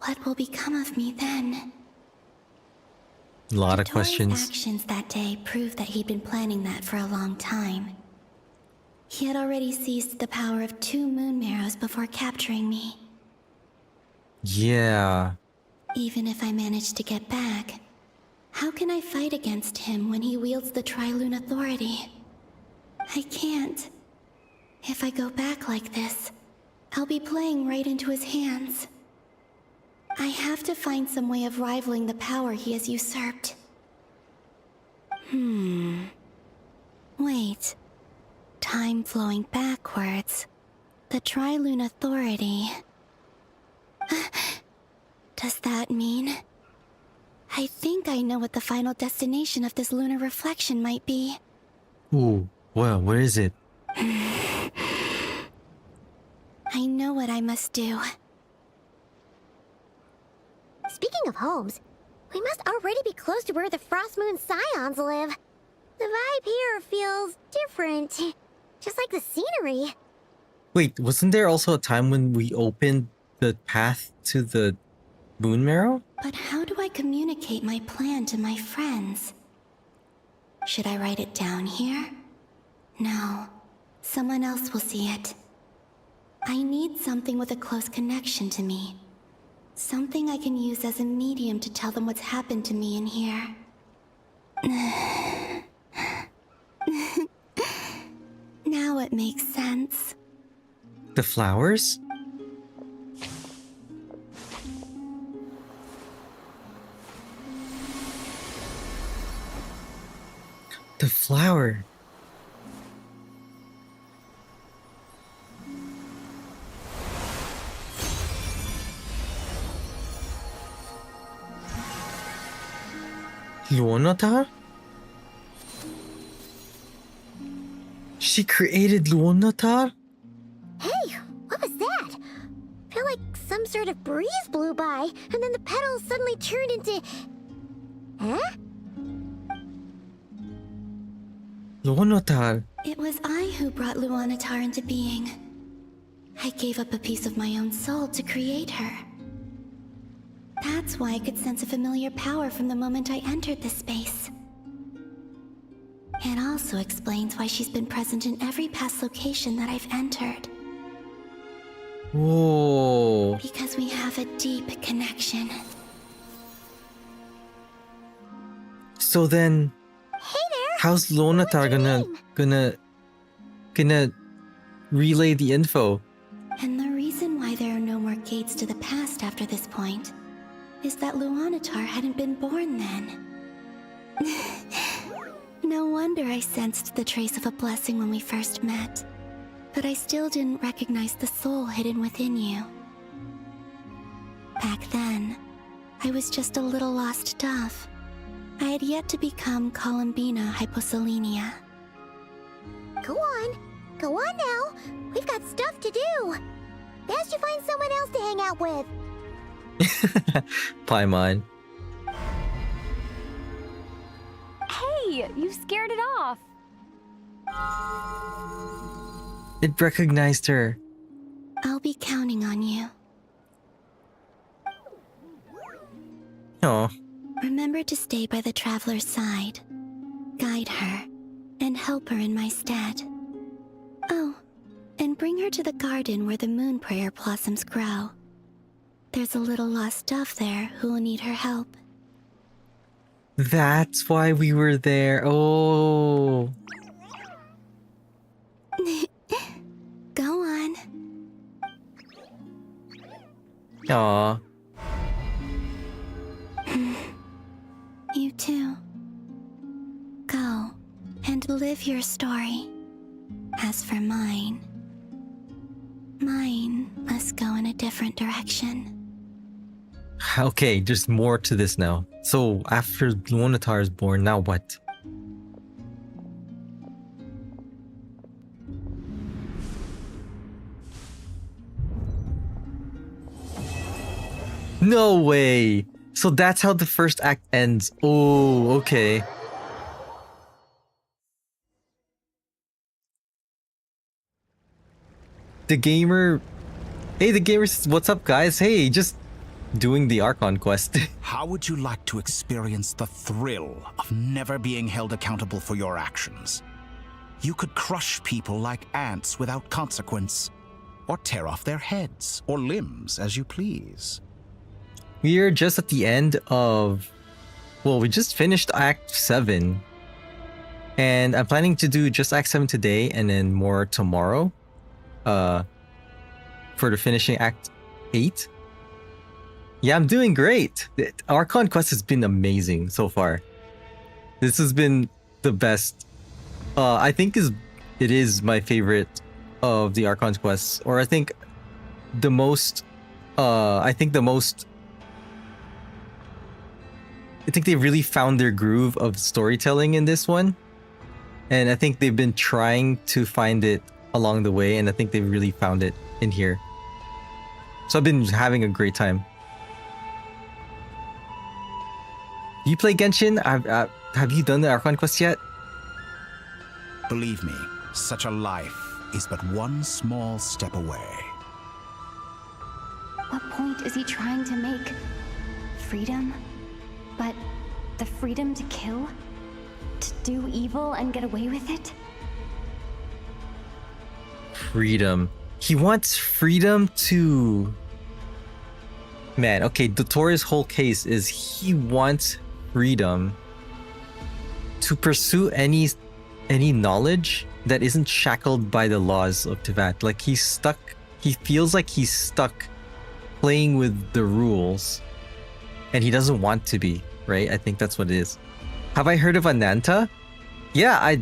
what will become of me then? A lot of Dottore's questions. actions that day proved that he'd been planning that for a long time. He had already seized the power of 2 moon marrows before capturing me. Yeah. Even if I manage to get back, how can I fight against him when he wields the Triloon Authority? I can't. If I go back like this, I'll be playing right into his hands. I have to find some way of rivaling the power he has usurped. Wait. Time flowing backwards. The Trilune Authority. Does that mean? I think I know what the final destination of this lunar reflection might be. Ooh, well, where is it? I know what I must do. Speaking of homes, we must already be close to where the Frost Moon Scions live. The vibe here feels different. Just like the scenery. Wait, wasn't there also a time when we opened the path to the Moon Marrow? But how do I communicate my plan to my friends? Should I write it down here? No. Someone else will see it. I need something with a close connection to me. Something I can use as a medium to tell them what's happened to me in here. Now it makes sense. The flowers? The flower. Luonatar? She created Luonatar? Hey, what was that? Felt like some sort of breeze blew by, and then the petals suddenly turned into... Huh? Luonatar. It was I who brought Luonatar into being. I gave up a piece of my own soul to create her. That's why I could sense a familiar power from the moment I entered this space. It also explains why she's been present in every past location that I've entered. Whoa. Because we have a deep connection. So then, hey there, how's Luonatar gonna relay the info? And the reason why there are no more gates to the past after this point is that Luonatar hadn't been born then. No wonder I sensed the trace of a blessing when we first met. But I still didn't recognize the soul hidden within you. Back then, I was just a little lost dove. I had yet to become Columbina Hyposelenia. Go on now. We've got stuff to do. Best you find someone else to hang out with. Paimon. Hey, you scared it off. It recognized her. I'll be counting on you. Oh. Remember to stay by the traveler's side, guide her, and help her in my stead. Oh, and bring her to the garden where the moon prayer blossoms grow. There's a little lost dove there who will need her help. That's why we were there. Oh. Go on. Aw. You too. Go and live your story. As for mine must go in a different direction. Okay, there's more to this now. So, after Luonatar is born, now what? No way! So that's how the first act ends. Oh, okay. The gamer... Hey, the gamer says, what's up, guys? Hey, just doing the Archon quest. How would you like to experience the thrill of never being held accountable for your actions? You could crush people like ants without consequence, or tear off their heads or limbs as you please. We are just at the end of... Well, we just finished Act 7. And I'm planning to do just Act 7 today and then more tomorrow. for the finishing Act 8. Yeah, I'm doing great. The Archon quest has been amazing so far. This has been the best. I think it is my favorite of the Archon quests, or I think the most. I think they really found their groove of storytelling in this one, and I think they've been trying to find it along the way, and I think they've really found it in here. So I've been having a great time. You play Genshin? Have you done the Archon quest yet? Believe me, such a life is but one small step away. What point is he trying to make? Freedom? But the freedom to kill? To do evil and get away with it? Freedom. He wants freedom to... Man, okay, DOTTORE's whole case is he wants freedom to pursue any knowledge that isn't shackled by the laws of Teyvat. Like he feels like he's stuck playing with the rules, and he doesn't want to be, right? I think that's what it is. Have I heard of Ananta? Yeah,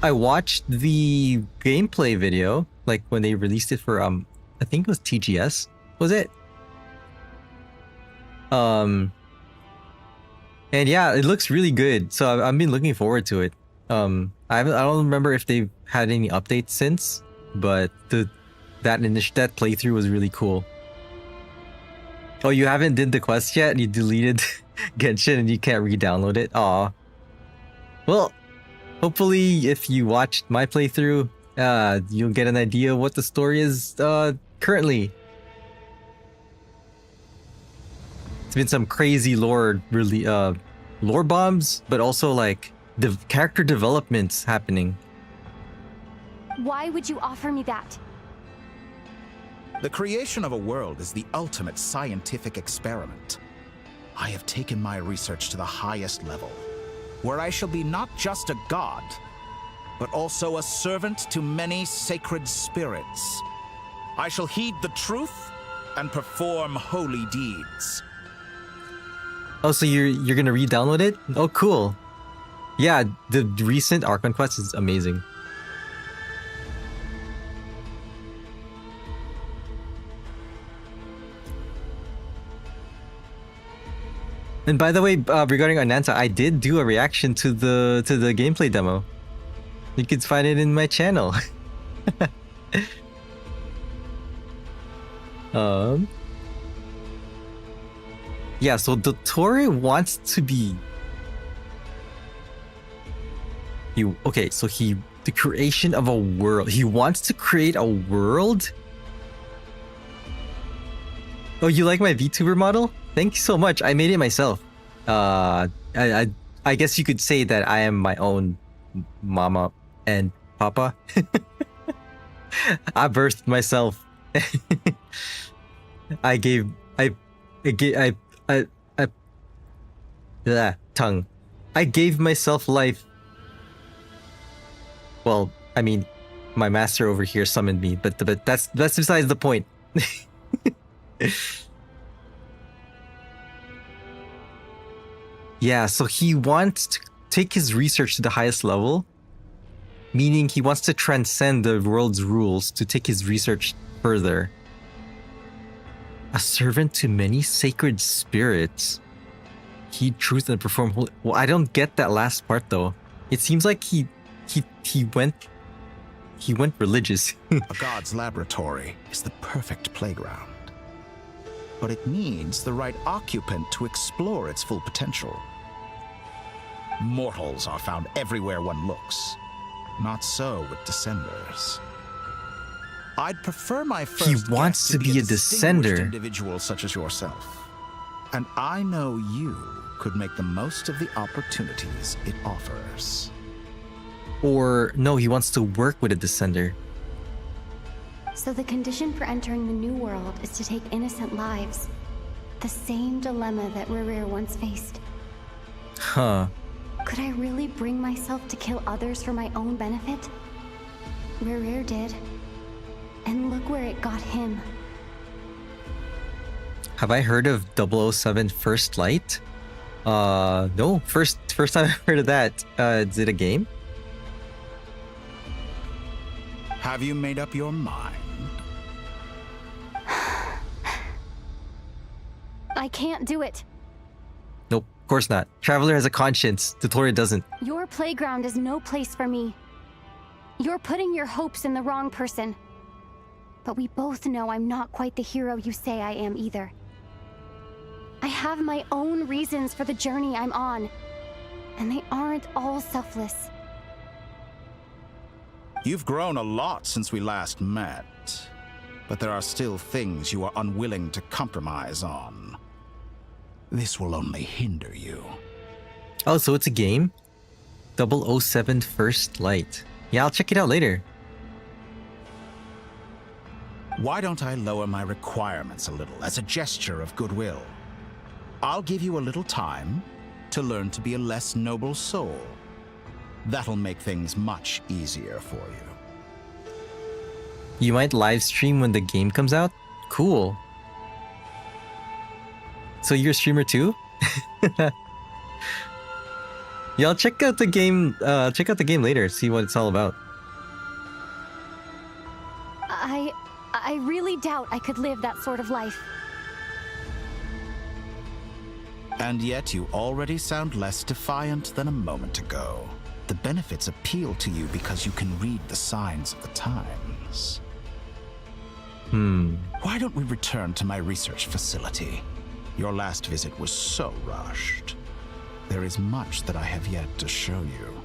I watched the gameplay video, like when they released it for I think it was TGS, was it? And yeah, it looks really good. So I've been looking forward to it. I don't remember if they've had any updates since, but that playthrough was really cool. Oh, you haven't did the quest yet? You deleted Genshin and you can't re-download it? Aw. Well, hopefully if you watched my playthrough, you'll get an idea of what the story is currently. It's been some crazy lore bombs, but also like the character developments happening. Why would you offer me that? The creation of a world is the ultimate scientific experiment. I have taken my research to the highest level, where I shall be not just a god, but also a servant to many sacred spirits. I shall heed the truth and perform holy deeds. Oh, so you're gonna re-download it? Oh, cool. Yeah, the recent Archon quest is amazing. And by the way, regarding Ananta, I did do a reaction to the gameplay demo. You can find it in my channel. Yeah, so DOTTORE wants to be... the creation of a world. He wants to create a world? Oh, you like my VTuber model? Thank you so much. I made it myself. I guess you could say that I am my own mama and papa. I birthed myself. I gave myself life. Well, I mean, my master over here summoned me, but that's besides the point. Yeah, so he wants to take his research to the highest level, meaning he wants to transcend the world's rules to take his research further. A servant to many sacred spirits. Heed truth and perform holy... Well, I don't get that last part though. It seems like he went religious. A god's laboratory is the perfect playground, but it needs the right occupant to explore its full potential. Mortals are found everywhere one looks. Not so with Descenders. I'd prefer my first He wants to be a Descender. Individual such as yourself. And I know you could make the most of the opportunities it offers. Or no, he wants to work with a Descender. So the condition for entering the new world is to take innocent lives. The same dilemma that Rerir once faced. Huh. Could I really bring myself to kill others for my own benefit? where Rare did. And look where it got him. Have I heard of 007 First Light? No. First time I've heard of that. Is it a game? Have you made up your mind? I can't do it. Nope, of course not. Traveler has a conscience. DOTTORE doesn't. Your playground is no place for me. You're putting your hopes in the wrong person. But we both know I'm not quite the hero you say I am either. I have my own reasons for the journey I'm on, and they aren't all selfless. You've grown a lot since we last met, but there are still things you are unwilling to compromise on. This will only hinder you. Oh, so it's a game? 007 First Light. Yeah, I'll check it out later. Why don't I lower my requirements a little as a gesture of goodwill? I'll give you a little time to learn to be a less noble soul. That'll make things much easier for you. You might live stream when the game comes out? Cool. So you're a streamer too? Yeah, I'll check out the game. Check out the game later. See what it's all about. I really doubt I could live that sort of life. And yet you already sound less defiant than a moment ago. The benefits appeal to you because you can read the signs of the times. Why don't we return to my research facility? Your last visit was so rushed. There is much that I have yet to show you.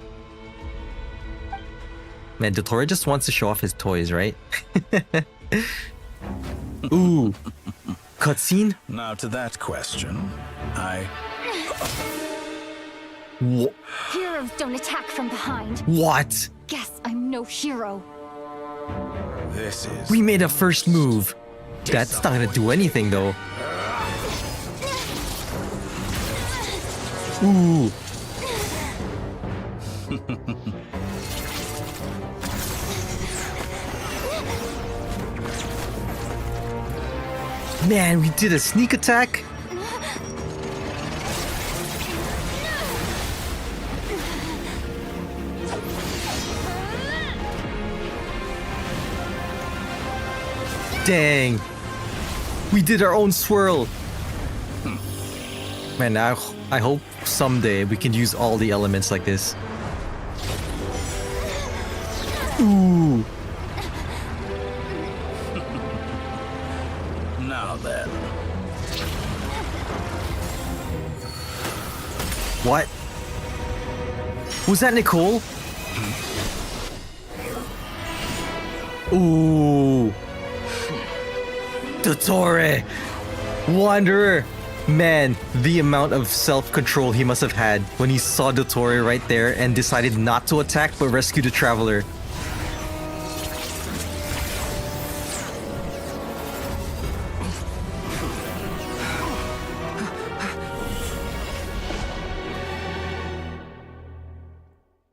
Man, DOTTORE just wants to show off his toys, right? Ooh. Cutscene? Now to that question, Heroes don't attack from behind. What? Guess I'm no hero. This is... We made a first move. That's not gonna do anything though. Ooh. Man, we did a sneak attack. Dang. We did our own swirl. Man, I hope someday we can use all the elements like this. Ooh. Now then. What? Was that Nicole? Ooh. DOTTORE. Wanderer. Man, the amount of self-control he must have had when he saw DOTTORE right there and decided not to attack but rescue the traveler.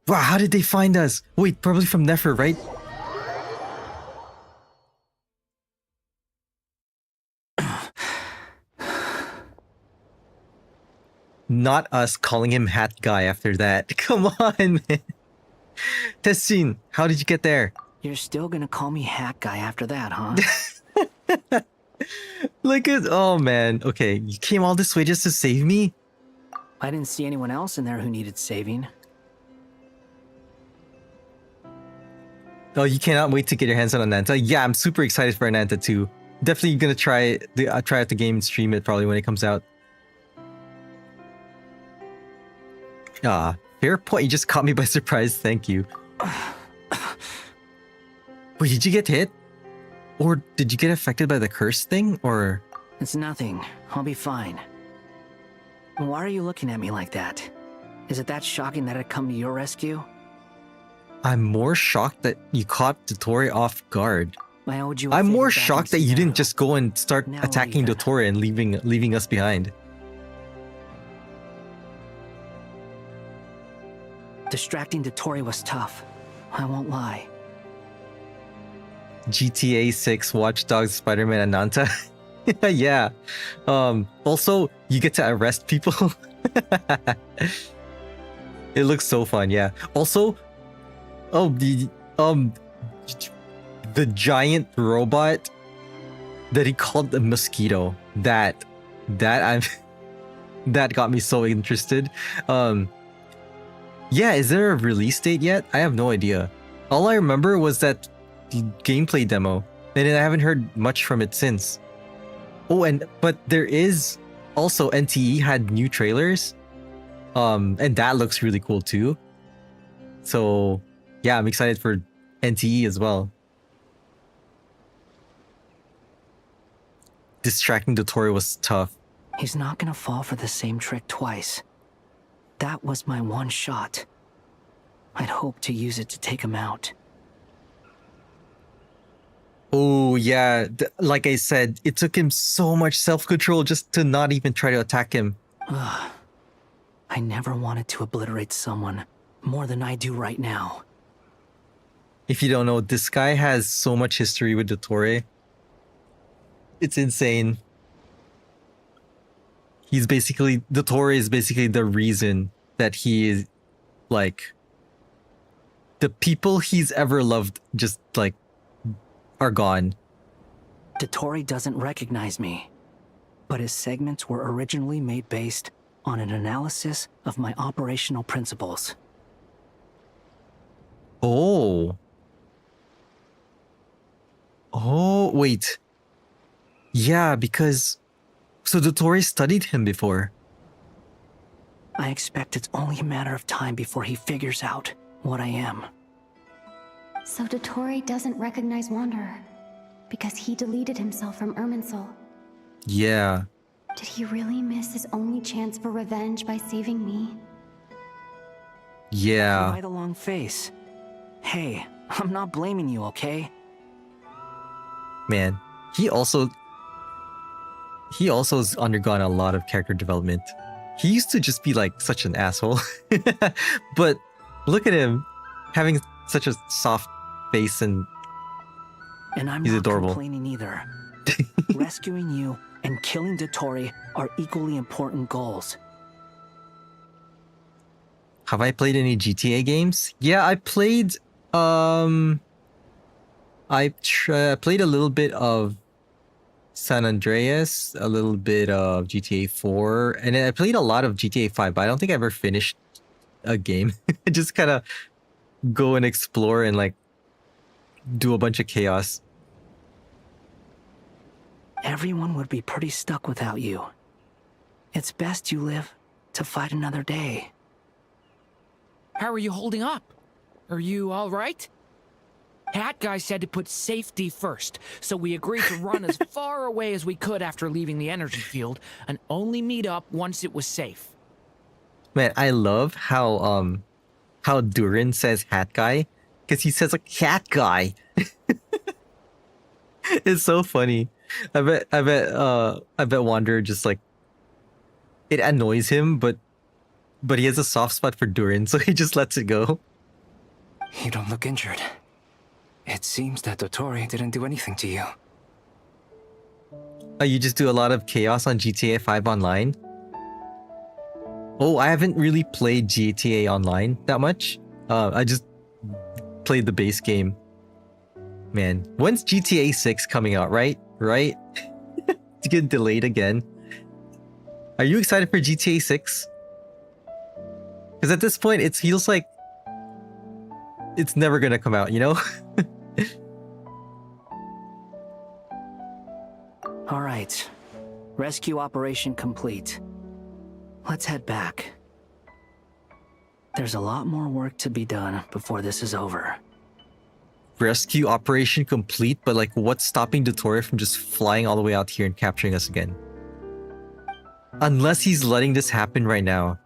Wow, how did they find us? Wait, probably from Nefer, right? Not us calling him Hat Guy after that. Come on, man. Tessin, how did you get there? You're still gonna call me Hat Guy after that, huh? Look at... Oh, man. Okay, you came all this way just to save me? I didn't see anyone else in there who needed saving. Oh, you cannot wait to get your hands on Ananta. Yeah, I'm super excited for Ananta too. Definitely gonna try out the game and stream it probably when it comes out. Ah, fair point. You just caught me by surprise. Thank you. Wait, did you get hit? Or did you get affected by the curse thing? Or... It's nothing. I'll be fine. Why are you looking at me like that? Is it that shocking that I'd come to your rescue? I'm more shocked that you caught DOTTORE off guard. I owed you. I'm more shocked that you didn't just go and start attacking DOTTORE and leaving us behind. Distracting DOTTORE was tough. I won't lie. GTA 6 Watch Dogs Spider-Man Ananta. Yeah. Also, you get to arrest people. It looks so fun, yeah. Also, oh, the giant robot that he called the mosquito. That got me so interested. Yeah, is there a release date yet? I have no idea. All I remember was that gameplay demo, and I haven't heard much from it since. Oh, but there is also NTE had new trailers, and that looks really cool too. So yeah, I'm excited for NTE as well. Distracting Dottore was tough. He's not gonna fall for the same trick twice. That was my one shot. I'd hoped to use it to take him out. Oh yeah, like I said, it took him so much self-control just to not even try to attack him. Ugh. I never wanted to obliterate someone more than I do right now. If you don't know, this guy has so much history with Dottore. It's insane. Dottore is basically the reason that he is, like, the people he's ever loved just, like, are gone. Dottore doesn't recognize me, but his segments were originally made based on an analysis of my operational principles. Oh. Oh, wait. Yeah, because... So Dottore studied him before. I expect it's only a matter of time before he figures out what I am. So Dottore doesn't recognize Wanderer because he deleted himself from Irminsul. Yeah. Did he really miss his only chance for revenge by saving me? Yeah. Right along face. Hey, I'm not blaming you, okay? Man, he also has undergone a lot of character development. He used to just be like such an asshole. But look at him having such a soft face, and I'm he's not adorable. Complaining either. Rescuing you and killing Dottore are equally important goals. Have I played any GTA games? Yeah, I played I played a little bit of San Andreas, a little bit of GTA 4, and then I played a lot of GTA 5, but I don't think I ever finished a game. I just kind of go and explore and like do a bunch of chaos. Everyone would be pretty stuck without you. It's best you live to fight another day. How are you holding up? Are you all right? Hat Guy said to put safety first, so we agreed to run as far away as we could after leaving the energy field and only meet up once it was safe. Man, I love how Durin says Hat Guy, because he says like Hat Guy. It's so funny. I bet Wanderer just like, it annoys him, but he has a soft spot for Durin, so he just lets it go. You don't look injured. It seems that Dottore didn't do anything to you. You just do a lot of chaos on GTA 5 Online? Oh, I haven't really played GTA Online that much. I just played the base game. Man, when's GTA 6 coming out, right? Right? It's getting delayed again. Are you excited for GTA 6? Because at this point, it feels like it's never gonna come out, you know? All right. Rescue operation complete. Let's head back. There's a lot more work to be done before this is over. Rescue operation complete, but like what's stopping Dottore from just flying all the way out here and capturing us again? Unless he's letting this happen right now.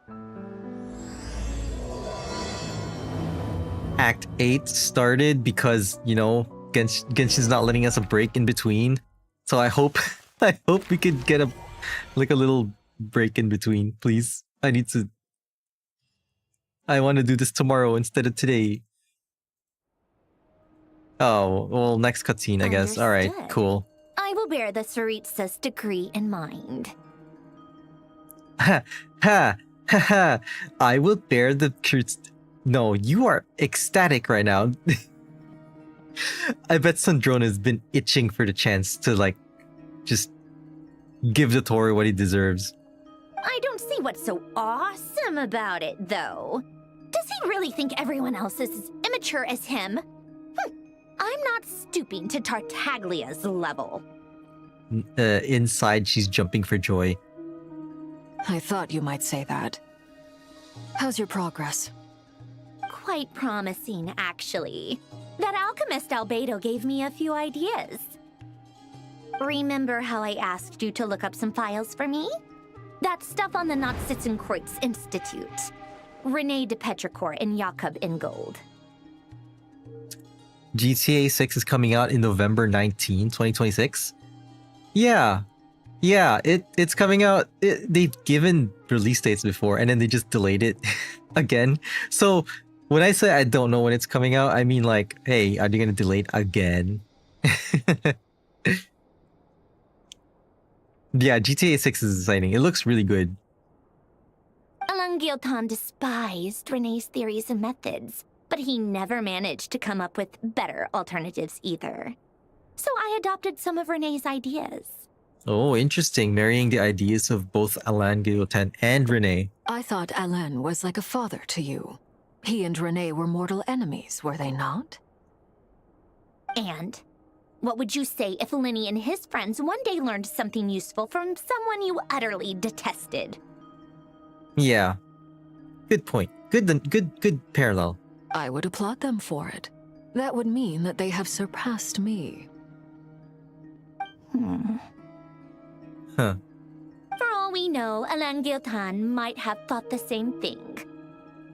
Act 8 started because, you know, Genshin's not letting us a break in between. So I hope we could get a little break in between, please. I want to do this tomorrow instead of today. Oh, well, next cutscene, I guess. All right, Understood. cool. I will bear the Saritsa's decree in mind. Ha ha ha ha! I will bear the truth. No, you are ecstatic right now. I bet Sandrone has been itching for the chance to like, just give DOTTORE what he deserves. I don't see what's so awesome about it, though. Does he really think everyone else is as immature as him? I'm not stooping to Tartaglia's level. Inside, she's jumping for joy. I thought you might say that. How's your progress? Quite promising, actually. That alchemist Albedo gave me a few ideas. Remember how I asked you to look up some files for me? That stuff on the Nazi-Kreuz Institute. René de Petrichor and Jakob Ingold. GTA 6 is coming out in November 19, 2026. Yeah, it's coming out. They've given release dates before, and then they just delayed it again. So when I say I don't know when it's coming out, I mean like, hey, are they gonna delay it again? Yeah, GTA 6 is exciting. It looks really good. Alain Guillotin despised René's theories and methods, but he never managed to come up with better alternatives either. So I adopted some of René's ideas. Oh, interesting. Marrying the ideas of both Alain Guillotin and René. I thought Alain was like a father to you. He and René were mortal enemies, were they not? And what would you say if Lenny and his friends one day learned something useful from someone you utterly detested? Yeah. Good point. Good parallel. I would applaud them for it. That would mean that they have surpassed me. Huh. For all we know, Alain Guillotin might have thought the same thing.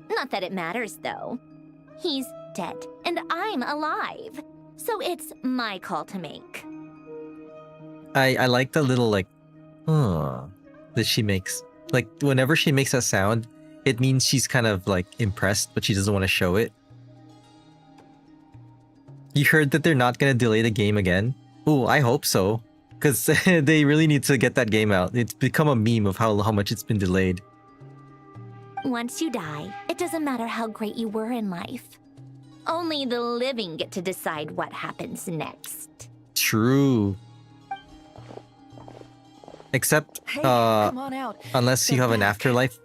Not that it matters, though. He's dead, and I'm alive. So it's my call to make. I like the little like, that she makes. Like, whenever she makes that sound, it means she's kind of like impressed, but she doesn't want to show it. You heard that they're not going to delay the game again? Ooh, I hope so. Because they really need to get that game out. It's become a meme of how much it's been delayed. Once you die, it doesn't matter how great you were in life. Only the living get to decide what happens next. True. Except, Hey, come on out. unless you have an afterlife,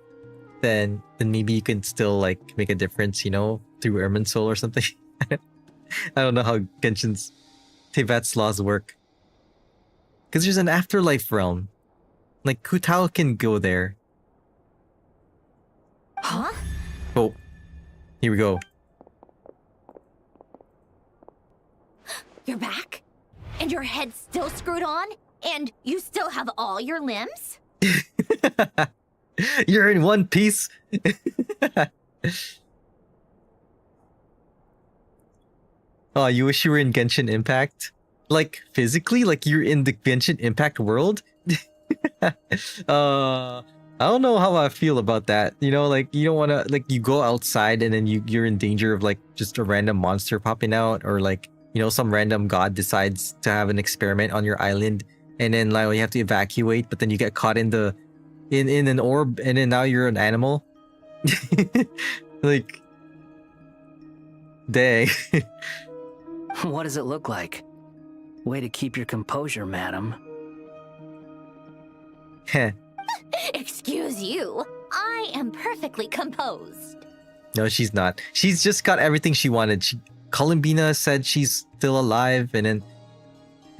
then maybe you can still like make a difference, you know, through Ermin's soul or something. I don't know how Genshin's Tevat's laws work. Because there's an afterlife realm. Like, Hu Tao can go there. Huh? Oh, here we go. You're back? And your head's still screwed on? And you still have all your limbs? You're in one piece. Oh, you wish you were in Genshin Impact? Like, physically? Like, you're in the Genshin Impact world? I don't know how I feel about that. You know, like, you don't want to, like, you go outside and then you're in danger of, like, just a random monster popping out, or, like, you know, some random god decides to have an experiment on your island, and then, like, you have to evacuate, but then you get caught in an orb, and then now you're an animal. Like, dang. What does it look like? Way to keep your composure, madam. Heh. Excuse you. I am perfectly composed. No, she's not. She's just got everything she wanted. Columbina said she's still alive, and then...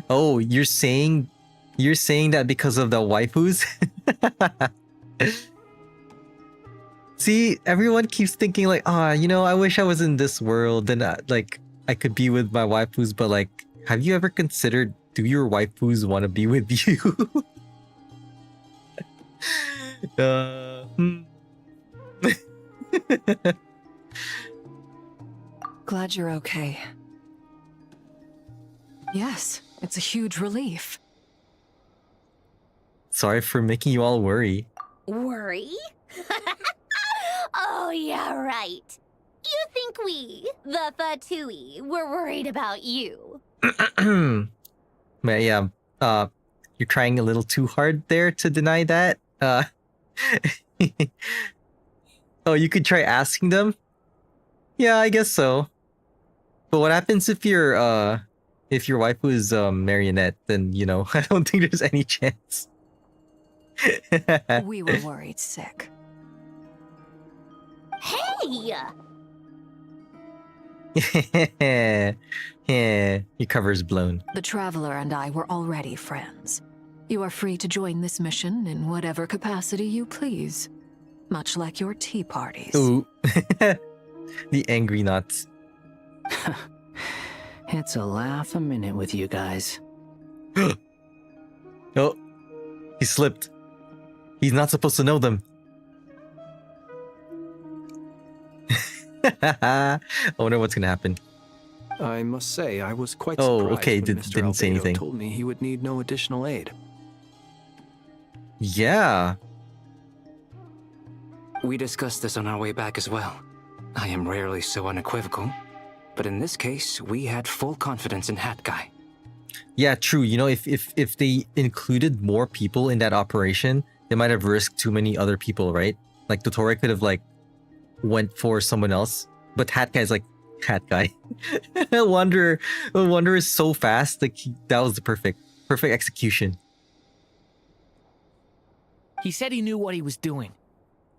Oh, you're saying that because of the waifus? See, everyone keeps thinking like, you know, I wish I was in this world, and like, I could be with my waifus, but like, have you ever considered, do your waifus want to be with you? Glad you're okay. Yes, it's a huge relief. Sorry for making you all worry. Worry? Oh, yeah, right. you think we, the Fatui, were worried about you? But yeah, you're trying a little too hard there to deny that. Oh, you could try asking them? Yeah, I guess so. But what happens if your wife was marionette? Then you know, I don't think there's any chance. We were worried sick. Hey! Yeah, your cover's blown. The Traveler and I were already friends. You are free to join this mission in whatever capacity you please. Much like your tea parties. Ooh. The angry nuts. It's a laugh a minute with you guys. Oh, he slipped. He's not supposed to know them. I wonder what's gonna happen. I must say, I was quite Oh, surprised okay, when didn't say Mr. Albedo anything. told me he would need no additional aid. Yeah. We discussed this on our way back as well. I am rarely so unequivocal, but in this case, we had full confidence in Hat Guy. Yeah, true. You know, if they included more people in that operation, they might have risked too many other people, right? Like Dottore could have like went for someone else, but Hat Guy's like Hat Guy. Wanderer is so fast. Like that was the perfect execution. He said he knew what he was doing.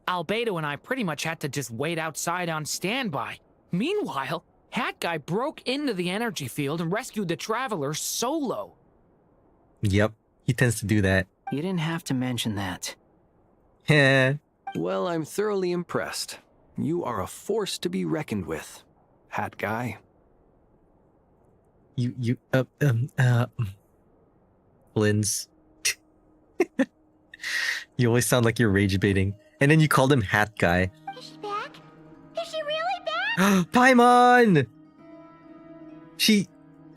Albedo and I pretty much had to just wait outside on standby. Meanwhile, Hat Guy broke into the energy field and rescued the Traveler solo. Yep, he tends to do that. You didn't have to mention that. Yeah. Well, I'm thoroughly impressed. You are a force to be reckoned with, Hat Guy. Linz. You always sound like you're rage baiting. And then you called him Hat Guy. Is she back? Is she really back? Paimon!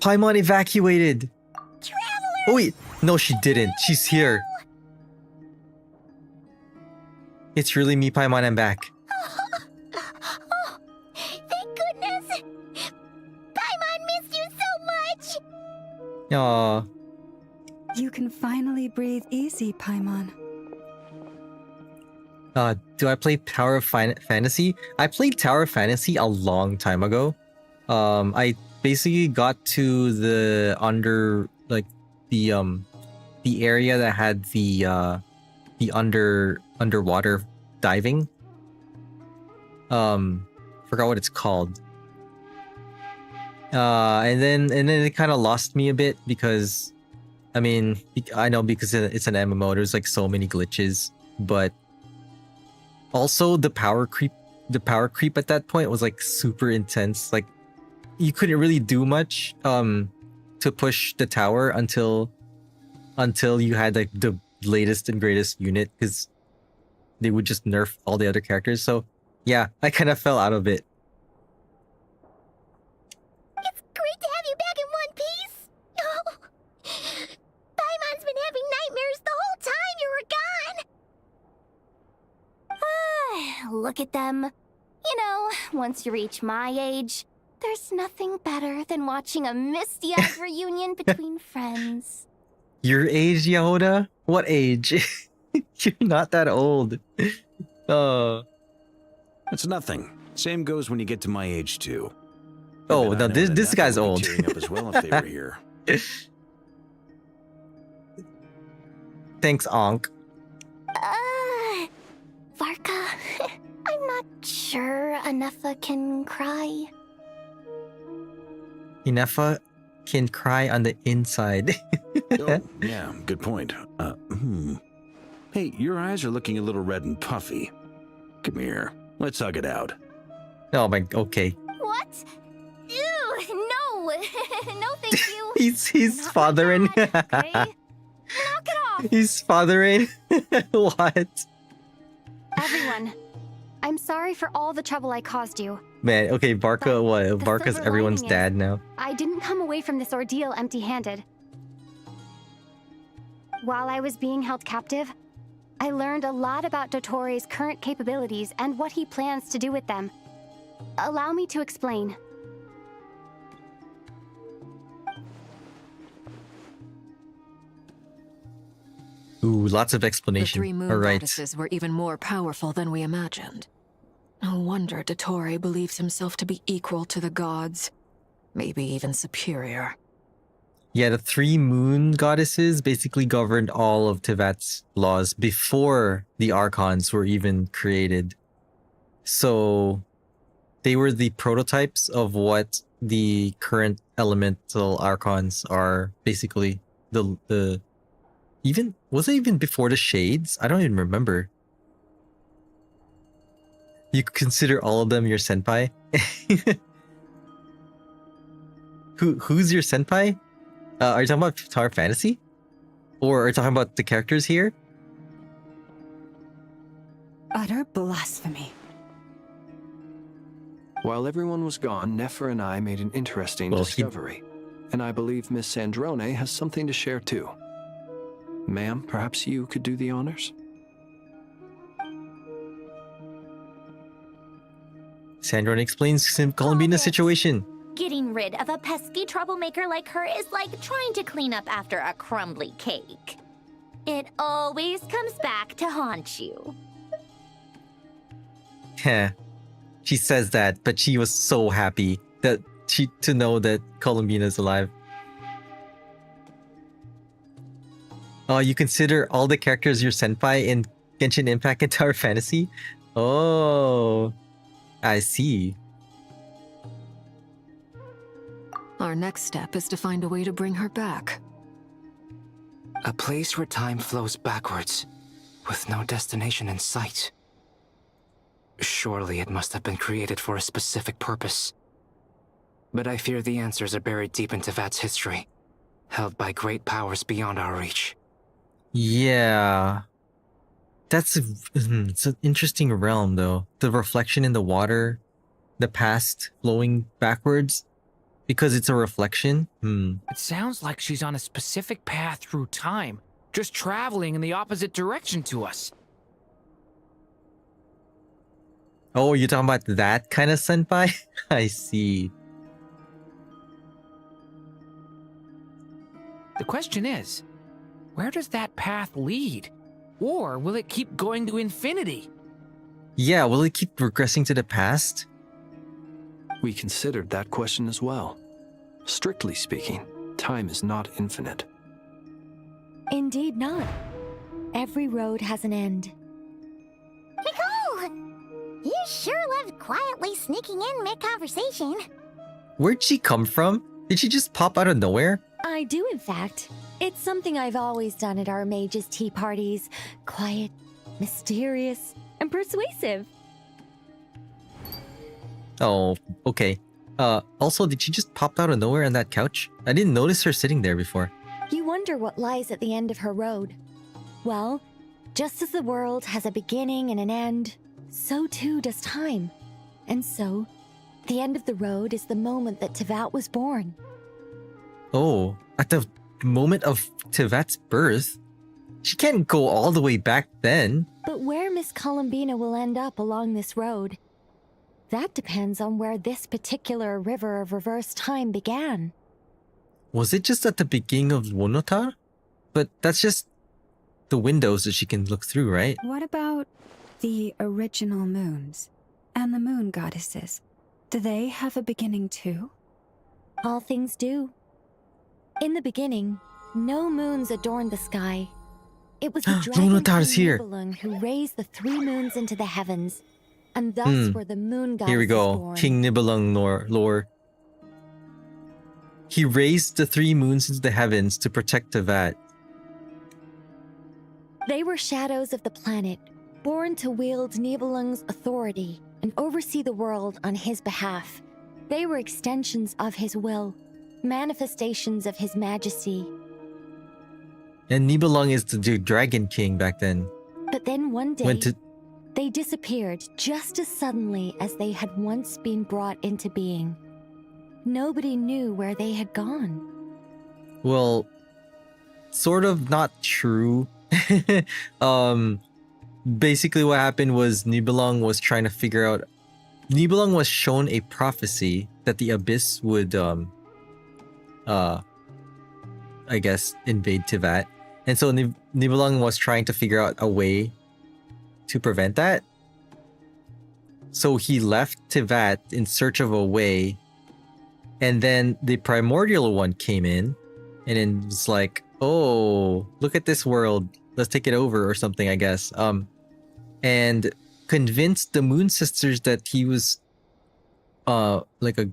Paimon evacuated. Traveler! Oh wait, no she didn't. She's here. It's really me, Paimon, I'm back. Oh, thank goodness! Paimon missed you so much! Aw. You can finally breathe easy, Paimon. Do I play Tower of Fantasy? I played Tower of Fantasy a long time ago. I basically got to the area that had the underwater diving. Forgot what it's called. And then it kind of lost me a bit because, I mean, I know because it's an MMO. There's like so many glitches, but also the power creep at that point was like super intense. Like you couldn't really do much to push the tower until you had like the latest and greatest unit, because they would just nerf all the other characters. So yeah, I kind of fell out of it. It's great to have you back in one piece! Oh, Paimon's been having nightmares the whole time you were gone! Look at them. You know, once you reach my age, there's nothing better than watching a misty-eyed reunion between friends. Your age, Yehoda? What age? You're not that old. It's nothing. Same goes when you get to my age too. Oh, no, this guy's old. Tearing up as well if they were here. Thanks, Ankh. Varka, I'm not sure Anefa can cry. Inefa can cry on the inside. Oh, yeah, good point. Hey, your eyes are looking a little red and puffy. Come here, let's hug it out. Oh my, okay. What? Ew, no! No, thank you. He's fathering. Knock it off. He's fathering. What? Everyone, I'm sorry for all the trouble I caused you. Man, okay, Barca, what? Barca's silver everyone's lining dad now. I didn't come away from this ordeal empty-handed. While I was being held captive, I learned a lot about Dottore's current capabilities and what he plans to do with them. Allow me to explain. Ooh, lots of The explanation. three moon All right. goddesses were even more powerful than we imagined. No wonder DOTTORE believes himself to be equal to the gods. Maybe even superior. Yeah, the three moon goddesses basically governed all of Tevat's laws before the Archons were even created. So they were the prototypes of what the current elemental Archons are. Basically, the even was it even before the shades? I don't even remember. You consider all of them your senpai? Who's your senpai? Are you talking about Tower Fantasy? Or are you talking about the characters here? Utter blasphemy. While everyone was gone, Nefer and I made an interesting discovery. And I believe Miss Sandrone has something to share too. Ma'am, perhaps you could do the honors? Sandrone explains Columbina's situation. Getting rid of a pesky troublemaker like her is like trying to clean up after a crumbly cake. It always comes back to haunt you. Heh. She says that, but she was so happy to know that Columbina's alive. Oh, you consider all the characters your senpai in Genshin Impact and Tower Fantasy? Oh, I see. Our next step is to find a way to bring her back. A place where time flows backwards, with no destination in sight. Surely it must have been created for a specific purpose. But I fear the answers are buried deep in Tevat's history, held by great powers beyond our reach. Yeah. It's an interesting realm, though. The reflection in the water, the past flowing backwards, because it's a reflection. It sounds like she's on a specific path through time, just traveling in the opposite direction to us. Oh, you're talking about that kind of senpai? I see. The question is, where does that path lead? Or will it keep going to infinity? Yeah, will it keep regressing to the past? We considered that question as well. Strictly speaking, time is not infinite. Indeed not. Every road has an end. Nicole! You sure loved quietly sneaking in mid-conversation. Where'd she come from? Did she just pop out of nowhere? I do, in fact. It's something I've always done at our mages' tea parties. Quiet, mysterious, and persuasive. Oh, okay. Also, did she just pop out of nowhere on that couch? I didn't notice her sitting there before. You wonder what lies at the end of her road. Well, just as the world has a beginning and an end, so too does time. And so, the end of the road is the moment that Tevat was born. Oh, at the moment of Tevat's birth? She can't go all the way back then. But where Miss Columbina will end up along this road, that depends on where this particular river of reverse time began. Was it just at the beginning of Wonotar? But that's just the windows that she can look through, right? What about the original moons and the moon goddesses? Do they have a beginning too? All things do. In the beginning, no moons adorned the sky. It was the dragon Wonotar's King here. Nibelung who raised the 3 moons into the heavens, and thus were the moon goddesses Here we go. born. King Nibelung lore. He raised the 3 moons into the heavens to protect Tevat. They were shadows of the planet, born to wield Nibelung's authority and oversee the world on his behalf. They were extensions of his will, manifestations of his majesty. And Nibelung is the Dragon King back then. But then one day, they disappeared just as suddenly as they had once been brought into being. Nobody knew where they had gone. Well, sort of not true. Basically what happened was Nibelung was trying to figure out Nibelung was shown a prophecy that the Abyss would, I guess, invade Tivat. And so Nibelung was trying to figure out a way to prevent that. So he left Tivat in search of a way. And then the Primordial One came in and then was like, oh, look at this world. Let's take it over or something, I guess. And convinced the Moon Sisters that he was like a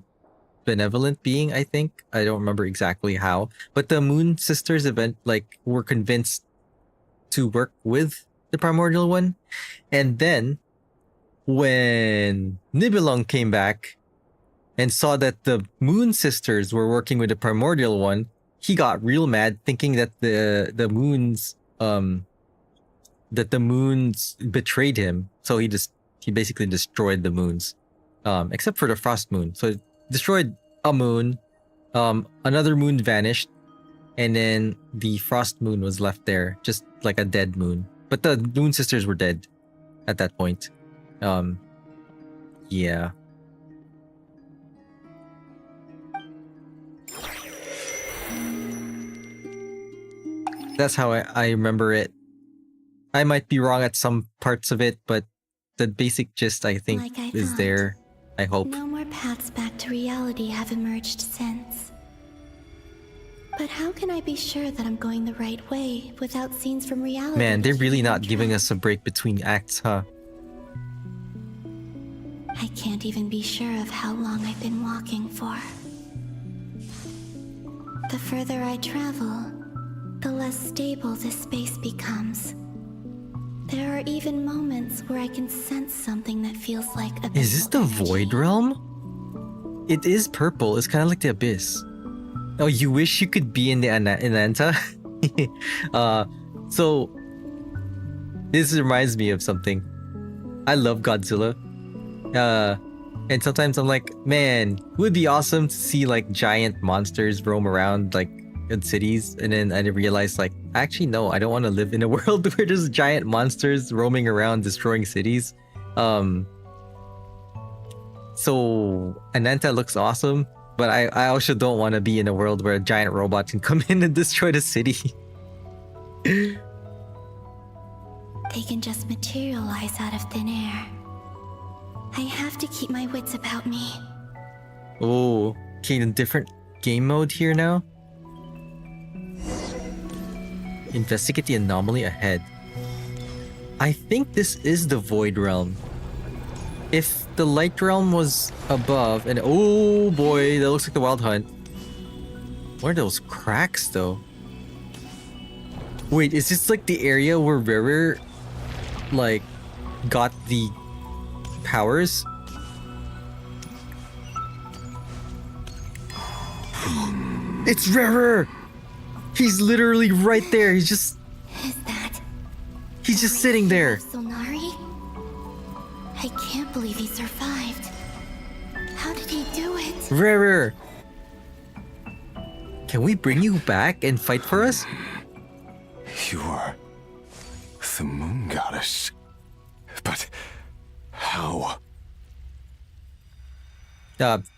benevolent being, I think. I don't remember exactly how. But the Moon Sisters were convinced to work with the Primordial One. And then when Nibelung came back and saw that the Moon Sisters were working with the Primordial One, he got real mad, thinking that the moons betrayed him. So he basically destroyed the moons, except for the Frost Moon. So destroyed a moon, another moon vanished, and then the Frost Moon was left there, just like a dead moon. But the Moon Sisters were dead at that point. Yeah. That's how I remember it. I might be wrong at some parts of it, but the basic gist, I think, is there. I hope. No more paths back to reality have emerged since. But how can I be sure that I'm going the right way without scenes from reality? Man, they're really not giving us a break between acts, huh? I can't even be sure of how long I've been walking for. The further I travel, the less stable this space becomes. There are even moments where I can sense something that feels like abyssal. Is this the Void Realm? It is purple. It's kind of like the Abyss. Oh, you wish you could be in the Ananta? So this reminds me of something. I love Godzilla. And sometimes I'm like, man, it would be awesome to see like giant monsters roam around like in cities. And then I realized like, actually no, I don't want to live in a world where there's giant monsters roaming around destroying cities. So Ananta looks awesome, but I also don't want to be in a world where a giant robot can come in and destroy the city. They can just materialize out of thin air. I have to keep my wits about me. Oh, okay, in different game mode here now. Investigate the anomaly ahead. I think this is the Void Realm. If the Light Realm was above, and oh boy, that looks like the Wild Hunt. What are those cracks though? Wait, is this like the area where Rere like got the powers? It's Rere! He's literally right there. He's just sitting there. Solnari? I can't believe he survived. How did he do it? Rere! Can we bring you back and fight for us? You are the Moon Goddess. But how?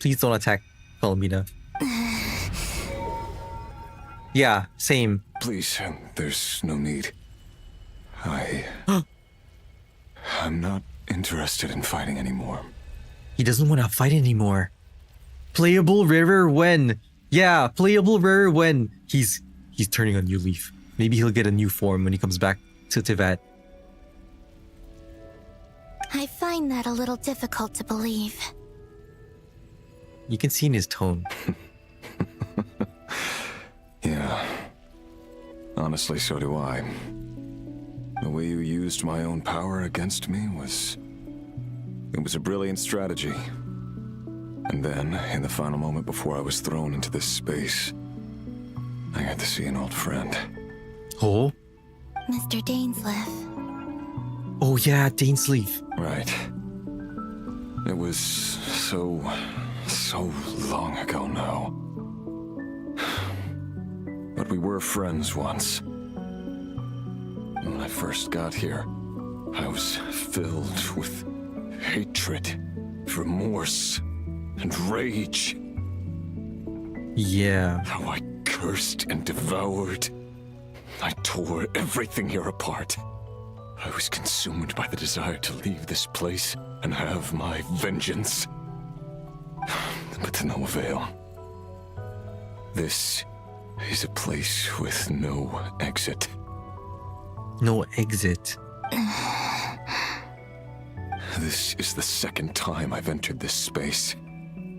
Please don't attack Palomina. Yeah, same. Please, there's no need. I'm not interested in fighting anymore. He doesn't want to fight anymore. Playable Rere when? Yeah, playable Rere when he's turning a new leaf. Maybe he'll get a new form when he comes back to Tivat. I find that a little difficult to believe. You can see in his tone. Yeah. Honestly, so do I. The way you used my own power against me was a brilliant strategy. And then, in the final moment before I was thrown into this space, I got to see an old friend. Oh? Mr. Dainsleif. Oh yeah, Dainsleif. Right. It was so long ago now. But we were friends once. When I first got here, I was filled with hatred remorse, and rage. Yeah. How I cursed and devoured. I tore everything here apart. I was consumed by the desire to leave this place and have my vengeance. But to no avail. This is a place with no exit. No exit. This is the second time I've entered this space.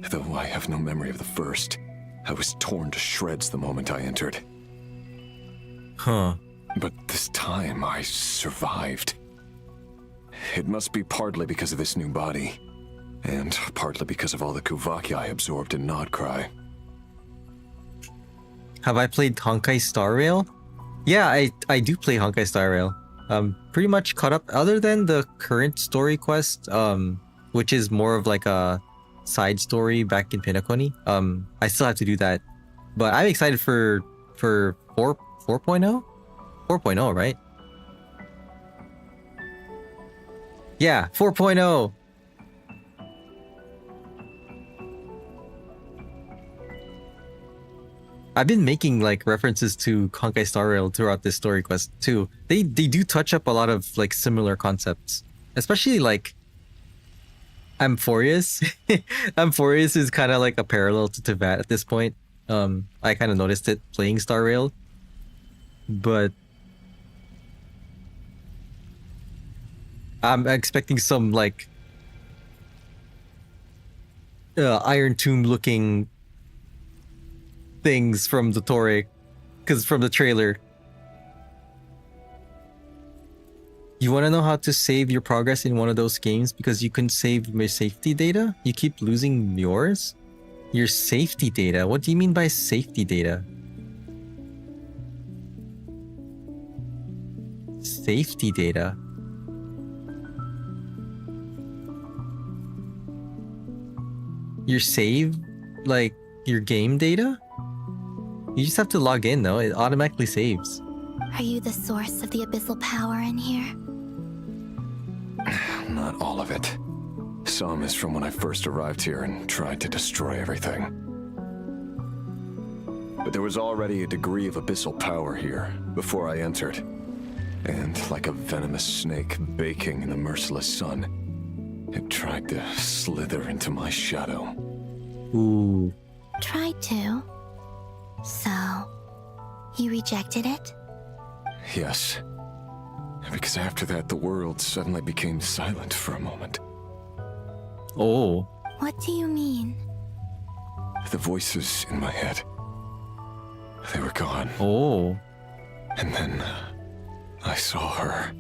Though I have no memory of the first. I was torn to shreds the moment I entered. Huh. But this time I survived. It must be partly because of this new body, and partly because of all the Kuvaki I absorbed in Nodcry. Have I played Honkai Star Rail? Yeah, I do play Honkai Star Rail. Pretty much caught up, other than the current story quest, which is more of like a side story back in Pinnacle. I still have to do that. But I'm excited for 4.0? 4.0, right? Yeah, 4.0. I've been making like references to Honkai Star Rail throughout this story quest too. They do touch up a lot of like similar concepts, especially like Amphorius. Amphorius is kind of like a parallel to Tevat at this point. I kind of noticed it playing Star Rail, but I'm expecting some like Iron Tomb looking things from DOTTORE, because from the trailer. You want to know how to save your progress in one of those games because you couldn't save your safety data? You keep losing yours? Your safety data? What do you mean by safety data? Safety data? Your save? Like, your game data? You just have to log in though, it automatically saves. Are you the source of the abyssal power in here? Not all of it. Some is from when I first arrived here and tried to destroy everything. But there was already a degree of abyssal power here before I entered. And like a venomous snake baking in the merciless sun, it tried to slither into my shadow. Ooh. Tried to? So, you rejected it? Yes. Because after that, the world suddenly became silent for a moment. Oh. What do you mean? The voices in my head, they were gone. Oh. And then I saw her.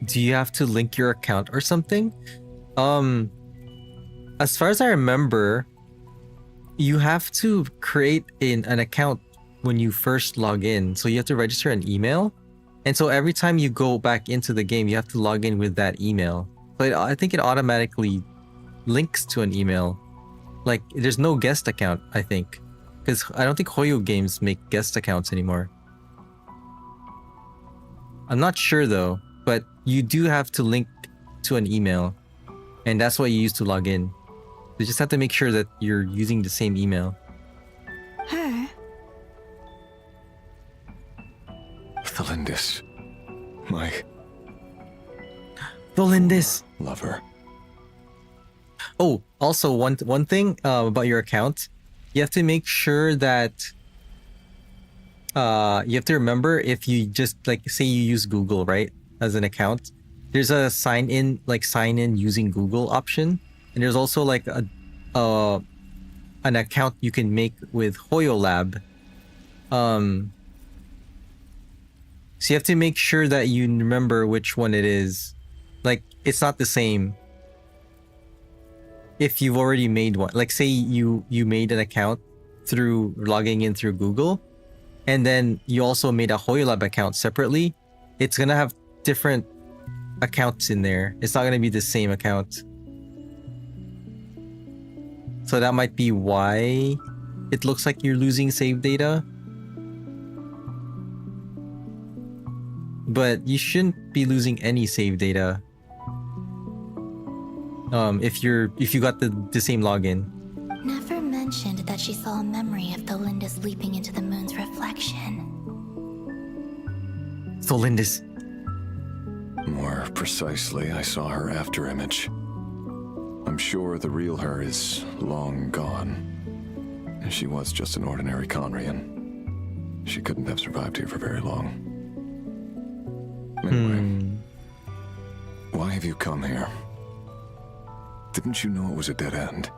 Do you have to link your account or something? As far as I remember, you have to create an account when you first log in. So you have to register an email. And so every time you go back into the game, you have to log in with that email. But I think it automatically links to an email. Like, there's no guest account, I think. Because I don't think Hoyo games make guest accounts anymore. I'm not sure though, but you do have to link to an email. And that's what you use to log in. You just have to make sure that you're using the same email. Her? Thelindis. My... Thelindis! Lover. Oh, also one thing about your account. You have to make sure that... you have to remember if you just, like, say you use Google, right? As an account. There's a sign in using Google option. And there's also like an account you can make with Hoyo Lab. So you have to make sure that you remember which one it is. Like, it's not the same. If you've already made one. Like, say you made an account through logging in through Google. And then you also made a Hoyo Lab account separately. It's gonna have different accounts in there. It's not gonna be the same account. So that might be why it looks like you're losing save data. But you shouldn't be losing any save data. if you got the same login. Never mentioned that she saw a memory of Tholindis leaping into the moon's reflection. Tholindis. More precisely, I saw her after image. I'm sure the real her is long gone. She was just an ordinary Conrian. She couldn't have survived here for very long. Anyway, why have you come here? Didn't you know it was a dead end?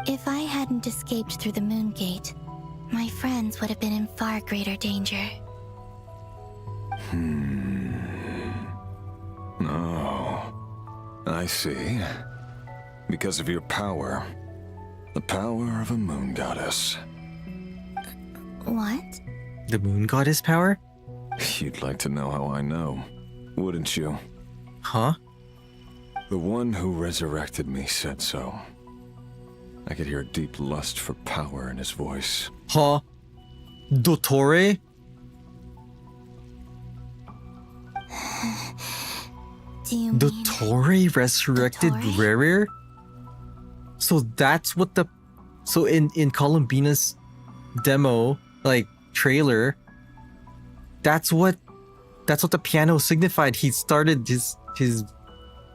If I hadn't escaped through the moon gate, my friends would have been in far greater danger. Oh, I see. Because of your power. The power of a moon goddess. What? The moon goddess power? You'd like to know how I know, wouldn't you? Huh? The one who resurrected me said so. I could hear deep lust for power in his voice. Huh? DOTTORE? Do you mean DOTTORE resurrected Rere? So that's what the... So in Columbina's demo, like, trailer, that's what the piano signified. He started his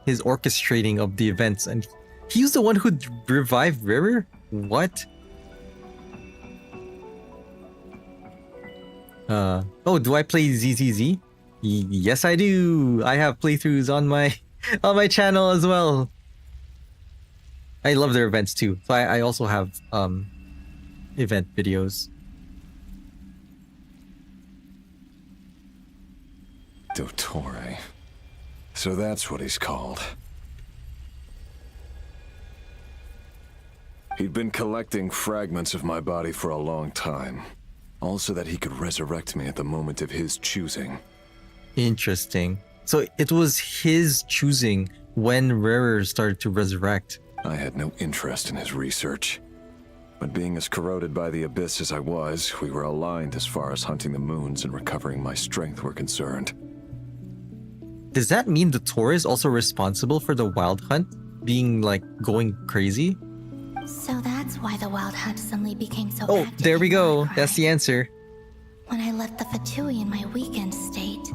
orchestrating of the events, and he was the one who revived Rere? What? Oh, do I play ZZZ? Yes, I do. I have playthroughs on my channel as well. I love their events too. So I also have event videos. DOTTORE. So that's what he's called. He'd been collecting fragments of my body for a long time. All so that he could resurrect me at the moment of his choosing. Interesting. So it was his choosing when Rere started to resurrect. I had no interest in his research. But being as corroded by the abyss as I was, we were aligned as far as hunting the moons and recovering my strength were concerned. Does that mean DOTTORE is also responsible for the wild hunt being, like, going crazy? So that's why the wild hunt suddenly became so Oh, active there we in go. Darkrai. That's the answer. When I left the Fatui in my weakened state,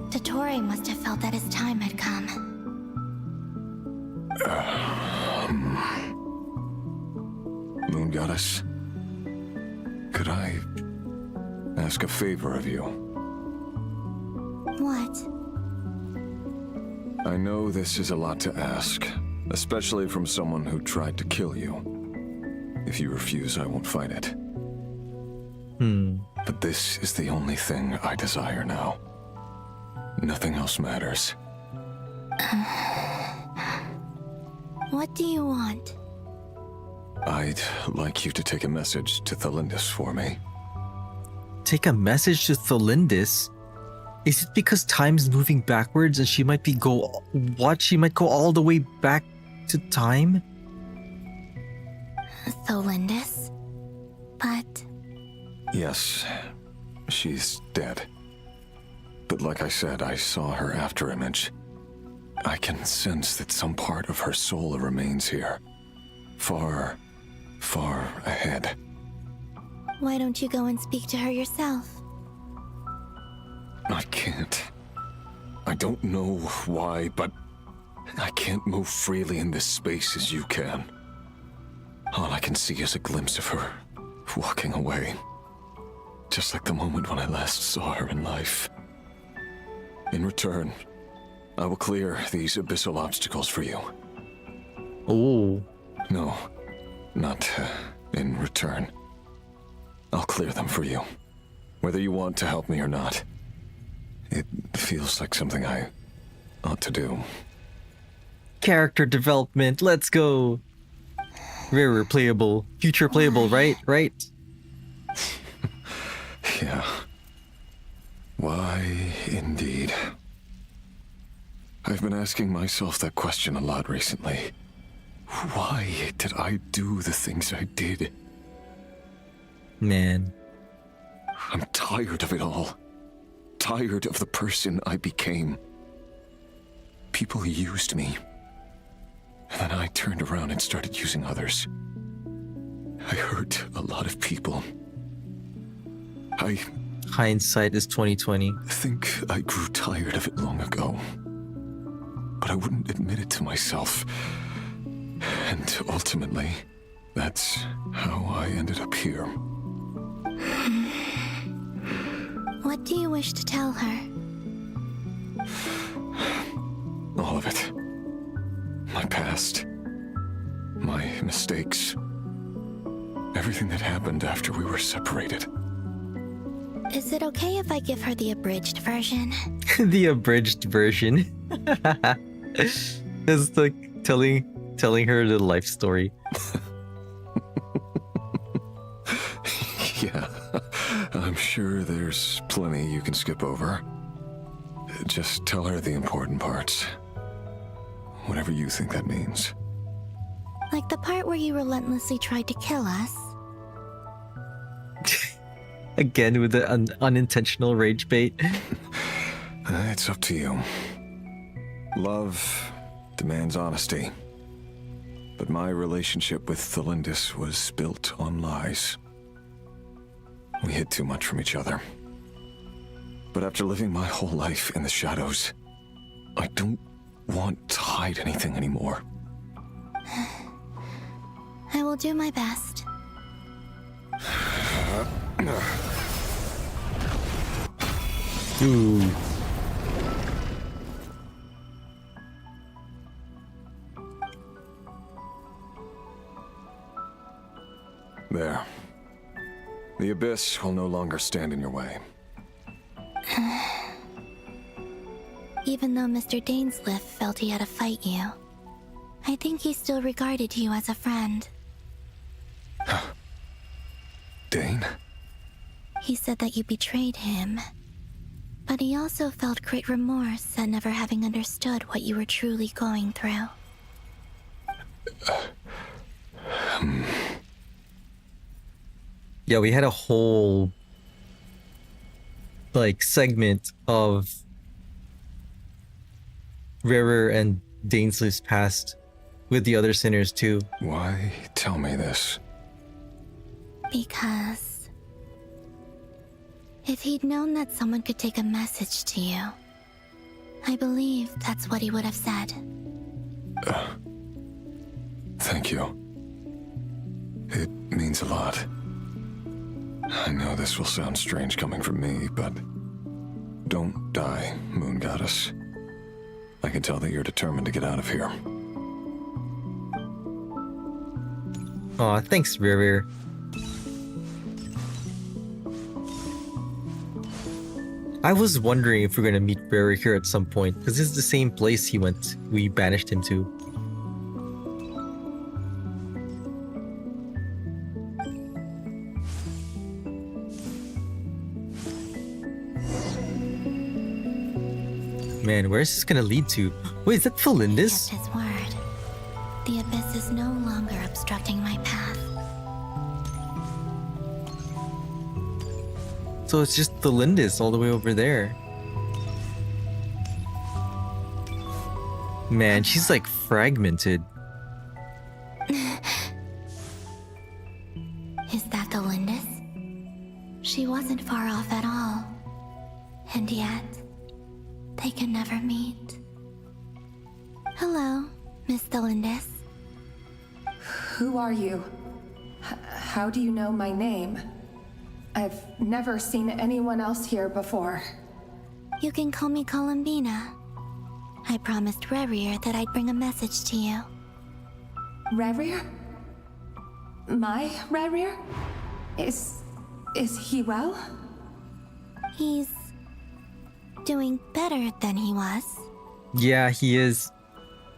DOTTORE must have felt that his time had come. Moon Goddess, could I ask a favor of you? What? I know this is a lot to ask, especially from someone who tried to kill you. If you refuse, I won't fight it. But this is the only thing I desire now. Nothing else matters. What do you want? I'd like you to take a message to Tholindis for me. Take a message to Tholindis? Is it because time's moving backwards and she might go all the way back to time? Tholindis? But... Yes, she's dead. But like I said, I saw her after image. I can sense that some part of her soul remains here. Far, far ahead. why don't you go and speak to her yourself? I can't. I don't know why, but I can't move freely in this space as you can. All I can see is a glimpse of her, walking away. Just like the moment when I last saw her in life. In return, I will clear these abyssal obstacles for you. Oh. No, not in return. I'll clear them for you, whether you want to help me or not. It feels like something I ought to do. Character development, let's go. Rarer playable, future playable, right? Right? Yeah. Why, indeed. I've been asking myself that question a lot recently. Why did I do the things I did? Man. I'm tired of it all. Tired of the person I became. People used me. And then I turned around and started using others. I hurt a lot of people. Hindsight is 2020. Think I grew tired of it long ago. But I wouldn't admit it to myself. And ultimately, that's how I ended up here. What do you wish to tell her? All of it. My past. My mistakes. Everything that happened after we were separated. Is it okay if I give her the abridged version? The abridged version. It's like telling her the life story. Yeah, I'm sure there's plenty you can skip over. Just tell her the important parts. Whatever you think that means. Like the part where you relentlessly tried to kill us. Again with the unintentional rage bait. It's up to you. Love demands honesty. But my relationship with Thelindis was built on lies. We hid too much from each other. But after living my whole life in the shadows, I don't want to hide anything anymore. I will do my best. Ooh. There. The abyss will no longer stand in your way. Even though Mr. Dainsliff felt he had to fight you, I think he still regarded you as a friend. Dane? He said that you betrayed him, but he also felt great remorse at never having understood what you were truly going through. Yeah, we had a whole segment of Rarer and Dainsliff's past with the other sinners too. Why tell me this? Because if he'd known that someone could take a message to you, I believe that's what he would have said. Thank you. It means a lot. I know this will sound strange coming from me, but don't die, Moon Goddess. I can tell that you're determined to get out of here. Aw, thanks, Rarer. I was wondering if we're gonna meet Rarer here at some point, because this is the same place we banished him to. Man, where is this gonna lead to? Wait, is that Thelindis? He kept his word. The abyss is no longer obstructing my path. So it's just Thelindis all the way over there. Man, she's like fragmented. Is that Thelindis? She wasn't far off at all. And yet, they can never meet. Hello, Miss Thelindis. Who are you? How do you know my name? I've never seen anyone else here before. You can call me Columbina. I promised Rerir that I'd bring a message to you. Rerir? My Rerir? Is he well? He's doing better than he was. Yeah, he is.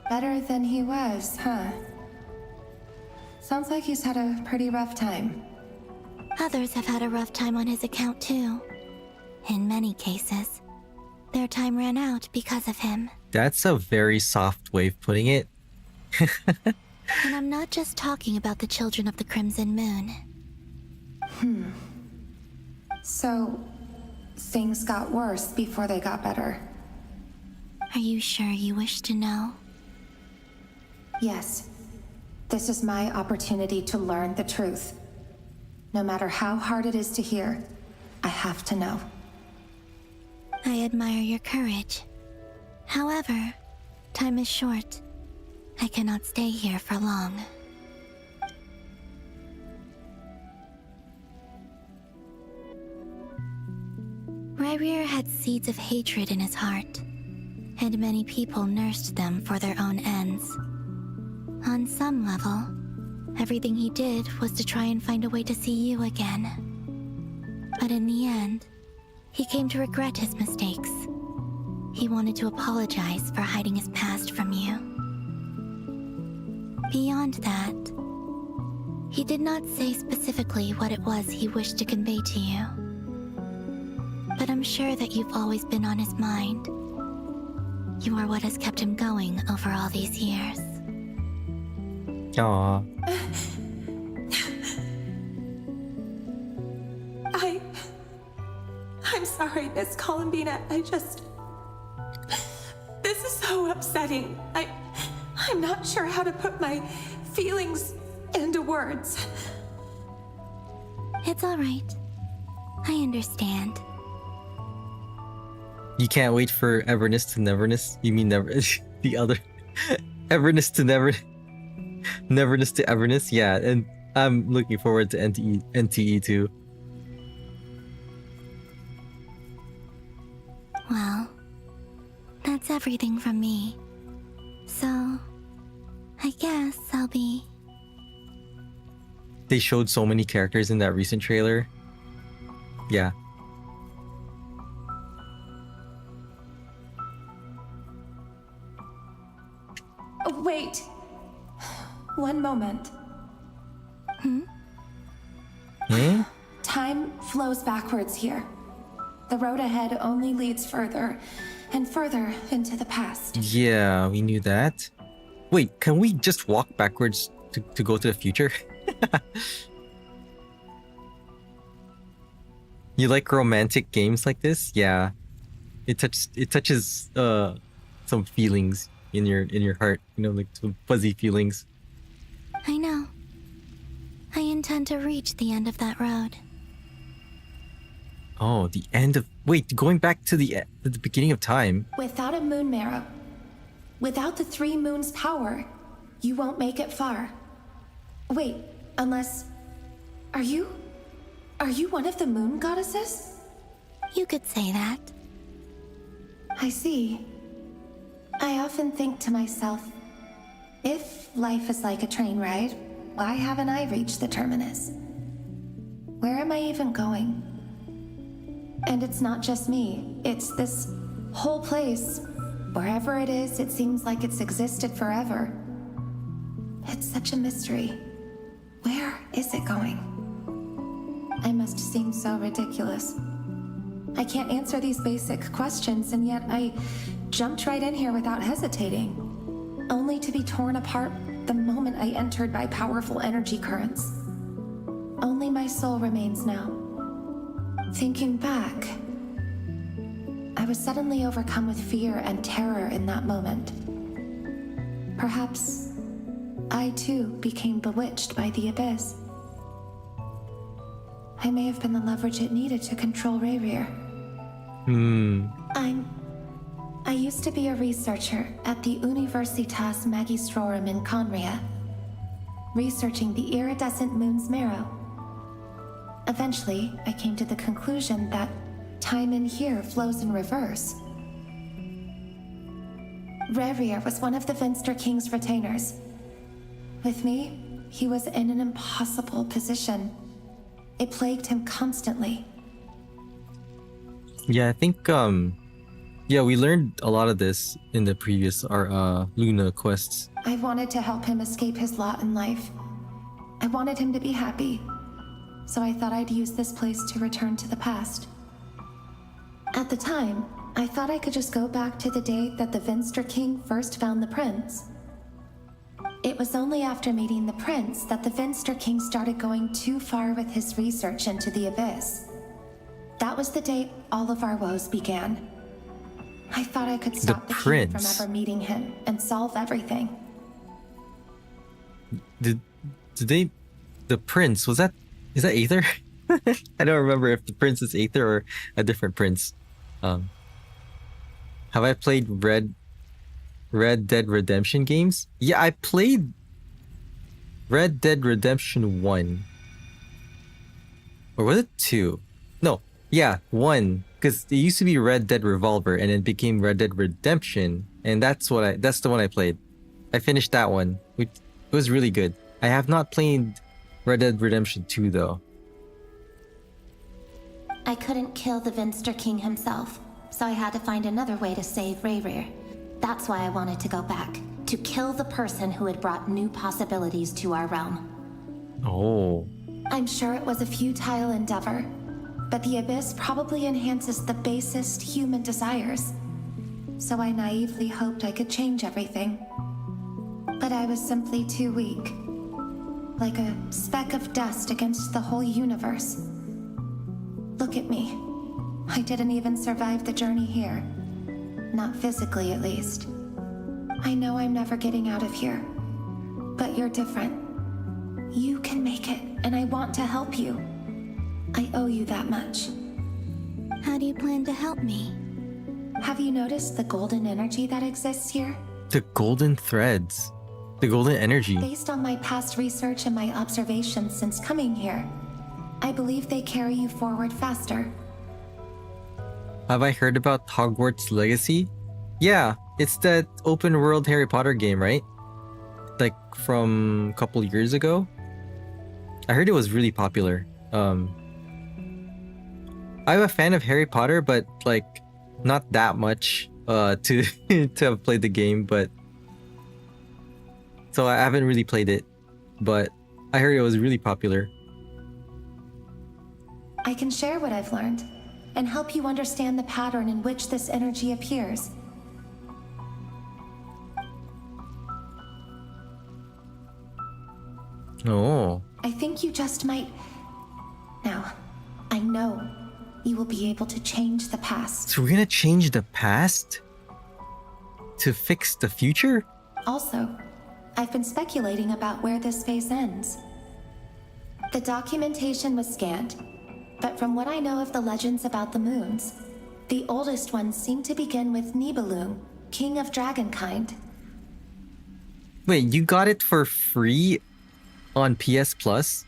Better than he was, huh? Sounds like he's had a pretty rough time. Others have had a rough time on his account too. In many cases, their time ran out because of him. That's a very soft way of putting it. And I'm not just talking about the children of the Crimson Moon. So, things got worse before they got better. Are you sure you wish to know? Yes, this is my opportunity to learn the truth. No matter how hard it is to hear, I have to know. I admire your courage. However, time is short. I cannot stay here for long. Ryrir had seeds of hatred in his heart, and many people nursed them for their own ends. On some level, everything he did was to try and find a way to see you again. But in the end, he came to regret his mistakes. He wanted to apologize for hiding his past from you. Beyond that, he did not say specifically what it was he wished to convey to you. But I'm sure that you've always been on his mind. You are what has kept him going over all these years. Aww. I'm sorry, Miss Columbina. This is so upsetting. I'm not sure how to put my feelings into words. It's all right. I understand. You can't wait for Everness to Neverness? You mean never the other Everness to never Neverness to Everness? Yeah, and I'm looking forward to NTE too. Well, that's everything from me. So, I guess I'll be... They showed so many characters in that recent trailer. Yeah. Oh, wait. One moment. Hmm? Time flows backwards here. The road ahead only leads further and further into the past. Yeah, we knew that. Wait, can we just walk backwards to go to the future? You like romantic games like this? Yeah. It touches some feelings in your heart, you know, like some fuzzy feelings. I know. I intend to reach the end of that road. Oh, the end of... Wait, going back to the beginning of time. Without a moon marrow, without the 3 moons' power, you won't make it far. Wait, unless... Are you one of the moon goddesses? You could say that. I see. I often think to myself, if life is like a train ride, why haven't I reached the terminus? Where am I even going? And it's not just me, it's this whole place. Wherever it is, it seems like it's existed forever. It's such a mystery. Where is it going? I must seem so ridiculous. I can't answer these basic questions, and yet I jumped right in here without hesitating, only to be torn apart the moment I entered by powerful energy currents. Only my soul remains now. Thinking back, I was suddenly overcome with fear and terror in that moment. Perhaps I too became bewitched by the abyss. I may have been the leverage it needed to control Ryrir. I used to be a researcher at the Universitas Magistrorum in Conria, researching the iridescent moon's marrow. Eventually, I came to the conclusion that time in here flows in reverse. Ryrir was one of the Vinster King's retainers. With me, he was in an impossible position. It plagued him constantly. Yeah, I think yeah, we learned a lot of this in the previous Luna quests. I wanted to help him escape his lot in life. I wanted him to be happy. So I thought I'd use this place to return to the past. At the time, I thought I could just go back to the day that the Vinster King first found the prince. It was only after meeting the prince that the Vinster King started going too far with his research into the abyss. That was the day all of our woes began. I thought I could stop the king from ever meeting him and solve everything. did they the prince is that Aether? I don't remember if the prince is Aether or a different prince. Have I played Red Dead Redemption games? Yeah, I played Red Dead Redemption 1. Or was it 2? No, yeah, 1. Because it used to be Red Dead Revolver and it became Red Dead Redemption. And that's the one I played. I finished that one. It was really good. I have not played Red Dead Redemption 2 though. I couldn't kill the Vinster King himself, so I had to find another way to save Rayrir. That's why I wanted to go back, to kill the person who had brought new possibilities to our realm. Oh. I'm sure it was a futile endeavor, but the Abyss probably enhances the basest human desires. So I naively hoped I could change everything. But I was simply too weak. Like a speck of dust against the whole universe. Look at me. I didn't even survive the journey here. Not physically, at least. I know I'm never getting out of here. But you're different. You can make it, and I want to help you. I owe you that much. How do you plan to help me? Have you noticed the golden energy that exists here? The golden threads. The golden energy. Based on my past research and my observations since coming here, I believe they carry you forward faster. Have I heard about Hogwarts Legacy? Yeah, it's that open world Harry Potter game, right? Like from a couple years ago? I heard it was really popular. I'm a fan of Harry Potter, but like not that much to to have played the game, but so I haven't really played it, but I heard it was really popular. I can share what I've learned and help you understand the pattern in which this energy appears. Oh. I think you just might... Now, I know you will be able to change the past. So we're gonna change the past to fix the future? Also, I've been speculating about where this phase ends. The documentation was scanned, but from what I know of the legends about the moons, the oldest ones seem to begin with Nibelung, king of dragonkind. Wait, you got it for free on PS Plus?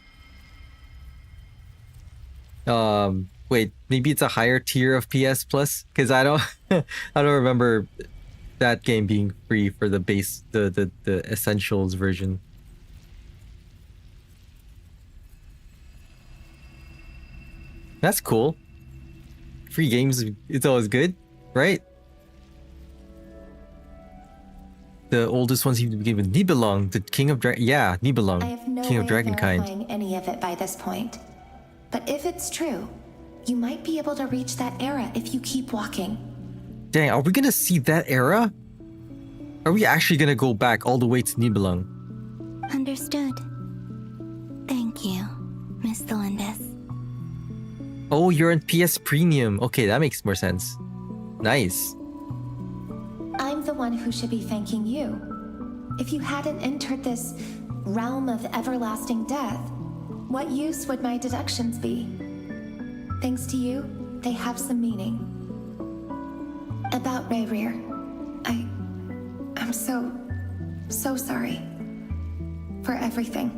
Wait, maybe it's a higher tier of PS Plus? Because I don't I don't remember that game being free for the base, the essentials version. That's cool. Free games, it's always good, right? The oldest one seems to begin with Nibelung, the king of yeah, Nibelung, I have no king of way of dragonkind. verifying any of it by this point. But if it's true, you might be able to reach that era if you keep walking. Dang, are we gonna see that era? Are we actually gonna go back all the way to Nibelung? Understood. Thank you, Miss Delindis. Oh, you're on PS Premium. Okay, that makes more sense. Nice. I'm the one who should be thanking you. If you hadn't entered this realm of everlasting death, what use would my deductions be? Thanks to you, they have some meaning. About Rayrir, I'm so sorry. For everything.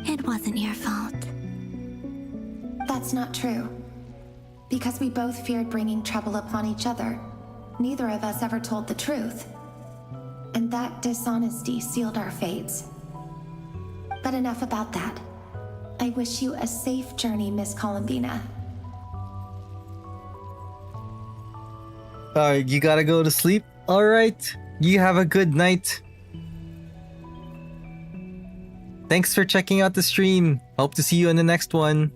It wasn't your fault. That's not true. Because we both feared bringing trouble upon each other, neither of us ever told the truth. And that dishonesty sealed our fates. But enough about that. I wish you a safe journey, Miss Columbina. Alright, you gotta go to sleep? Alright, you have a good night. Thanks for checking out the stream. Hope to see you in the next one.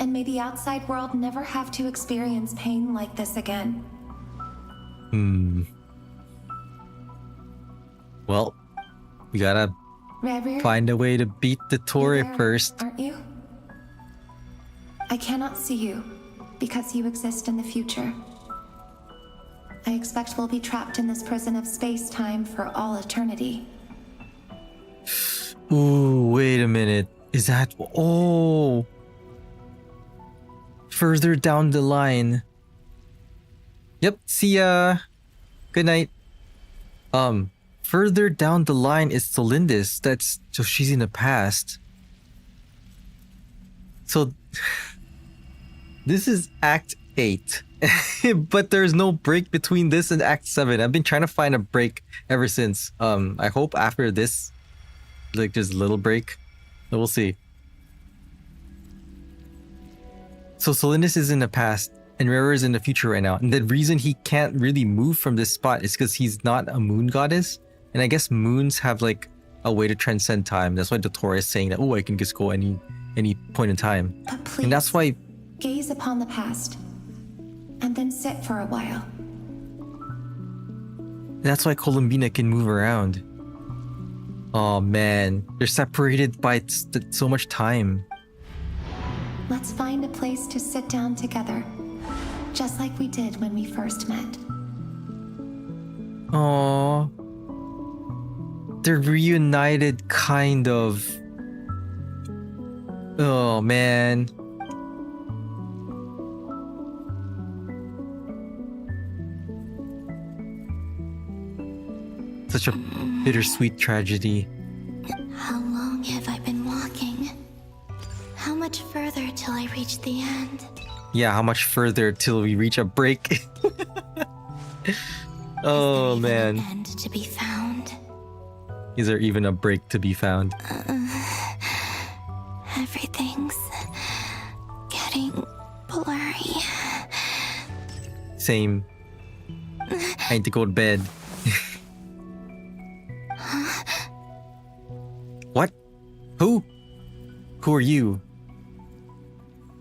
And may the outside world never have to experience pain like this again. Well, we gotta find a way to beat the Dottore first. Aren't you? I cannot see you because you exist in the future. I expect we'll be trapped in this prison of space-time for all eternity. Ooh, wait a minute. Is that... Oh! Further down the line. Yep, see ya. Good night. Further down the line is Solindis. That's... So she's in the past. So... This is Act 8. But there's no break between this and Act 7. I've been trying to find a break ever since. I hope after this, like, there's a little break. But we'll see. So Solindis is in the past, and Rara is in the future right now. And the reason he can't really move from this spot is because he's not a moon goddess. And I guess moons have, like, a way to transcend time. That's why Dottore is saying that, oh, I can just go any point in time. But please, and that's why... gaze upon the past, and then sit for a while. That's why Columbina can move around. Oh man, they're separated by so much time. Let's find a place to sit down together, just like we did when we first met. Aww. They're reunited, kind of. Oh man. Such a bittersweet tragedy. How long have I been walking? How much further till I reach the end? Yeah, how much further till we reach a break? Oh man. End to be found. Is there even a break to be found? Everything's getting blurry. Same. I need to go to bed. What? Who? Who are you?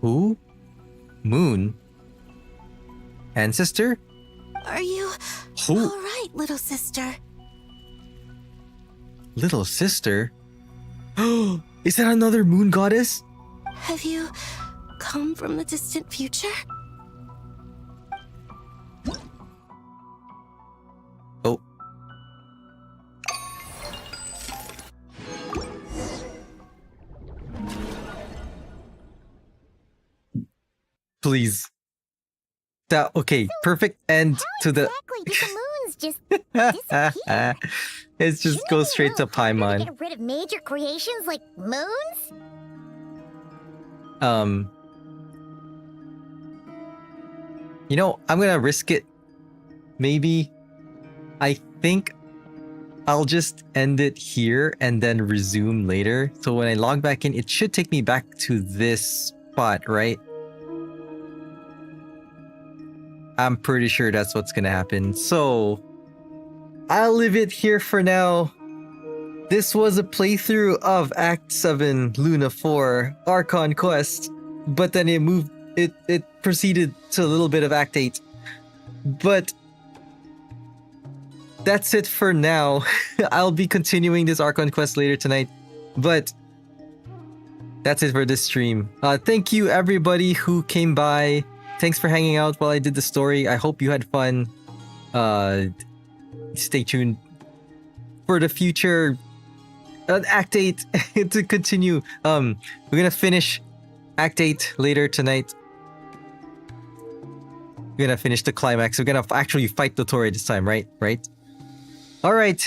Who? Moon? Ancestor? Are you Who? all right, little sister? Little sister? Is that another moon goddess? Have you come from the distant future? Oh. Please. That okay, perfect end to the Exactly, did the moons just disappear? It just goes straight to To Paimon. get rid of major creations like moons? You know, I'm gonna risk it. Maybe. I think I'll just end it here and then resume later. So when I log back in, it should take me back to this spot, right? I'm pretty sure that's what's gonna happen. So I'll leave it here for now. This was a playthrough of Act 7, Luna 4, Archon Quest, but then it proceeded to a little bit of Act 8. But that's it for now. I'll be continuing this Archon Quest later tonight, but that's it for this stream. Thank you everybody who came by. Thanks for hanging out while I did the story. I hope you had fun. Stay tuned for the future Act 8 to continue. We're gonna finish Act 8 later tonight. We're gonna finish the climax. We're gonna actually fight the Dottore this time, right? Right? Alright.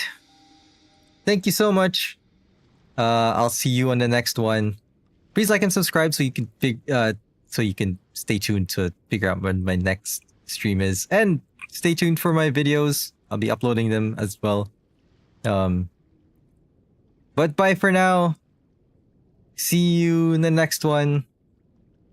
Thank you so much. I'll see you on the next one. Please like and subscribe so you can stay tuned to figure out when my next stream is. And stay tuned for my videos. I'll be uploading them as well. But bye for now. See you in the next one.